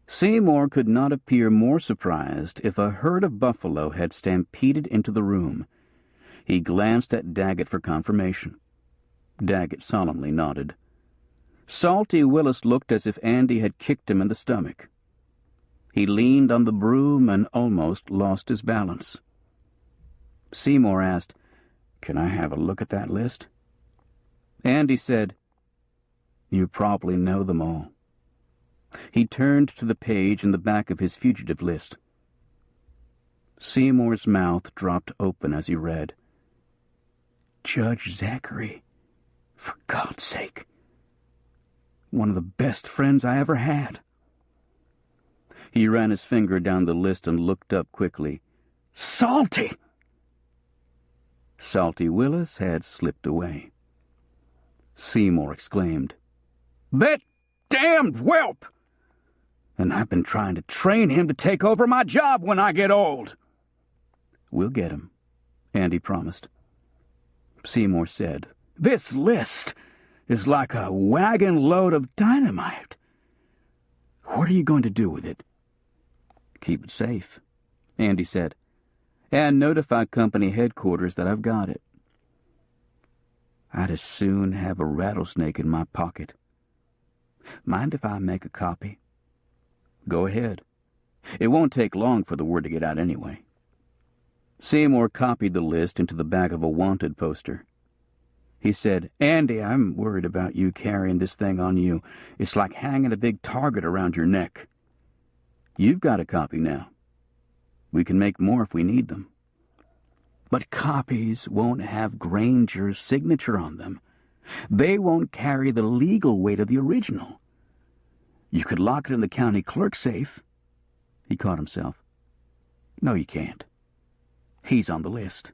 Seymour could not appear more surprised if a herd of buffalo had stampeded into the room. He glanced at Daggett for confirmation. Daggett solemnly nodded. Salty Willis looked as if Andy had kicked him in the stomach. He leaned on the broom and almost lost his balance. Seymour asked, can I have a look at that list? Andy said, you probably know them all. He turned to the page in the back of his fugitive list. Seymour's mouth dropped open as he read. Judge Zachary. For God's sake. One of the best friends I ever had. He ran his finger down the list and looked up quickly. Salty! Salty Willis had slipped away. Seymour exclaimed, "That damned whelp! And I've been trying to train him to take over my job when I get old." "We'll get him," Andy promised. Seymour said, "This list is like a wagon load of dynamite. What are you going to do with it?" "Keep it safe," Andy said, "and notify company headquarters that I've got it." "I'd as soon have a rattlesnake in my pocket. Mind if I make a copy?" "Go ahead. It won't take long for the word to get out anyway." Seymour copied the list into the back of a wanted poster. He said, "Andy, I'm worried about you carrying this thing on you. It's like hanging a big target around your neck. You've got a copy now. We can make more if we need them. But copies won't have Granger's signature on them. They won't carry the legal weight of the original. You could lock it in the county clerk's safe." He caught himself. "No, you can't. He's on the list."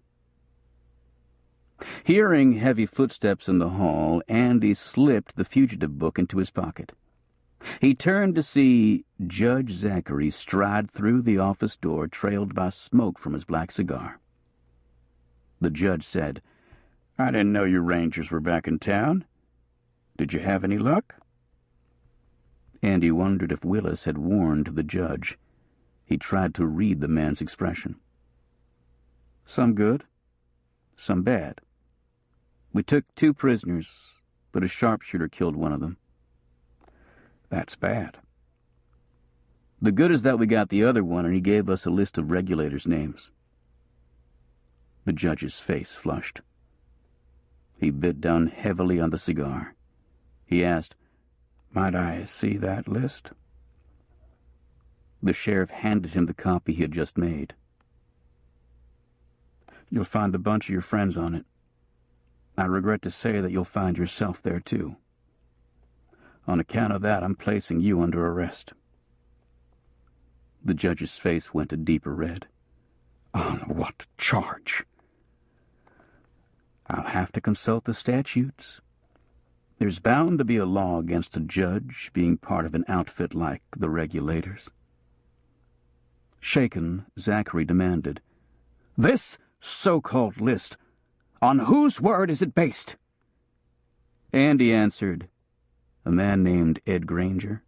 Hearing heavy footsteps in the hall, Andy slipped the fugitive book into his pocket. He turned to see Judge Zachary stride through the office door, trailed by smoke from his black cigar. The judge said, "I didn't know your rangers were back in town. Did you have any luck?" Andy wondered if Willis had warned the judge. He tried to read the man's expression. "Some good, some bad. We took 2 prisoners, but a sharpshooter killed one of them." "That's bad." "The good is that we got the other one, and he gave us a list of regulators' names." The judge's face flushed. He bit down heavily on the cigar. He asked, "Might I see that list?" The sheriff handed him the copy he had just made. "You'll find a bunch of your friends on it. I regret to say that you'll find yourself there, too. On account of that, I'm placing you under arrest." The judge's face went a deeper red. "On what charge?" "I'll have to consult the statutes. There's bound to be a law against a judge being part of an outfit like the regulators." Shaken, Zachary demanded, "This so-called list, on whose word is it based?" Andy answered, "A man named Ed Granger.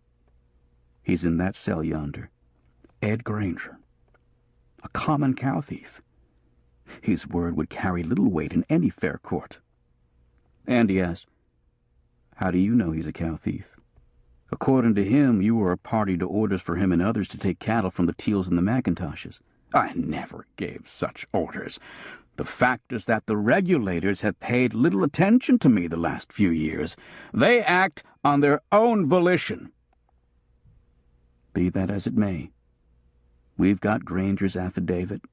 He's in that cell yonder." "Ed Granger? A common cow thief? His word would carry little weight in any fair court." Andy asked, "How do you know he's a cow thief?" "According to him, you were a party to orders for him and others to take cattle from the Teals and the McIntoshes." "I never gave such orders. The fact is that the regulators have paid little attention to me the last few years. They act on their own volition." "Be that as it may, we've got Granger's affidavit,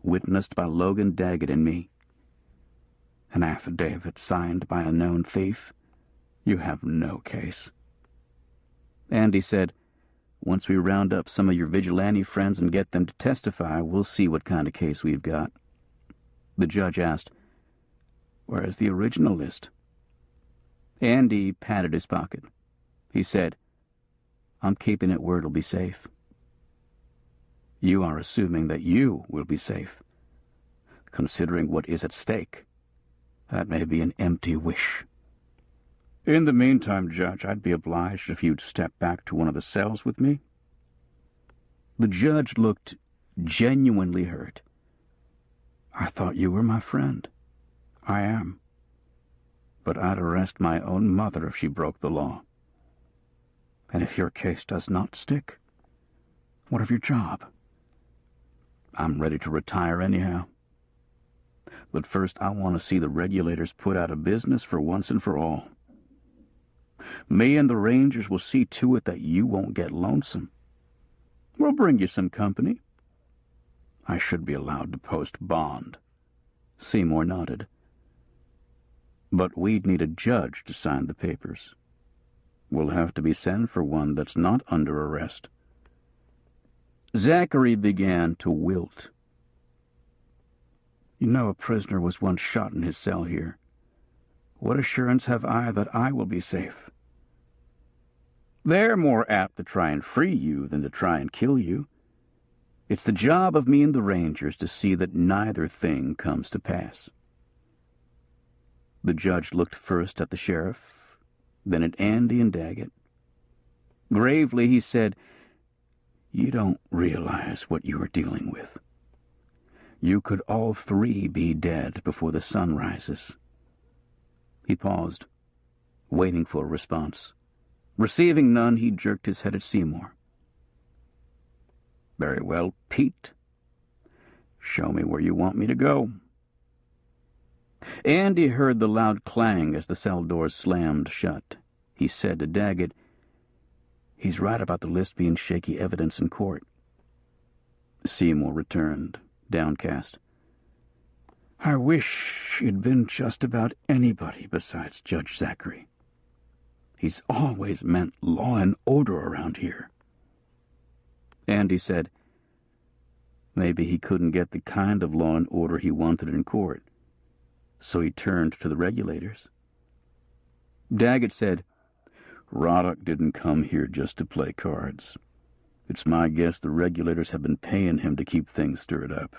witnessed by Logan Daggett and me." "An affidavit signed by a known thief? You have no case." Andy said, "Once we round up some of your vigilante friends and get them to testify, we'll see what kind of case we've got." The judge asked, "Where's the original list?" Andy patted his pocket. He said, "I'm keeping it where it'll be safe." "You are assuming that you will be safe. Considering what is at stake, that may be an empty wish." "In the meantime, Judge, I'd be obliged if you'd step back to one of the cells with me." The judge looked genuinely hurt. "I thought you were my friend." "I am. But I'd arrest my own mother if she broke the law. And if your case does not stick, what of your job?" "I'm ready to retire anyhow. But first I want to see the regulators put out of business for once and for all. Me and the Rangers will see to it that you won't get lonesome. We'll bring you some company. I should be allowed to post bond." Seymour nodded. But we'd need a judge to sign the papers. We'll have to be sent for one that's not under arrest." Zachary began to wilt. "You know, a prisoner was once shot in his cell here. What assurance have I that I will be safe?" "They're more apt to try and free you than to try and kill you. It's the job of me and the Rangers to see that neither thing comes to pass." The judge looked first at the sheriff, then at Andy and Daggett. Gravely he said, "You don't realize what you are dealing with. You could all three be dead before the sun rises." He paused, waiting for a response. Receiving none, he jerked his head at Seymour. "Very well, Pete. Show me where you want me to go." Andy heard the loud clang as the cell doors slammed shut. He said to Daggett, "He's right about the list being shaky evidence in court." Seymour returned, downcast. "I wish it'd been just about anybody besides Judge Zachary. He's always meant law and order around here." Andy said, "Maybe he couldn't get the kind of law and order he wanted in court, so he turned to the regulators." Daggett said, "Roddock didn't come here just to play cards. It's my guess the regulators have been paying him to keep things stirred up.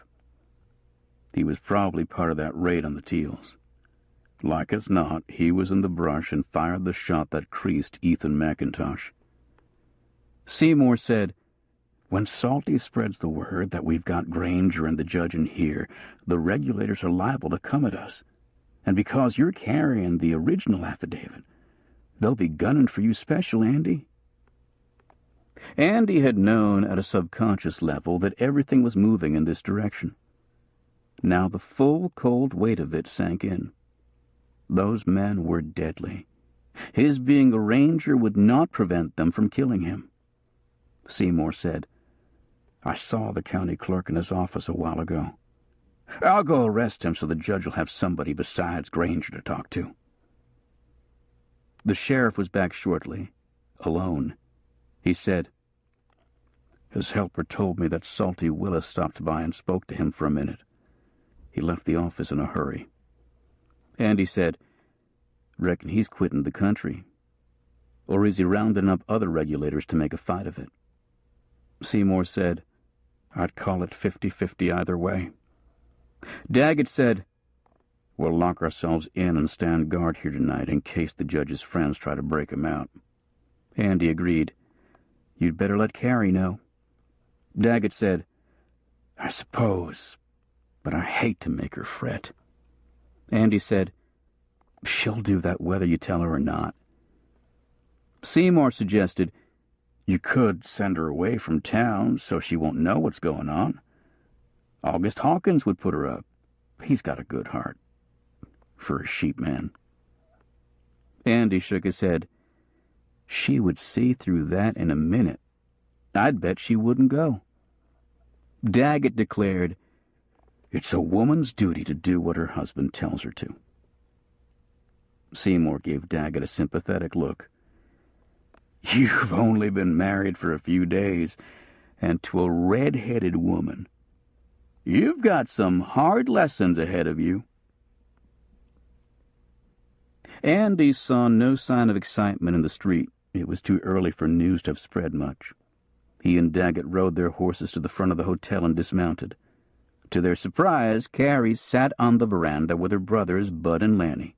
He was probably part of that raid on the Teals. Like as not, he was in the brush and fired the shot that creased Ethan McIntosh." Seymour said, "When Salty spreads the word that we've got Granger and the judge in here, the regulators are liable to come at us. And because you're carrying the original affidavit, they'll be gunning for you special, Andy." Andy had known at a subconscious level that everything was moving in this direction. Now the full, cold weight of it sank in. Those men were deadly. His being a ranger would not prevent them from killing him. Seymour said, "I saw the county clerk in his office a while ago. I'll go arrest him so the judge will have somebody besides Granger to talk to." The sheriff was back shortly, alone. He said, "His helper told me that Salty Willis stopped by and spoke to him for a minute. He left the office in a hurry." Andy said, "Reckon he's quitting the country. Or is he rounding up other regulators to make a fight of it?" Seymour said, "I'd call it 50-50 either way." Daggett said, "We'll lock ourselves in and stand guard here tonight in case the judge's friends try to break him out." Andy agreed. "You'd better let Carrie know." Daggett said, "I suppose, but I hate to make her fret." Andy said, "She'll do that whether you tell her or not." Seymour suggested, "You could send her away from town so she won't know what's going on. August Hawkins would put her up. He's got a good heart. For a sheep man." Andy shook his head. "She would see through that in a minute. I'd bet she wouldn't go." Daggett declared, "It's a woman's duty to do what her husband tells her to." Seymour gave Daggett a sympathetic look. "You've only been married for a few days, and to a red-headed woman. You've got some hard lessons ahead of you." Andy saw no sign of excitement in the street. It was too early for news to have spread much. He and Daggett rode their horses to the front of the hotel and dismounted. To their surprise, Carrie sat on the veranda with her brothers, Bud and Lanny.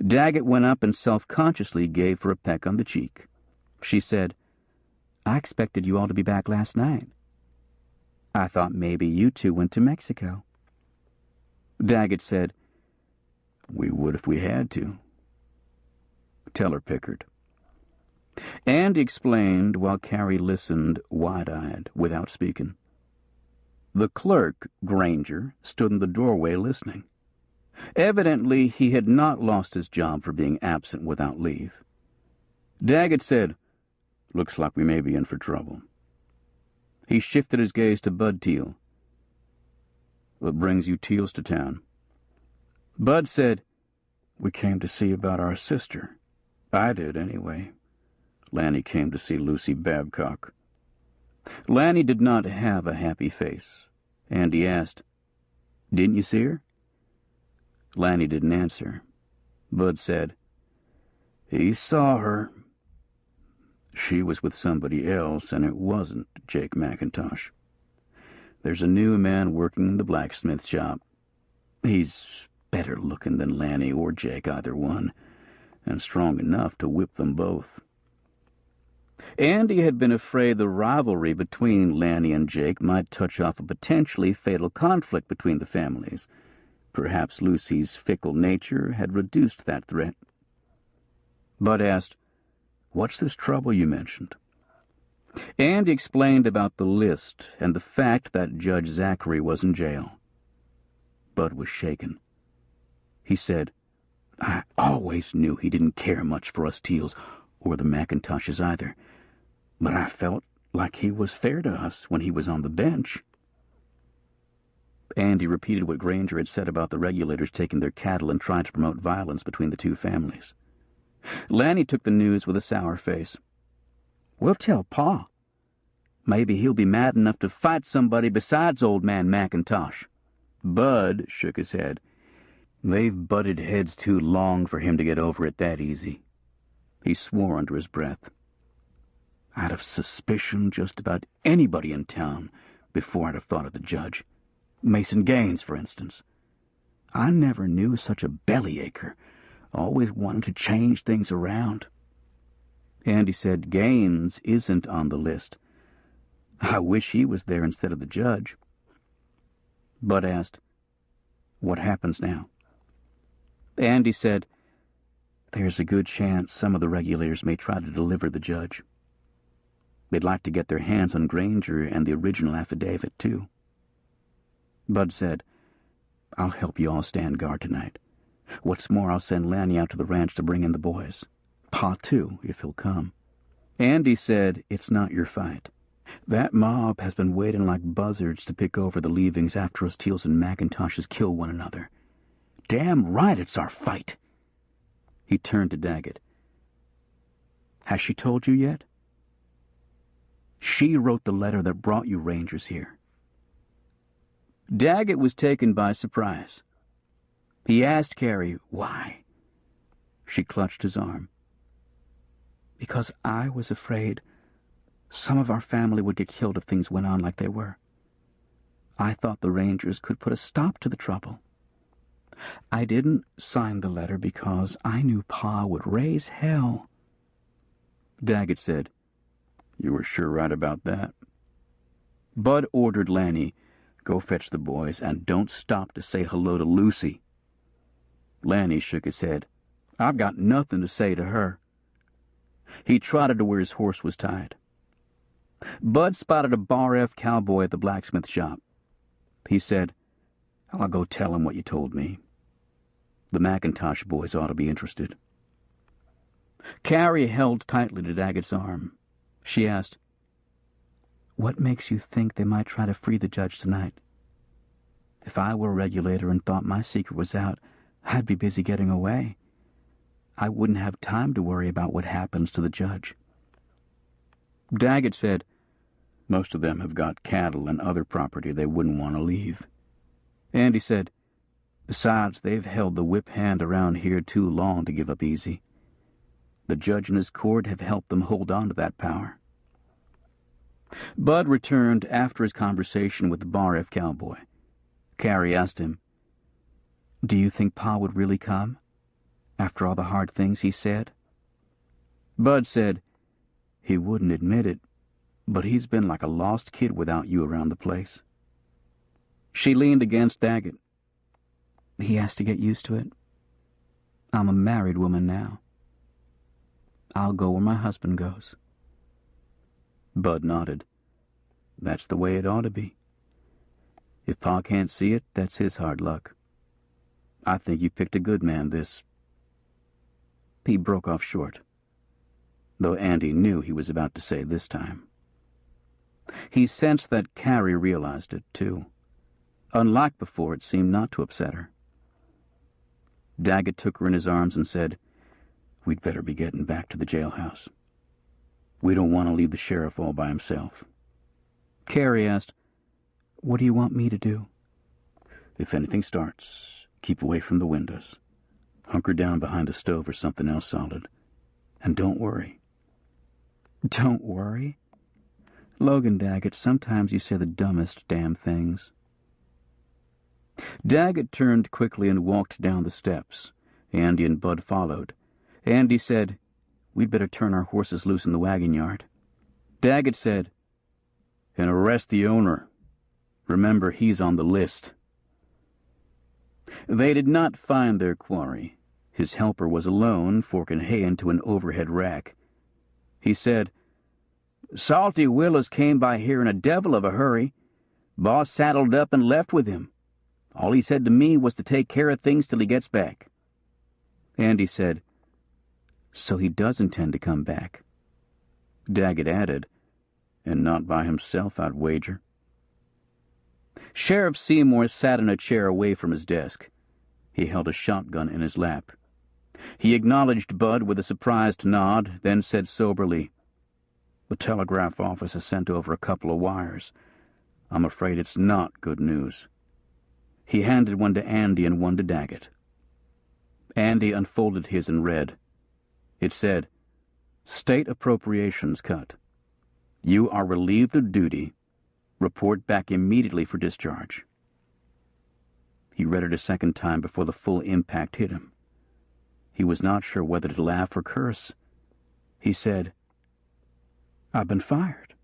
Daggett went up and self-consciously gave her a peck on the cheek. She said, "I expected you all to be back last night. I thought maybe you two went to Mexico." Daggett said, "We would if we had to." "Tell her, Pickard." Andy explained while Carrie listened, wide-eyed, without speaking. The clerk, Granger, stood in the doorway listening. Evidently, he had not lost his job for being absent without leave. Daggett said, "Looks like we may be in for trouble." He shifted his gaze to Bud Teal. "What brings you Teals to town?" Bud said, We came to see about our sister. I did, anyway. Lanny came to see Lucy Babcock. Lanny did not have a happy face. Andy asked, "Didn't you see her?" Lanny didn't answer. Bud said, "He saw her. She was with somebody else, and it wasn't Jake McIntosh. There's a new man working in the blacksmith shop. He's better looking than Lanny or Jake, either one, and strong enough to whip them both." Andy had been afraid the rivalry between Lanny and Jake might touch off a potentially fatal conflict between the families. Perhaps Lucy's fickle nature had reduced that threat. Bud asked, "What's this trouble you mentioned?" Andy explained about the list and the fact that Judge Zachary was in jail. Bud was shaken. He said, "I always knew he didn't care much for us Teals, or the McIntoshes either, but I felt like he was fair to us when he was on the bench." Andy repeated what Granger had said about the regulators taking their cattle and trying to promote violence between the two families. Lanny took the news with a sour face. "We'll tell Pa. Maybe he'll be mad enough to fight somebody besides old man McIntosh." Bud shook his head. "They've butted heads too long for him to get over it that easy." He swore under his breath. "I'd have suspicioned just about anybody in town before I'd have thought of the judge. Mason Gaines, for instance. I never knew such a bellyacher, always wanting to change things around." Andy said, "Gaines isn't on the list. I wish he was there instead of the judge." Bud asked, "What happens now?" Andy said, "There's a good chance some of the regulators may try to deliver the judge. They'd like to get their hands on Granger and the original affidavit, too." Bud said, "I'll help you all stand guard tonight. What's more, I'll send Lanny out to the ranch to bring in the boys. Pa, too, if he'll come." Andy said, "It's not your fight. That mob has been waiting like buzzards to pick over the leavings after us Teals and McIntoshes kill one another. Damn right it's our fight." He turned to Daggett. "Has she told you yet?" "She wrote the letter that brought you Rangers here." Daggett was taken by surprise. He asked Carrie, "Why?" She clutched his arm. "Because I was afraid some of our family would get killed if things went on like they were. I thought the Rangers could put a stop to the trouble. I didn't sign the letter because I knew Pa would raise hell." Daggett said, "You were sure right about that." Bud ordered Lanny, "Go fetch the boys, and don't stop to say hello to Lucy." Lanny shook his head. "I've got nothing to say to her." He trotted to where his horse was tied. Bud spotted a Bar F cowboy at the blacksmith shop. He said, "I'll go tell him what you told me. The McIntosh boys ought to be interested." Carrie held tightly to Daggett's arm. She asked, "What makes you think they might try to free the judge tonight? If I were a regulator and thought my secret was out, I'd be busy getting away. I wouldn't have time to worry about what happens to the judge." Daggett said, "Most of them have got cattle and other property they wouldn't want to leave." Andy said, "Besides, they've held the whip hand around here too long to give up easy. The judge and his court have helped them hold on to that power." Bud returned after his conversation with the Bar F cowboy. Carrie asked him, "Do you think Pa would really come, after all the hard things he said?" Bud said, "He wouldn't admit it, but he's been like a lost kid without you around the place." She leaned against Daggett. "He has to get used to it. I'm a married woman now. I'll go where my husband goes." Bud nodded. "That's the way it ought to be. If Pa can't see it, that's his hard luck. I think you picked a good man this—" He broke off short, though Andy knew he was about to say this time. He sensed that Carrie realized it, too. Unlike before, it seemed not to upset her. Daggett took her in his arms and said, "We'd better be getting back to the jailhouse. We don't want to leave the sheriff all by himself." Carrie asked, "What do you want me to do?" "If anything starts, keep away from the windows. Hunker down behind a stove or something else solid. And don't worry." "Don't worry? Logan Daggett, sometimes you say the dumbest damn things." Daggett turned quickly and walked down the steps. Andy and Bud followed. Andy said, "We'd better turn our horses loose in the wagon yard." Daggett said, "And arrest the owner. Remember, he's on the list." They did not find their quarry. His helper was alone, forking hay into an overhead rack. He said, "Salty Willis came by here in a devil of a hurry. Boss saddled up and left with him. All he said to me was to take care of things till he gets back." Andy said, "So he does intend to come back." Daggett added, "And not by himself, I'd wager." Sheriff Seymour sat in a chair away from his desk. He held a shotgun in his lap. He acknowledged Bud with a surprised nod, then said soberly, "The telegraph office has sent over a couple of wires. I'm afraid it's not good news." He handed one to Andy and one to Daggett. Andy unfolded his and read. It said, "State appropriations cut. You are relieved of duty. Report back immediately for discharge." He read it a second time before the full impact hit him. He was not sure whether to laugh or curse. He said, "I've been fired."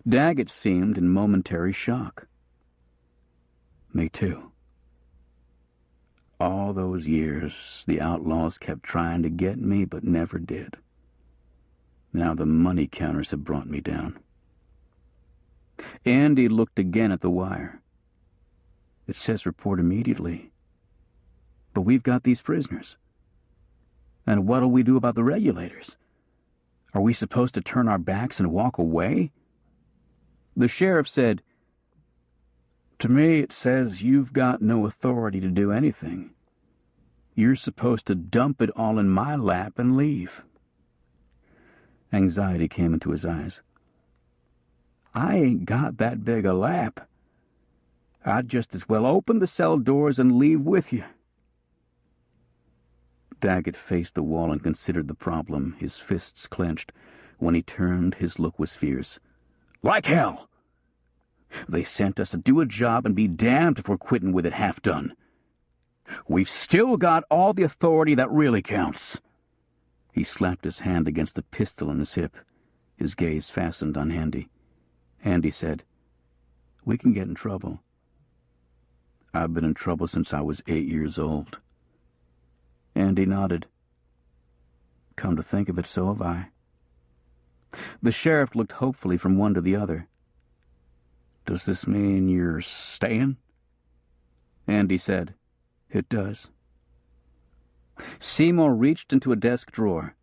Daggett seemed in momentary shock. "Me too. All those years, the outlaws kept trying to get me, but never did. Now the money counters have brought me down." Andy looked again at the wire. "It says report immediately. But we've got these prisoners. And what'll we do about the regulators? Are we supposed to turn our backs and walk away?" The sheriff said, "To me, it says you've got no authority to do anything. You're supposed to dump it all in my lap and leave." Anxiety came into his eyes. "I ain't got that big a lap. I'd just as well open the cell doors and leave with you." Daggett faced the wall and considered the problem, his fists clenched. When he turned, his look was fierce. "Like hell! They sent us to do a job and be damned if we're quitting with it half done. We've still got all the authority that really counts." He slapped his hand against the pistol on his hip. His gaze fastened on Andy. Andy said, "We can get in trouble. I've been in trouble since I was 8 years old." Andy nodded. "Come to think of it, so have I." The sheriff looked hopefully from one to the other. "Does this mean you're staying?" Andy said, "It does." Seymour reached into a desk drawer.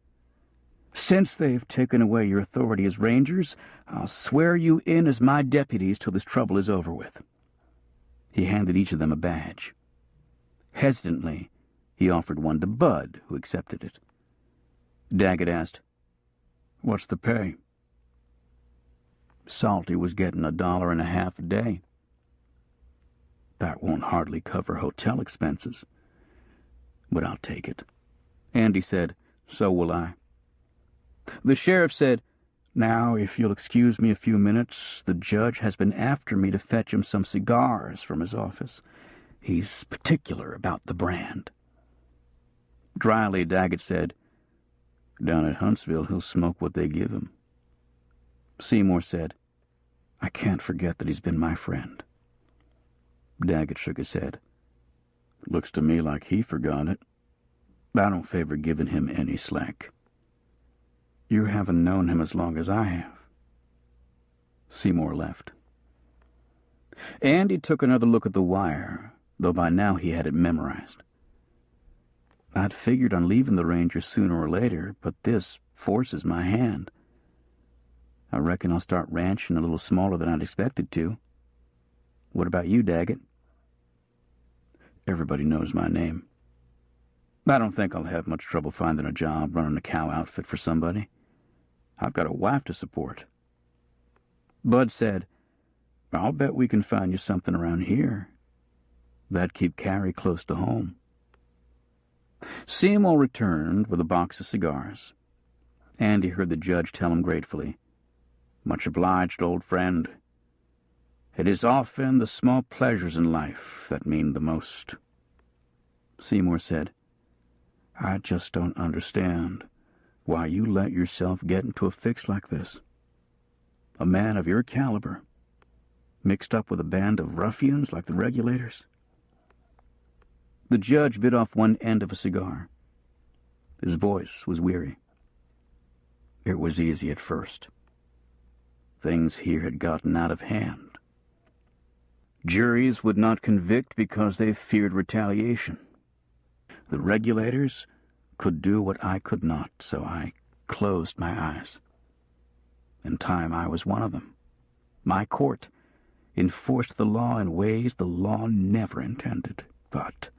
"Since they've taken away your authority as rangers, I'll swear you in as my deputies till this trouble is over with." He handed each of them a badge. Hesitantly, he offered one to Bud, who accepted it. Daggett asked, "What's the pay?" Salty was getting $1.50 a day. "That won't hardly cover hotel expenses. But I'll take it." Andy said, "So will I." The sheriff said, "Now, if you'll excuse me a few minutes, the judge has been after me to fetch him some cigars from his office. He's particular about the brand." Dryly, Daggett said, "Down at Huntsville, he'll smoke what they give him." Seymour said, "I can't forget that he's been my friend." Daggett shook his head. "Looks to me like he forgot it. I don't favor giving him any slack." "You haven't known him as long as I have." Seymour left. Andy took another look at the wire, though by now he had it memorized. "I'd figured on leaving the Rangers sooner or later, but this forces my hand. I reckon I'll start ranching a little smaller than I'd expected to. What about you, Daggett?" Everybody knows my name. I don't think I'll have much trouble finding a job running a cow outfit for somebody. I've got a wife to support. Bud said, I'll bet we can find you something around here. That'd keep Carrie close to home. Seymour returned with a box of cigars. Andy heard the judge tell him gratefully, Much obliged, old friend. It is often the small pleasures in life that mean the most. Seymour said, I just don't understand why you let yourself get into a fix like this. A man of your caliber, mixed up with a band of ruffians like the regulators. The judge bit off one end of a cigar. His voice was weary. It was easy at first. Things here had gotten out of hand. Juries would not convict because they feared retaliation. The regulators could do what I could not, so I closed my eyes. In time I was one of them. My court enforced the law in ways the law never intended, but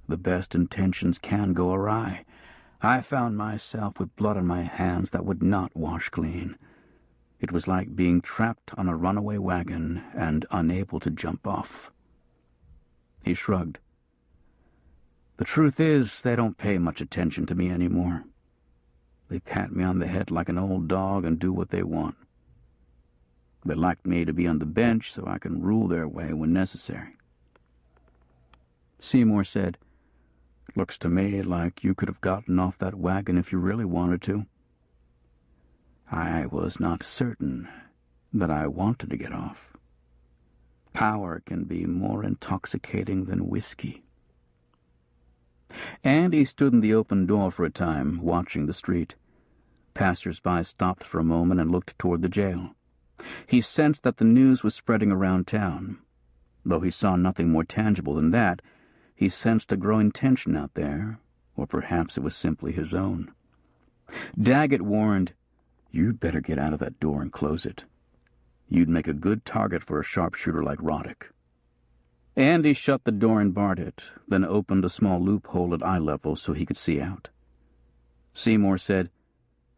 the best intentions can go awry. I found myself with blood on my hands that would not wash clean. It was like being trapped on a runaway wagon and unable to jump off. He shrugged. The truth is, they don't pay much attention to me anymore. They pat me on the head like an old dog and do what they want. They like me to be on the bench so I can rule their way when necessary. Seymour said, Looks to me like you could have gotten off that wagon if you really wanted to. I was not certain that I wanted to get off. Power can be more intoxicating than whiskey. Andy stood in the open door for a time, watching the street. Passers-by stopped for a moment and looked toward the jail. He sensed that the news was spreading around town. Though he saw nothing more tangible than that, he sensed a growing tension out there, or perhaps it was simply his own. Daggett warned, You'd better get out of that door and close it. You'd make a good target for a sharpshooter like Roddick. Andy shut the door and barred it, then opened a small loophole at eye level so he could see out. Seymour said,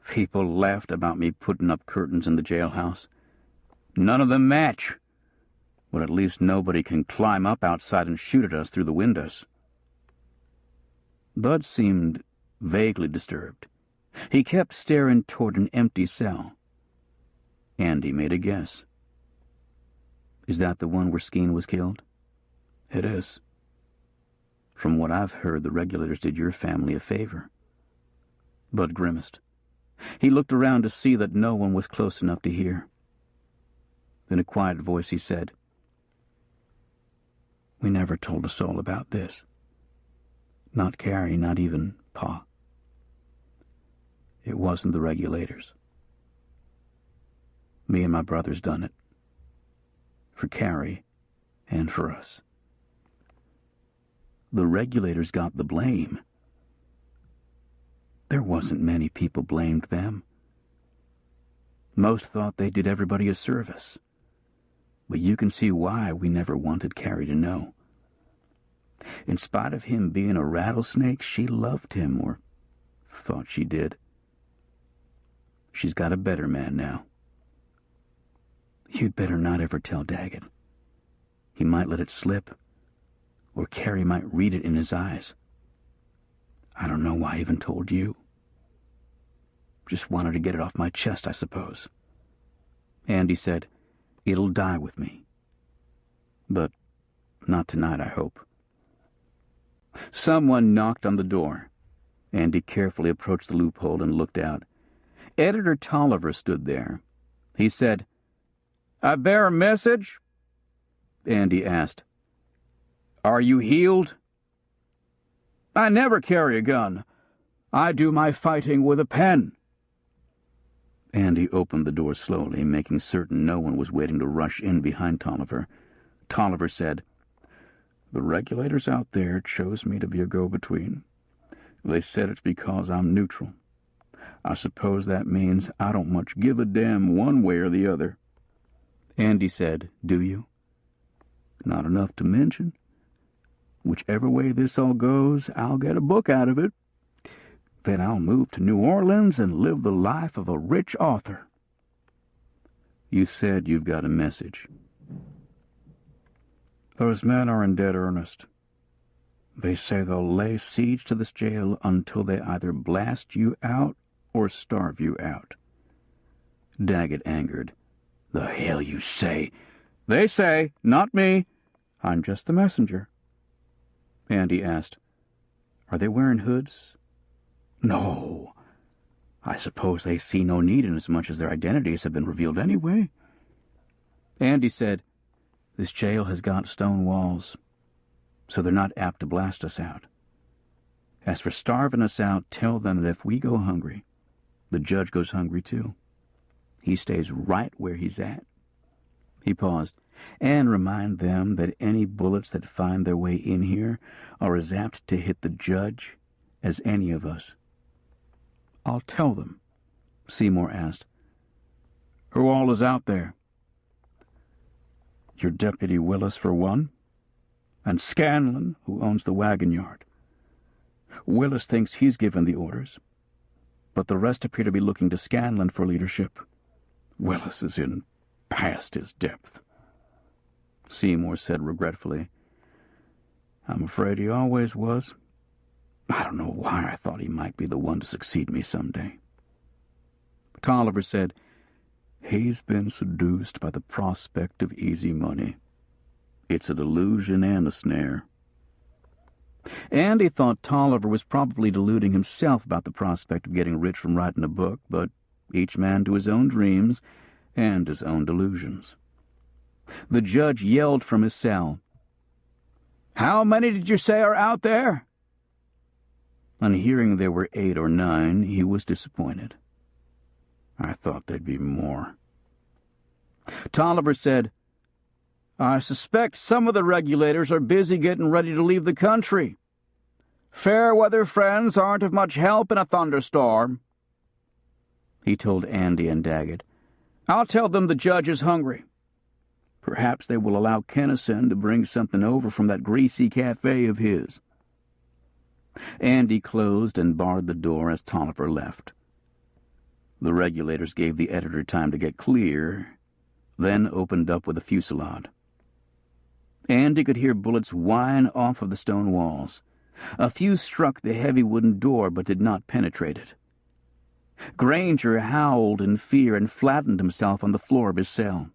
People laughed about me putting up curtains in the jailhouse. None of them match. But at least nobody can climb up outside and shoot at us through the windows. Bud seemed vaguely disturbed. He kept staring toward an empty cell. Andy made a guess. Is that the one where Skeen was killed? It is. From what I've heard, the regulators did your family a favor. Bud grimaced. He looked around to see that no one was close enough to hear. In a quiet voice he said, We never told a soul about this. Not Carrie, not even Pa. It wasn't the regulators. Me and my brothers done it. For Carrie and for us. The regulators got the blame. There wasn't many people blamed them. Most thought they did everybody a service. But you can see why we never wanted Carrie to know. In spite of him being a rattlesnake, she loved him, or thought she did. She's got a better man now. You'd better not ever tell Daggett. He might let it slip, or Carrie might read it in his eyes. I don't know why I even told you. Just wanted to get it off my chest, I suppose. Andy said, It'll die with me. But not tonight, I hope. Someone knocked on the door. Andy carefully approached the loophole and looked out. Editor Tolliver stood there. He said, I bear a message? Andy asked. Are you healed? I never carry a gun. I do my fighting with a pen. Andy opened the door slowly, making certain no one was waiting to rush in behind Tolliver. Tolliver said, The regulators out there chose me to be a go-between. They said it's because I'm neutral. I suppose that means I don't much give a damn one way or the other. Andy said, Do you? Not enough to mention. Whichever way this all goes, I'll get a book out of it. Then I'll move to New Orleans and live the life of a rich author." "You said you've got a message." "Those men are in dead earnest. They say they'll lay siege to this jail until they either blast you out or starve you out." Daggett angered. "The hell you say?" "They say, not me. I'm just the messenger." Andy asked, "Are they wearing hoods?" "No. I suppose they see no need inasmuch as their identities have been revealed anyway." Andy said, "This jail has got stone walls, so they're not apt to blast us out. As for starving us out, tell them that if we go hungry, the judge goes hungry too. He stays right where he's at." He paused. "And remind them that any bullets that find their way in here are as apt to hit the judge as any of us." "I'll tell them," Seymour asked. "Who all is out there?" "Your Deputy Willis, for one, and Scanlon, who owns the wagon yard. Willis thinks he's given the orders, but the rest appear to be looking to Scanlon for leadership. Willis is in past his depth." Seymour said regretfully, "I'm afraid he always was. I don't know why I thought he might be the one to succeed me someday." Tolliver said, "He's been seduced by the prospect of easy money. It's a delusion and a snare." Andy thought Tolliver was probably deluding himself about the prospect of getting rich from writing a book, but each man to his own dreams and his own delusions. The judge yelled from his cell, "How many did you say are out there?" On hearing there were 8 or 9, he was disappointed. "I thought there'd be more." Tolliver said, "I suspect some of the regulators are busy getting ready to leave the country. Fair-weather friends aren't of much help in a thunderstorm." He told Andy and Daggett, "I'll tell them the judge is hungry. Perhaps they will allow Kennison to bring something over from that greasy cafe of his." Andy closed and barred the door as Tolliver left. The regulators gave the editor time to get clear, then opened up with a fusillade. Andy could hear bullets whine off of the stone walls. A few struck the heavy wooden door but did not penetrate it. Granger howled in fear and flattened himself on the floor of his cell.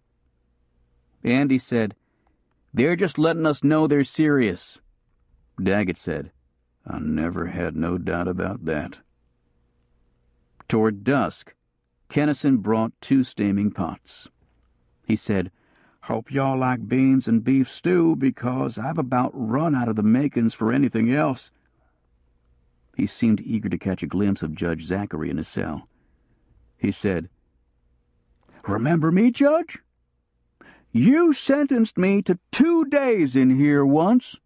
Andy said, "They're just letting us know they're serious." Daggett said, "I never had no doubt about that." Toward dusk, Kennison brought 2 steaming pots. He said, "Hope y'all like beans and beef stew, because I've about run out of the makings for anything else." He seemed eager to catch a glimpse of Judge Zachary in his cell. He said, "Remember me, Judge? You sentenced me to 2 days in here once.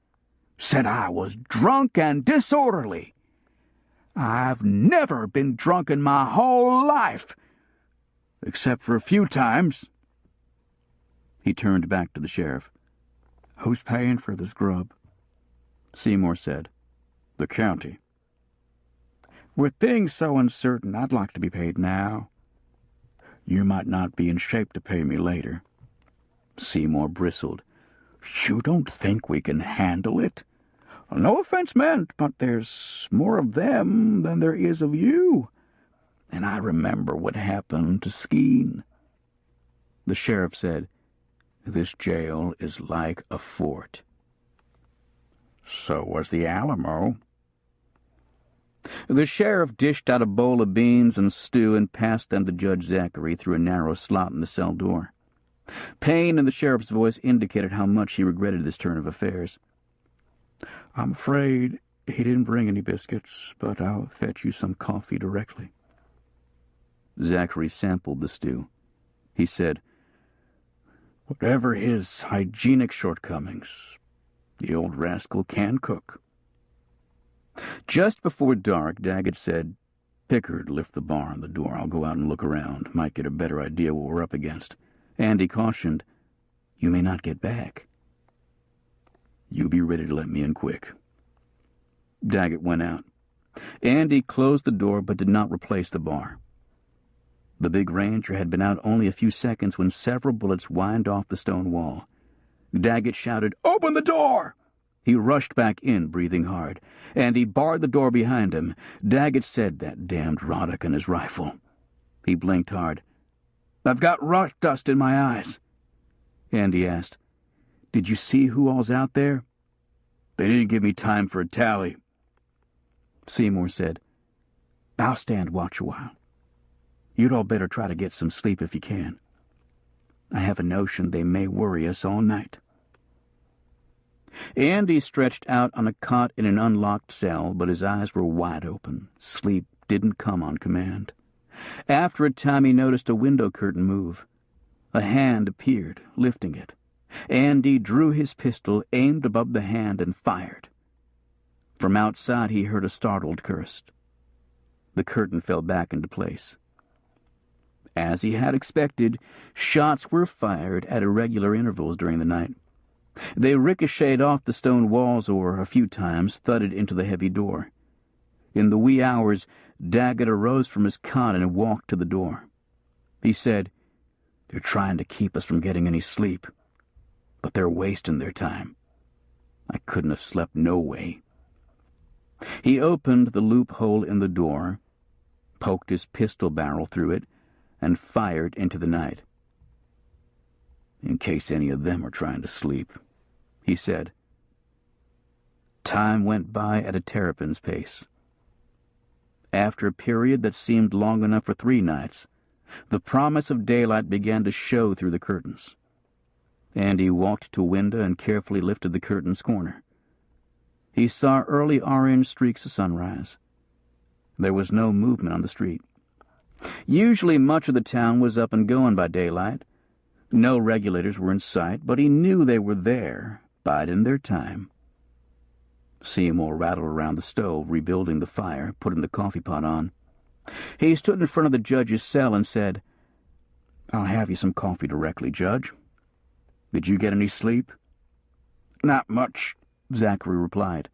Said I was drunk and disorderly. I've never been drunk in my whole life, except for a few times." He turned back to the sheriff. "Who's paying for this grub?" Seymour said, "The county. With things so uncertain, I'd like to be paid now. You might not be in shape to pay me later." Seymour bristled. "You don't think we can handle it? No offense meant, but there's more of them than there is of you. And I remember what happened to Skeen." The sheriff said, "This jail is like a fort." "So was the Alamo." The sheriff dished out a bowl of beans and stew and passed them to Judge Zachary through a narrow slot in the cell door. Pain in the sheriff's voice indicated how much he regretted this turn of affairs. "I'm afraid he didn't bring any biscuits, but I'll fetch you some coffee directly." Zachary sampled the stew. He said, "Whatever his hygienic shortcomings, the old rascal can cook." Just before dark, Daggett said, "Pickard, lift the bar on the door. I'll go out and look around. Might get a better idea what we're up against." Andy cautioned, "You may not get back." You be ready to let me in quick." Daggett went out. Andy closed the door but did not replace the bar. The big ranger had been out only a few seconds when several bullets whined off the stone wall. Daggett shouted, "Open the door!" He rushed back in, breathing hard. Andy barred the door behind him. Daggett said, "That damned Roddick and his rifle." He blinked hard. "I've got rock dust in my eyes." Andy asked, "Did you see who all's out there?" "They didn't give me time for a tally." Seymour said, "I'll stand watch a while. You'd all better try to get some sleep if you can. I have a notion they may worry us all night." Andy stretched out on a cot in an unlocked cell, but his eyes were wide open. Sleep didn't come on command. After a time he noticed a window curtain move. A hand appeared, lifting it. Andy drew his pistol, aimed above the hand, and fired. From outside he heard a startled curse. The curtain fell back into place. As he had expected, shots were fired at irregular intervals during the night. They ricocheted off the stone walls or, a few times, thudded into the heavy door. In the wee hours, Daggett arose from his cot and walked to the door. He said, "They're trying to keep us from getting any sleep, but they're wasting their time. I couldn't have slept no way." He opened the loophole in the door, poked his pistol barrel through it, and fired into the night. "In case any of them are trying to sleep," he said. Time went by at a terrapin's pace. After a period that seemed long enough for 3 nights, the promise of daylight began to show through the curtains. Andy walked to a window and carefully lifted the curtain's corner. He saw early orange streaks of sunrise. There was no movement on the street. Usually much of the town was up and going by daylight. No regulators were in sight, but he knew they were there, biding their time. Seymour rattled around the stove, rebuilding the fire, putting the coffee pot on. He stood in front of the judge's cell and said, "I'll have you some coffee directly, Judge. Did you get any sleep?" "Not much," Zachary replied.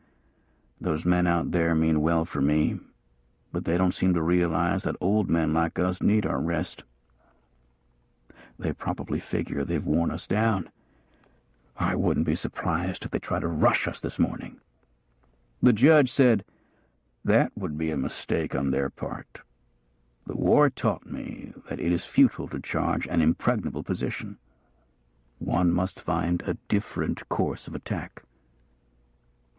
"Those men out there mean well for me, but they don't seem to realize that old men like us need our rest. They probably figure they've worn us down. I wouldn't be surprised if they try to rush us this morning." The judge said, "That would be a mistake on their part. The war taught me that it is futile to charge an impregnable position. One must find a different course of attack."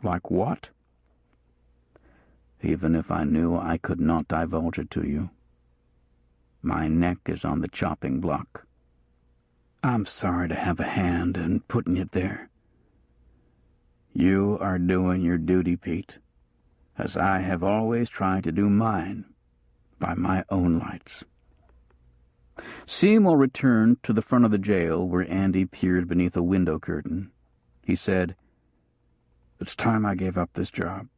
"Like what?" "Even if I knew I could not divulge it to you. My neck is on the chopping block. I'm sorry to have a hand in putting it there." "You are doing your duty, Pete, as I have always tried to do mine, by my own lights." Seymour returned to the front of the jail where Andy peered beneath a window curtain. He said, "It's time I gave up this job.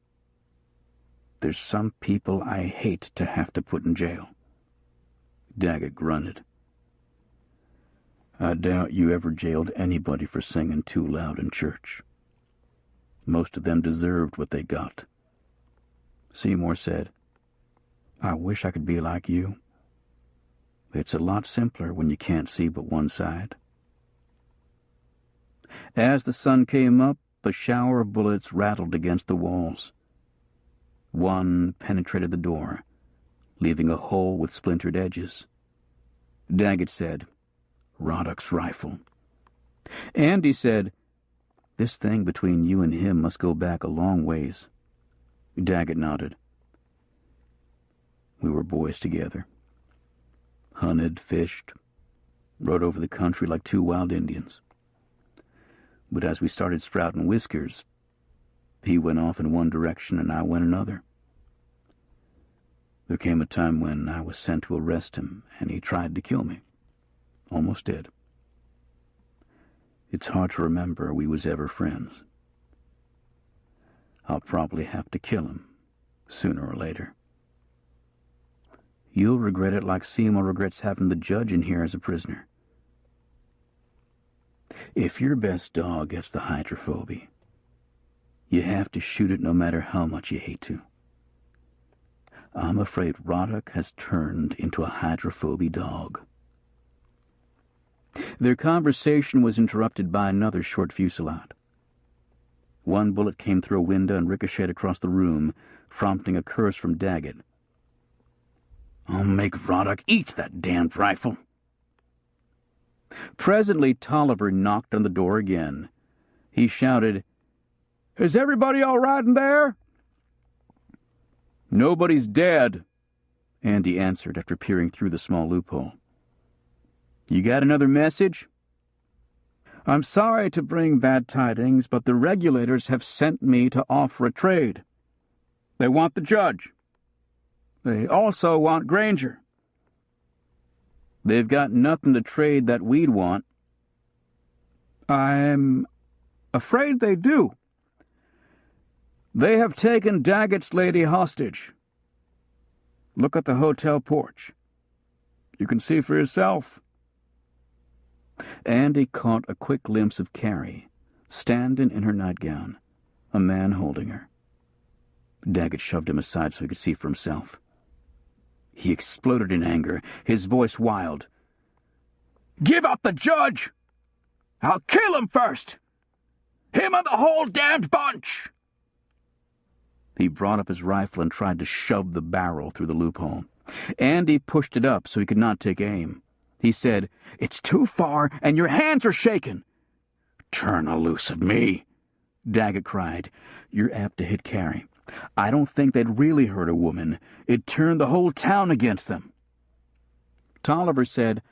There's some people I hate to have to put in jail." Daggett grunted. "I doubt you ever jailed anybody for singing too loud in church. Most of them deserved what they got." Seymour said, "I wish I could be like you. It's a lot simpler when you can't see but one side." As the sun came up, a shower of bullets rattled against the walls. One penetrated the door, leaving a hole with splintered edges. Daggett said, "Roddick's rifle." Andy said, "This thing between you and him must go back a long ways." Daggett nodded. "We were boys together. Hunted, fished, rode over the country like 2 wild Indians. But as we started sprouting whiskers, he went off in one direction and I went another. There came a time when I was sent to arrest him, and he tried to kill me. Almost did. It's hard to remember we was ever friends. I'll probably have to kill him, sooner or later. You'll regret it like Seymour regrets having the judge in here as a prisoner. If your best dog gets the hydrophobia, You have to shoot it no matter how much you hate to. I'm afraid Roddock has turned into a hydrophobic dog." Their conversation was interrupted by another short fusillade. One bullet came through a window and ricocheted across the room, prompting a curse from Daggett. "I'll make Roddock eat that damned rifle." Presently, Tolliver knocked on the door again. He shouted, "Is everybody all right in there?" "Nobody's dead," Andy answered after peering through the small loophole. "You got another message?" "I'm sorry to bring bad tidings, but the regulators have sent me to offer a trade. They want the judge. They also want Granger." "They've got nothing to trade that we'd want." "I'm afraid they do. They have taken Daggett's lady hostage. Look at the hotel porch. You can see for yourself." Andy caught a quick glimpse of Carrie, standing in her nightgown, a man holding her. Daggett shoved him aside so he could see for himself. He exploded in anger, his voice wild. "Give up the judge! I'll kill him first! Him and the whole damned bunch!" He brought up his rifle and tried to shove the barrel through the loophole. Andy pushed it up so he could not take aim. He said, "It's too far, and your hands are shaking." "Turn loose of me," Daggett cried. "You're apt to hit Carrie. I don't think they'd really hurt a woman. It'd turn the whole town against them." Tolliver said,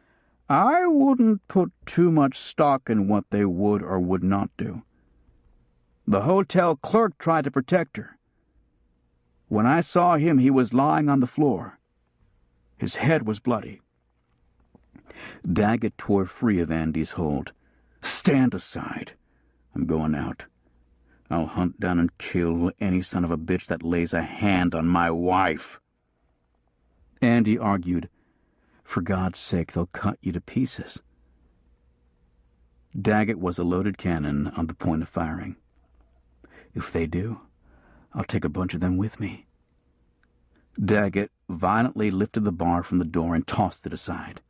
"I wouldn't put too much stock in what they would or would not do. The hotel clerk tried to protect her. When I saw him, he was lying on the floor. His head was bloody." Daggett tore free of Andy's hold. "Stand aside. I'm going out. I'll hunt down and kill any son of a bitch that lays a hand on my wife." Andy argued, "For God's sake, they'll cut you to pieces." Daggett was a loaded cannon on the point of firing. "If they do, I'll take a bunch of them with me." Daggett violently lifted the bar from the door and tossed it aside.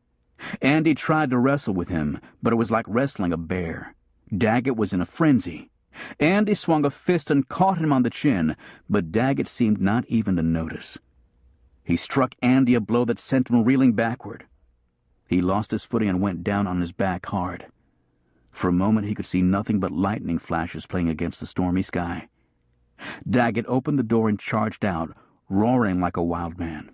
Andy tried to wrestle with him, but it was like wrestling a bear. Daggett was in a frenzy. Andy swung a fist and caught him on the chin, but Daggett seemed not even to notice. He struck Andy a blow that sent him reeling backward. He lost his footing and went down on his back hard. For a moment he could see nothing but lightning flashes playing against the stormy sky. Daggett opened the door and charged out, roaring like a wild man.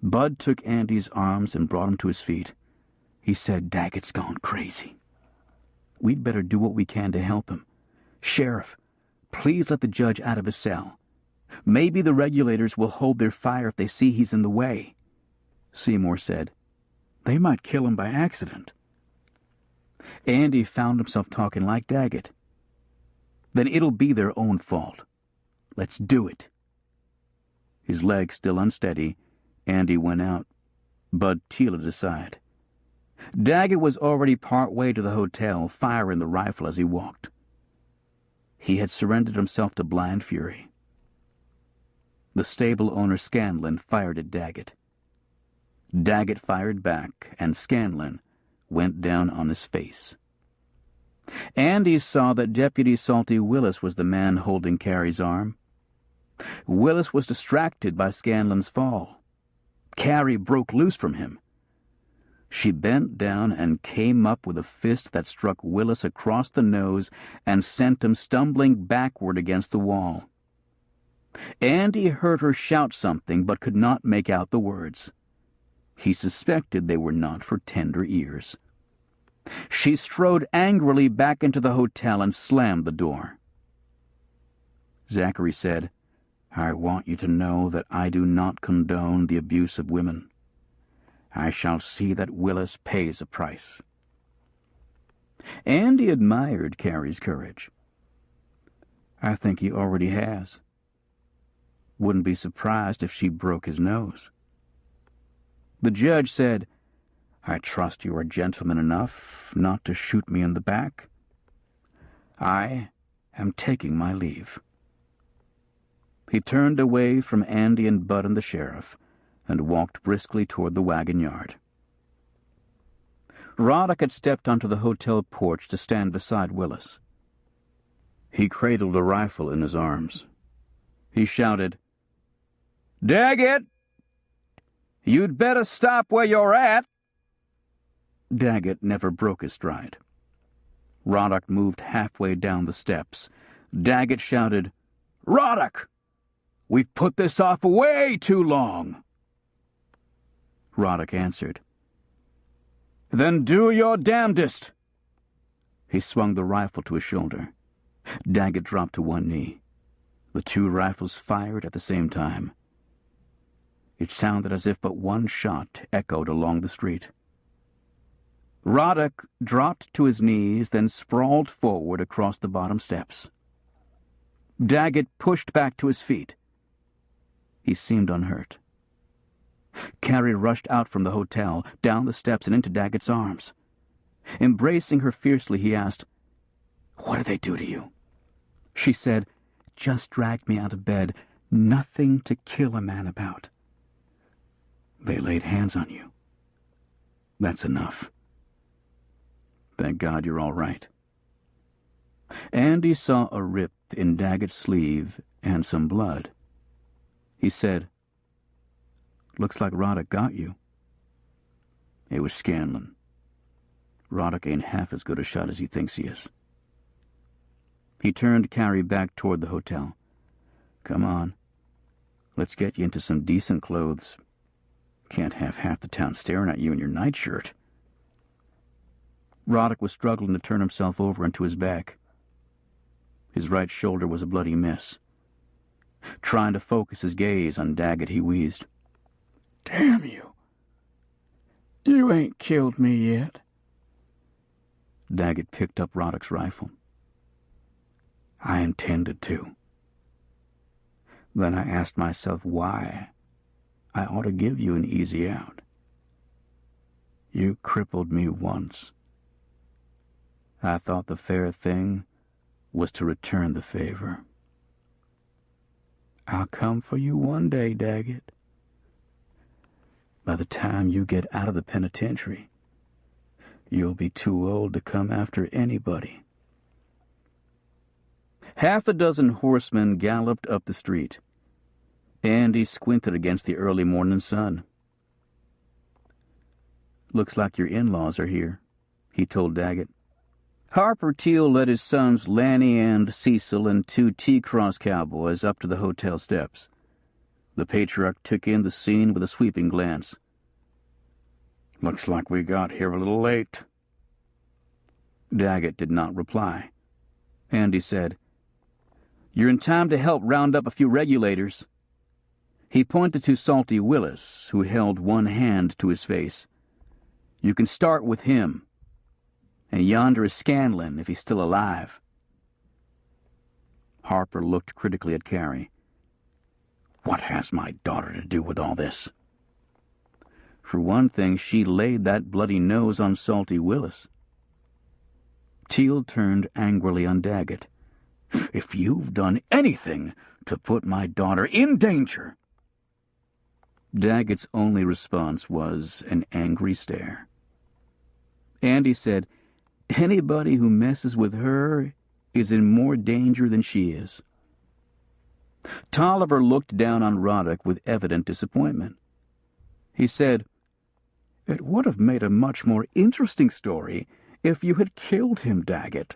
Bud took Andy's arms and brought him to his feet. He said, "Daggett's gone crazy. We'd better do what we can to help him. Sheriff, please let the judge out of his cell. Maybe the regulators will hold their fire if they see he's in the way." Seymour said, "They might kill him by accident." Andy found himself talking like Daggett. "Then it'll be their own fault. Let's do it." His legs still unsteady, Andy went out. Bud teeled aside. Daggett was already part way to the hotel, firing the rifle as he walked. He had surrendered himself to blind fury. The stable owner Scanlon fired at Daggett. Daggett fired back, and Scanlon went down on his face. Andy saw that Deputy Salty Willis was the man holding Carrie's arm. Willis was distracted by Scanlon's fall. Carrie broke loose from him. She bent down and came up with a fist that struck Willis across the nose and sent him stumbling backward against the wall. Andy heard her shout something but could not make out the words. He suspected they were not for tender ears. She strode angrily back into the hotel and slammed the door. Zachary said, "I want you to know that I do not condone the abuse of women. I shall see that Willis pays a price." Andy admired Carrie's courage. "I think he already has. Wouldn't be surprised if she broke his nose." The judge said, "I trust you are gentleman enough not to shoot me in the back." "I am taking my leave." He turned away from Andy and Bud and the sheriff and walked briskly toward the wagon yard. Roddick had stepped onto the hotel porch to stand beside Willis. He cradled a rifle in his arms. He shouted, "Daggett! You'd better stop where you're at!" Daggett never broke his stride. Roddick moved halfway down the steps. Daggett shouted, "Roddick! We've put this off way too long!" Roddick answered, "Then do your damnedest!" He swung the rifle to his shoulder. Daggett dropped to one knee. The two rifles fired at the same time. It sounded as if but one shot echoed along the street. Roddick dropped to his knees, then sprawled forward across the bottom steps. Daggett pushed back to his feet. He seemed unhurt. Carrie rushed out from the hotel, down the steps and into Daggett's arms. Embracing her fiercely, he asked, "What did they do to you?" She said, "Just dragged me out of bed. Nothing to kill a man about." "They laid hands on you." "That's enough." "Thank God you're all right." Andy saw a rip in Daggett's sleeve and some blood. He said, "Looks like Roddick got you." "It was Scanlon. Roddick ain't half as good a shot as he thinks he is." He turned Carrie back toward the hotel. "Come on. Let's get you into some decent clothes. Can't have half the town staring at you in your nightshirt." Roddick was struggling to turn himself over onto his back. His right shoulder was a bloody mess. Trying to focus his gaze on Daggett, he wheezed, "Damn you! You ain't killed me yet." Daggett picked up Roddick's rifle. "I intended to. Then I asked myself why I ought to give you an easy out. You crippled me once. I thought the fair thing was to return the favor. I'll come for you one day, Daggett. By the time you get out of the penitentiary, you'll be too old to come after anybody." Half a dozen horsemen galloped up the street. Andy squinted against the early morning sun. "Looks like your in-laws are here," he told Daggett. Harper Teal led his sons Lanny and Cecil and two T-Cross cowboys up to the hotel steps. The patriarch took in the scene with a sweeping glance. "Looks like we got here a little late." Daggett did not reply. Andy said, "You're in time to help round up a few regulators." He pointed to Salty Willis, who held one hand to his face. "You can start with him. And yonder is Scanlon, if he's still alive." Harper looked critically at Carrie. "What has my daughter to do with all this?" "For one thing, she laid that bloody nose on Salty Willis." Teal turned angrily on Daggett. "If you've done anything to put my daughter in danger—" Daggett's only response was an angry stare. Andy said, "Anybody who messes with her is in more danger than she is." Tolliver looked down on Roddick with evident disappointment. He said, "It would have made a much more interesting story if you had killed him, Daggett."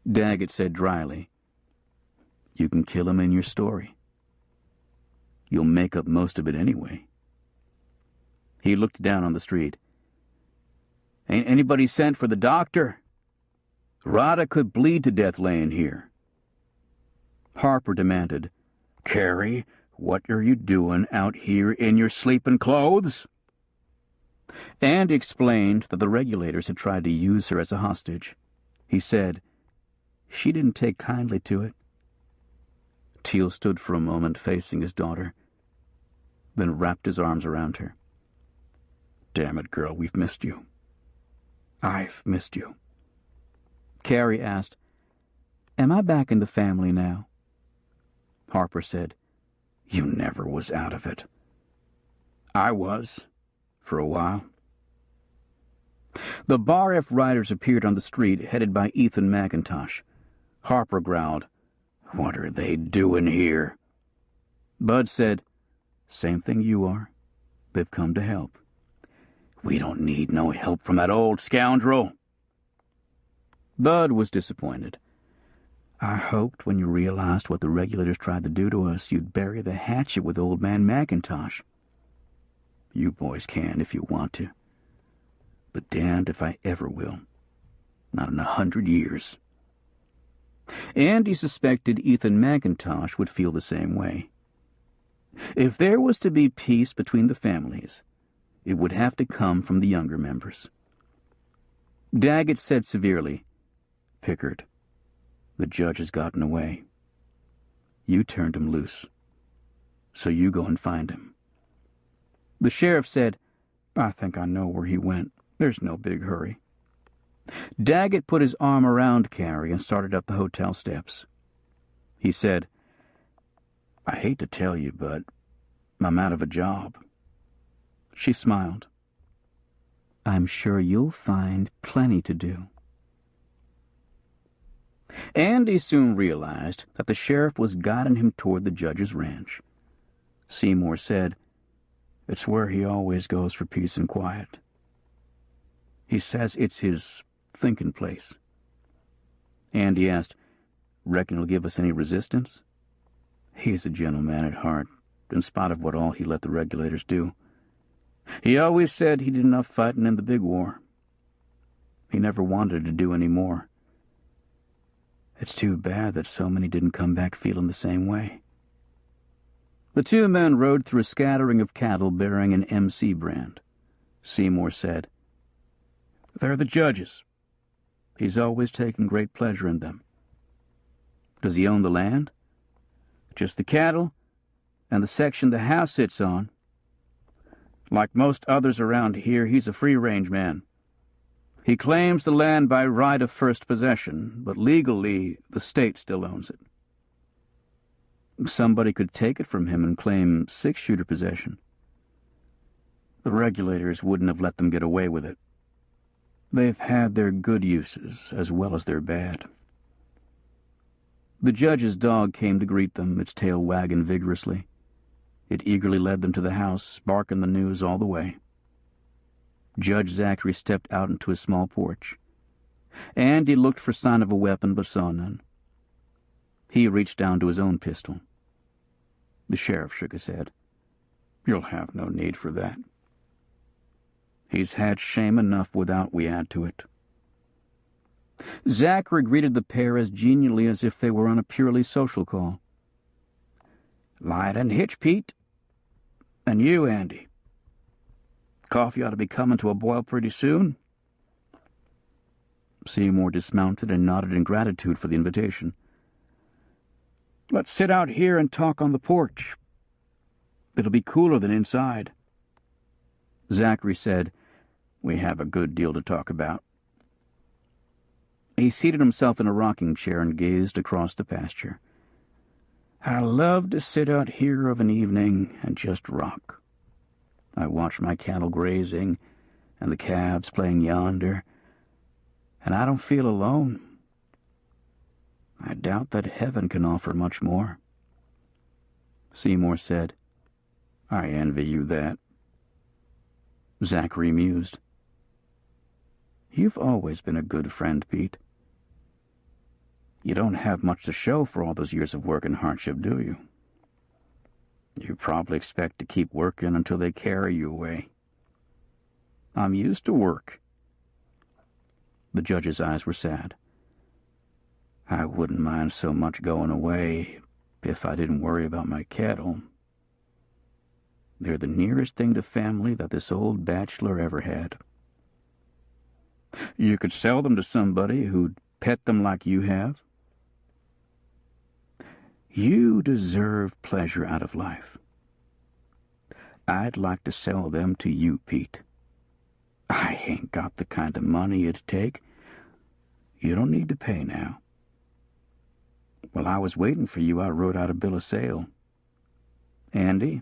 Daggett said dryly, "You can kill him in your story. You'll make up most of it anyway." He looked down on the street. "Ain't anybody sent for the doctor? Roddick could bleed to death laying here." Harper demanded, "Carrie, what are you doing out here in your sleeping clothes?" Andy explained that the regulators had tried to use her as a hostage. He said, "She didn't take kindly to it." Teal stood for a moment facing his daughter, then wrapped his arms around her. "Damn it, girl, we've missed you. I've missed you." Carrie asked, Am I back in the family now?" Harper said, "You never was out of it." "I was, for a while." The Bar F riders appeared on the street, headed by Ethan McIntosh. Harper growled, "What are they doing here?" Bud said, "Same thing you are. They've come to help." "We don't need no help from that old scoundrel." Bud was disappointed. "I hoped when you realized what the regulators tried to do to us, you'd bury the hatchet with old man McIntosh." "You boys can if you want to. But damned if I ever will. Not in 100 years. Andy suspected Ethan McIntosh would feel the same way. If there was to be peace between the families, it would have to come from the younger members. Daggett said severely, "Pickard, the judge has gotten away. You turned him loose, so you go and find him." The sheriff said, "I think I know where he went. There's no big hurry." Daggett put his arm around Carrie and started up the hotel steps. He said, "I hate to tell you, but I'm out of a job." She smiled. "I'm sure you'll find plenty to do." Andy soon realized that the sheriff was guiding him toward the judge's ranch. Seymour said, "It's where he always goes for peace and quiet. He says it's his thinking place." Andy asked, "Reckon he'll give us any resistance?" "He's a gentleman at heart, in spite of what all he let the regulators do. He always said he did enough fighting in the big war. He never wanted to do any more. It's too bad that so many didn't come back feeling the same way." The two men rode through a scattering of cattle bearing an MC brand. Seymour said, "They're the judges. He's always taken great pleasure in them." "Does he own the land?" "Just the cattle and the section the house sits on. Like most others around here, he's a free-range man. He claims the land by right of first possession, but legally the state still owns it. Somebody could take it from him and claim six-shooter possession. The regulators wouldn't have let them get away with it. They've had their good uses as well as their bad." The judge's dog came to greet them, its tail wagging vigorously. It eagerly led them to the house, barking the news all the way. Judge Zachary stepped out into his small porch. Andy looked for sign of a weapon but saw none. He reached down to his own pistol. The sheriff shook his head. "You'll have no need for that. He's had shame enough without we add to it." Zachary greeted the pair as genially as if they were on a purely social call. "Light and hitch, Pete. And you, Andy. Coffee ought to be coming to a boil pretty soon." Seymour dismounted and nodded in gratitude for the invitation. "Let's sit out here and talk on the porch. It'll be cooler than inside." Zachary said, "We have a good deal to talk about." He seated himself in a rocking chair and gazed across the pasture. "I love to sit out here of an evening and just rock. I watch my cattle grazing and the calves playing yonder, and I don't feel alone. I doubt that heaven can offer much more." Seymour said, "I envy you that." Zachary mused. "You've always been a good friend, Pete. You don't have much to show for all those years of work and hardship, do you? You probably expect to keep working until they carry you away. I'm used to work." The judge's eyes were sad. "I wouldn't mind so much going away if I didn't worry about my cattle. They're the nearest thing to family that this old bachelor ever had. You could sell them to somebody who'd pet them like you have. You deserve pleasure out of life. I'd like to sell them to you, Pete. I ain't got the kind of money it'd take. You don't need to pay now. While I was waiting for you, I wrote out a bill of sale. Andy,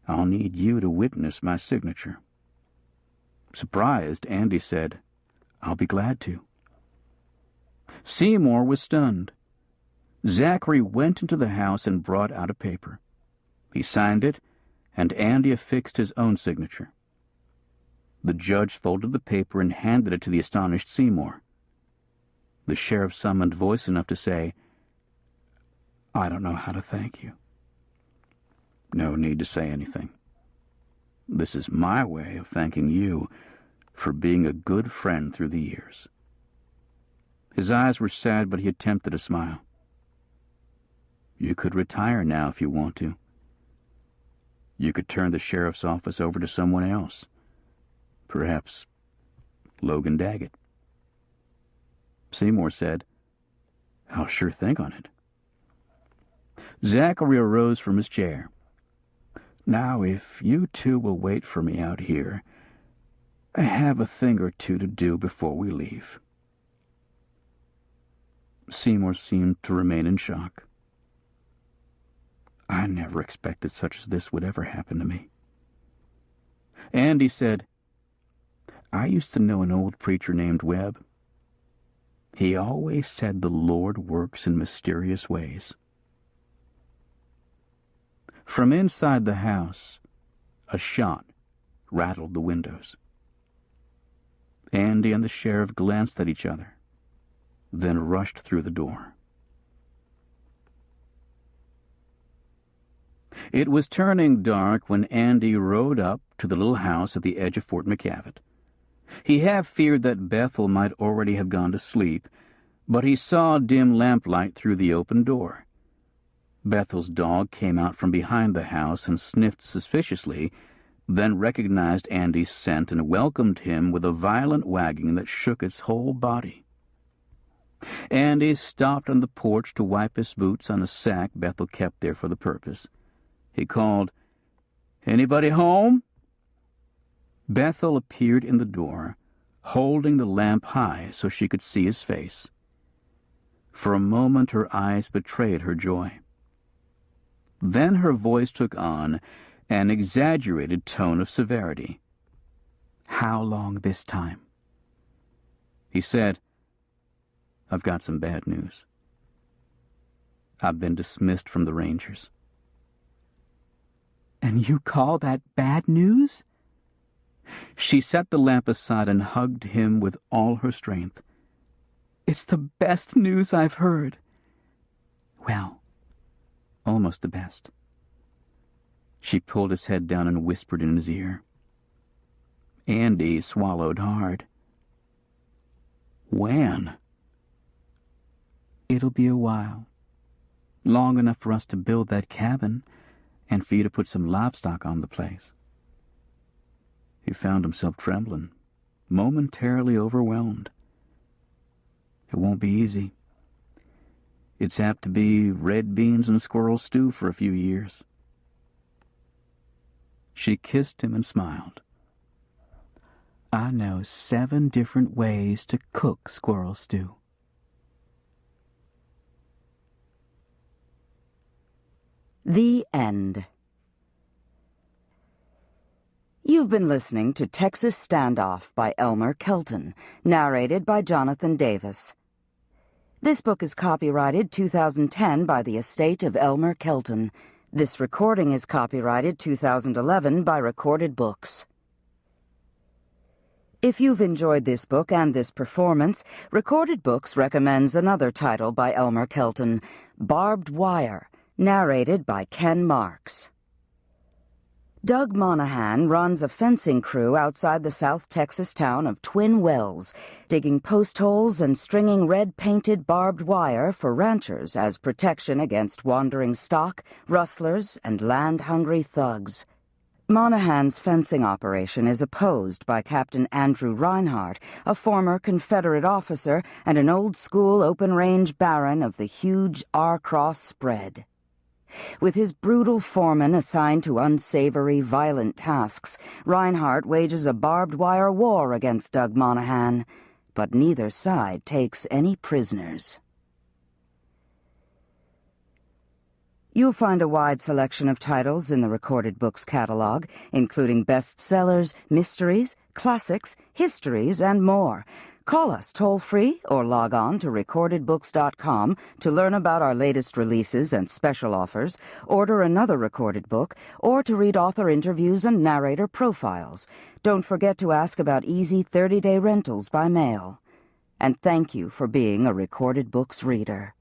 I'll need you to witness my signature." Surprised, Andy said, "I'll be glad to." Seymour was stunned. Zachary went into the house and brought out a paper. He signed it, and Andy affixed his own signature. The judge folded the paper and handed it to the astonished Seymour. The sheriff summoned voice enough to say, "I don't know how to thank you." "No need to say anything. This is my way of thanking you for being a good friend through the years." His eyes were sad, but he attempted a smile. "You could retire now if you want to. You could turn the sheriff's office over to someone else. Perhaps Logan Daggett." Seymour said, "I'll sure think on it." Zachary arose from his chair. "Now, if you two will wait for me out here, I have a thing or two to do before we leave." Seymour seemed to remain in shock. "I never expected such as this would ever happen to me." Andy said, "I used to know an old preacher named Webb. He always said the Lord works in mysterious ways." From inside the house, a shot rattled the windows. Andy and the sheriff glanced at each other, then rushed through the door. It was turning dark when Andy rode up to the little house at the edge of Fort McCavitt. He half feared that Bethel might already have gone to sleep, but he saw dim lamplight through the open door. Bethel's dog came out from behind the house and sniffed suspiciously, then recognized Andy's scent and welcomed him with a violent wagging that shook its whole body. Andy stopped on the porch to wipe his boots on a sack Bethel kept there for the purpose. He called, "Anybody home?" Bethel appeared in the door, holding the lamp high so she could see his face. For a moment her eyes betrayed her joy. Then her voice took on an exaggerated tone of severity. "How long this time?" He said, "I've got some bad news. I've been dismissed from the Rangers." "And you call that bad news?" She set the lamp aside and hugged him with all her strength. "It's the best news I've heard." "Well, almost the best." She pulled his head down and whispered in his ear. Andy swallowed hard. "When?" "It'll be a while. Long enough for us to build that cabin and for you to put some livestock on the place." He found himself trembling, momentarily overwhelmed. "It won't be easy. It's apt to be red beans and squirrel stew for a few years." She kissed him and smiled. "I know 7 different ways to cook squirrel stew." The end. You've been listening to Texas Standoff by Elmer Kelton, narrated by Jonathan Davis. This book is copyrighted 2010 by the estate of Elmer Kelton. This recording is copyrighted 2011 by Recorded Books. If you've enjoyed this book and this performance, Recorded Books recommends another title by Elmer Kelton, Barbed Wire, narrated by Ken Marks. Doug Monahan runs a fencing crew outside the South Texas town of Twin Wells, digging post holes and stringing red-painted barbed wire for ranchers as protection against wandering stock, rustlers, and land-hungry thugs. Monahan's fencing operation is opposed by Captain Andrew Reinhardt, a former Confederate officer and an old-school open-range baron of the huge R-Cross spread. With his brutal foreman assigned to unsavory, violent tasks, Reinhardt wages a barbed wire war against Doug Monahan, but neither side takes any prisoners. You'll find a wide selection of titles in the Recorded Books catalog, including bestsellers, mysteries, classics, histories, and more. Call us toll-free or log on to recordedbooks.com to learn about our latest releases and special offers, order another recorded book, or to read author interviews and narrator profiles. Don't forget to ask about easy 30-day rentals by mail. And thank you for being a Recorded Books reader.